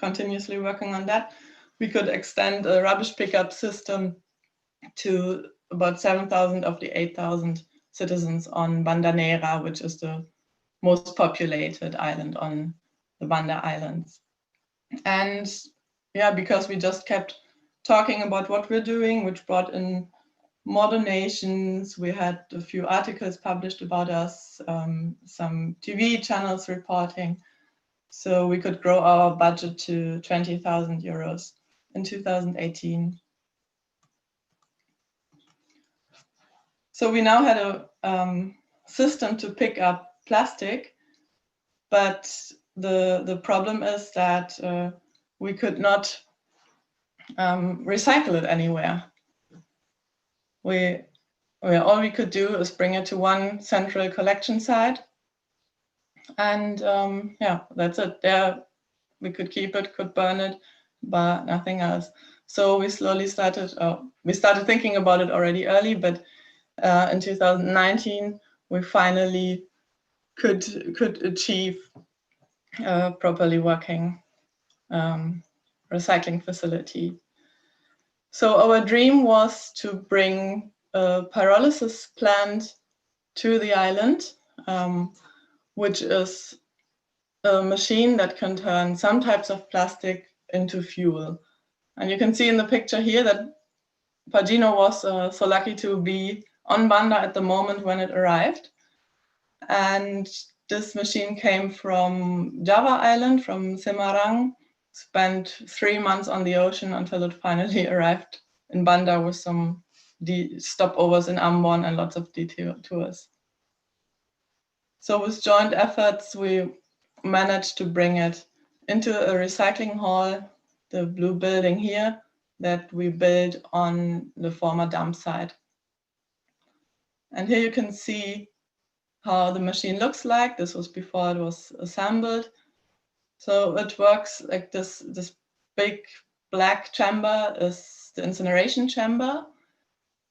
continuously working on that, we could extend a rubbish pickup system to about 7,000 of the 8,000 citizens on Banda Neira, which is the most populated island on the Banda Islands. And because we just kept talking about what we're doing, which brought in more donations. We had a few articles published about us, some TV channels reporting. So we could grow our budget to 20,000 euros in 2018. So we now had a system to pick up plastic, but the problem is that we could not recycle it anywhere. All we could do is bring it to one central collection site, and that's it. There we could keep it, could burn it, but nothing else. So we slowly started. We started thinking about it already early, but in 2019 we finally could achieve a properly working recycling facility. So our dream was to bring a pyrolysis plant to the island, which is a machine that can turn some types of plastic into fuel. And you can see in the picture here that Pagino was so lucky to be on Banda at the moment when it arrived. And this machine came from Java Island, from Semarang, spent 3 months on the ocean until it finally arrived in Banda with some stopovers in Ambon and lots of detour tours. So with joint efforts, we managed to bring it into a recycling hall, the blue building here, that we built on the former dump site. And here you can see how the machine looks like. This was before it was assembled. So it works like this big black chamber is the incineration chamber.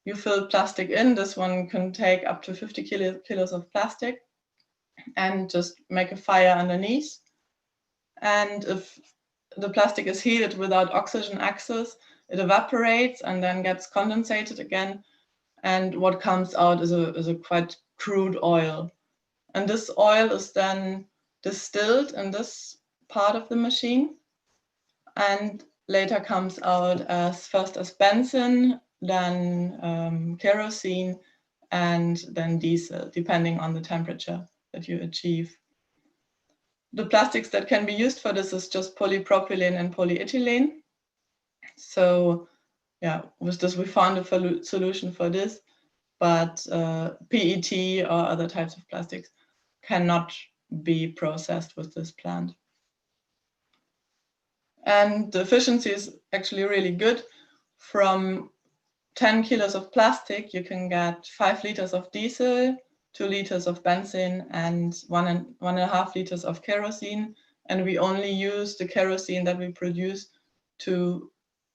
You fill plastic in. This one can take up to 50 kilos of plastic and just make a fire underneath. And if the plastic is heated without oxygen access, it evaporates and then gets condensated again. And what comes out is a quite crude oil. And this oil is then distilled in this part of the machine and later comes out as first as benzene, then kerosene, and then diesel, depending on the temperature that you achieve. The plastics that can be used for this is just polypropylene and polyethylene. So yeah, with this we found a solution for this, but PET or other types of plastics cannot be processed with this plant. And the efficiency is actually really good. From 10 kilos of plastic, you can get 5 liters of diesel, 2 liters of benzene, and 1.5 liters of kerosene. And we only use the kerosene that we produce to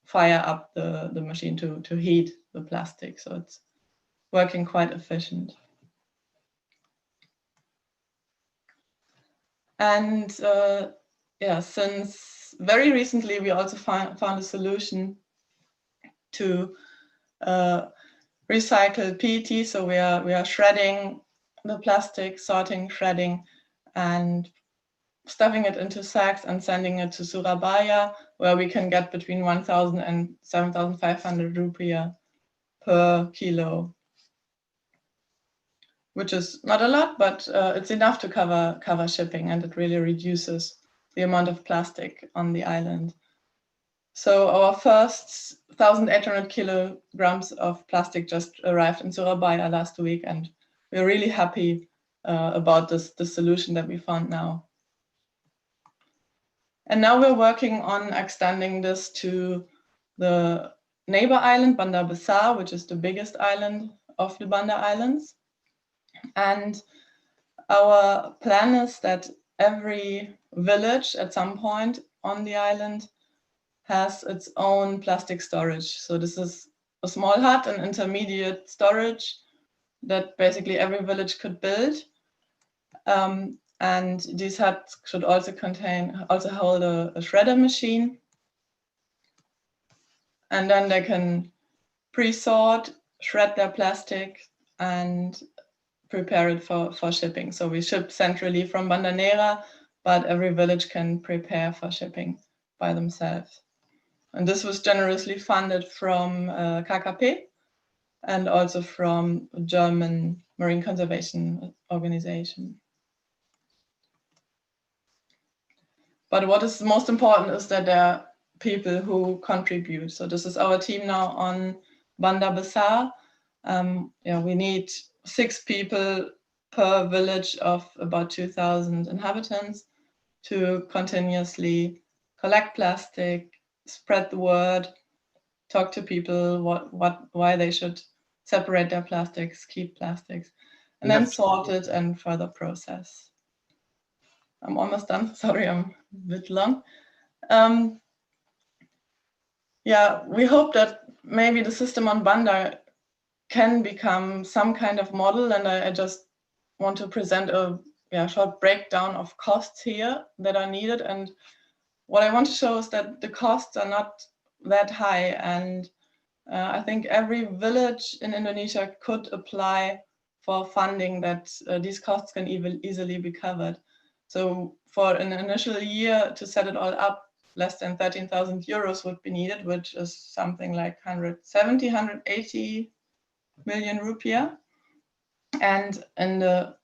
fire up the machine, to heat the plastic. So it's working quite efficient. And yeah, since very recently, we also found a solution to recycle PET. So we are shredding the plastic, sorting, shredding, and stuffing it into sacks and sending it to Surabaya, where we can get between 1,000 and 7,500 rupiah per kilo, which is not a lot, but it's enough to cover shipping, and it really reduces the amount of plastic on the island. So our first 1,800 kilograms of plastic just arrived in Surabaya last week, and we're really happy about the solution that we found now. And now we're working on extending this to the neighbor island, Banda Besar, which is the biggest island of the Banda Islands. And our plan is that every village at some point on the island has its own plastic storage. So this is a small hut, an intermediate storage that basically every village could build. And these huts should also hold a shredder machine. And then they can pre-sort, shred their plastic, and prepare it for shipping. So we ship centrally from Banda Neira, but every village can prepare for shipping by themselves. And this was generously funded from KKP and also from a German marine conservation organization. But what is most important is that there are people who contribute. So this is our team now on Banda Besar. Yeah, we need 6 people per village of about 2,000 inhabitants to continuously collect plastic, spread the word, talk to people why they should separate their plastics, keep plastics, and then sort it and further process. I'm almost done. Sorry, I'm a bit long. Yeah, we hope that maybe the system on Banda can become some kind of model, and I just want to present a short breakdown of costs here that are needed. And what I want to show is that the costs are not that high, and I think every village in Indonesia could apply for funding that these costs can easily be covered. So for an initial year to set it all up, less than 13,000 euros would be needed, which is something like 180 million rupiah. And in the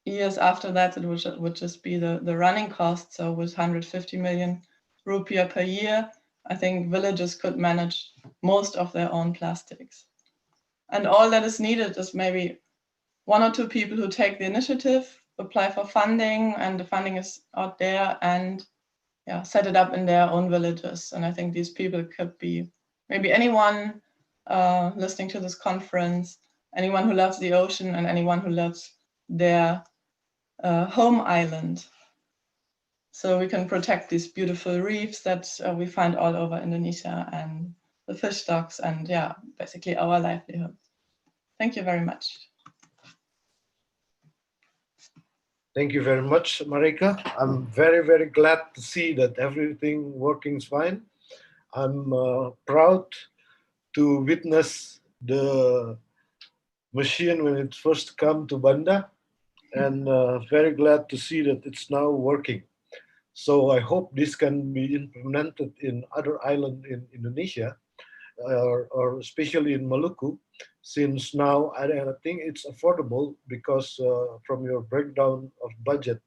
years after that, it would just be the running cost. So with 150 million rupiah per year, I think villages could manage most of their own plastics. And all that is needed is maybe 1 or 2 people who take the initiative, apply for funding, and the funding is out there, and yeah, set it up in their own villages. And I think these people could be maybe anyone listening to this conference, anyone who loves the ocean, and anyone who loves their home island. So we can protect these beautiful reefs that we find all over Indonesia, and the fish stocks, and yeah, basically our livelihood. Thank you very much. Thank you very much, Marika. I'm very, very glad to see that everything working fine. I'm proud to witness the machine when it first come to Banda, and very glad to see that it's now working. So I hope this can be implemented in other islands in Indonesia, or especially in Maluku, since now I think it's affordable, because from your breakdown of budget,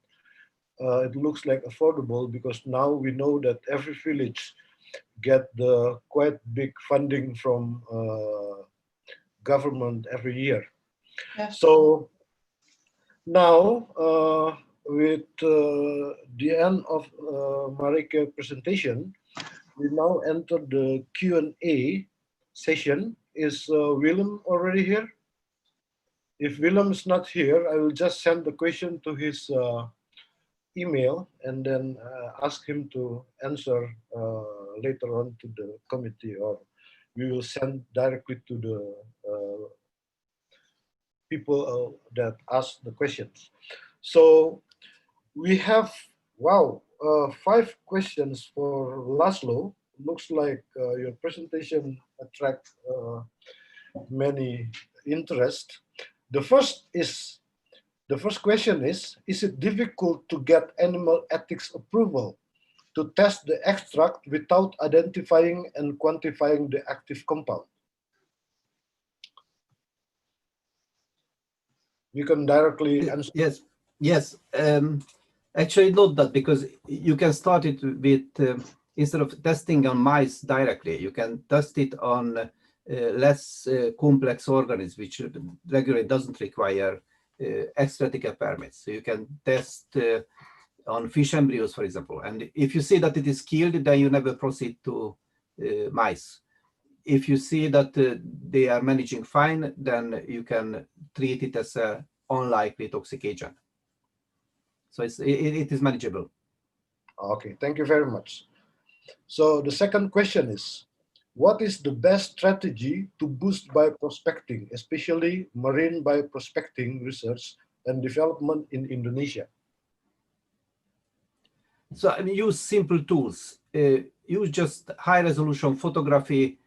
it looks like affordable, because now we know that every village get the quite big funding from government every year. Yes. So now, with the end of Marika's presentation, we now enter the Q&A session. Is Willem already here? If Willem is not here, I will just send the question to his email, and then ask him to answer later on to the committee, or we will send directly to the people that ask the questions. So we have, wow, 5 questions for Laszlo. Looks like your presentation attracts many interest. The first question is it difficult to get animal ethics approval to test the extract without identifying and quantifying the active compound? You can directly answer. Yes. Actually, not that, because you can start it with, instead of testing on mice directly, you can test it on less complex organisms, which regularly doesn't require extra-ethical permits. So you can test on fish embryos, for example. And if you see that it is killed, then you never proceed to mice. If you see that they are managing fine, then you can treat it as an unlikely toxic agent. So it is manageable. Okay, thank you very much. So the second question is, what is the best strategy to boost bioprospecting, especially marine bioprospecting research and development in Indonesia? So I mean, use simple tools. Use just high-resolution photography,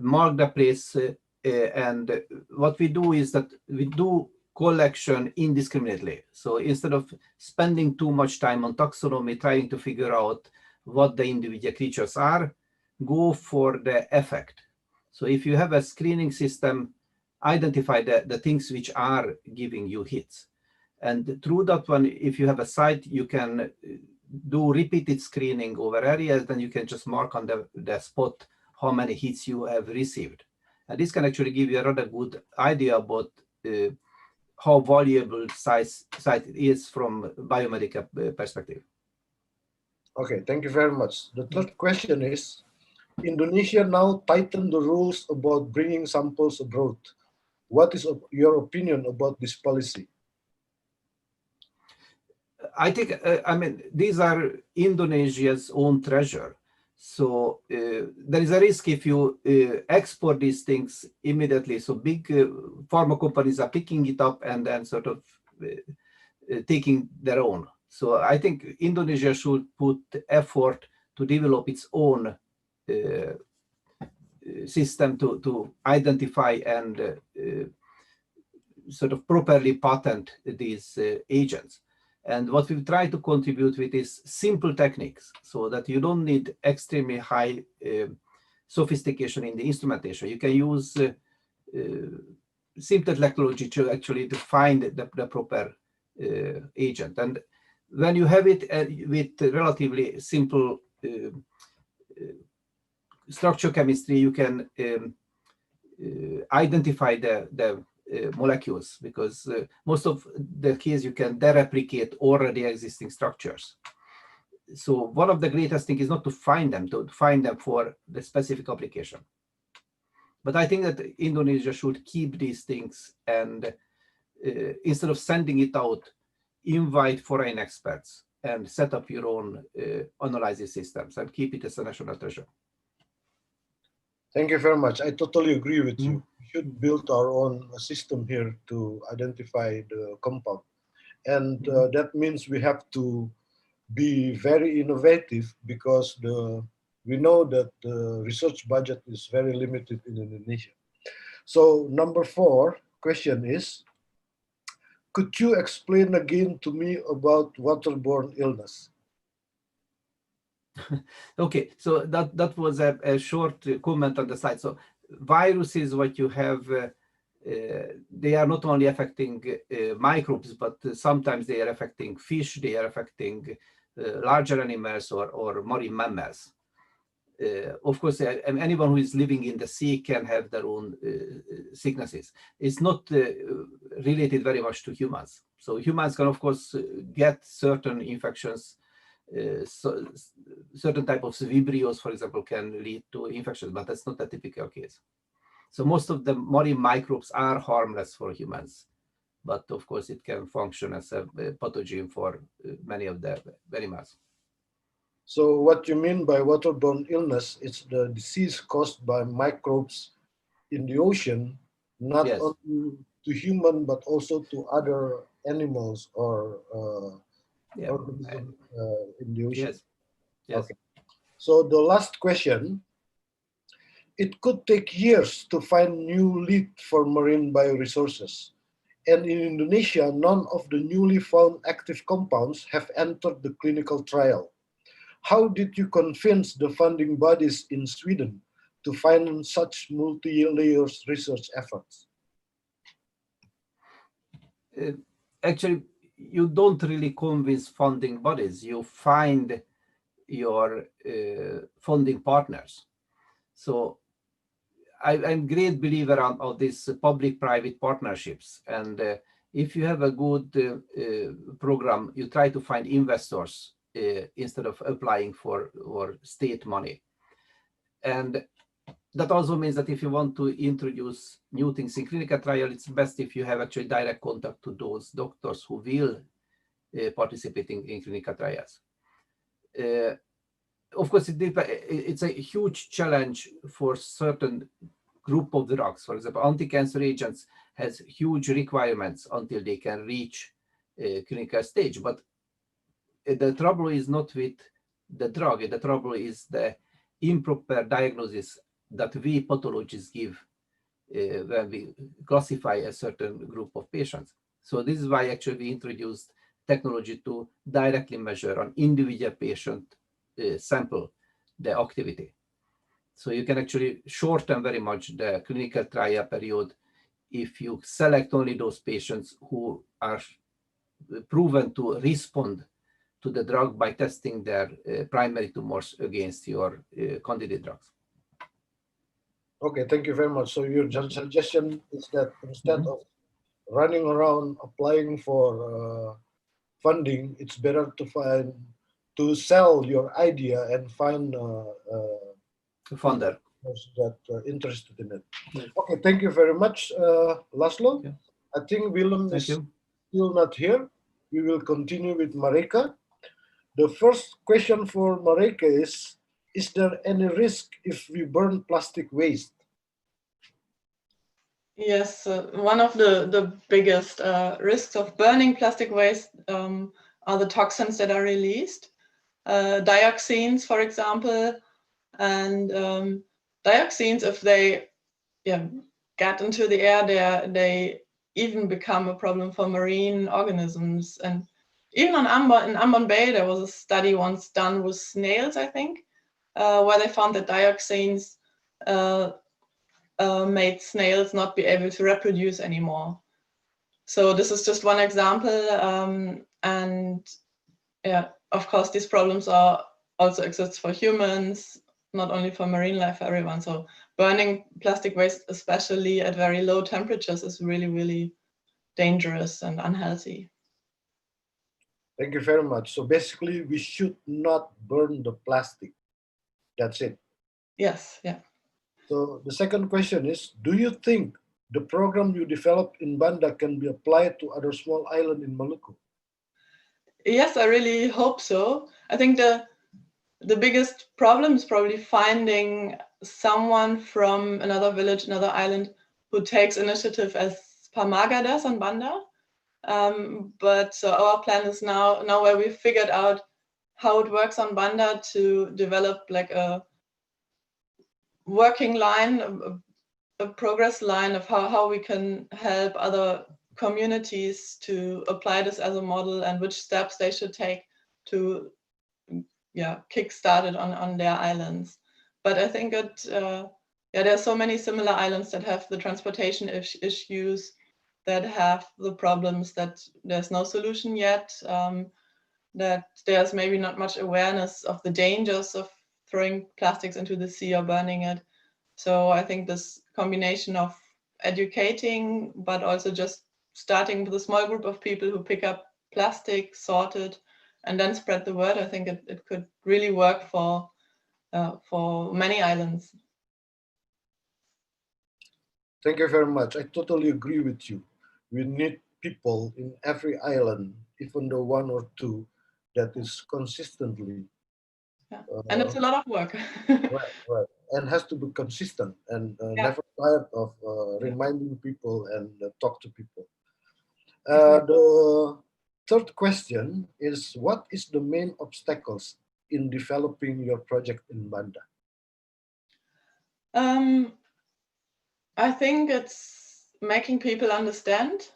mark the place, and what we do is that we do collection indiscriminately. So instead of spending too much time on taxonomy, trying to figure out what the individual creatures are, go for the effect. So if you have a screening system, identify the things which are giving you hits. And through that one, if you have a site, you can do repeated screening over areas, then you can just mark on the spot how many hits you have received. And this can actually give you a rather good idea about how valuable site is from biomedical perspective. Okay, thank you very much. The third question is, Indonesia now tightened the rules about bringing samples abroad. What is your opinion about this policy? I think, I mean, these are Indonesia's own treasure. So there is a risk if you export these things immediately. So big pharma companies are picking it up and then sort of taking their own. So I think Indonesia should put effort to develop its own system to identify and sort of properly patent these agents. And what we've tried to contribute with is simple techniques, so that you don't need extremely high sophistication in the instrumentation. You can use simple technology to actually find the proper agent. And when you have it with relatively simple structure chemistry, you can identify the molecules, because most of the case you can dereplicate already existing structures. So one of the greatest things is not to find them for the specific application. But I think that Indonesia should keep these things, and instead of sending it out, invite foreign experts and set up your own analysis systems and keep it as a national treasure. Thank you very much. I totally agree with you. We should build our own system here to identify the compound. And that means we have to be very innovative, because we know that the research budget is very limited in Indonesia. So number 4 question is, could you explain again to me about waterborne illness? Okay, so that was a short comment on the slide. So viruses, what you have, they are not only affecting microbes, but sometimes they are affecting fish, they are affecting larger animals or marine mammals. Of course, anyone who is living in the sea can have their own sicknesses. It's not related very much to humans. So humans can, of course, get certain infections. Certain type of vibrios, for example, can lead to infections, but that's not a typical case. So most of the marine microbes are harmless for humans, but of course it can function as a pathogen for many of the animals. So what you mean by waterborne illness is the disease caused by microbes in the ocean, not only to human, but also to other animals or organisms in the ocean. Yes. Okay. So the last question, it could take years to find new lead for marine bioresources. And in Indonesia, none of the newly found active compounds have entered the clinical trial. How did you convince the funding bodies in Sweden to finance such multi-layer research efforts? Actually, you don't really convince funding bodies. You find your funding partners. So I'm a great believer of these public-private partnerships. And if you have a good program, you try to find investors instead of applying for state money. And that also means that if you want to introduce new things in clinical trial, it's best if you have actually direct contact to those doctors who will participate in clinical trials. Of course, it's a huge challenge for certain group of drugs. For example, anti-cancer agents has huge requirements until they can reach clinical stage. But the trouble is not with the drug. The trouble is the improper diagnosis that we pathologists give when we classify a certain group of patients. So this is why actually we introduced technology to directly measure on individual patient sample the activity. So you can actually shorten very much the clinical trial period if you select only those patients who are proven to respond to the drug by testing their primary tumors against your candidate drugs. Okay, thank you very much. So your suggestion is that instead of running around applying for funding, it's better to sell your idea and find funder that interested in it. Okay, thank you very much, Laszlo. I think Willem is still not here. We will continue with Marika. The first question for Marika is there any risk if we burn plastic waste? Yes, one of the biggest risks of burning plastic waste are the toxins that are released. Dioxins, for example, and dioxins, if they get into the air, they even become a problem for marine organisms. And even in Ambon Bay, there was a study once done with snails, I think, where they found that dioxins made snails not be able to reproduce anymore. So this is just one example, and yeah, of course, these problems are also exist for humans, not only for marine life, for everyone. So burning plastic waste, especially at very low temperatures, is really, really dangerous and unhealthy. Thank you very much. So basically, we should not burn the plastic. That's it. Yes, yeah. So the second question is, do you think the program you developed in Banda can be applied to other small islands in Maluku? Yes, I really hope so. I think the biggest problem is probably finding someone from another village, another island, who takes initiative as Pamaga does on Banda. But so our plan is now where we've figured out how it works on Banda to develop like a working line, a progress line of how we can help other communities to apply this as a model and which steps they should take to kickstart it on their islands. But I think there are so many similar islands that have the transportation issues, that have the problems that there's no solution yet, that there's maybe not much awareness of the dangers of throwing plastics into the sea or burning it. So I think this combination of educating, but also just starting with a small group of people who pick up plastic, sort it, and then spread the word, I think it could really work for many islands. Thank you very much. I totally agree with you. We need people in every island, even though one or two, that is consistently. And it's a lot of work. right. And has to be consistent and never tired of reminding people and talk to people. The third question is, what is the main obstacles in developing your project in Banda? I think it's making people understand.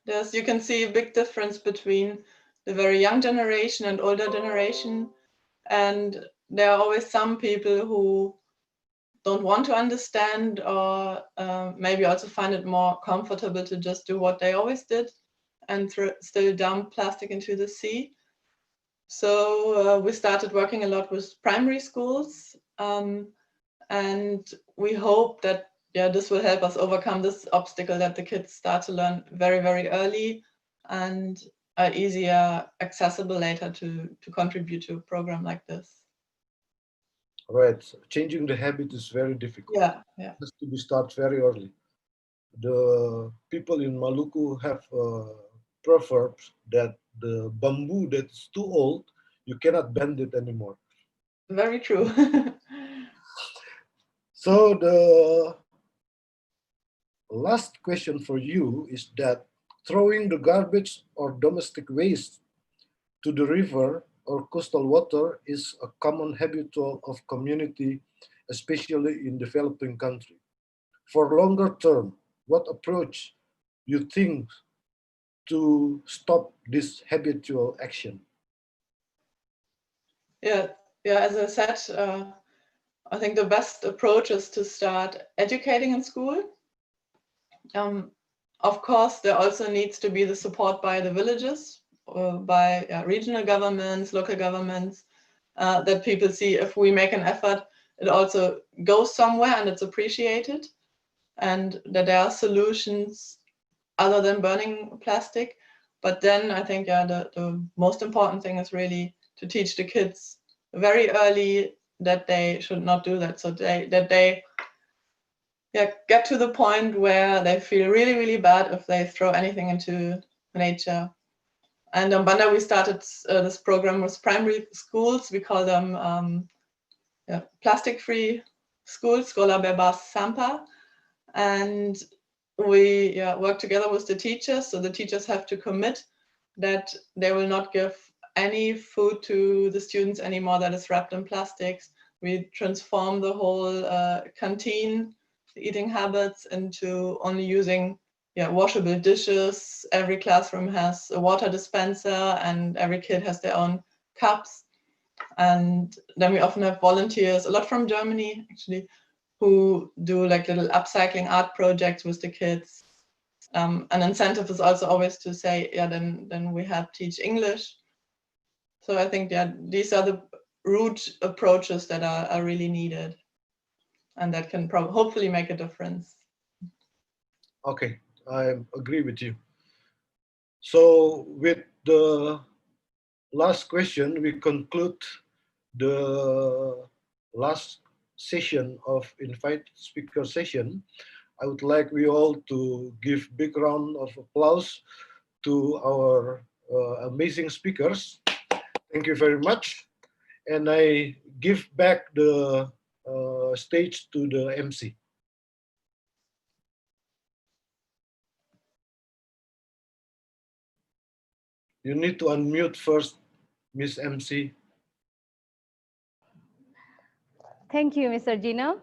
You can see a big difference between the very young generation and older generation. And there are always some people who don't want to understand, or maybe also find it more comfortable to just do what they always did and still dump plastic into the sea. So we started working a lot with primary schools, and we hope that this will help us overcome this obstacle, that the kids start to learn very, very early and are easier accessible later to contribute to a program like this. Right, changing the habit is very difficult. Yeah. It has to be started very early. The people in Maluku have proverbs that the bamboo that's too old, you cannot bend it anymore. Very true. So the last question for you is that throwing the garbage or domestic waste to the river or coastal water is a common habitual of community, especially in developing countries. For longer term, what approach you think to stop this habitual action? Yeah, as I said, I think the best approach is to start educating in school. Of course, there also needs to be the support by the villages, or by regional governments, local governments, that people see if we make an effort, it also goes somewhere and it's appreciated, and that there are solutions other than burning plastic. But then I think the most important thing is really to teach the kids very early that they should not do that. So that they get to the point where they feel really, really bad if they throw anything into nature. And on Banda, we started this program with primary schools. We call them plastic-free schools, Sekolah Bebas Sampah. And we work together with the teachers. So the teachers have to commit that they will not give any food to the students anymore that is wrapped in plastics. We transform the whole canteen, the eating habits, into only using washable dishes. Every classroom has a water dispenser and every kid has their own cups. And then we often have volunteers, a lot from Germany actually, who do like little upcycling art projects with the kids. An incentive is also always to say, yeah, then we have teach English. So I think, yeah, these are the root approaches that are really needed, and that can hopefully make a difference. Okay, I agree with you. So with the last question, we conclude the last session of Invite Speaker session. I would like we all to give big round of applause to our amazing speakers. Thank you very much. And I give back the stage to the MC. You need to unmute first, Miss MC. Thank you, Mr. Gino.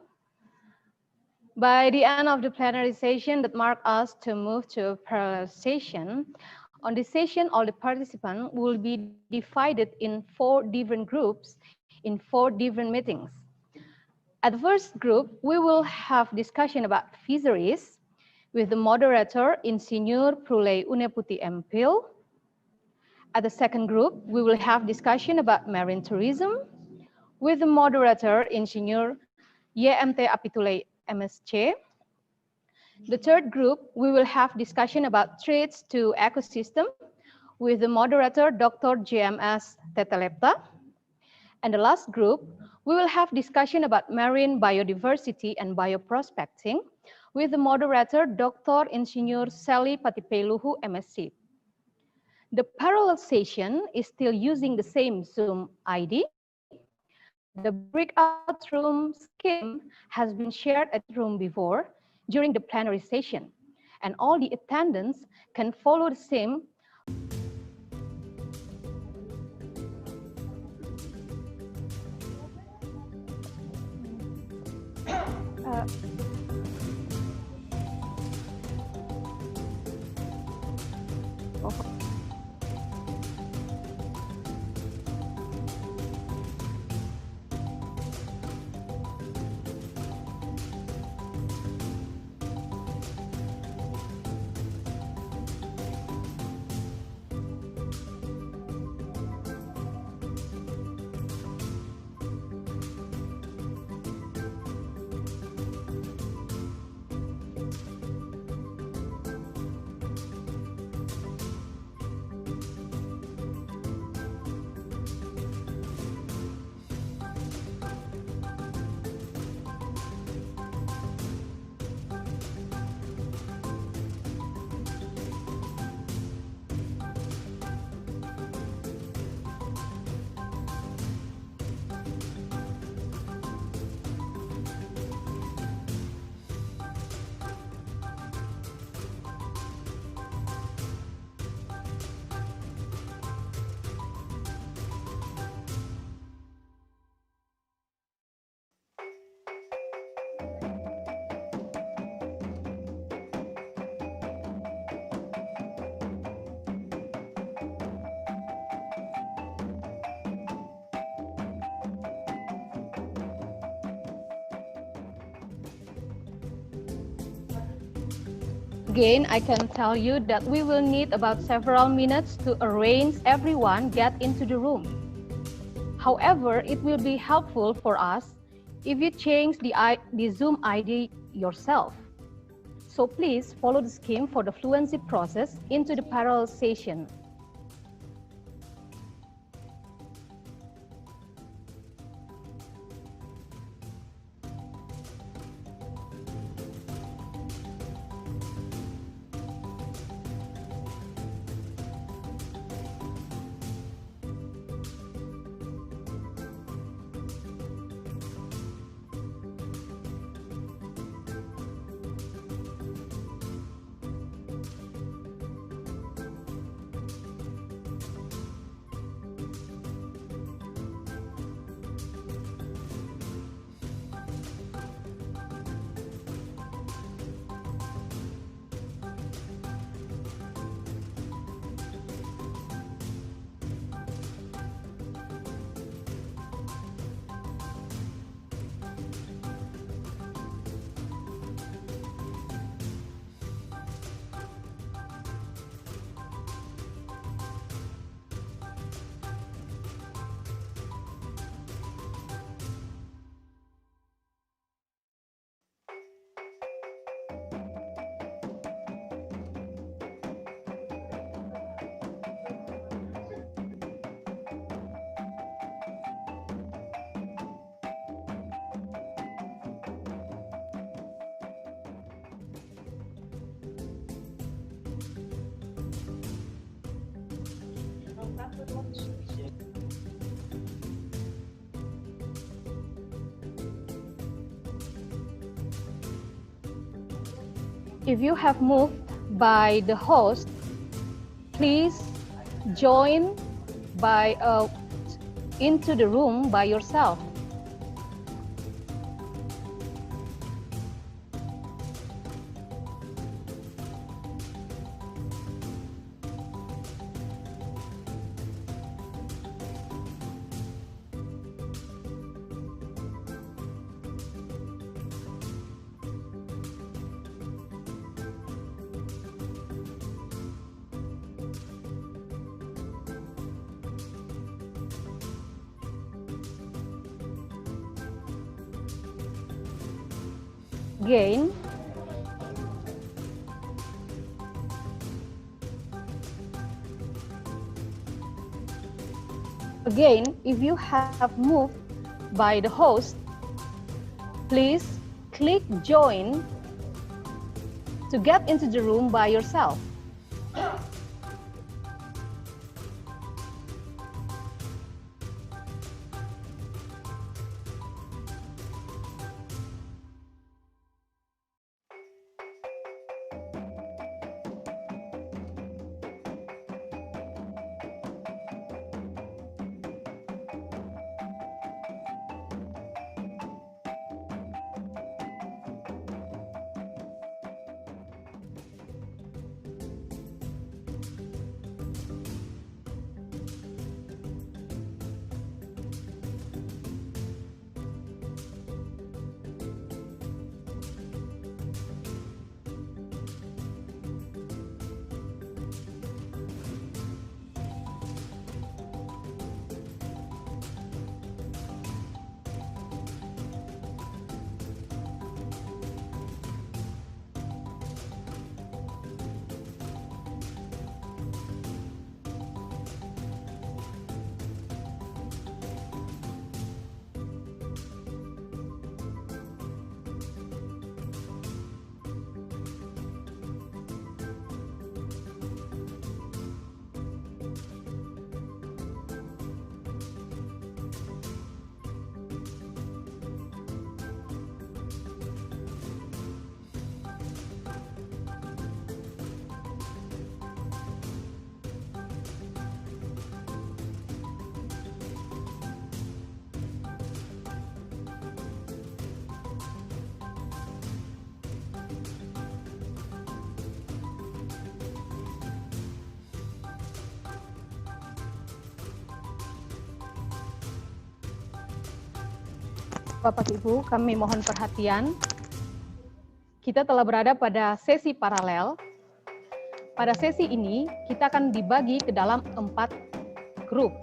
By the end of the plenary session that marked us to move to a parallel session, on this session, all the participants will be divided in 4 different groups in 4 different meetings. At the first group, we will have discussion about fisheries with the moderator, Insinyur Prulay Uneputi MPhil. At the second group, we will have discussion about marine tourism with the moderator, Insinyur YMT Apitulay MSc. The third group, we will have discussion about threats to ecosystem with the moderator, Dr. JMS Tetelepta. And the last group, we will have discussion about marine biodiversity and bioprospecting with the moderator, Dr. Insinyur Sally Patipeluhu MSc. The parallel session is still using the same Zoom ID. The breakout room scheme has been shared at room before during the plenary session, and all the attendants can follow the same. Again, I can tell you that we will need about several minutes to arrange everyone get into the room. However, it will be helpful for us if you change the Zoom ID yourself. So please follow the scheme for the fluency process into the parallel session. If you have moved by the host, please join by into the room by yourself. Again, if you have moved by the host, please click join to get into the room by yourself. Bapak Ibu, kami mohon perhatian. Kita telah berada pada sesi paralel. Pada sesi ini, kita akan dibagi ke dalam 4 grup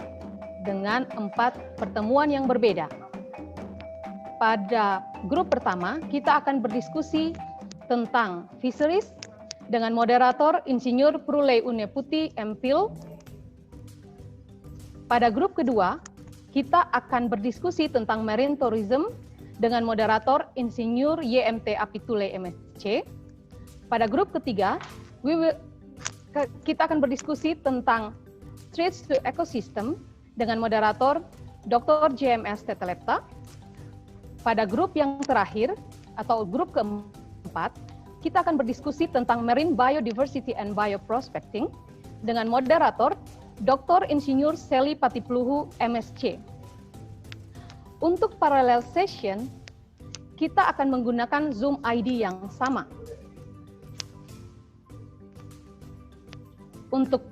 dengan 4 pertemuan yang berbeda. Pada grup pertama, kita akan berdiskusi tentang fisheries dengan moderator Insinyur Prulei Uneputi MPhil. Pada grup kedua, kita akan berdiskusi tentang marine tourism dengan moderator Insinyur YMT Apitule MSc. Pada grup ketiga, kita akan berdiskusi tentang threats to ecosystem dengan moderator Dr. JMS Tetelepta. Pada grup yang terakhir atau grup keempat, kita akan berdiskusi tentang marine biodiversity and bioprospecting dengan moderator Dr. Insinyur Seli Patipluhu MSc. Untuk parallel session, kita akan menggunakan Zoom ID yang sama. Untuk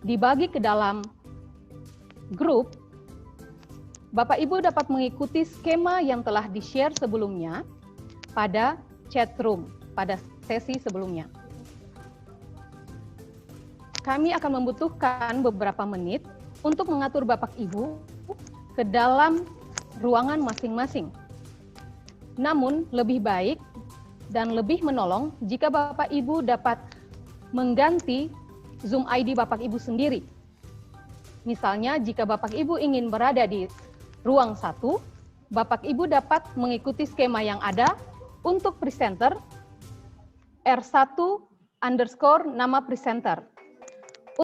dibagi ke dalam grup, Bapak Ibu dapat mengikuti skema yang telah di-share sebelumnya pada chat room, pada sesi sebelumnya. Kami akan membutuhkan beberapa menit untuk mengatur Bapak Ibu ke dalam ruangan masing-masing. Namun lebih baik dan lebih menolong jika Bapak Ibu dapat mengganti Zoom ID Bapak Ibu sendiri. Misalnya jika Bapak Ibu ingin berada di ruang 1, Bapak Ibu dapat mengikuti skema yang ada untuk presenter R1 _ nama presenter.